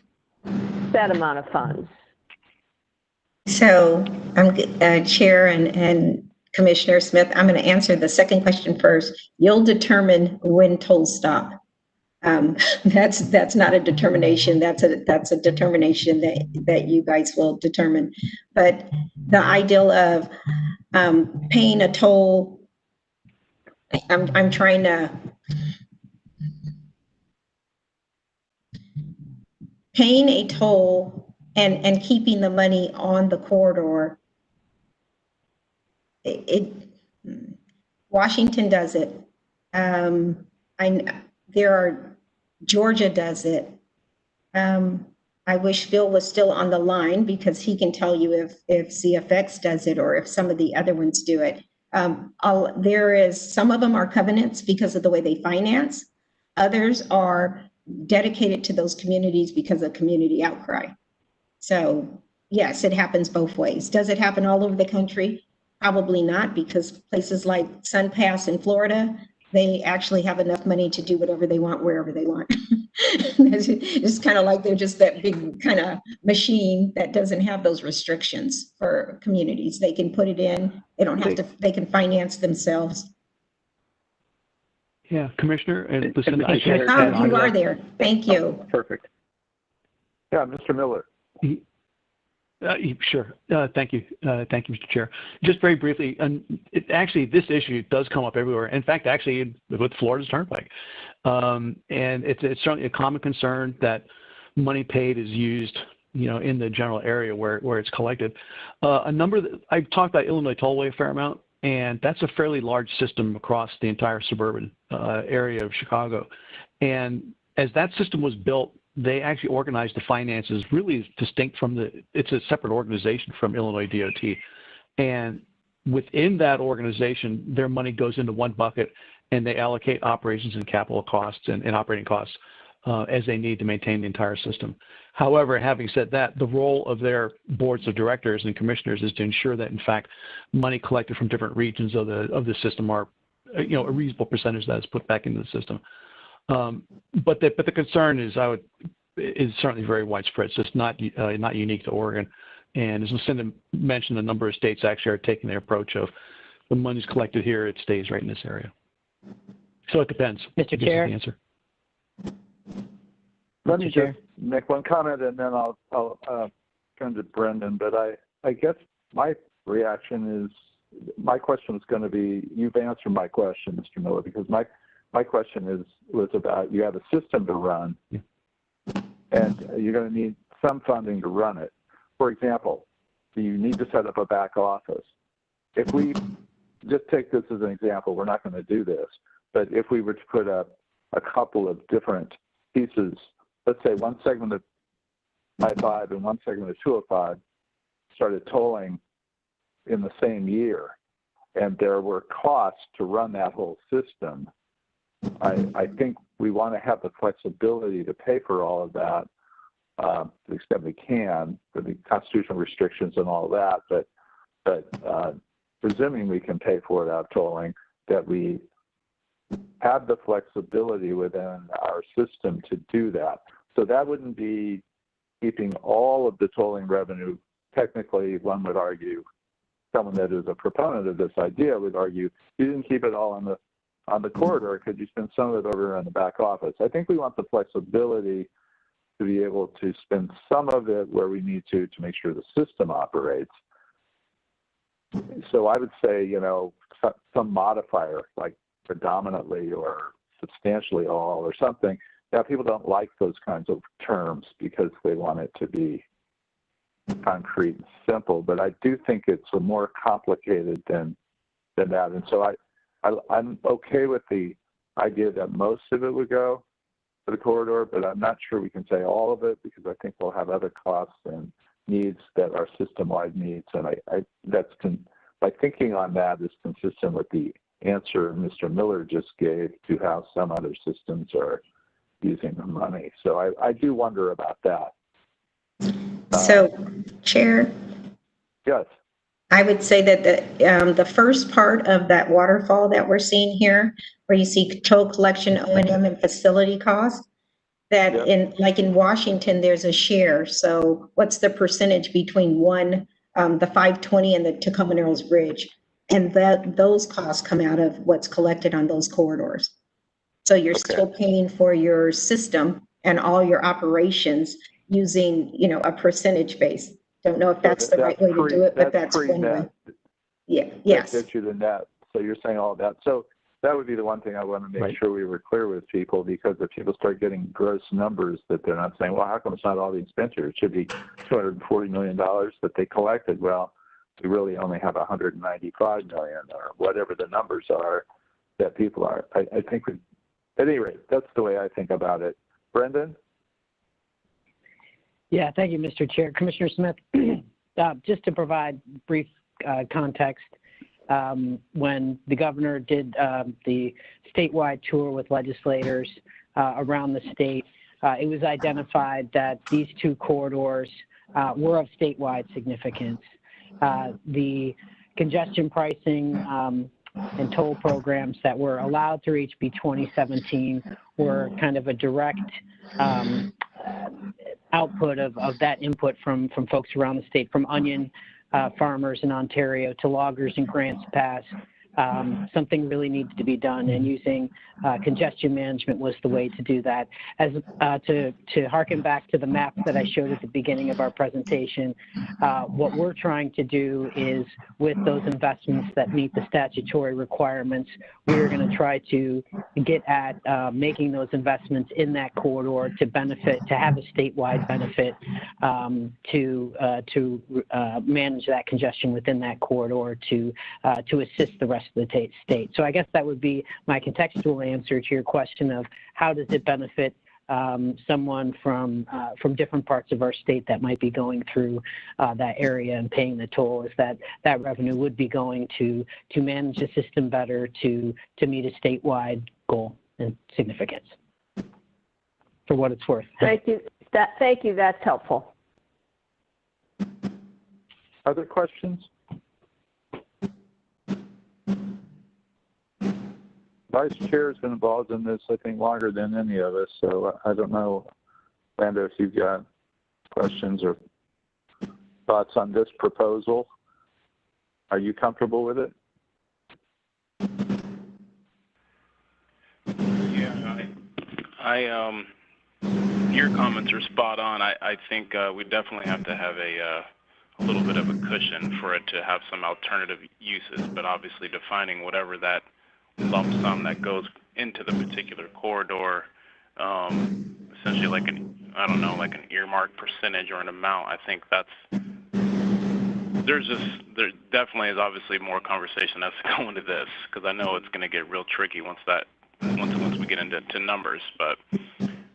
set amount of funds. So I'm Chair and Commissioner Smith, I'm going to answer the second question first. You'll determine when tolls stop. That's not a determination. That's a determination that you guys will determine. But the ideal of paying a toll, I'm trying to paying a toll and keeping the money on the corridor. Washington does it. Georgia does it. I wish Phil was still on the line because he can tell you if CFX does it or if some of the other ones do it. Some of them are covenants because of the way they finance. Others are dedicated to those communities because of community outcry. So yes, it happens both ways. Does it happen all over the country? Probably not, because places like Sun Pass in Florida, they actually have enough money to do whatever they want, wherever they want. It's kind of like they're just that big kind of machine that doesn't have those restrictions for communities. They can put it in, they don't have to, they can finance themselves. Yeah, Commissioner and Lucinda. Oh, you are there. Thank you. Oh, perfect. Yeah, Mr. Miller. Sure. Thank you. Thank you, Mr. Chair. Just very briefly, actually, this issue does come up everywhere. In fact, actually, with Florida's Turnpike. And it's certainly a common concern that money paid is used, in the general area where it's collected. I've talked about Illinois Tollway a fair amount, and that's a fairly large system across the entire suburban area of Chicago. And as that system was built, they actually organized the finances really distinct from it's a separate organization from Illinois DOT. And within that organization, their money goes into one bucket and they allocate operations and capital costs and operating costs as they need to maintain the entire system. However, having said that, the role of their boards of directors and commissioners is to ensure that, in fact, money collected from different regions of the system are, a reasonable percentage that is put back into the system. But the concern is certainly very widespread. So it's not unique to Oregon. And as Lucinda mentioned, a number of states actually are taking the approach of the money's collected here, it stays right in this area. So it depends. Mr. Chair. The answer. Let me just make one comment and then I'll turn to Brendan. But I guess my reaction is, my question is going to be, you've answered my question, Mr. Miller, because my question was about, you have a system to run, and you're going to need some funding to run it. For example, you need to set up a back office. If we just take this as an example, we're not going to do this, but if we were to put up a couple of different pieces, let's say one segment of I-5 and one segment of 205 started tolling in the same year, and there were costs to run that whole system, I think we want to have the flexibility to pay for all of that to the extent we can, for the constitutional restrictions and all that, but presuming we can pay for it out of tolling, that we have the flexibility within our system to do that. So that wouldn't be keeping all of the tolling revenue. Technically, one would argue, someone that is a proponent of this idea would argue, you didn't keep it all on the corridor, could you spend some of it over in the back office? I think we want the flexibility to be able to spend some of it where we need to make sure the system operates. So I would say, some modifier, like predominantly or substantially all or something. Now, people don't like those kinds of terms because they want it to be concrete and simple, but I do think it's more complicated than that. And so I'm okay with the idea that most of it would go to the corridor, but I'm not sure we can say all of it because I think we'll have other costs and needs that are system-wide needs. And my thinking on that is consistent with the answer Mr. Miller just gave to how some other systems are using the money. So I do wonder about that. So, Chair? Yes. I would say that the first part of that waterfall that we're seeing here, where you see toll collection, O&M, and facility costs, that in Washington, there's a share. So what's the percentage between the 520 and the Tacoma Narrows Bridge? And those costs come out of what's collected on those corridors. So you're still paying for your system and all your operations using, you know, a percentage base. Don't know if that's the right way to do it, but that's one way. Yeah, yes. That gets you the net. So you're saying all that. So that would be the one thing I want to make sure we were clear with people, because if people start getting gross numbers that they're not saying, well, how come it's not all the expenditure? It should be $240 million that they collected. Well, we really only have $195 million, or whatever the numbers are that people are. I think, at any rate, that's the way I think about it. Brendan? Yeah, thank you, Mr. Chair. Commissioner Smith, just to provide brief context, when the governor did the statewide tour with legislators around the state, it was identified that these two corridors were of statewide significance. The congestion pricing and toll programs that were allowed through HB 2017 were kind of a direct output of that input from folks around the state, from onion farmers in Ontario to loggers in Grants Pass. Something really needed to be done, and using congestion management was the way to do that. As to harken back to the map that I showed at the beginning of our presentation, what we're trying to do is, with those investments that meet the statutory requirements, we're going to try to get at making those investments in that corridor to benefit, to have a statewide benefit, to manage that congestion within that corridor, to assist the rest of the state. So I guess that would be my contextual answer to your question of how does it benefit someone from different parts of our state that might be going through that area and paying the toll, is that revenue would be going to manage the system better, to meet a statewide goal and significance, for what it's worth. Thank you. Thank you. That's helpful. Other questions? Vice Chair has been involved in this, I think, longer than any of us, so I don't know, Lando, if you've got questions or thoughts on this proposal. Are you comfortable with it? Yeah, your comments are spot on. I think we definitely have to have a little bit of a cushion for it to have some alternative uses, but obviously defining whatever that lump sum that goes into the particular corridor, essentially like like an earmark percentage or an amount. I think there definitely is obviously more conversation that's going to this, because I know it's going to get real tricky once we get into numbers. But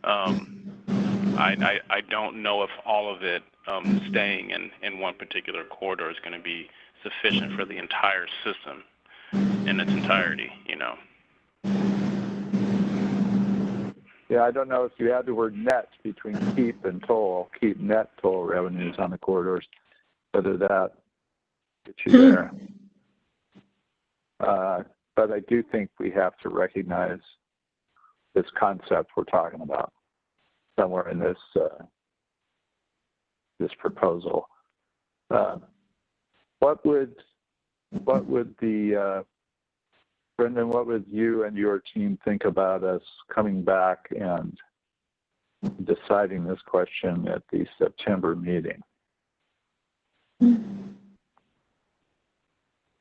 I don't know if all of it staying in one particular corridor is going to be sufficient for the entire system in its entirety, you know. Yeah, I don't know if you add the word net between keep and toll, keep net toll revenues on the corridors, whether that gets you there. But I do think we have to recognize this concept we're talking about somewhere in this this proposal. What would Brendan, what would you and your team think about us coming back and deciding this question at the September meeting? Give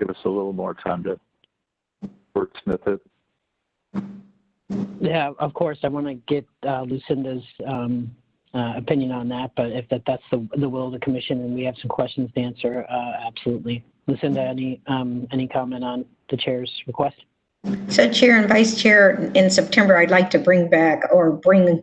us a little more time to wordsmith it. Yeah, of course. I want to get Lucinda's opinion on that, but if that's the will of the commission and we have some questions to answer, absolutely. Lucinda, any comment on the chair's request? So, Chair and Vice Chair, in September, I'd like to bring the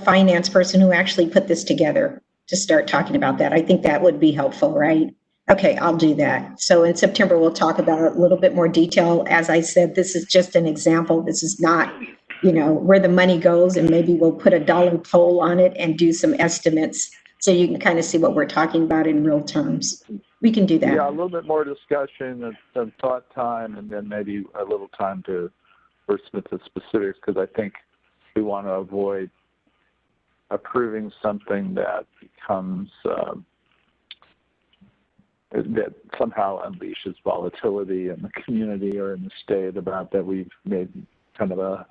finance person who actually put this together to start talking about that. I think that would be helpful, right? Okay, I'll do that. So in September, we'll talk about it a little bit more detail. As I said, this is just an example. This is not, you know, where the money goes, and maybe we'll put a dollar toll on it and do some estimates so you can kind of see what we're talking about in real terms. We can do that. Yeah, a little bit more discussion and thought time, and then maybe a little time to wordsmith the specifics, because I think we want to avoid approving something that becomes that somehow unleashes volatility in the community or in the state about that we've made kind of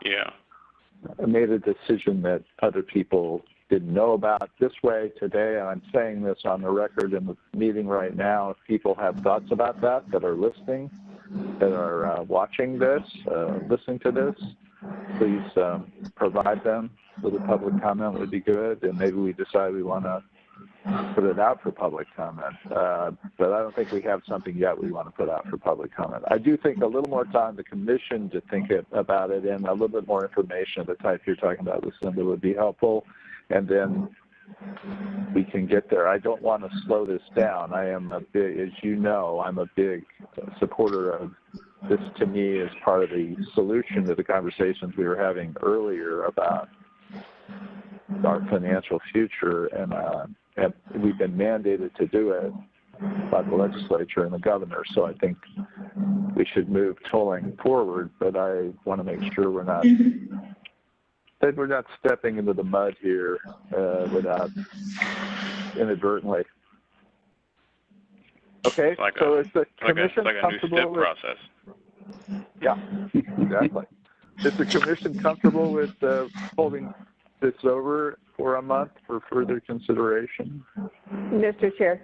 made a decision that other people didn't know about. This way today, and I'm saying this on the record in the meeting right now, if people have thoughts about that are listening, that are watching this, listening to this, please provide them with a public comment would be good, and maybe we decide we want to put it out for public comment. But I don't think we have something yet we want to put out for public comment. I do think a little more time the commission to think about it and a little bit more information of the type you're talking about, Lucinda, would be helpful. And then we can get there. I don't want to slow this down. I am a big, as you know, I'm a big supporter of this. To me, is part of the solution to the conversations we were having earlier about our financial future, and we've been mandated to do it by the legislature and the governor. So I think we should move tolling forward, but I want to make sure we're not stepping into the mud here without inadvertently. Okay, so is the commission comfortable with? Process. Yeah, exactly. Is the commission comfortable with holding this over for a month for further consideration? Mr. Chair.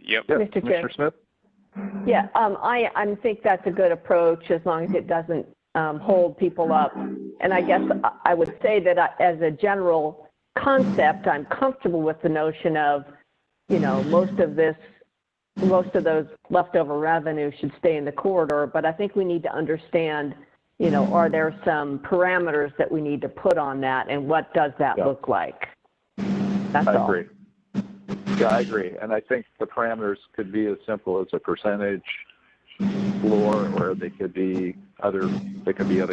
Yep. Mr. Chair. Commissioner Smith? Yeah, I think that's a good approach as long as it doesn't hold people up. And I guess I would say that as a general concept, I'm comfortable with the notion of, most of those leftover revenue should stay in the corridor, but I think we need to understand, are there some parameters that we need to put on that, and what does that look like? That's all. I agree. Yeah, I agree. And I think the parameters could be as simple as a percentage floor, or they could be other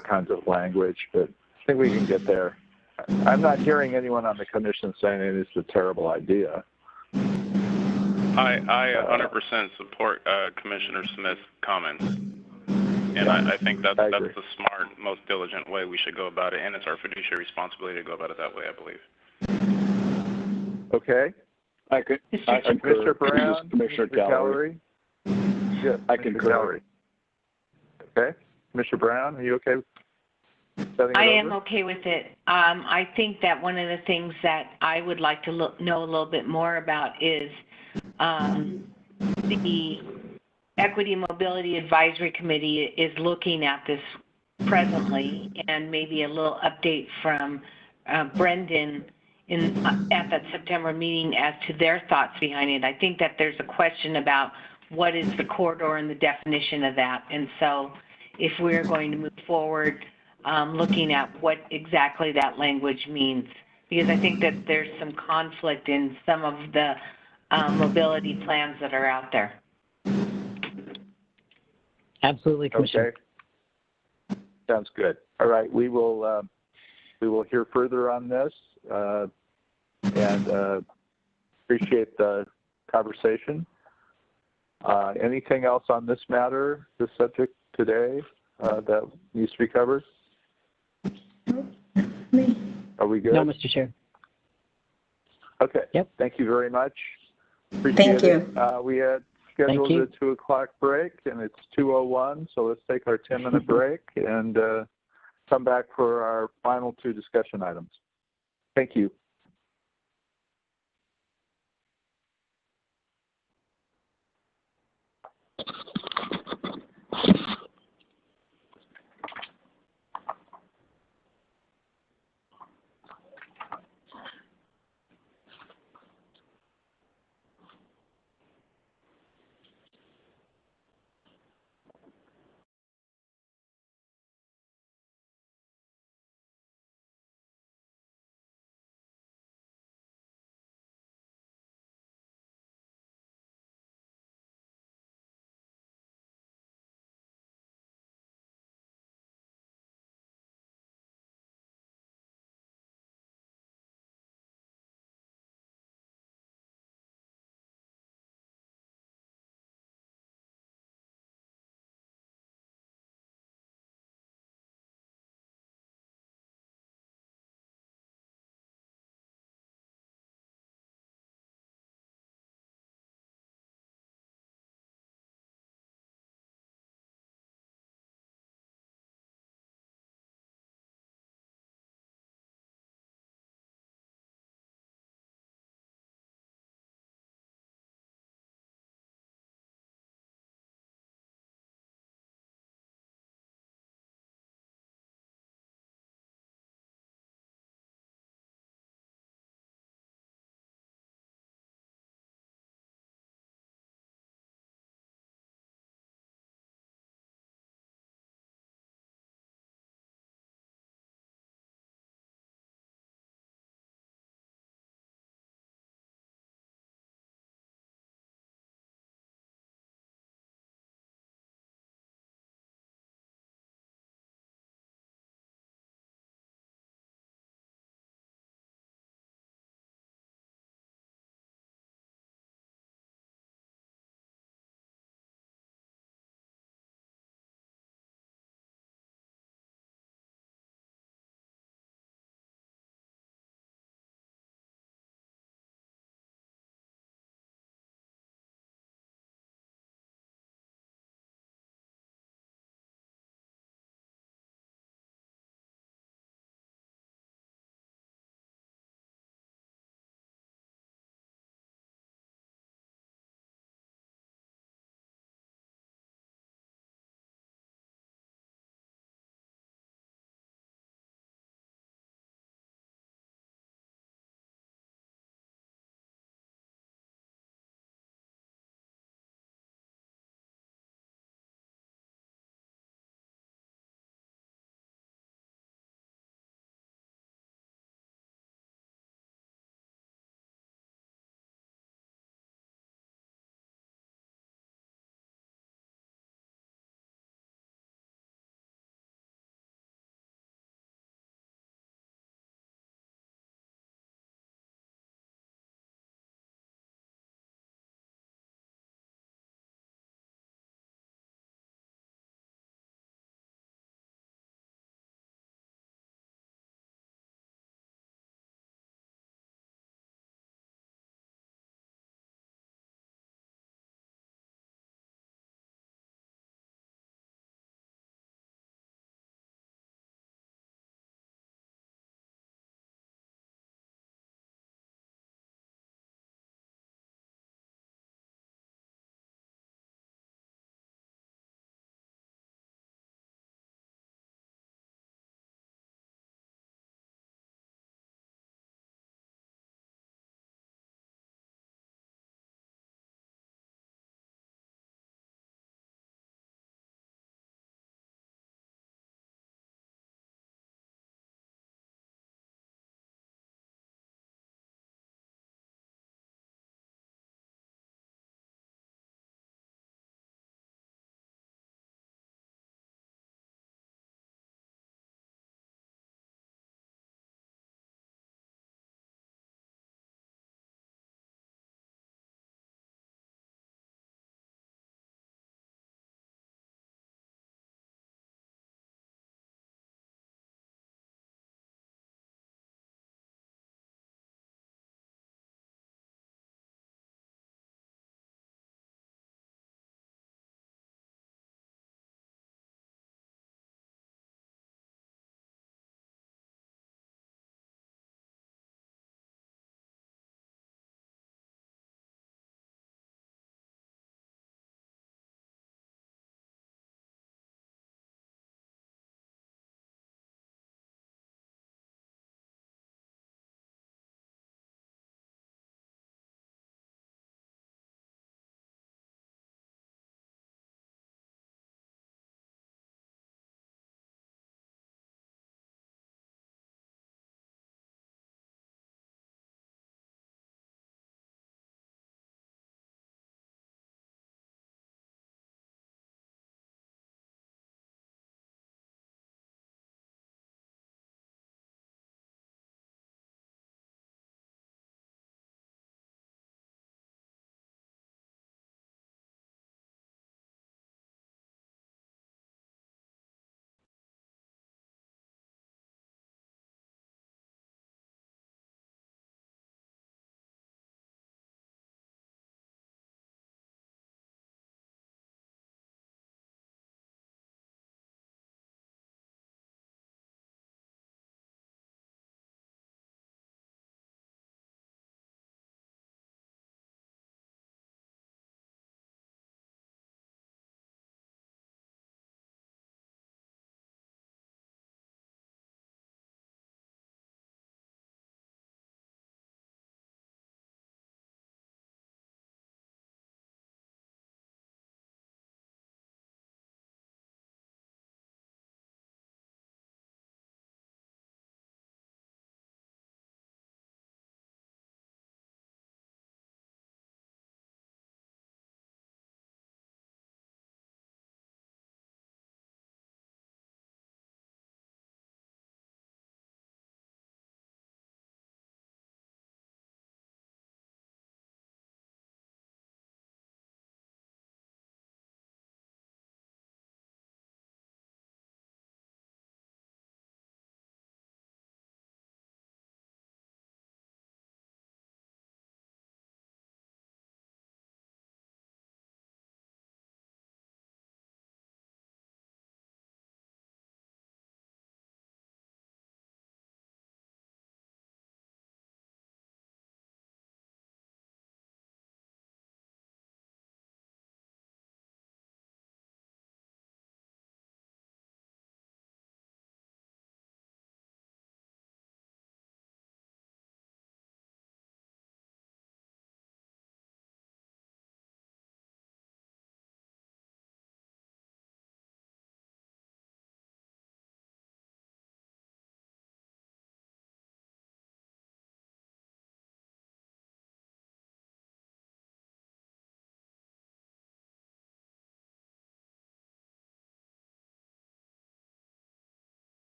kinds of language, but I think we can get there. I'm not hearing anyone on the commission saying it is a terrible idea. I 100% support Commissioner Smith's comments. And I think that's the smart, most diligent way we should go about it, and it's our fiduciary responsibility to go about it that way, I believe. Okay. Commissioner Brown, Commissioner Calorie. Yes, I concur. Okay. Commissioner Brown, are you okay with setting it I over? am okay with it. I think that one of the things that I would like to know a little bit more about is the Equity Mobility Advisory Committee is looking at this presently, and maybe a little update from Brendan at that September meeting as to their thoughts behind it. I think that there's a question about what is the corridor and the definition of that. And so if we're going to move forward looking at what exactly that language means, because I think that there's some conflict in some of the mobility plans that are out there. Absolutely, Commissioner. Okay. Sounds good. All right, we will hear further on this, and appreciate the conversation. Anything else on this matter, this subject today, that needs to be covered? Are we good? No, Mr. Chair. Okay. Yep. Thank you very much. Appreciate it. We had scheduled a 2 o'clock break, and it's 2:01, so let's take our 10-minute break and come back for our final 2 discussion items. Thank you.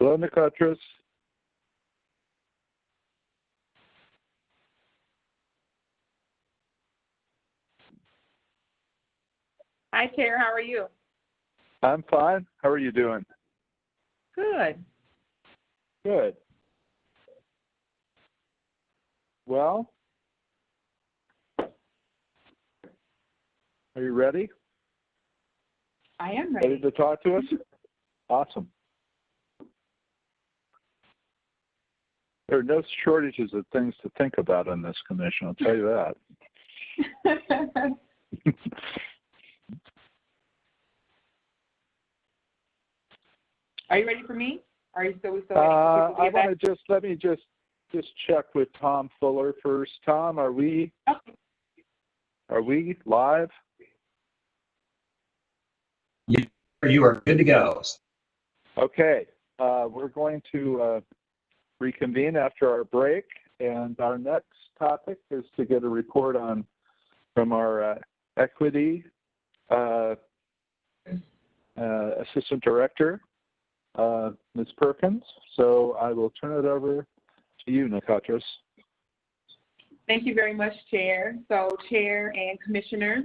Hello, Nicotris. Hi, Chair. How are you? I'm fine. How are you doing? Good. Good. Well, are you ready? I am ready. Ready to talk to us? Awesome. There are no shortages of things to think about on this commission, I'll tell you that. Are you ready for me? Are you still waiting I want to let me just check with Tom Fuller first. Tom, are we live? You are good to go. Okay, we're going to reconvene after our break, and our next topic is to get a report from our equity assistant director, Ms. Perkins. So I will turn it over to you, Nicotris. Thank you very much, Chair. So, Chair and Commissioners,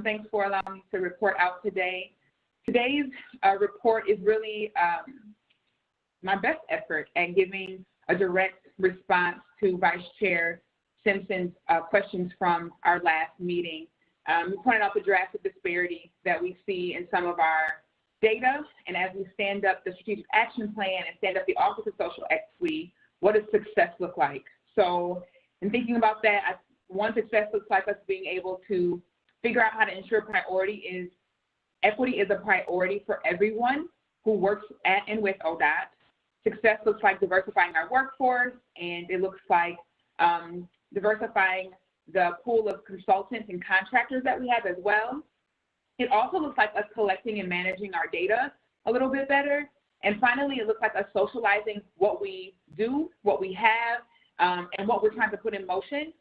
thanks for allowing me to report out today. Today's report is really my best effort at giving a direct response to Vice Chair Simpson's questions from our last meeting. We pointed out the drastic disparity that we see in some of our data, and as we stand up the strategic action plan and stand up the Office of Social Equity, what does success look like? So in thinking about that, one success looks like us being able to figure out how to ensure equity is a priority for everyone who works at and with ODOT. Success looks like diversifying our workforce, and it looks like diversifying the pool of consultants and contractors that we have as well. It also looks like us collecting and managing our data a little bit better. And finally, it looks like us socializing what we do, what we have, and what we're trying to put in motion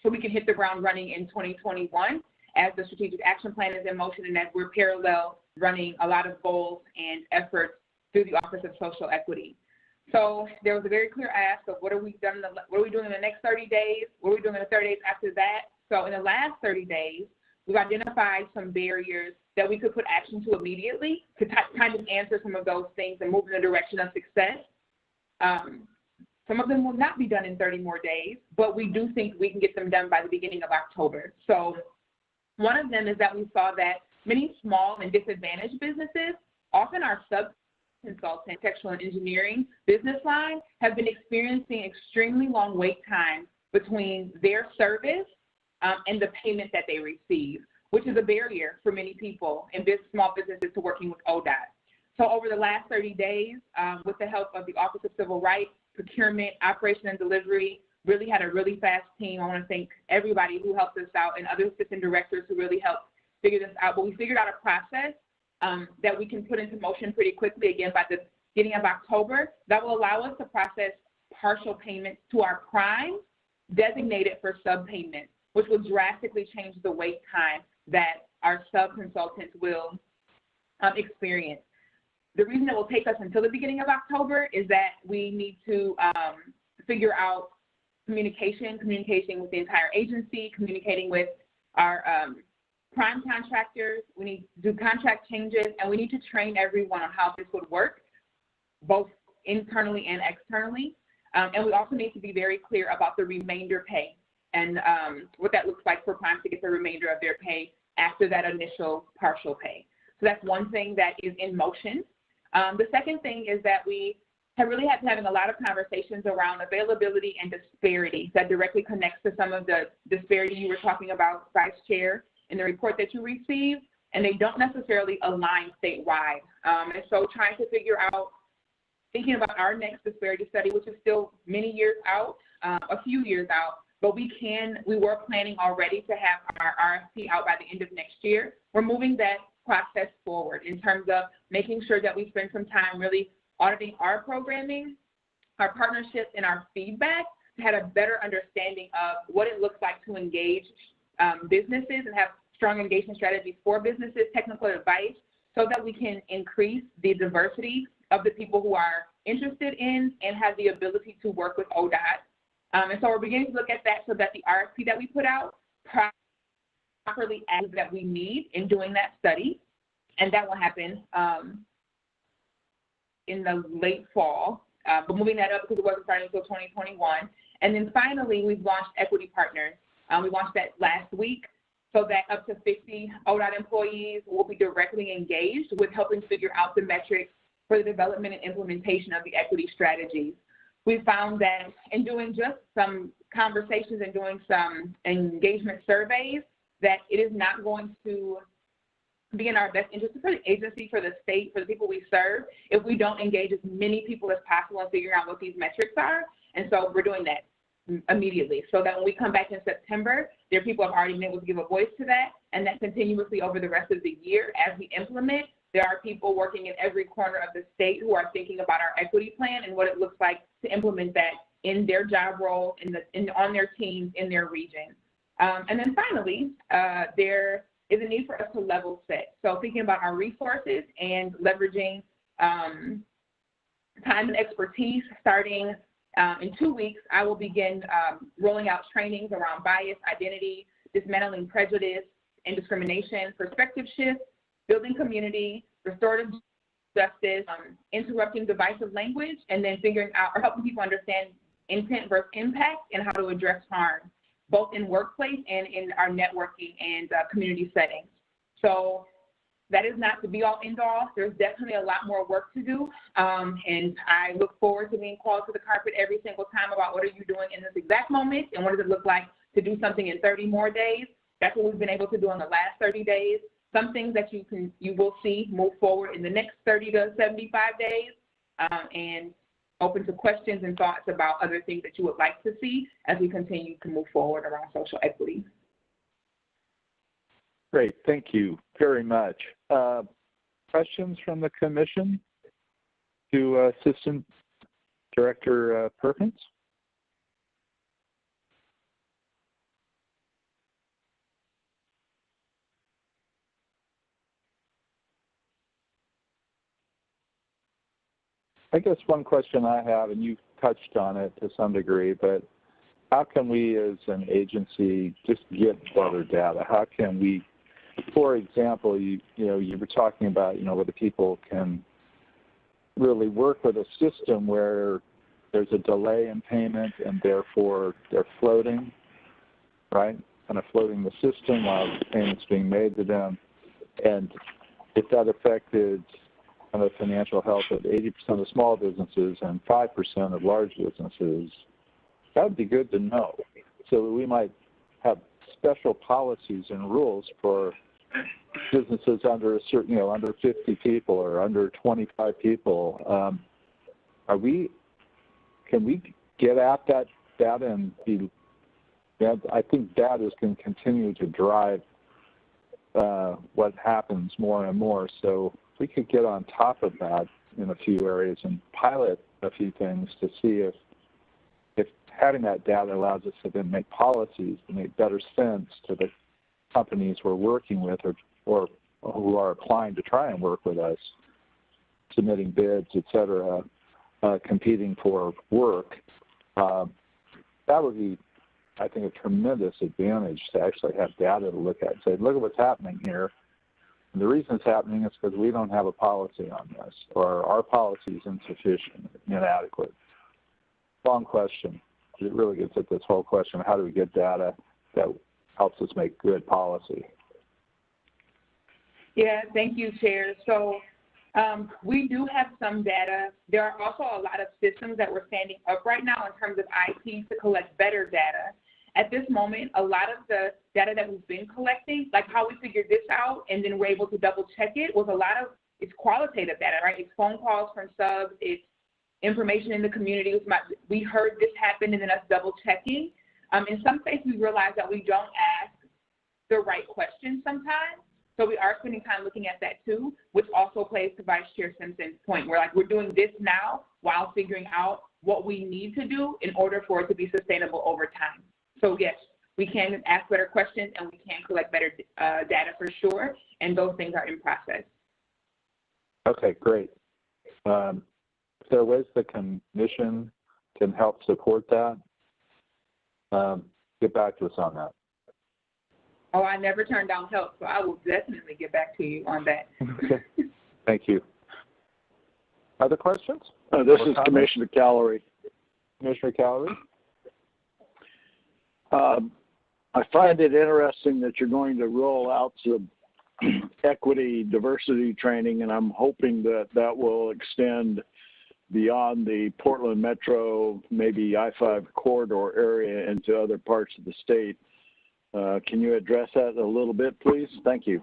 so we can hit the ground running in 2021 as the strategic action plan is in motion and as we're parallel running a lot of goals and efforts through the Office of Social Equity. So there was a very clear ask of what are we doing in the next 30 days? What are we doing in the 30 days after that? So in the last 30 days, we've identified some barriers that we could put action to immediately to kind of answer some of those things and move in the direction of success. Some of them will not be done in 30 more days, but we do think we can get them done by the beginning of October. So one of them is that we saw that many small and disadvantaged businesses, often our sub-consultant, textile and engineering business line, have been experiencing extremely long wait times between their service and the payment that they receive, which is a barrier for many people and small businesses to working with ODOT. So over the last 30 days, with the help of the Office of Civil Rights, Procurement, Operation and Delivery, really had a really fast team. I want to thank everybody who helped us out and other assistant directors who really helped figure this out. But we figured out a process that we can put into motion pretty quickly, again, by the beginning of October, that will allow us to process partial payments to our primes designated for sub-payments, which will drastically change the wait time that our sub-consultants will experience. The reason it will take us until the beginning of October is that we need to figure out communication with the entire agency, communicating with our prime contractors. We need to do contract changes, and we need to train everyone on how this would work, both internally and externally. And we also need to be very clear about the remainder pay and what that looks like for primes to get the remainder of their pay after that initial partial pay. So that's one thing that is in motion. The second thing is that we have really had having a lot of conversations around availability and disparity that directly connects to some of the disparity you were talking about, Vice Chair, in the report that you received, and they don't necessarily align statewide. And so trying to figure out, thinking about our next disparity study, which is still many years out, a few years out, but we were planning already to have our RFP out by the end of next year. We're moving that process forward in terms of making sure that we spend some time really auditing our programming, our partnerships, and our feedback to have a better understanding of what it looks like to engage businesses and have strong engagement strategies for businesses, technical advice, so that we can increase the diversity of the people who are interested in and have the ability to work with ODOT. And so we're beginning to look at that so that the RFP that we put out properly adds that we need in doing that study. And that will happen in the late fall, but moving that up because it wasn't starting until 2021. And then finally, we've launched Equity Partners. We launched that last week so that up to 50 ODOT employees will be directly engaged with helping figure out the metrics for the development and implementation of the equity strategies. We found that in doing just some conversations and doing some engagement surveys, that it is not going to be in our best interest for the agency, for the state, for the people we serve, if we don't engage as many people as possible in figuring out what these metrics are. And so we're doing that immediately so that when we come back in September, there are people who have already been able to give a voice to that, and that continuously over the rest of the year as we implement, there are people working in every corner of the state who are thinking about our equity plan and what it looks like to implement that in their job role, on their teams, in their region. And then finally, there is a need for us to level set. So thinking about our resources and leveraging time and expertise. Starting in 2 weeks, I will begin rolling out trainings around bias, identity, dismantling prejudice and discrimination, perspective shift, building community, restorative justice, interrupting divisive language, and then figuring out or helping people understand intent versus impact and how to address harm, both in workplace and in our networking and community settings. So that is not the be-all, end-all. There's definitely a lot more work to do, and I look forward to being called to the carpet every single time about what are you doing in this exact moment and what does it look like to do something in 30 more days. That's what we've been able to do in the last 30 days. Some things that you will see move forward in the next 30 to 75 days, and open to questions and thoughts about other things that you would like to see as we continue to move forward around social equity. Great, thank you very much. Questions from the commission to Assistant Director Perkins? I guess one question I have, and you've touched on it to some degree, but how can we as an agency just get better data? How can we, for example, you were talking about, whether people can really work with a system where there's a delay in payment and therefore they're floating, right? Kind of floating the system while the payment's being made to them. And if that affected the financial health of 80% of small businesses and 5% of large businesses, that would be good to know. So we might have special policies and rules for businesses under a certain, under 50 people or under 25 people. Can we get at that data and be? I think data is going to continue to drive what happens more and more. So if we could get on top of that in a few areas and pilot a few things to see if having that data allows us to then make policies that make better sense to the companies we're working with or who are applying to try and work with us, submitting bids, et cetera, competing for work, that would be, I think, a tremendous advantage to actually have data to look at and say, look at what's happening here. And the reason it's happening is because we don't have a policy on this, or our policy is insufficient, inadequate. Long question. It really gets at this whole question of how do we get data that helps us make good policy. Yeah, thank you, Chair. So we do have some data. There are also a lot of systems that we're standing up right now in terms of IT to collect better data. At this moment, a lot of the data that we've been collecting, like how we figured this out and then we're able to double check it, was a lot of, it's qualitative data, right? It's phone calls from subs, it's information in the community. We heard this happen and then us double checking. In some cases, we realize that we don't ask the right questions sometimes. So we are spending time looking at that too, which also plays to Vice Chair Simpson's point. We're doing this now while figuring out what we need to do in order for it to be sustainable over time. So yes, we can ask better questions and we can collect better data for sure, and those things are in process. Okay, great. If there are ways the commission can help support that, get back to us on that. Oh, I never turn down help, so I will definitely get back to you on that. Okay. Thank you. Other questions? This is Commissioner Callery. Commissioner Callery? I find it interesting that you're going to roll out some equity diversity training, and I'm hoping that that will extend beyond the Portland Metro, maybe I-5 corridor area into other parts of the state. Can you address that a little bit, please? Thank you.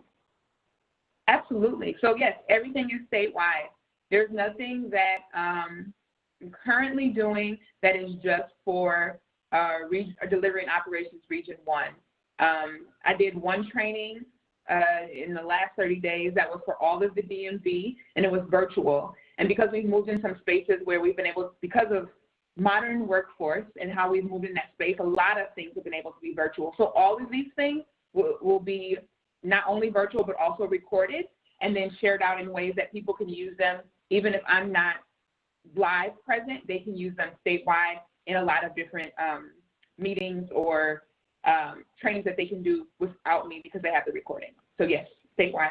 Absolutely. So yes, everything is statewide. There's nothing that I'm currently doing that is just for Delivery and Operations Region 1. I did one training in the last 30 days that was for all of the DMV, and it was virtual. And because we've moved in some spaces where we've been able, because of modern workforce and how we've moved in that space, a lot of things have been able to be virtual. So all of these things will be not only virtual, but also recorded and then shared out in ways that people can use them. Even if I'm not live present, they can use them statewide in a lot of different meetings or trainings that they can do without me because they have the recording. So yes, statewide.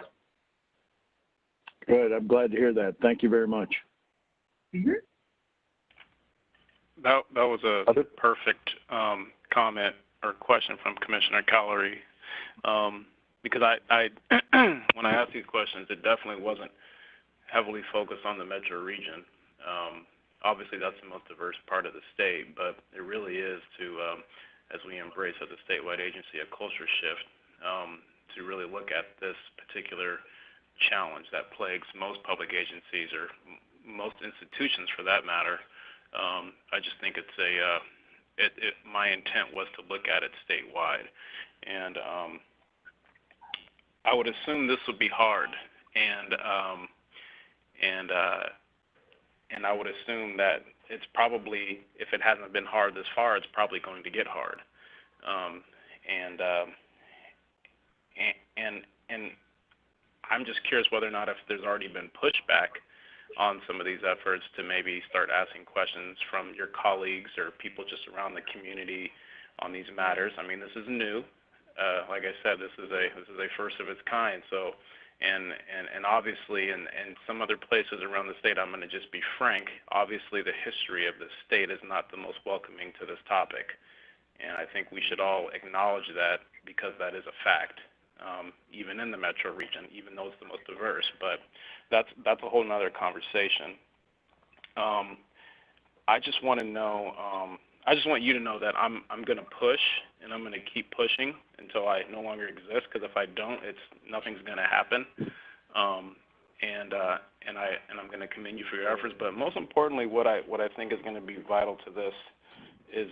Good. I'm glad to hear that. Thank you very much. Mm-hmm. That was a perfect comment or question from Commissioner Callery, because I when I asked these questions, it definitely wasn't heavily focused on the metro region. Obviously, that's the most diverse part of the state, but it really is to, as we embrace as a statewide agency, a culture shift to really look at this particular challenge that plagues most public agencies or most institutions for that matter. I just think it's my intent was to look at it statewide, and I would assume this would be hard, and I would assume that it's probably, if it hasn't been hard this far, it's probably going to get hard, and I'm just curious whether or not if there's already been pushback on some of these efforts to maybe start asking questions from your colleagues or people just around the community on these matters. I mean, this is new. Like I said, this is a first of its kind. So, and obviously, in some other places around the state, I'm going to just be frank. Obviously, the history of the state is not the most welcoming to this topic, and I think we should all acknowledge that because that is a fact. Even in the metro region, even though it's the most diverse, but that's a whole nother conversation. I just want to know, I just want you to know that I'm going to push and I'm going to keep pushing until I no longer exist, because if I don't, nothing's going to happen. And I'm going to commend you for your efforts, but most importantly, what I think is going to be vital to this is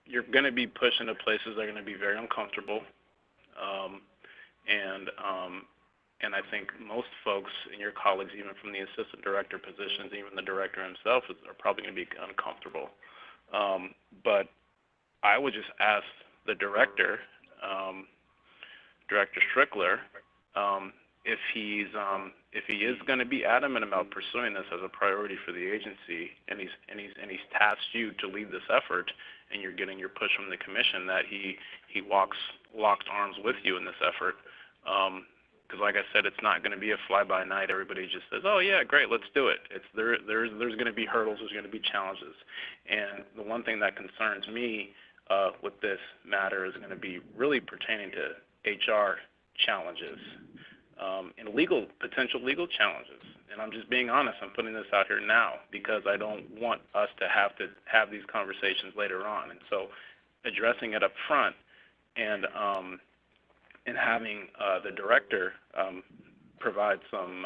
you're going to be pushed into places that are going to be very uncomfortable. And I think most folks and your colleagues, even from the assistant director positions, even the director himself, are probably going to be uncomfortable. But I would just ask the director, Director Strickler, if he is going to be adamant about pursuing this as a priority for the agency, and he's tasked you to lead this effort, and you're getting your push from the commission, that he walks locked arms with you in this effort. Because like I said, it's not going to be a fly-by-night. Everybody just says, oh yeah, great, let's do it. There's going to be hurdles, there's going to be challenges. And the one thing that concerns me with this matter is going to be really pertaining to HR challenges and potential legal challenges. And I'm just being honest, I'm putting this out here now because I don't want us to have these conversations later on. And so addressing it up front and having the director provide some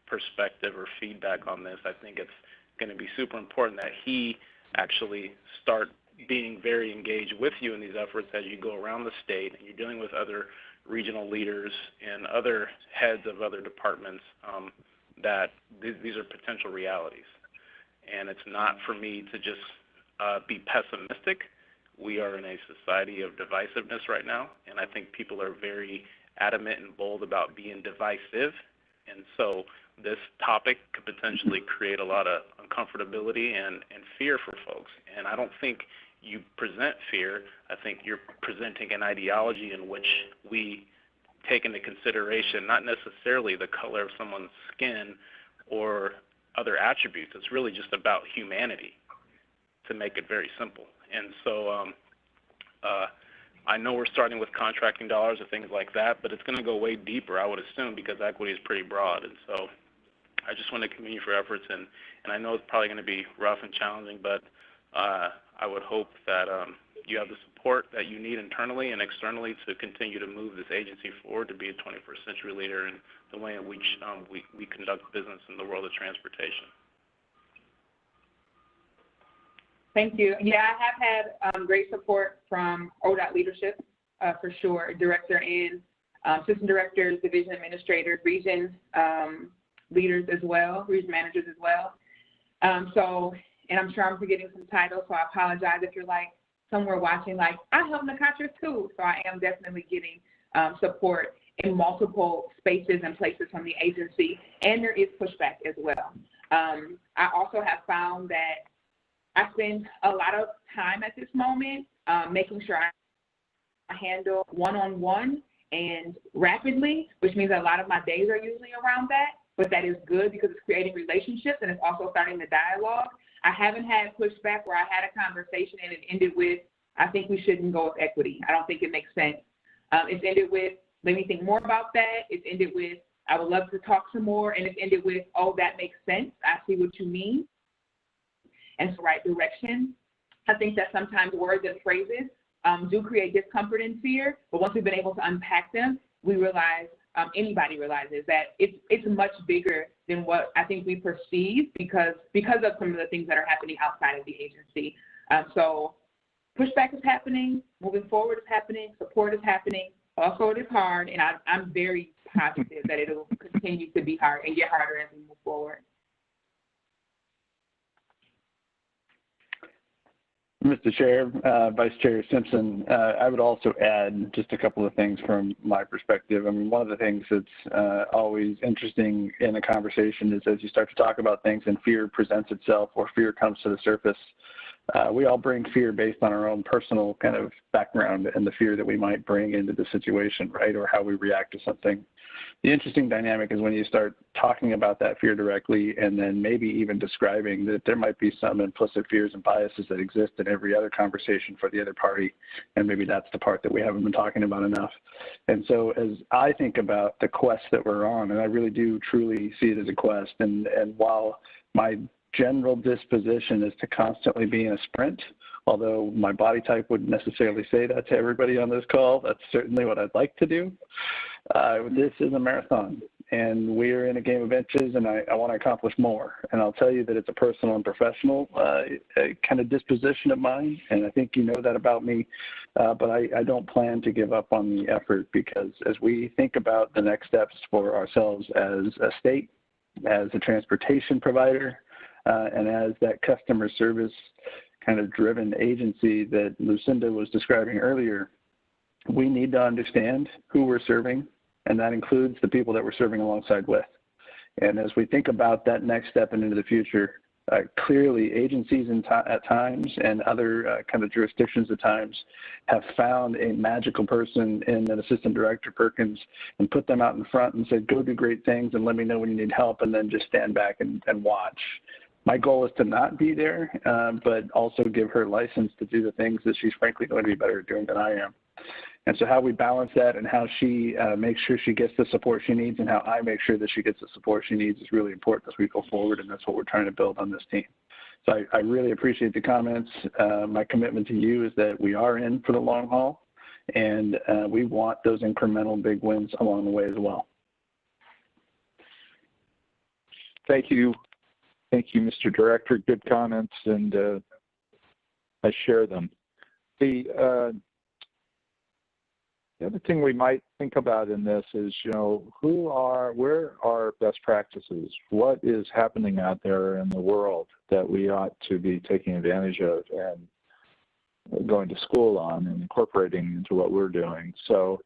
perspective or feedback on this, I think it's going to be super important that he actually start being very engaged with you in these efforts as you go around the state and you're dealing with other regional leaders and other heads of other departments, that these are potential realities. And it's not for me to just be pessimistic. We are in a society of divisiveness right now, and I think people are very adamant and bold about being divisive. And so this topic could potentially create a lot of uncomfortability and fear for folks. And I don't think you present fear. I think you're presenting an ideology in which we take into consideration not necessarily the color of someone's skin or other attributes. It's really just about humanity, to make it very simple. And so I know we're starting with contracting dollars or things like that, but it's going to go way deeper, I would assume, because equity is pretty broad. And so I just want to commend you for efforts, and I know it's probably going to be rough and challenging, but I would hope that you have the support that you need internally and externally to continue to move this agency forward to be a 21st century leader in the way in which we conduct business in the world of transportation. Thank you. Yeah, I have had great support from ODOT leadership, for sure, director and assistant directors, division administrators, region leaders as well, region managers as well. And I'm sure I'm forgetting some titles, so I apologize if you're like somewhere watching, like, I help Nakatra too. So I am definitely getting support in multiple spaces and places from the agency, and there is pushback as well. I also have found that I spend a lot of time at this moment making sure I handle one-on-one and rapidly, which means a lot of my days are usually around that, but that is good because it's creating relationships and it's also starting the dialogue. I haven't had pushback where I had a conversation and it ended with, I think we shouldn't go with equity. I don't think it makes sense. It's ended with, let me think more about that. It's ended with, I would love to talk some more. And it's ended with, oh, that makes sense. I see what you mean. And it's the right direction. I think that sometimes words and phrases do create discomfort and fear, but once we've been able to unpack them, we realize, anybody realizes that it's much bigger than what I think we perceive because of some of the things that are happening outside of the agency. So pushback is happening, moving forward is happening, support is happening. Also, it is hard, and I'm very positive that it'll continue to be hard and get harder as we move forward. Mr. Chair, Vice Chair Simpson, I would also add just a couple of things from my perspective. I mean, one of the things that's always interesting in a conversation is as you start to talk about things and fear presents itself or fear comes to the surface, we all bring fear based on our own personal kind of background and the fear that we might bring into the situation, right, or how we react to something. The interesting dynamic is when you start talking about that fear directly and then maybe even describing that there might be some implicit fears and biases that exist in every other conversation for the other party, and maybe that's the part that we haven't been talking about enough. And so as I think about the quest that we're on, and I really do truly see it as a quest, and while my general disposition is to constantly be in a sprint, although my body type wouldn't necessarily say that to everybody on this call, that's certainly what I'd like to do. This is a marathon, and we're in a game of inches, and I want to accomplish more. And I'll tell you that it's a personal and professional kind of disposition of mine, and I think you know that about me, but I don't plan to give up on the effort because as we think about the next steps for ourselves as a state, as a transportation provider, and as that customer service kind of driven agency that Lucinda was describing earlier, we need to understand who we're serving, and that includes the people that we're serving alongside with. And as we think about that next step into the future, clearly agencies at times and other kind of jurisdictions at times have found a magical person in an assistant director, Perkins, and put them out in front and said, go do great things and let me know when you need help, and then just stand back and watch. My goal is to not be there, but also give her license to do the things that she's frankly going to be better at doing than I am. And so how we balance that and how she makes sure she gets the support she needs and how I make sure that she gets the support she needs is really important as we go forward, and that's what we're trying to build on this team. So I really appreciate the comments. My commitment to you is that we are in for the long haul, and we want those incremental big wins along the way as well. Thank you. Thank you, Mr. Director. Good comments, and I share them. The other thing we might think about in this is, you know, where are best practices? What is happening out there in the world that we ought to be taking advantage of and going to school on and incorporating into what we're doing? So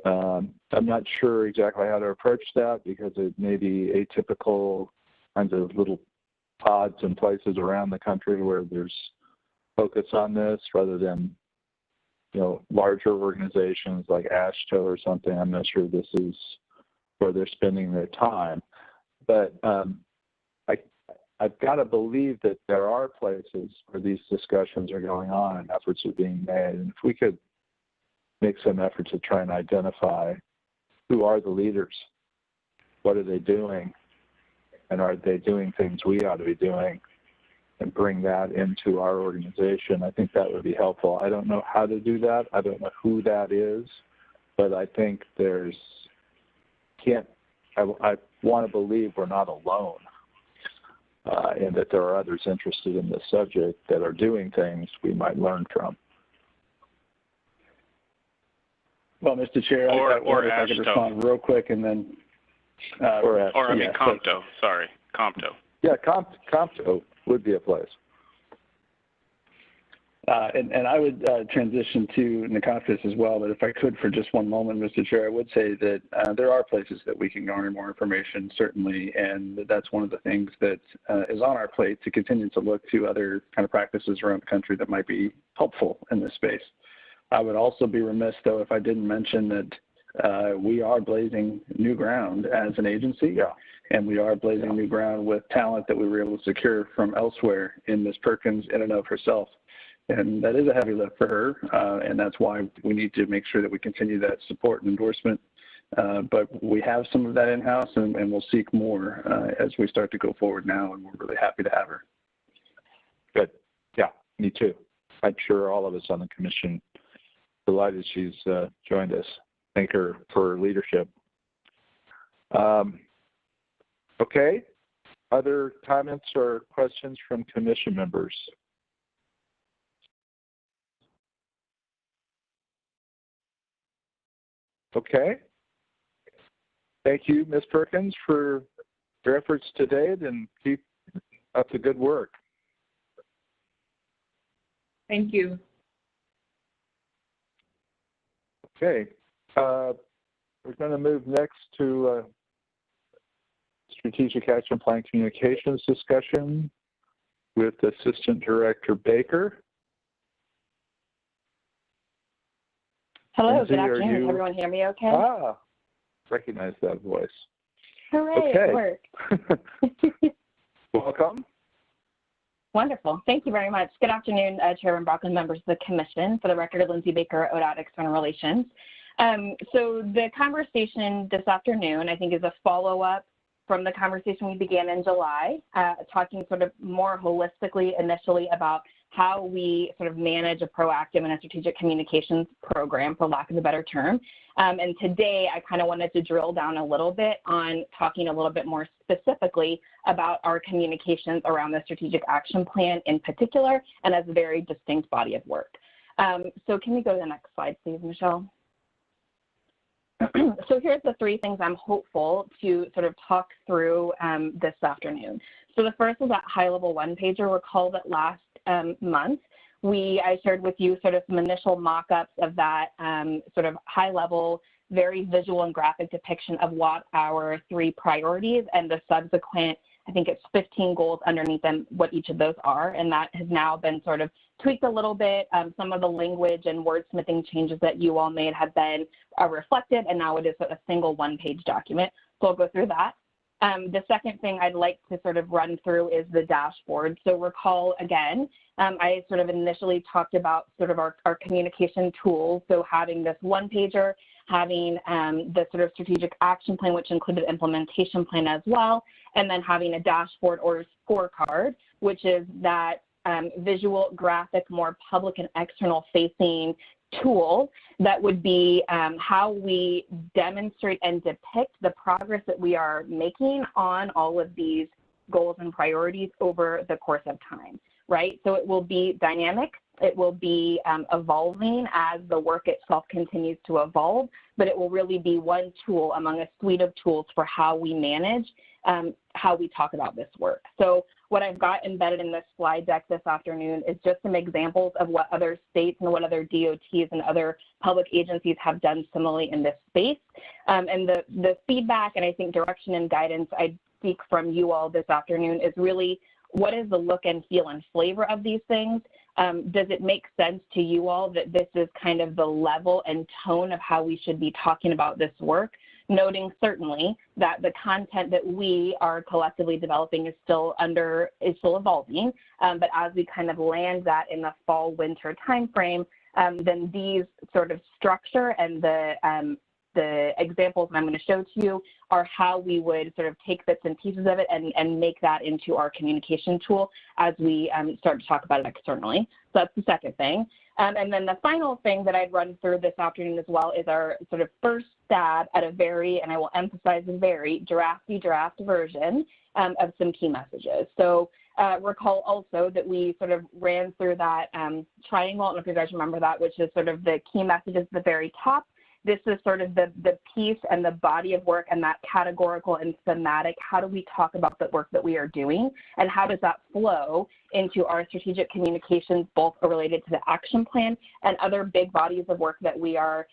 I'm not sure exactly how to approach that because it may be atypical kinds of little pods and places around the country where there's focus on this rather than, larger organizations like AASHTO or something. I'm not sure this is where they're spending their time. But I've got to believe that there are places where these discussions are going on and efforts are being made. And if we could make some effort to try and identify who are the leaders, what are they doing, and are they doing things we ought to be doing, and bring that into our organization, I think that would be helpful. I don't know how to do that. I don't know who that is, but I think I want to believe we're not alone. And that there are others interested in this subject that are doing things we might learn from. Well, Mr. Chair, if I could respond real quick and then... COMTO, sorry, COMTO. Yeah, COMTO would be a place. And I would transition to NCOMTAS as well, but if I could for just one moment, Mr. Chair, I would say that there are places that we can garner more information, certainly, and that's one of the things that is on our plate to continue to look to other kind of practices around the country that might be helpful in this space. I would also be remiss, though, if I didn't mention that we are blazing new ground as an agency, and we are blazing new ground with talent that we were able to secure from elsewhere in Ms. Perkins in and of herself. And that is a heavy lift for her, and that's why we need to make sure that we continue that support and endorsement. But we have some of that in-house, and we'll seek more as we start to go forward now, and we're really happy to have her. Good. Yeah, me too. I'm sure all of us on the commission delighted she's joined us. Thank her for her leadership. Okay. Other comments or questions from commission members? Okay. Thank you, Ms. Perkins, for your efforts to date, and keep up the good work. Thank you. Okay. We're going to move next to Strategic Action Plan Communications discussion with Assistant Director Baker. Hello, Lindsay, good afternoon. Can everyone hear me okay? Ah, recognize that voice. Hooray, okay. It worked. Welcome. Wonderful. Thank you very much. Good afternoon, Chairman Brockland, members of the Commission. For the record, Lindsay Baker, ODOT External Relations. So the conversation this afternoon, I think, is a follow-up from the conversation we began in July, talking sort of more holistically initially about how we sort of manage a proactive and a strategic communications program, for lack of a better term. And today, I kind of wanted to drill down a little bit on talking a little bit more specifically about our communications around the strategic action plan in particular, and as a very distinct body of work. So can we go to the next slide, please, Michelle? So here's the three things I'm hopeful to sort of talk through this afternoon. So the first is that high-level one-pager. Recall that last month, I shared with you sort of some initial mock-ups of that sort of high-level, very visual and graphic depiction of what our three priorities and the subsequent, I think it's 15 goals underneath them, what each of those are. And that has now been sort of tweaked a little bit. Some of the language and wordsmithing changes that you all made have been reflected, and now it is a single one-page document. So I'll go through that. The second thing I'd like to sort of run through is the dashboard. So recall again, I sort of initially talked about sort of our communication tools. So having this one pager, having the sort of strategic action plan, which included implementation plan as well, and then having a dashboard or scorecard, which is that visual, graphic, more public and external facing tool that would be how we demonstrate and depict the progress that we are making on all of these goals and priorities over the course of time, right? So it will be dynamic, it will be evolving as the work itself continues to evolve, but it will really be one tool among a suite of tools for how we manage, how we talk about this work. So what I've got embedded in this slide deck this afternoon is just some examples of what other states and what other DOTs and other public agencies have done similarly in this space. And the feedback and I think direction and guidance I seek from you all this afternoon is really, what is the look and feel and flavor of these things? Does it make sense to you all that this is kind of the level and tone of how we should be talking about this work? Noting certainly that the content that we are collectively developing is still evolving, but as we kind of land that in the fall winter timeframe, then these sort of structure and the examples I'm going to show to you are how we would sort of take bits and pieces of it and make that into our communication tool as we start to talk about it externally. So that's the second thing. And then the final thing that I'd run through this afternoon as well is our sort of first stab at a very, and I will emphasize very, draft version of some key messages. So recall also that we sort of ran through that triangle, I don't know if you guys remember that, which is sort of the key messages at the very top. This is sort of the piece and the body of work and that categorical and thematic. How do we talk about the work that we are doing, and how does that flow into our strategic communications, both related to the action plan and other big bodies of work that we are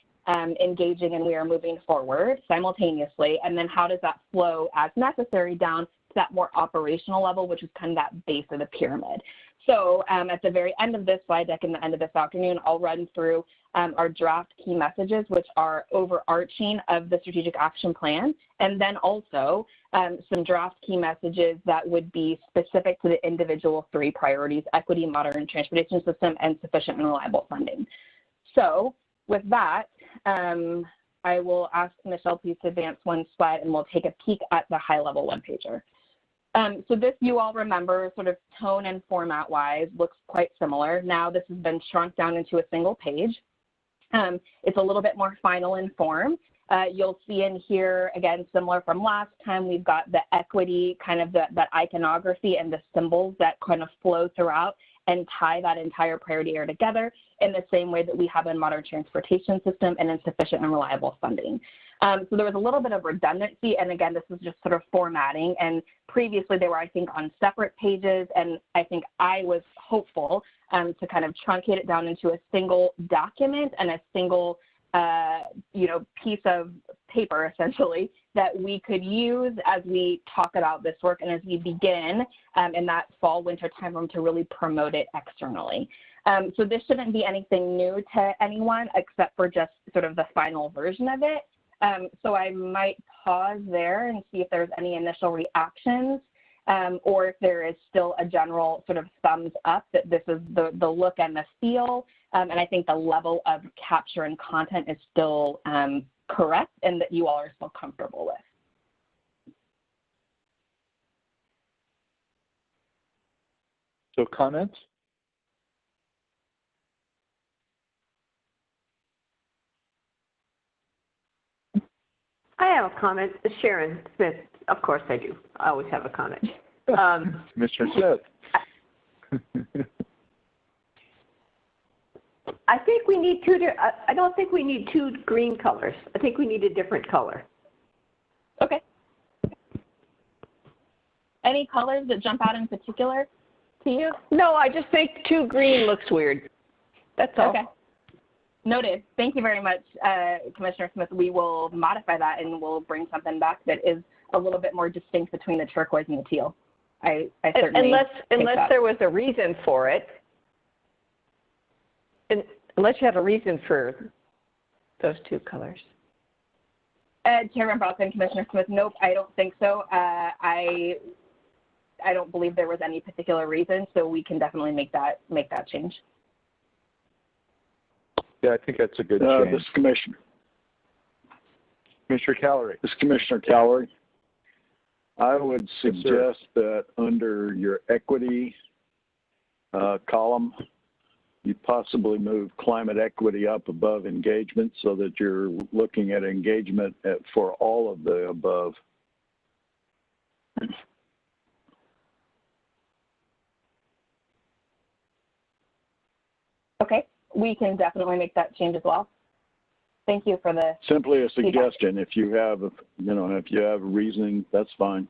engaging and we are moving forward simultaneously, and then how does that flow as necessary down to that more operational level, which is kind of that base of the pyramid. So at the very end of this slide deck and the end of this afternoon, I'll run through our draft key messages, which are overarching of the strategic action plan, and then also some draft key messages that would be specific to the individual three priorities: equity, modern transportation system, and sufficient and reliable funding. So with that, I will ask Michelle please to advance one slide, and we'll take a peek at the high-level one-pager. So this, you all remember, sort of tone and format-wise, looks quite similar. Now this has been shrunk down into a single page. It's a little bit more final in form. You'll see in here, again, similar from last time, we've got the equity, kind of that iconography and the symbols that kind of flow throughout and tie that entire priority area together in the same way that we have in modern transportation system and in sufficient and reliable funding. So there was a little bit of redundancy, and again, this is just sort of formatting, and previously they were, I think, on separate pages, and I think I was hopeful to kind of truncate it down into a single document and a single piece of paper, essentially, that we could use as we talk about this work and as we begin in that fall winter timeframe to really promote it externally. So this shouldn't be anything new to anyone except for just sort of the final version of it. So I might pause there and see if there's any initial reactions, or if there is still a general sort of thumbs up that this is the look and the feel. And I think the level of capture and content is still correct and that you all are still comfortable with. So comments? I have a comment. Sharon Smith, of course I do. I always have a comment. Mr. Smith. I think we need I don't think we need two green colors. I think we need a different color. Okay. Any colors that jump out in particular to you? No, I just think two green looks weird. That's all. Okay. Noted. Thank you very much, Commissioner Smith. We will modify that and we'll bring something back that is a little bit more distinct between the turquoise and the teal. I certainly unless there was a reason for it. Unless you have a reason for those two colors. Chairman Brockman, Commissioner Smith, nope, I don't think so. I don't believe there was any particular reason, so we can definitely make that change. Yeah, I think that's a good change. This Commissioner Calorie. This Commissioner Calorie. I would suggest that under your equity column, you possibly move climate equity up above engagement so that you're looking at engagement for all of the above. Okay, we can definitely make that change as well. Thank you for the simply a suggestion. If you have, if you have reasoning, that's fine.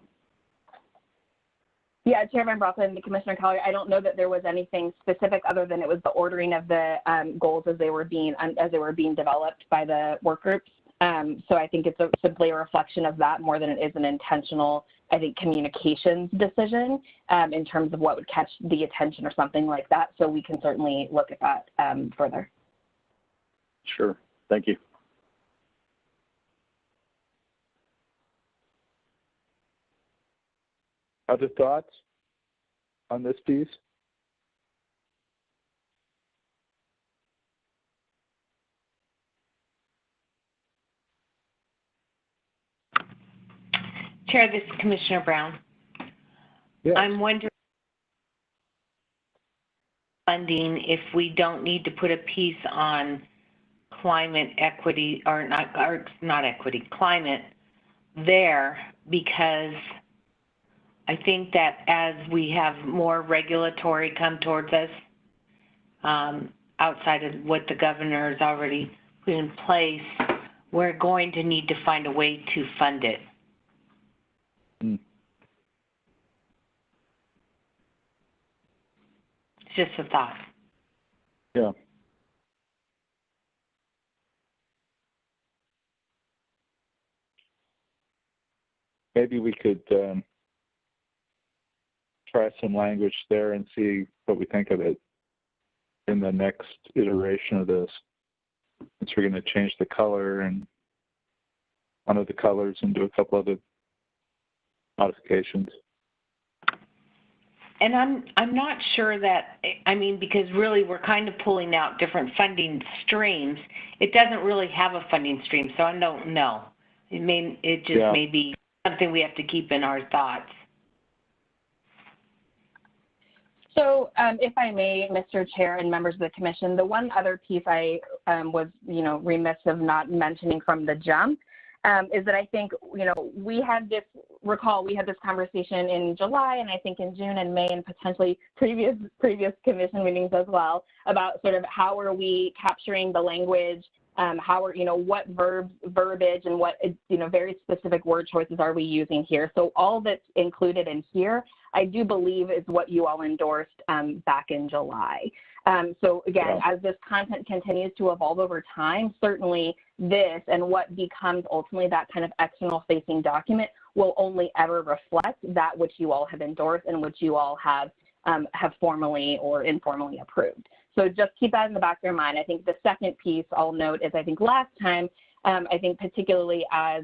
Yeah, Chairman Brocklin and Commissioner Collier, I don't know that there was anything specific other than it was the ordering of the goals as they were being developed by the work groups. So I think it's simply a reflection of that more than it is an intentional, I think, communications decision in terms of what would catch the attention or something like that. So we can certainly look at that further. Sure. Thank you. Other thoughts on this piece? Chair, this is Commissioner Brown. Yes. I'm wondering funding if we don't need to put a piece on climate equity or not equity, climate there, because I think that as we have more regulatory come towards us, outside of what the governor has already put in place, we're going to need to find a way to fund it. Mm. It's just a thought. Yeah. Maybe we could try some language there and see what we think of it in the next iteration of this. Since we're going to change the color and one of the colors and do a couple other modifications. And I'm not sure that, I mean, because really we're kind of pulling out different funding streams. It doesn't really have a funding stream, so I don't know. It may be something we have to keep in our thoughts. So if I may, Mr. Chair and members of the commission, the one other piece I was, remiss of not mentioning from the jump is that I think, we had this conversation in July and I think in June and May and potentially previous commission meetings as well about sort of how are we capturing the language, what verbiage and what, very specific word choices are we using here. So all that's included in here, I do believe is what you all endorsed back in July. So again, as this content continues to evolve over time, certainly this and what becomes ultimately that kind of external facing document will only ever reflect that which you all have endorsed and which you all have formally or informally approved. So just keep that in the back of your mind. I think the second piece I'll note is I think last time, I think particularly as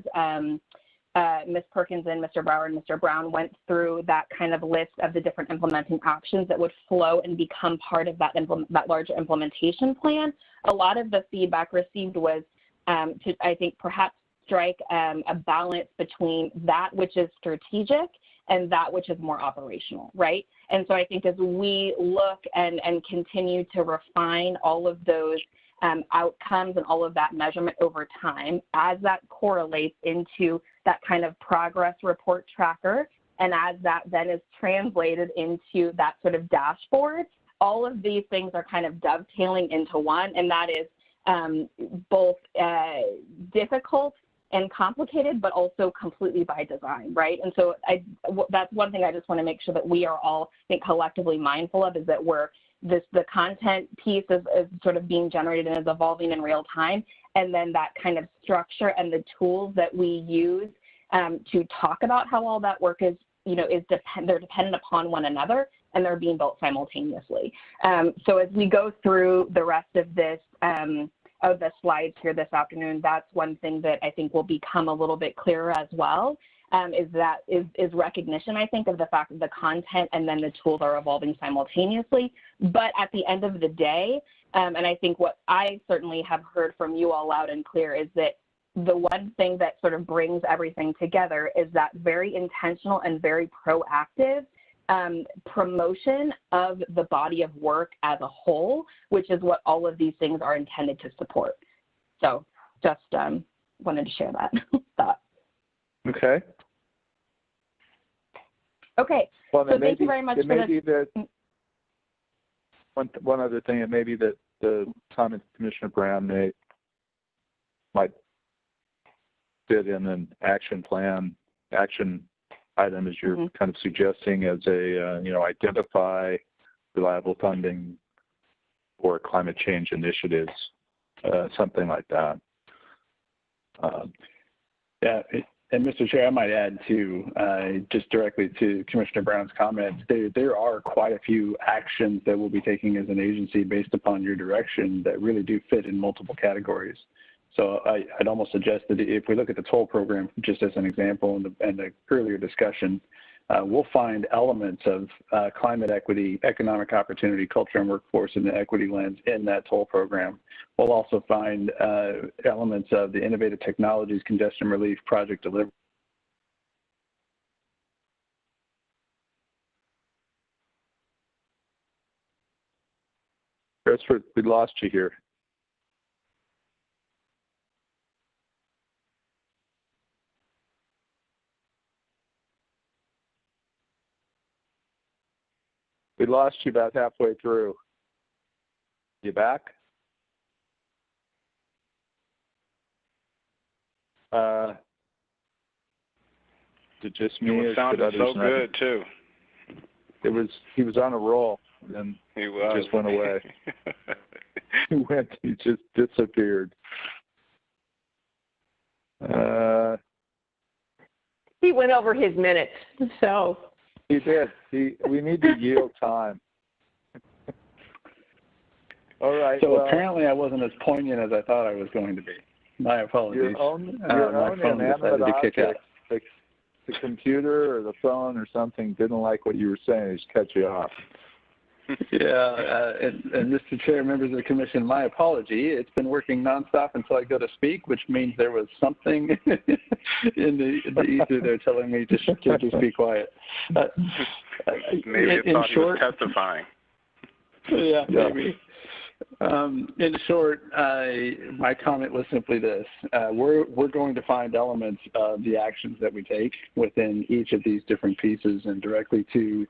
Ms. Perkins and Mr. Brower and Mr. Brown went through that kind of list of the different implementing options that would flow and become part of that larger implementation plan. A lot of the feedback received was to, I think, perhaps strike a balance between that which is strategic and that which is more operational, right? And so I think as we look and continue to refine all of those outcomes and all of that measurement over time, as that correlates into that kind of progress report tracker, and as that then is translated into that sort of dashboard, all of these things are kind of dovetailing into one, and that is both difficult and complicated, but also completely by design, right? And so that's one thing I just want to make sure that we are all, I think, collectively mindful of, is that the content piece is sort of being generated and is evolving in real time, and then that kind of structure and the tools that we use to talk about how all that work is, they're dependent upon one another, and they're being built simultaneously. So as we go through the rest of this, of the slides here this afternoon, that's one thing that I think will become a little bit clearer as well, is recognition, I think, of the fact that the content and then the tools are evolving simultaneously. But at the end of the day, and I think what I certainly have heard from you all loud and clear is that the one thing that sort of brings everything together is that very intentional and very proactive promotion of the body of work as a whole, which is what all of these things are intended to support. So just wanted to share that thought. Okay. Okay. Well, so thank you very much for this. One other thing, it may be that the comments Commissioner Brown made might fit in an action item, as you're kind of suggesting, as a, identify reliable funding for climate change initiatives, something like that. Yeah, and Mr. Chair, I might add too, just directly to Commissioner Brown's comments, there are quite a few actions that we'll be taking as an agency based upon your direction that really do fit in multiple categories. So I'd almost suggest that if we look at the toll program, just as an example, in the earlier discussion, we'll find elements of climate equity, economic opportunity, culture and workforce, and the equity lens in that toll program. We'll also find elements of the innovative technologies, congestion relief, project delivery. Christopher, we lost you here. We lost you about halfway through. You back? It just me? You sounded so good too. He was on a roll, and he just went away. He just disappeared. He went over his minutes, so. He did. We need to yield time. All right. So apparently I wasn't as poignant as I thought I was going to be. My apologies. Your own inanimate object, the computer or the phone or something didn't like what you were saying. It just cut you off. Yeah, and Mr. Chair, members of the commission, my apology. It's been working nonstop until I go to speak, which means there was something in the ether there telling me to just be quiet. Maybe it thought he was testifying. Yeah, maybe. In short, my comment was simply this. We're going to find elements of the actions that we take within each of these different pieces, and directly to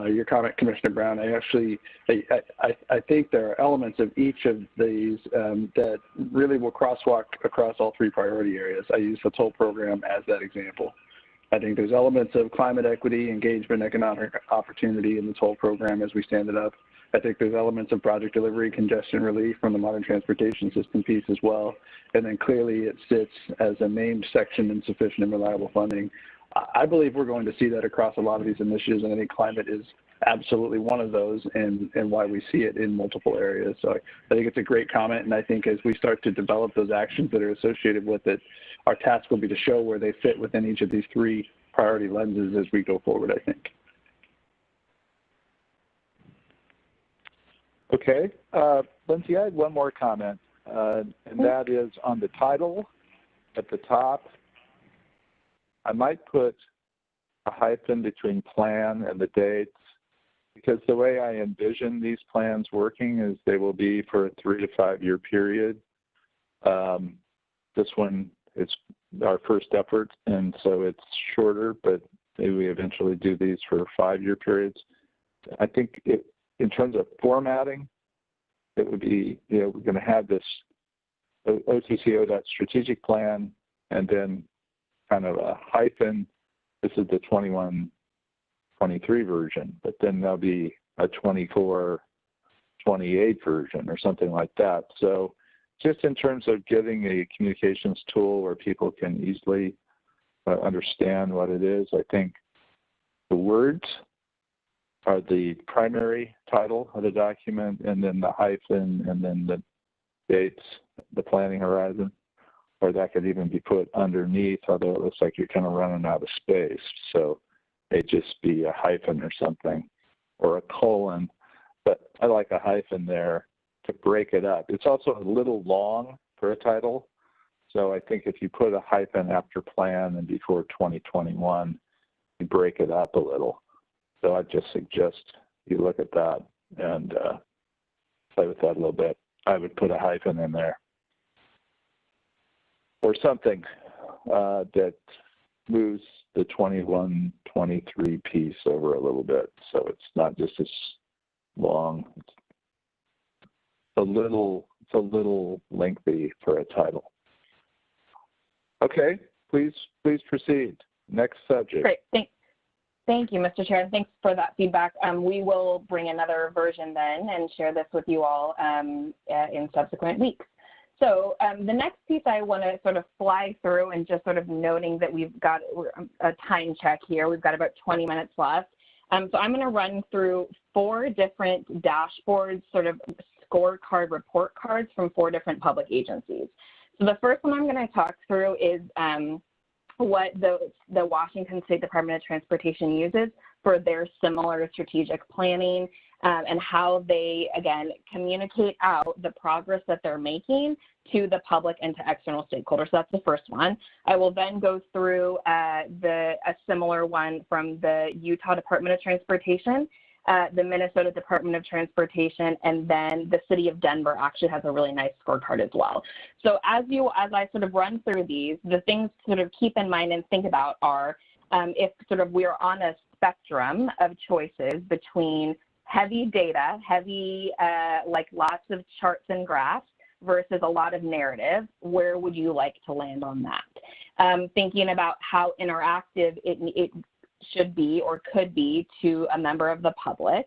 your comment, Commissioner Brown, I think there are elements of each of these that really will crosswalk across all three priority areas. I use the toll program as that example. I think there's elements of climate equity, engagement, economic opportunity in the toll program as we stand it up. I think there's elements of project delivery, congestion relief from the modern transportation system piece as well. And then clearly it sits as a named section in sufficient and reliable funding. I believe we're going to see that across a lot of these initiatives, and I think climate is absolutely one of those, and why we see it in multiple areas. So I think it's a great comment, and I think as we start to develop those actions that are associated with it, our task will be to show where they fit within each of these three priority lenses as we go forward, I think. Okay. Lindsay, I had one more comment, and that is on the title at the top. I might put a hyphen between plan and the dates, because the way I envision these plans working is they will be for a 3 to 5 year period. This one is our first effort, and so it's shorter, but maybe we eventually do these for 5 year periods. I think in terms of formatting, it would be, we're going to have this OTCO strategic plan, and then kind of a hyphen. This is the 21-23 version, but then there'll be a 24-28 version or something like that. So just in terms of getting a communications tool where people can easily understand what it is, I think the words are the primary title of the document, and then the hyphen, and then the dates, the planning horizon, or that could even be put underneath, although it looks like you're kind of running out of space. So it just be a hyphen or something, or a colon, but I like a hyphen there to break it up. It's also a little long for a title, so I think if you put a hyphen after plan and before 2021, you break it up a little. So I just suggest you look at that and play with that a little bit. I would put a hyphen in there or something that moves the 21-23 piece over a little bit, so it's not just as long. It's a little lengthy for a title. Okay, please proceed. Next subject. Great. Thank you, Mr. Chair, and thanks for that feedback. We will bring another version then and share this with you all in subsequent weeks. So the next piece I want to sort of fly through, and just sort of noting that we've got a time check here. We've got about 20 minutes left. So I'm going to run through 4 different dashboards, sort of scorecard report cards from 4 different public agencies. So the first one I'm going to talk through is what the Washington State Department of Transportation uses for their similar strategic planning, and how they, again, communicate out the progress that they're making to the public and to external stakeholders. So that's the first one. I will then go through a similar one from the Utah Department of Transportation, the Minnesota Department of Transportation, and then the City of Denver actually has a really nice scorecard as well. So as I sort of run through these, the things to sort of keep in mind and think about are if sort of we're on a spectrum of choices between heavy data, like lots of charts and graphs, versus a lot of narrative, where would you like to land on that? Thinking about how interactive it should be or could be to a member of the public.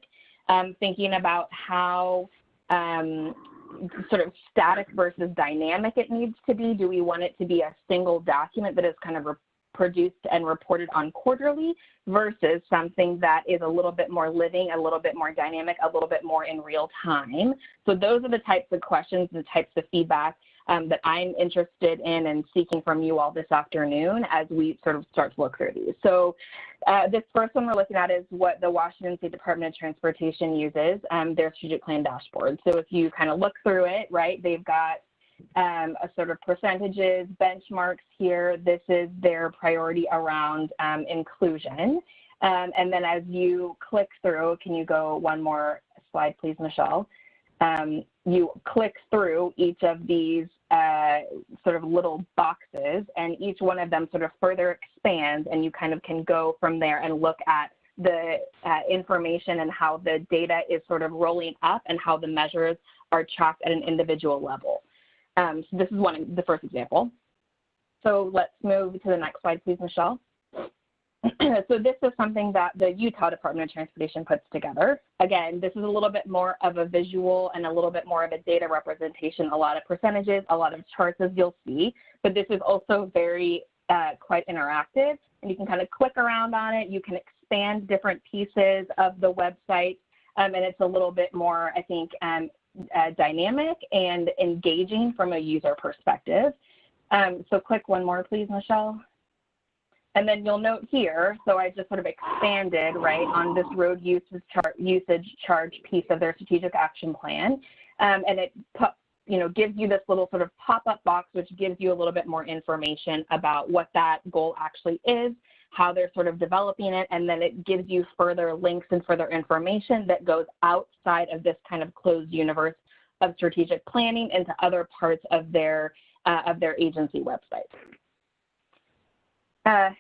Thinking about how sort of static versus dynamic it needs to be. Do we want it to be a single document that is kind of produced and reported on quarterly, versus something that is a little bit more living, a little bit more dynamic, a little bit more in real time? So those are the types of questions, the types of feedback that I'm interested in and seeking from you all this afternoon as we sort of start to look through these. So this first one we're looking at is what the Washington State Department of Transportation uses, their strategic plan dashboard. So if you kind of look through it, right, they've got a sort of percentages, benchmarks here. This is their priority around inclusion. And then as you click through, can you go one more slide, please, Michelle? You click through each of these sort of little boxes, and each one of them sort of further expands, and you kind of can go from there and look at the information and how the data is sort of rolling up and how the measures are tracked at an individual level. So this is the first example. So let's move to the next slide, please, Michelle. So this is something that the Utah Department of Transportation puts together. Again, this is a little bit more of a visual and a little bit more of a data representation, a lot of percentages, a lot of charts, as you'll see, but this is also very quite interactive, and you can kind of click around on it. You can expand different pieces of the website, and it's a little bit more, I think, dynamic and engaging from a user perspective. So click one more, please, Michelle. And then you'll note here, so I just sort of expanded, right, on this road usage charge piece of their strategic action plan. And it gives you this little sort of pop-up box, which gives you a little bit more information about what that goal actually is, how they're sort of developing it, and then it gives you further links and further information that goes outside of this kind of closed universe of strategic planning into other parts of their agency website.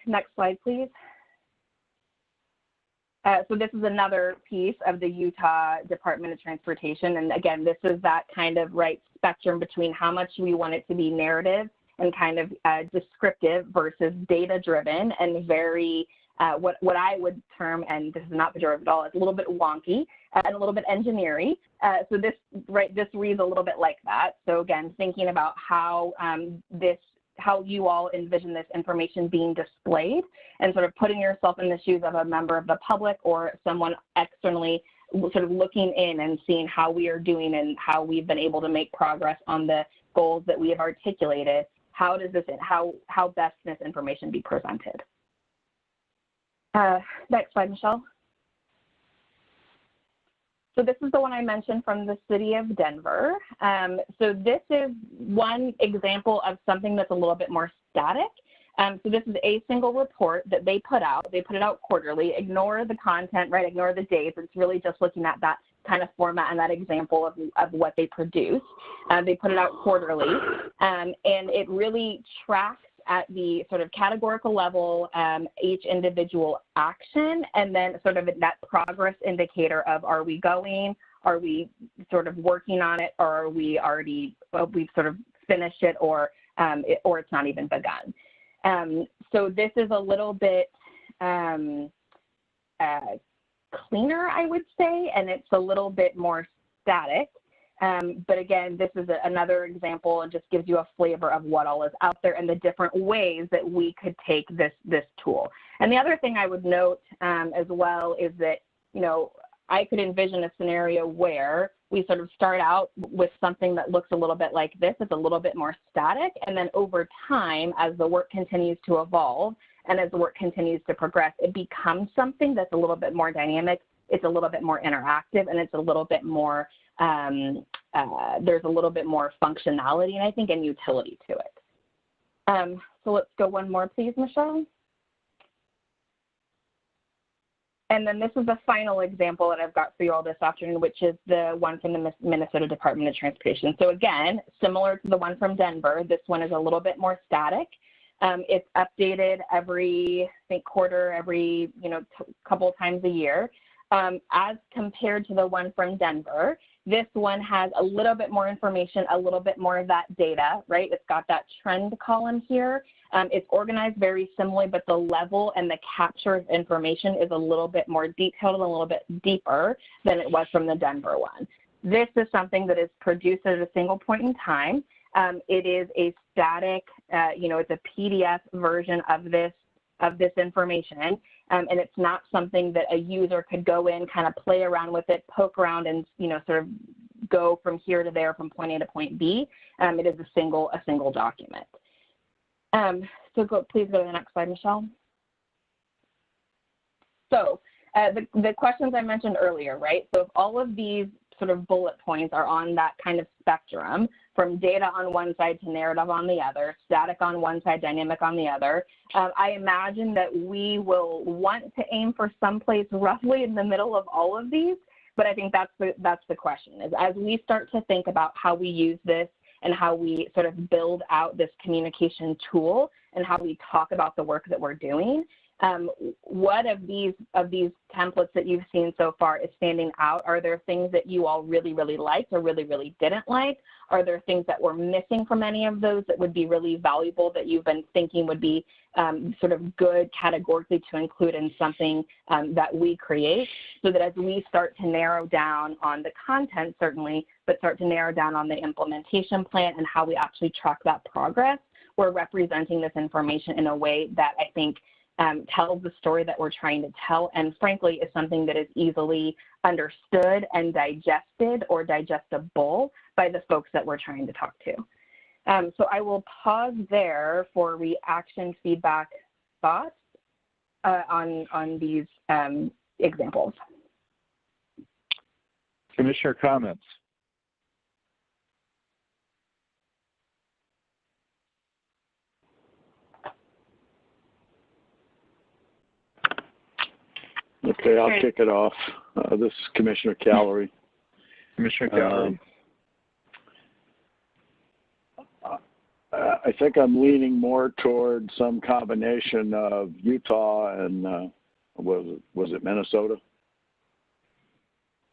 Next slide, please. So this is another piece of the Utah Department of Transportation. And again, this is that kind of right spectrum between how much we want it to be narrative and kind of descriptive versus data-driven and very, what I would term, and this is not pejorative at all, it's a little bit wonky and a little bit engineering. So this reads a little bit like that. So again, thinking about how how you all envision this information being displayed, and sort of putting yourself in the shoes of a member of the public or someone externally sort of looking in and seeing how we are doing and how we've been able to make progress on the goals that we have articulated. How best can this information be presented? Next slide, Michelle. So this is the one I mentioned from the City of Denver. So this is one example of something that's a little bit more static. So this is a single report that they put out. They put it out quarterly. Ignore the content, right? Ignore the dates. It's really just looking at that kind of format and that example of what they produce. They put it out quarterly, and it really tracks at the sort of categorical level each individual action, and then sort of that progress indicator of, are we going, are we sort of working on it, or are we already, we've sort of finished it, or it's not even begun. So this is a little bit cleaner, I would say, and it's a little bit more static. But again, this is another example and just gives you a flavor of what all is out there and the different ways that we could take this tool. And the other thing I would note as well is that, you know, I could envision a scenario where we sort of start out with something that looks a little bit like this. It's a little bit more static. And then over time, as the work continues to evolve and as the work continues to progress, it becomes something that's a little bit more dynamic. It's a little bit more interactive, and it's a little bit more, there's a little bit more functionality, and I think, and utility to it. So let's go one more, please, Michelle. And then this is the final example that I've got for you all this afternoon, which is the one from the Minnesota Department of Transportation. So again, similar to the one from Denver, this one is a little bit more static. It's updated every, I think, quarter, every, you know, couple of times a year. As compared to the one from Denver, this one has a little bit more information, a little bit more of that data, right? It's got that trend column here. It's organized very similarly, but the level and the capture of information is a little bit more detailed and a little bit deeper than it was from the Denver one. This is something that is produced at a single point in time. It is a static, you know, it's a PDF version of this information. And it's not something that a user could go in, kind of play around with it, poke around, and, you know, sort of go from here to there, from point A to point B. It is a single document. So please go to the next slide, Michelle. So the questions I mentioned earlier, right? So if all of these sort of bullet points are on that kind of spectrum, from data on one side to narrative on the other, static on one side, dynamic on the other, I imagine that we will want to aim for someplace roughly in the middle of all of these, but I think that's the question, is as we start to think about how we use this and how we sort of build out this communication tool and how we talk about the work that we're doing, what of these templates that you've seen so far is standing out? Are there things that you all really, really liked or really, really didn't like? Are there things that were missing from any of those that would be really valuable that you've been thinking would be sort of good categorically to include in something that we create, so that as we start to narrow down on the content, certainly, but start to narrow down on the implementation plan and how we actually track that progress, we're representing this information in a way that I think tells the story that we're trying to tell, and frankly is something that is easily understood and digested or digestible by the folks that we're trying to talk to. So I will pause there for reaction, feedback, thoughts on these examples. Commissioner comments. Okay, I'll kick it off. This is Commissioner Callery. Commissioner Callery. I think I'm leaning more toward some combination of Utah and was it Minnesota?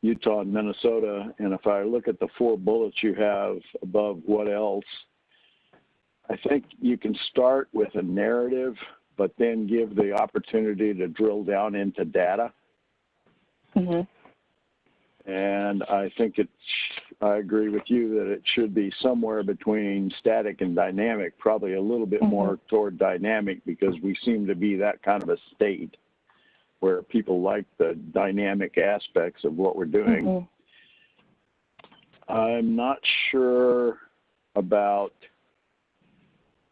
Utah and Minnesota. And if I look at the 4 bullets you have above what else, I think you can start with a narrative, but then give the opportunity to drill down into data. Mm-hmm. And I think I agree with you that it should be somewhere between static and dynamic, probably a little bit more toward dynamic, because we seem to be that kind of a state where people like the dynamic aspects of what we're doing. I'm not sure about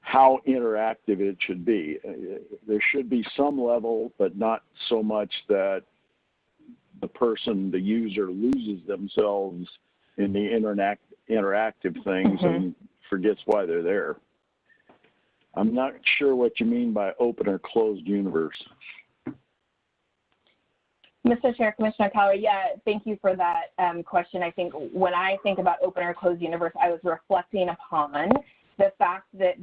how interactive it should be. There should be some level, but not so much that the user loses themselves in the interactive things and forgets why they're there. I'm not sure what you mean by open or closed universe. Mr. Chair, Commissioner Callery, yeah, thank you for that question. I think when I think about open or closed universe, I was reflecting upon the fact that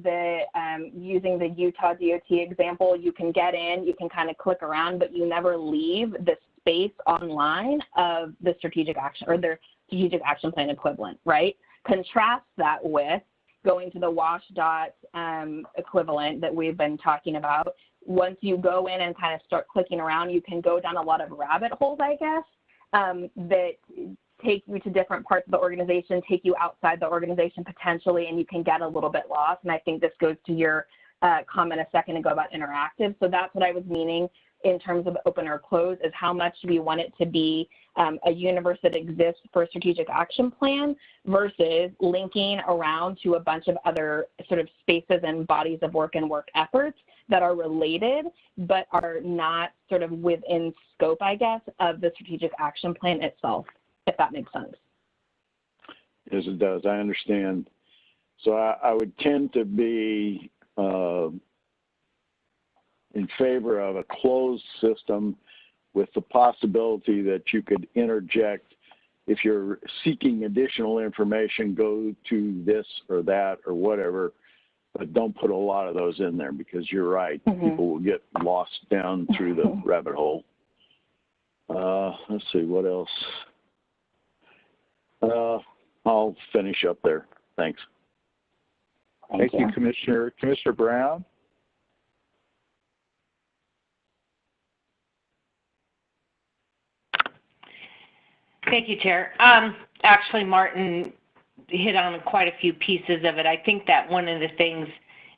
using the Utah DOT example, you can get in, you can kind of click around, but you never leave the space online of the strategic action or their strategic action plan equivalent, right? Contrast that with going to the WashDOT equivalent that we've been talking about, once you go in and kind of start clicking around, you can go down a lot of rabbit holes, I guess, that take you to different parts of the organization, take you outside the organization potentially, and you can get a little bit lost. And I think this goes to your comment a second ago about interactive. So that's what I was meaning in terms of open or close, is how much do we want it to be a universe that exists for a strategic action plan versus linking around to a bunch of other sort of spaces and bodies of work and work efforts that are related but are not sort of within scope, I guess, of the strategic action plan itself, if that makes sense. Yes, it does. I understand. So I would tend to be in favor of a closed system with the possibility that you could interject. If you're seeking additional information, go to this or that or whatever, but don't put a lot of those in there, because you're right. People will get lost down through the rabbit hole. Let's see, what else? I'll finish up there. Thanks. Thank you, Commissioner. Commissioner Brown? Thank you, Chair. Actually, Martin hit on quite a few pieces of it. I think that one of the things,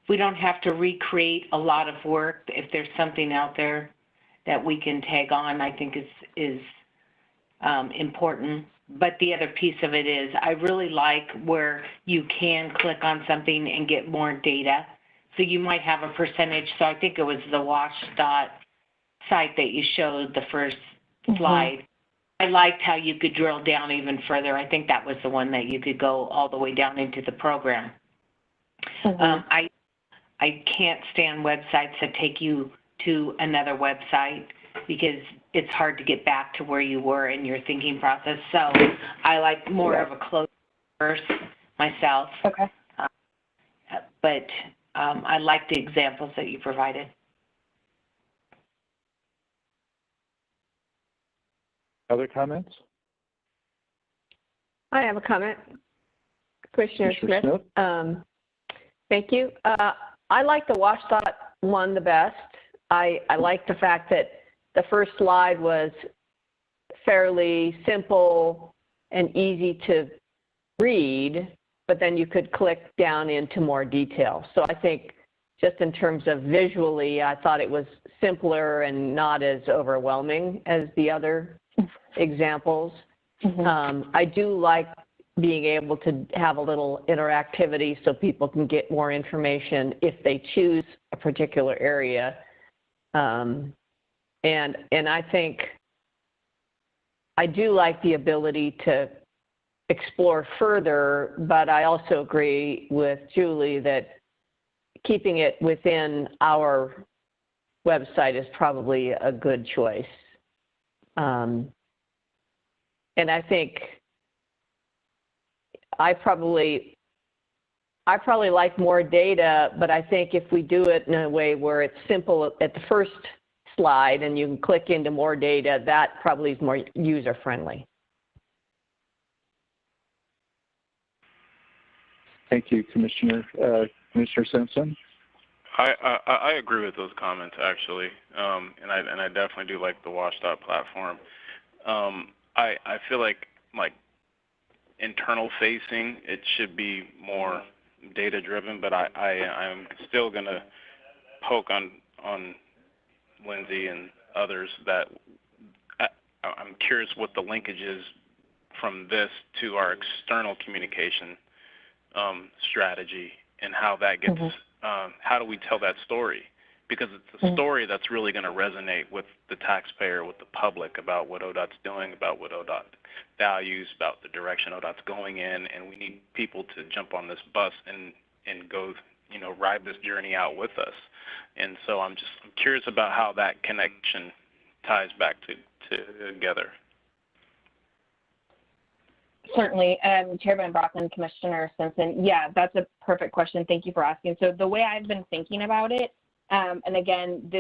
we don't have to recreate a lot of work. If there's something out there that we can tag on, I think is important. But the other piece of it is, I really like where you can click on something and get more data. So you might have a percentage. So I think it was the WashDOT site that you showed, the first slide. I liked how you could drill down even further. I think that was the one that you could go all the way down into the program. I can't stand websites that take you to another website, because it's hard to get back to where you were in your thinking process. So I like more of a closed verse myself. Okay. But I like the examples that you provided. Other comments? I have a comment. Commissioner Smith. Thank you. I like the WashDOT one the best. I like the fact that the first slide was fairly simple and easy to read, but then you could click down into more detail. So I think just in terms of visually, I thought it was simpler and not as overwhelming as the other examples. I do like being able to have a little interactivity so people can get more information if they choose a particular area. And I think I do like the ability to explore further, but I also agree with Julie that keeping it within our website is probably a good choice. And I think I probably like more data, but I think if we do it in a way where it's simple at the first slide and you can click into more data, that probably is more user-friendly. Thank you, Commissioner. Commissioner Simpson? I agree with those comments, actually, and I definitely do like the WashDOT platform. I feel like internal facing, it should be more data driven, but I'm still gonna poke on Lindsay and others that I'm curious what the linkage is from this to our external communication strategy, and how that gets, how do we tell that story? Because it's a story that's really going to resonate with the taxpayer, with the public, about what ODOT's doing, about what ODOT values, about the direction ODOT's going in, and we need people to jump on this bus and go, ride this journey out with us. And so I'm curious about how that connection ties back together. Certainly. Chairman Brockman, Commissioner Simpson, yeah, that's a perfect question. Thank you for asking. So the way I've been thinking about it, and again,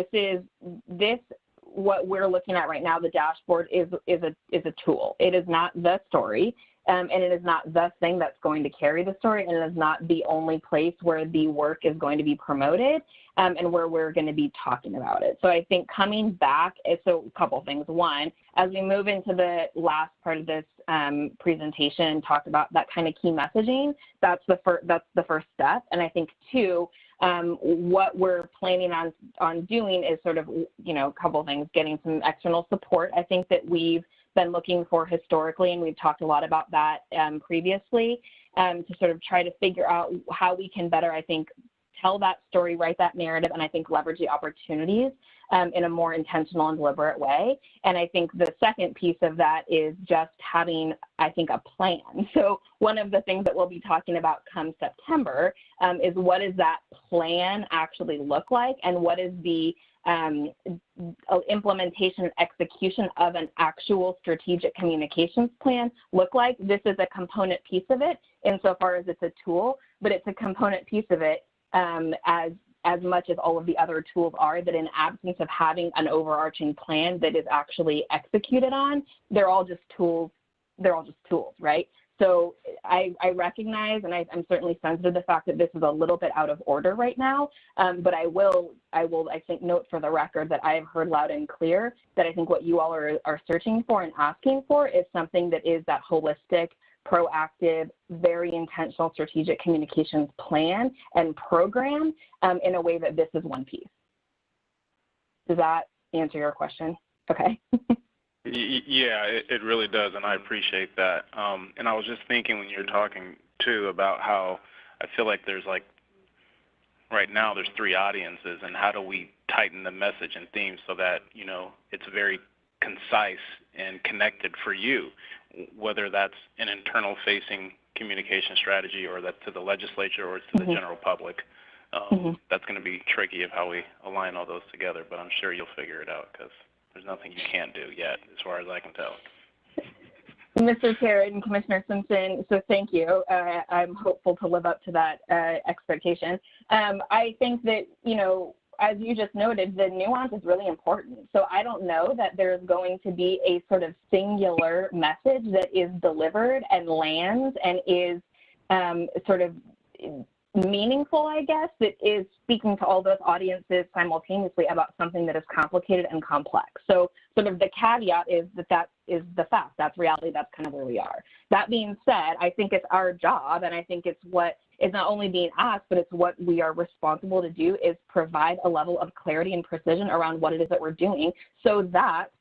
what we're looking at right now, the dashboard is a tool. It is not the story. and it is not the thing that's going to carry the story, and it is not the only place where the work is going to be promoted and where we're going to be talking about it. So I think coming back, so a couple things. One, as we move into the last part of this presentation and talk about that kind of key messaging, that's the first step. And I think two, what we're planning on doing is sort of, a couple things, getting some external support. I think that we've been looking for historically, and we've talked a lot about that previously, to sort of try to figure out how we can better, I think, tell that story, write that narrative, and I think leverage the opportunities in a more intentional and deliberate way. And I think the second piece of that is just having, I think, a plan. So one of the things that we'll be talking about come September is what does that plan actually look like, and what is the implementation and execution of an actual strategic communications plan look like. This is a component piece of it insofar as it's a tool, but it's a component piece of it as much as all of the other tools are, that in absence of having an overarching plan that is actually executed on, they're all just tools. They're all just tools, right? So I recognize, and I'm certainly sensitive to the fact that this is a little bit out of order right now, but I will, I think, note for the record that I have heard loud and clear that I think what you all are searching for and asking for is something that is that holistic, proactive, very intentional strategic communications plan and program in a way that this is one piece. Does that answer your question? Okay. Yeah, it really does, and I appreciate that. And I was just thinking when you're talking, too, about how I feel like there's right now there's three audiences, and how do we tighten the message and theme so that, it's very concise and connected for you, whether that's an internal-facing communication strategy or that's to the legislature or it's to the general public. That's going to be tricky of how we align all those together, but I'm sure you'll figure it out because there's nothing you can't do yet, as far as I can tell. Mr. Chair and Commissioner Simpson, so thank you. I'm hopeful to live up to that expectation. I think that, as you just noted, the nuance is really important. So I don't know that there's going to be a sort of singular message that is delivered and lands and is sort of meaningful, I guess, that is speaking to all those audiences simultaneously about something that is complicated and complex. So sort of the caveat is that is the fact, that's reality, that's kind of where we are. That being said, I think it's our job, and I think it's what is not only being asked, but it's what we are responsible to do, is provide a level of clarity and precision around what it is that we're doing so that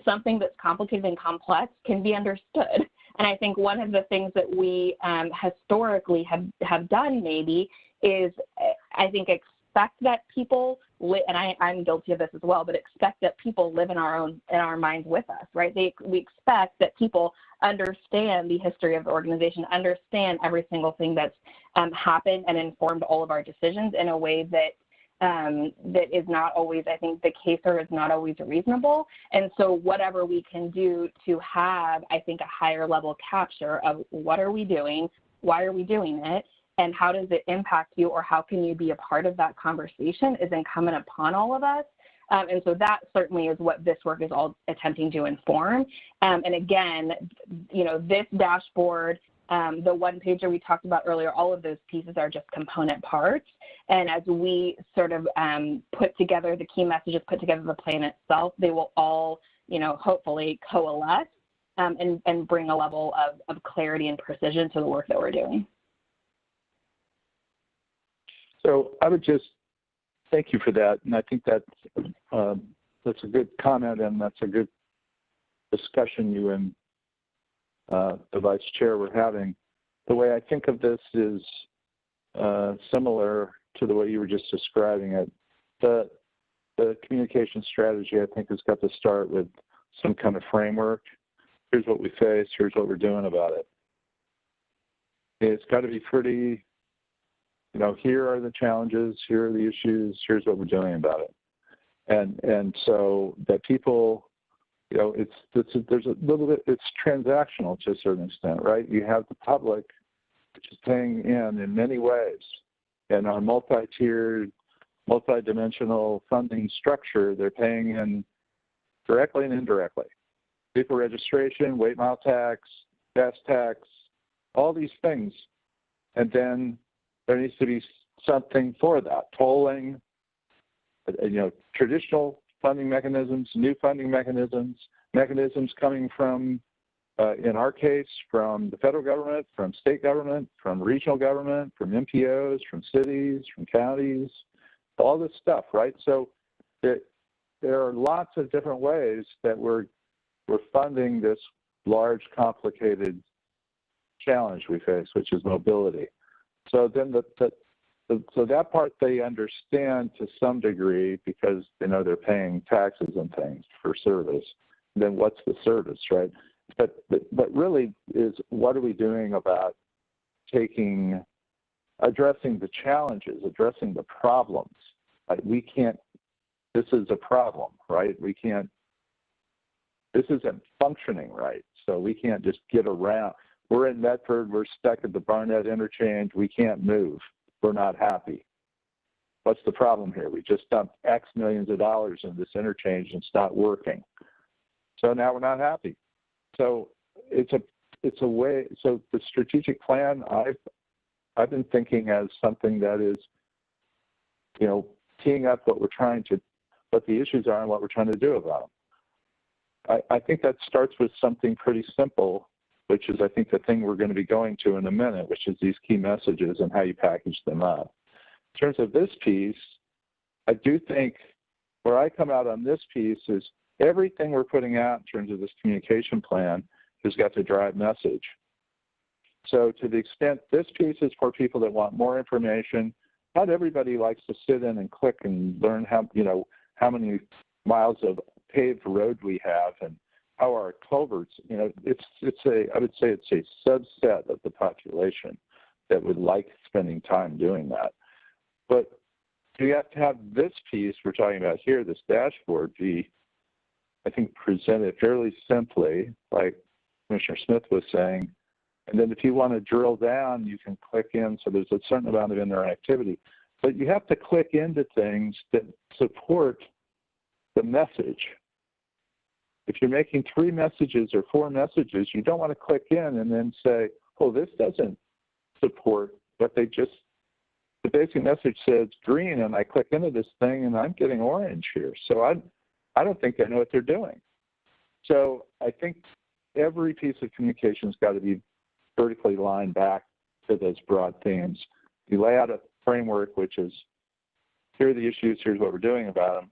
something that's complicated and complex can be understood. And I think one of the things that we historically have done maybe is, I think, expect that people, and I'm guilty of this as well, but expect that people live in our minds with us, right? We expect that people understand the history of the organization, understand every single thing that's happened and informed all of our decisions in a way that that is not always, I think, the case, or is not always reasonable. And so whatever we can do to have, I think, a higher level capture of what are we doing, why are we doing it, and how does it impact you, or how can you be a part of that conversation, is incumbent upon all of us. And so that certainly is what this work is all attempting to inform. And again, this dashboard, the one pager we talked about earlier, all of those pieces are just component parts. And as we sort of put together the key messages, put together the plan itself, they will all, hopefully coalesce and bring a level of clarity and precision to the work that we're doing. So I would just thank you for that. And I think that's a good comment, and that's a good discussion you and the Vice Chair were having. The way I think of this is similar to the way you were just describing it. The communication strategy, I think, has got to start with some kind of framework. Here's what we face, here's what we're doing about it. It's got to be pretty, here are the challenges, here are the issues, here's what we're doing about it. And so that people, there's a little bit, it's transactional to a certain extent, right? You have the public, which is paying in many ways. And our multi-tiered, multi-dimensional funding structure, they're paying in directly and indirectly. Vehicle registration, weight mile tax, gas tax, all these things. And then there needs to be something for that, tolling, traditional funding mechanisms, new funding mechanisms, mechanisms coming from, in our case, from the federal government, from state government, from regional government, from MPOs, from cities, from counties, all this stuff, right? So there are lots of different ways that we're funding this large, complicated challenge we face, which is mobility. So then so that part they understand to some degree because they know they're paying taxes and things for service. Then what's the service, right? But really is what are we doing about addressing the challenges, addressing the problems? Like this is a problem, right? This isn't functioning right. So we can't just get around. We're in Medford, we're stuck at the Barnett interchange, we can't move. We're not happy. What's the problem here? We just dumped X millions of dollars in this interchange and it's not working. So now we're not happy. So it's a way. So the strategic plan I've been thinking as something that is, teeing up what the issues are and what we're trying to do about them. I think that starts with something pretty simple, which is I think the thing we're going to be going to in a minute, which is these key messages and how you package them up. In terms of this piece, I do think where I come out on this piece is everything we're putting out in terms of this communication plan has got to drive message. So to the extent this piece is for people that want more information, not everybody likes to sit in and click and learn how many miles of paved road we have and how our culverts, I would say it's a subset of the population that would like spending time doing that. But you have to have this piece we're talking about here, this dashboard, be, I think, presented fairly simply, like Commissioner Smith was saying. And then if you want to drill down, you can click in. So there's a certain amount of interactivity. But you have to click into things that support the message. If you're making 3 messages or 4 messages, you don't want to click in and then say, oh, this doesn't support what the basic message says green, and I click into this thing and I'm getting orange here. So I don't think they know what they're doing. So I think every piece of communication has got to be vertically lined back to those broad themes. You lay out a framework, which is, here are the issues, here's what we're doing about them.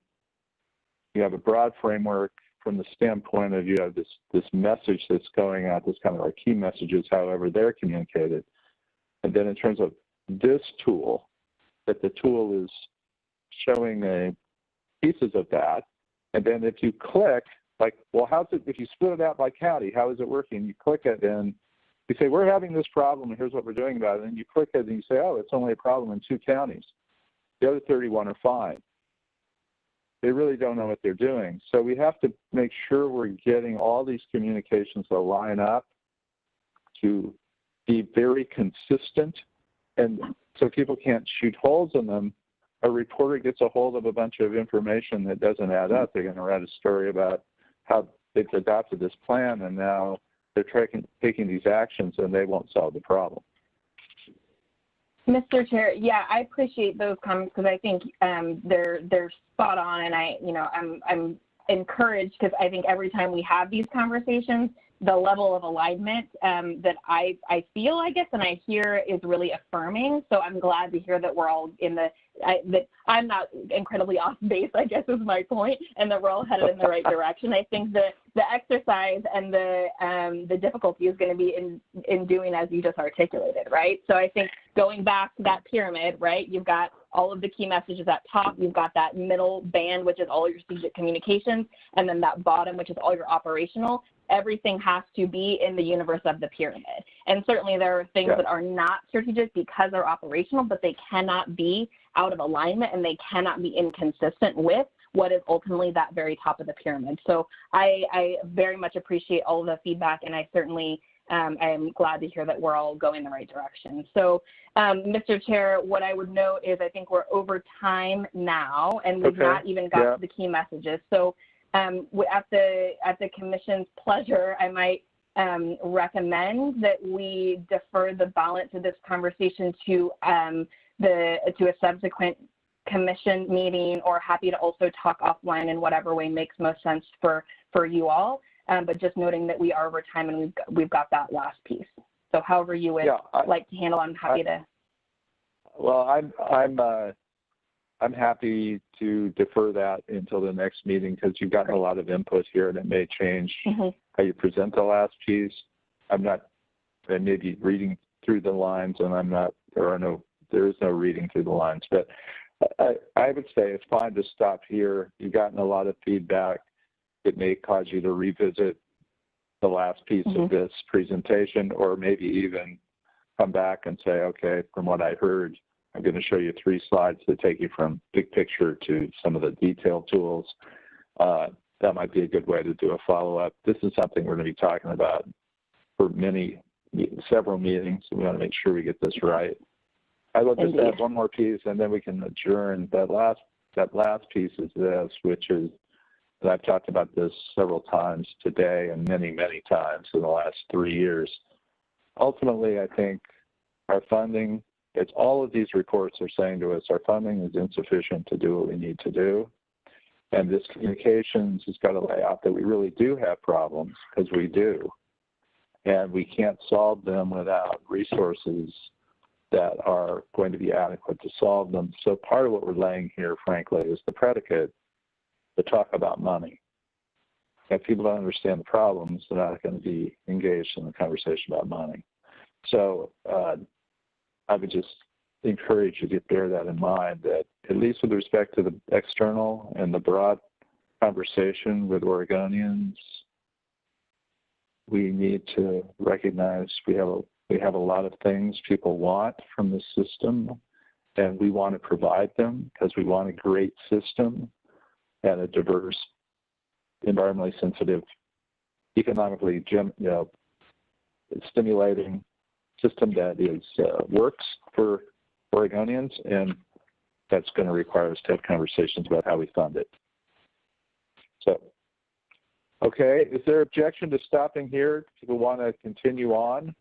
You have a broad framework from the standpoint of you have this message that's going out, this kind of like key messages, however they're communicated. And then in terms of this tool, that the tool is showing pieces of that. And then if you click, like, well, if you split it out by county, how is it working? You click it and you say, we're having this problem and here's what we're doing about it. And you click it and you say, oh, it's only a problem in 2 counties. The other 31 are fine. They really don't know what they're doing. So we have to make sure we're getting all these communications to line up to be very consistent. And so people can't shoot holes in them. A reporter gets a hold of a bunch of information that doesn't add up. They're going to write a story about how they've adopted this plan and now they're taking these actions and they won't solve the problem. Mr. Chair, yeah, I appreciate those comments because I think they're spot on, and I'm encouraged because I think every time we have these conversations, the level of alignment that I feel, I guess, and I hear is really affirming. So I'm glad to hear that we're all that I'm not incredibly off base, I guess is my point, and that we're all headed in the right direction. I think the exercise and the difficulty is going to be in doing as you just articulated, right? So I think going back to that pyramid, right, you've got all of the key messages at top, you've got that middle band, which is all your strategic communications, and then that bottom, which is all your operational. Everything has to be in the universe of the pyramid. And certainly there are things that are not strategic because they're operational, but they cannot be out of alignment and they cannot be inconsistent with what is ultimately that very top of the pyramid. So I very much appreciate all of the feedback, and I certainly I'm glad to hear that we're all going the right direction. So, Mr. Chair, what I would note is I think we're over time now, and we've not even got to the key messages. So at the Commission's pleasure, I might recommend that we defer the balance of this conversation to a subsequent commission meeting, or happy to also talk offline in whatever way makes most sense for you all. But just noting that we are over time and we've got that last piece. So however you would like to handle, I'm happy to. Well, I'm happy to defer that until the next meeting because you've gotten a lot of input here and it may change how you present the last piece. I may be reading through the lines and there is no reading through the lines, but I would say it's fine to stop here. You've gotten a lot of feedback. It may cause you to revisit the last piece of this presentation, or maybe even come back and say, okay, from what I heard, I'm going to show you 3 slides that take you from big picture to some of the detailed tools. That might be a good way to do a follow-up. This is something we're going to be talking about for several meetings. So we want to make sure we get this right. I will just add one more piece, and then we can adjourn. That last piece is this, which is, and I've talked about this several times today and many, many times in the last 3 years. Ultimately, I think our funding, it's all of these reports are saying to us, our funding is insufficient to do what we need to do. And this communications has got to lay out that we really do have problems, because we do. And we can't solve them without resources that are going to be adequate to solve them. So part of what we're laying here, frankly, is the predicate to talk about money. If people don't understand the problems, they're not going to be engaged in the conversation about money. So I would just encourage you to bear that in mind, that at least with respect to the external and the broad conversation with Oregonians, we need to recognize we have a lot of things people want from the system, and we want to provide them because we want a great system and a diverse, environmentally sensitive, economically stimulating system that works for Oregonians, and that's going to require us to have conversations about how we fund it. So, okay, is there objection to stopping here? People want to continue on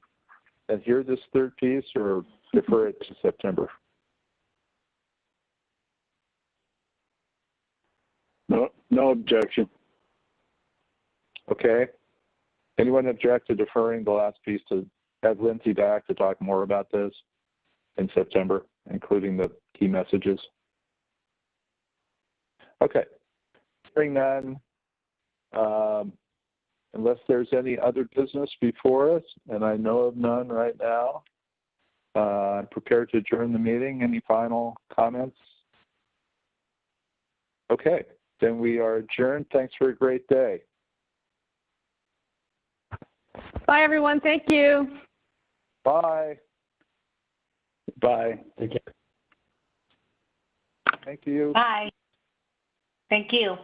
and hear this third piece, or defer it to September? No objection. Okay. Anyone object to deferring the last piece to have Lindsay back to talk more about this in September, including the key messages? Okay. Hearing none, unless there's any other business before us, and I know of none right now, I'm prepared to adjourn the meeting. Any final comments? Okay, then we are adjourned. Thanks for a great day. Bye, everyone. Thank you. Bye. Bye. Take care. Thank you. Bye. Thank you.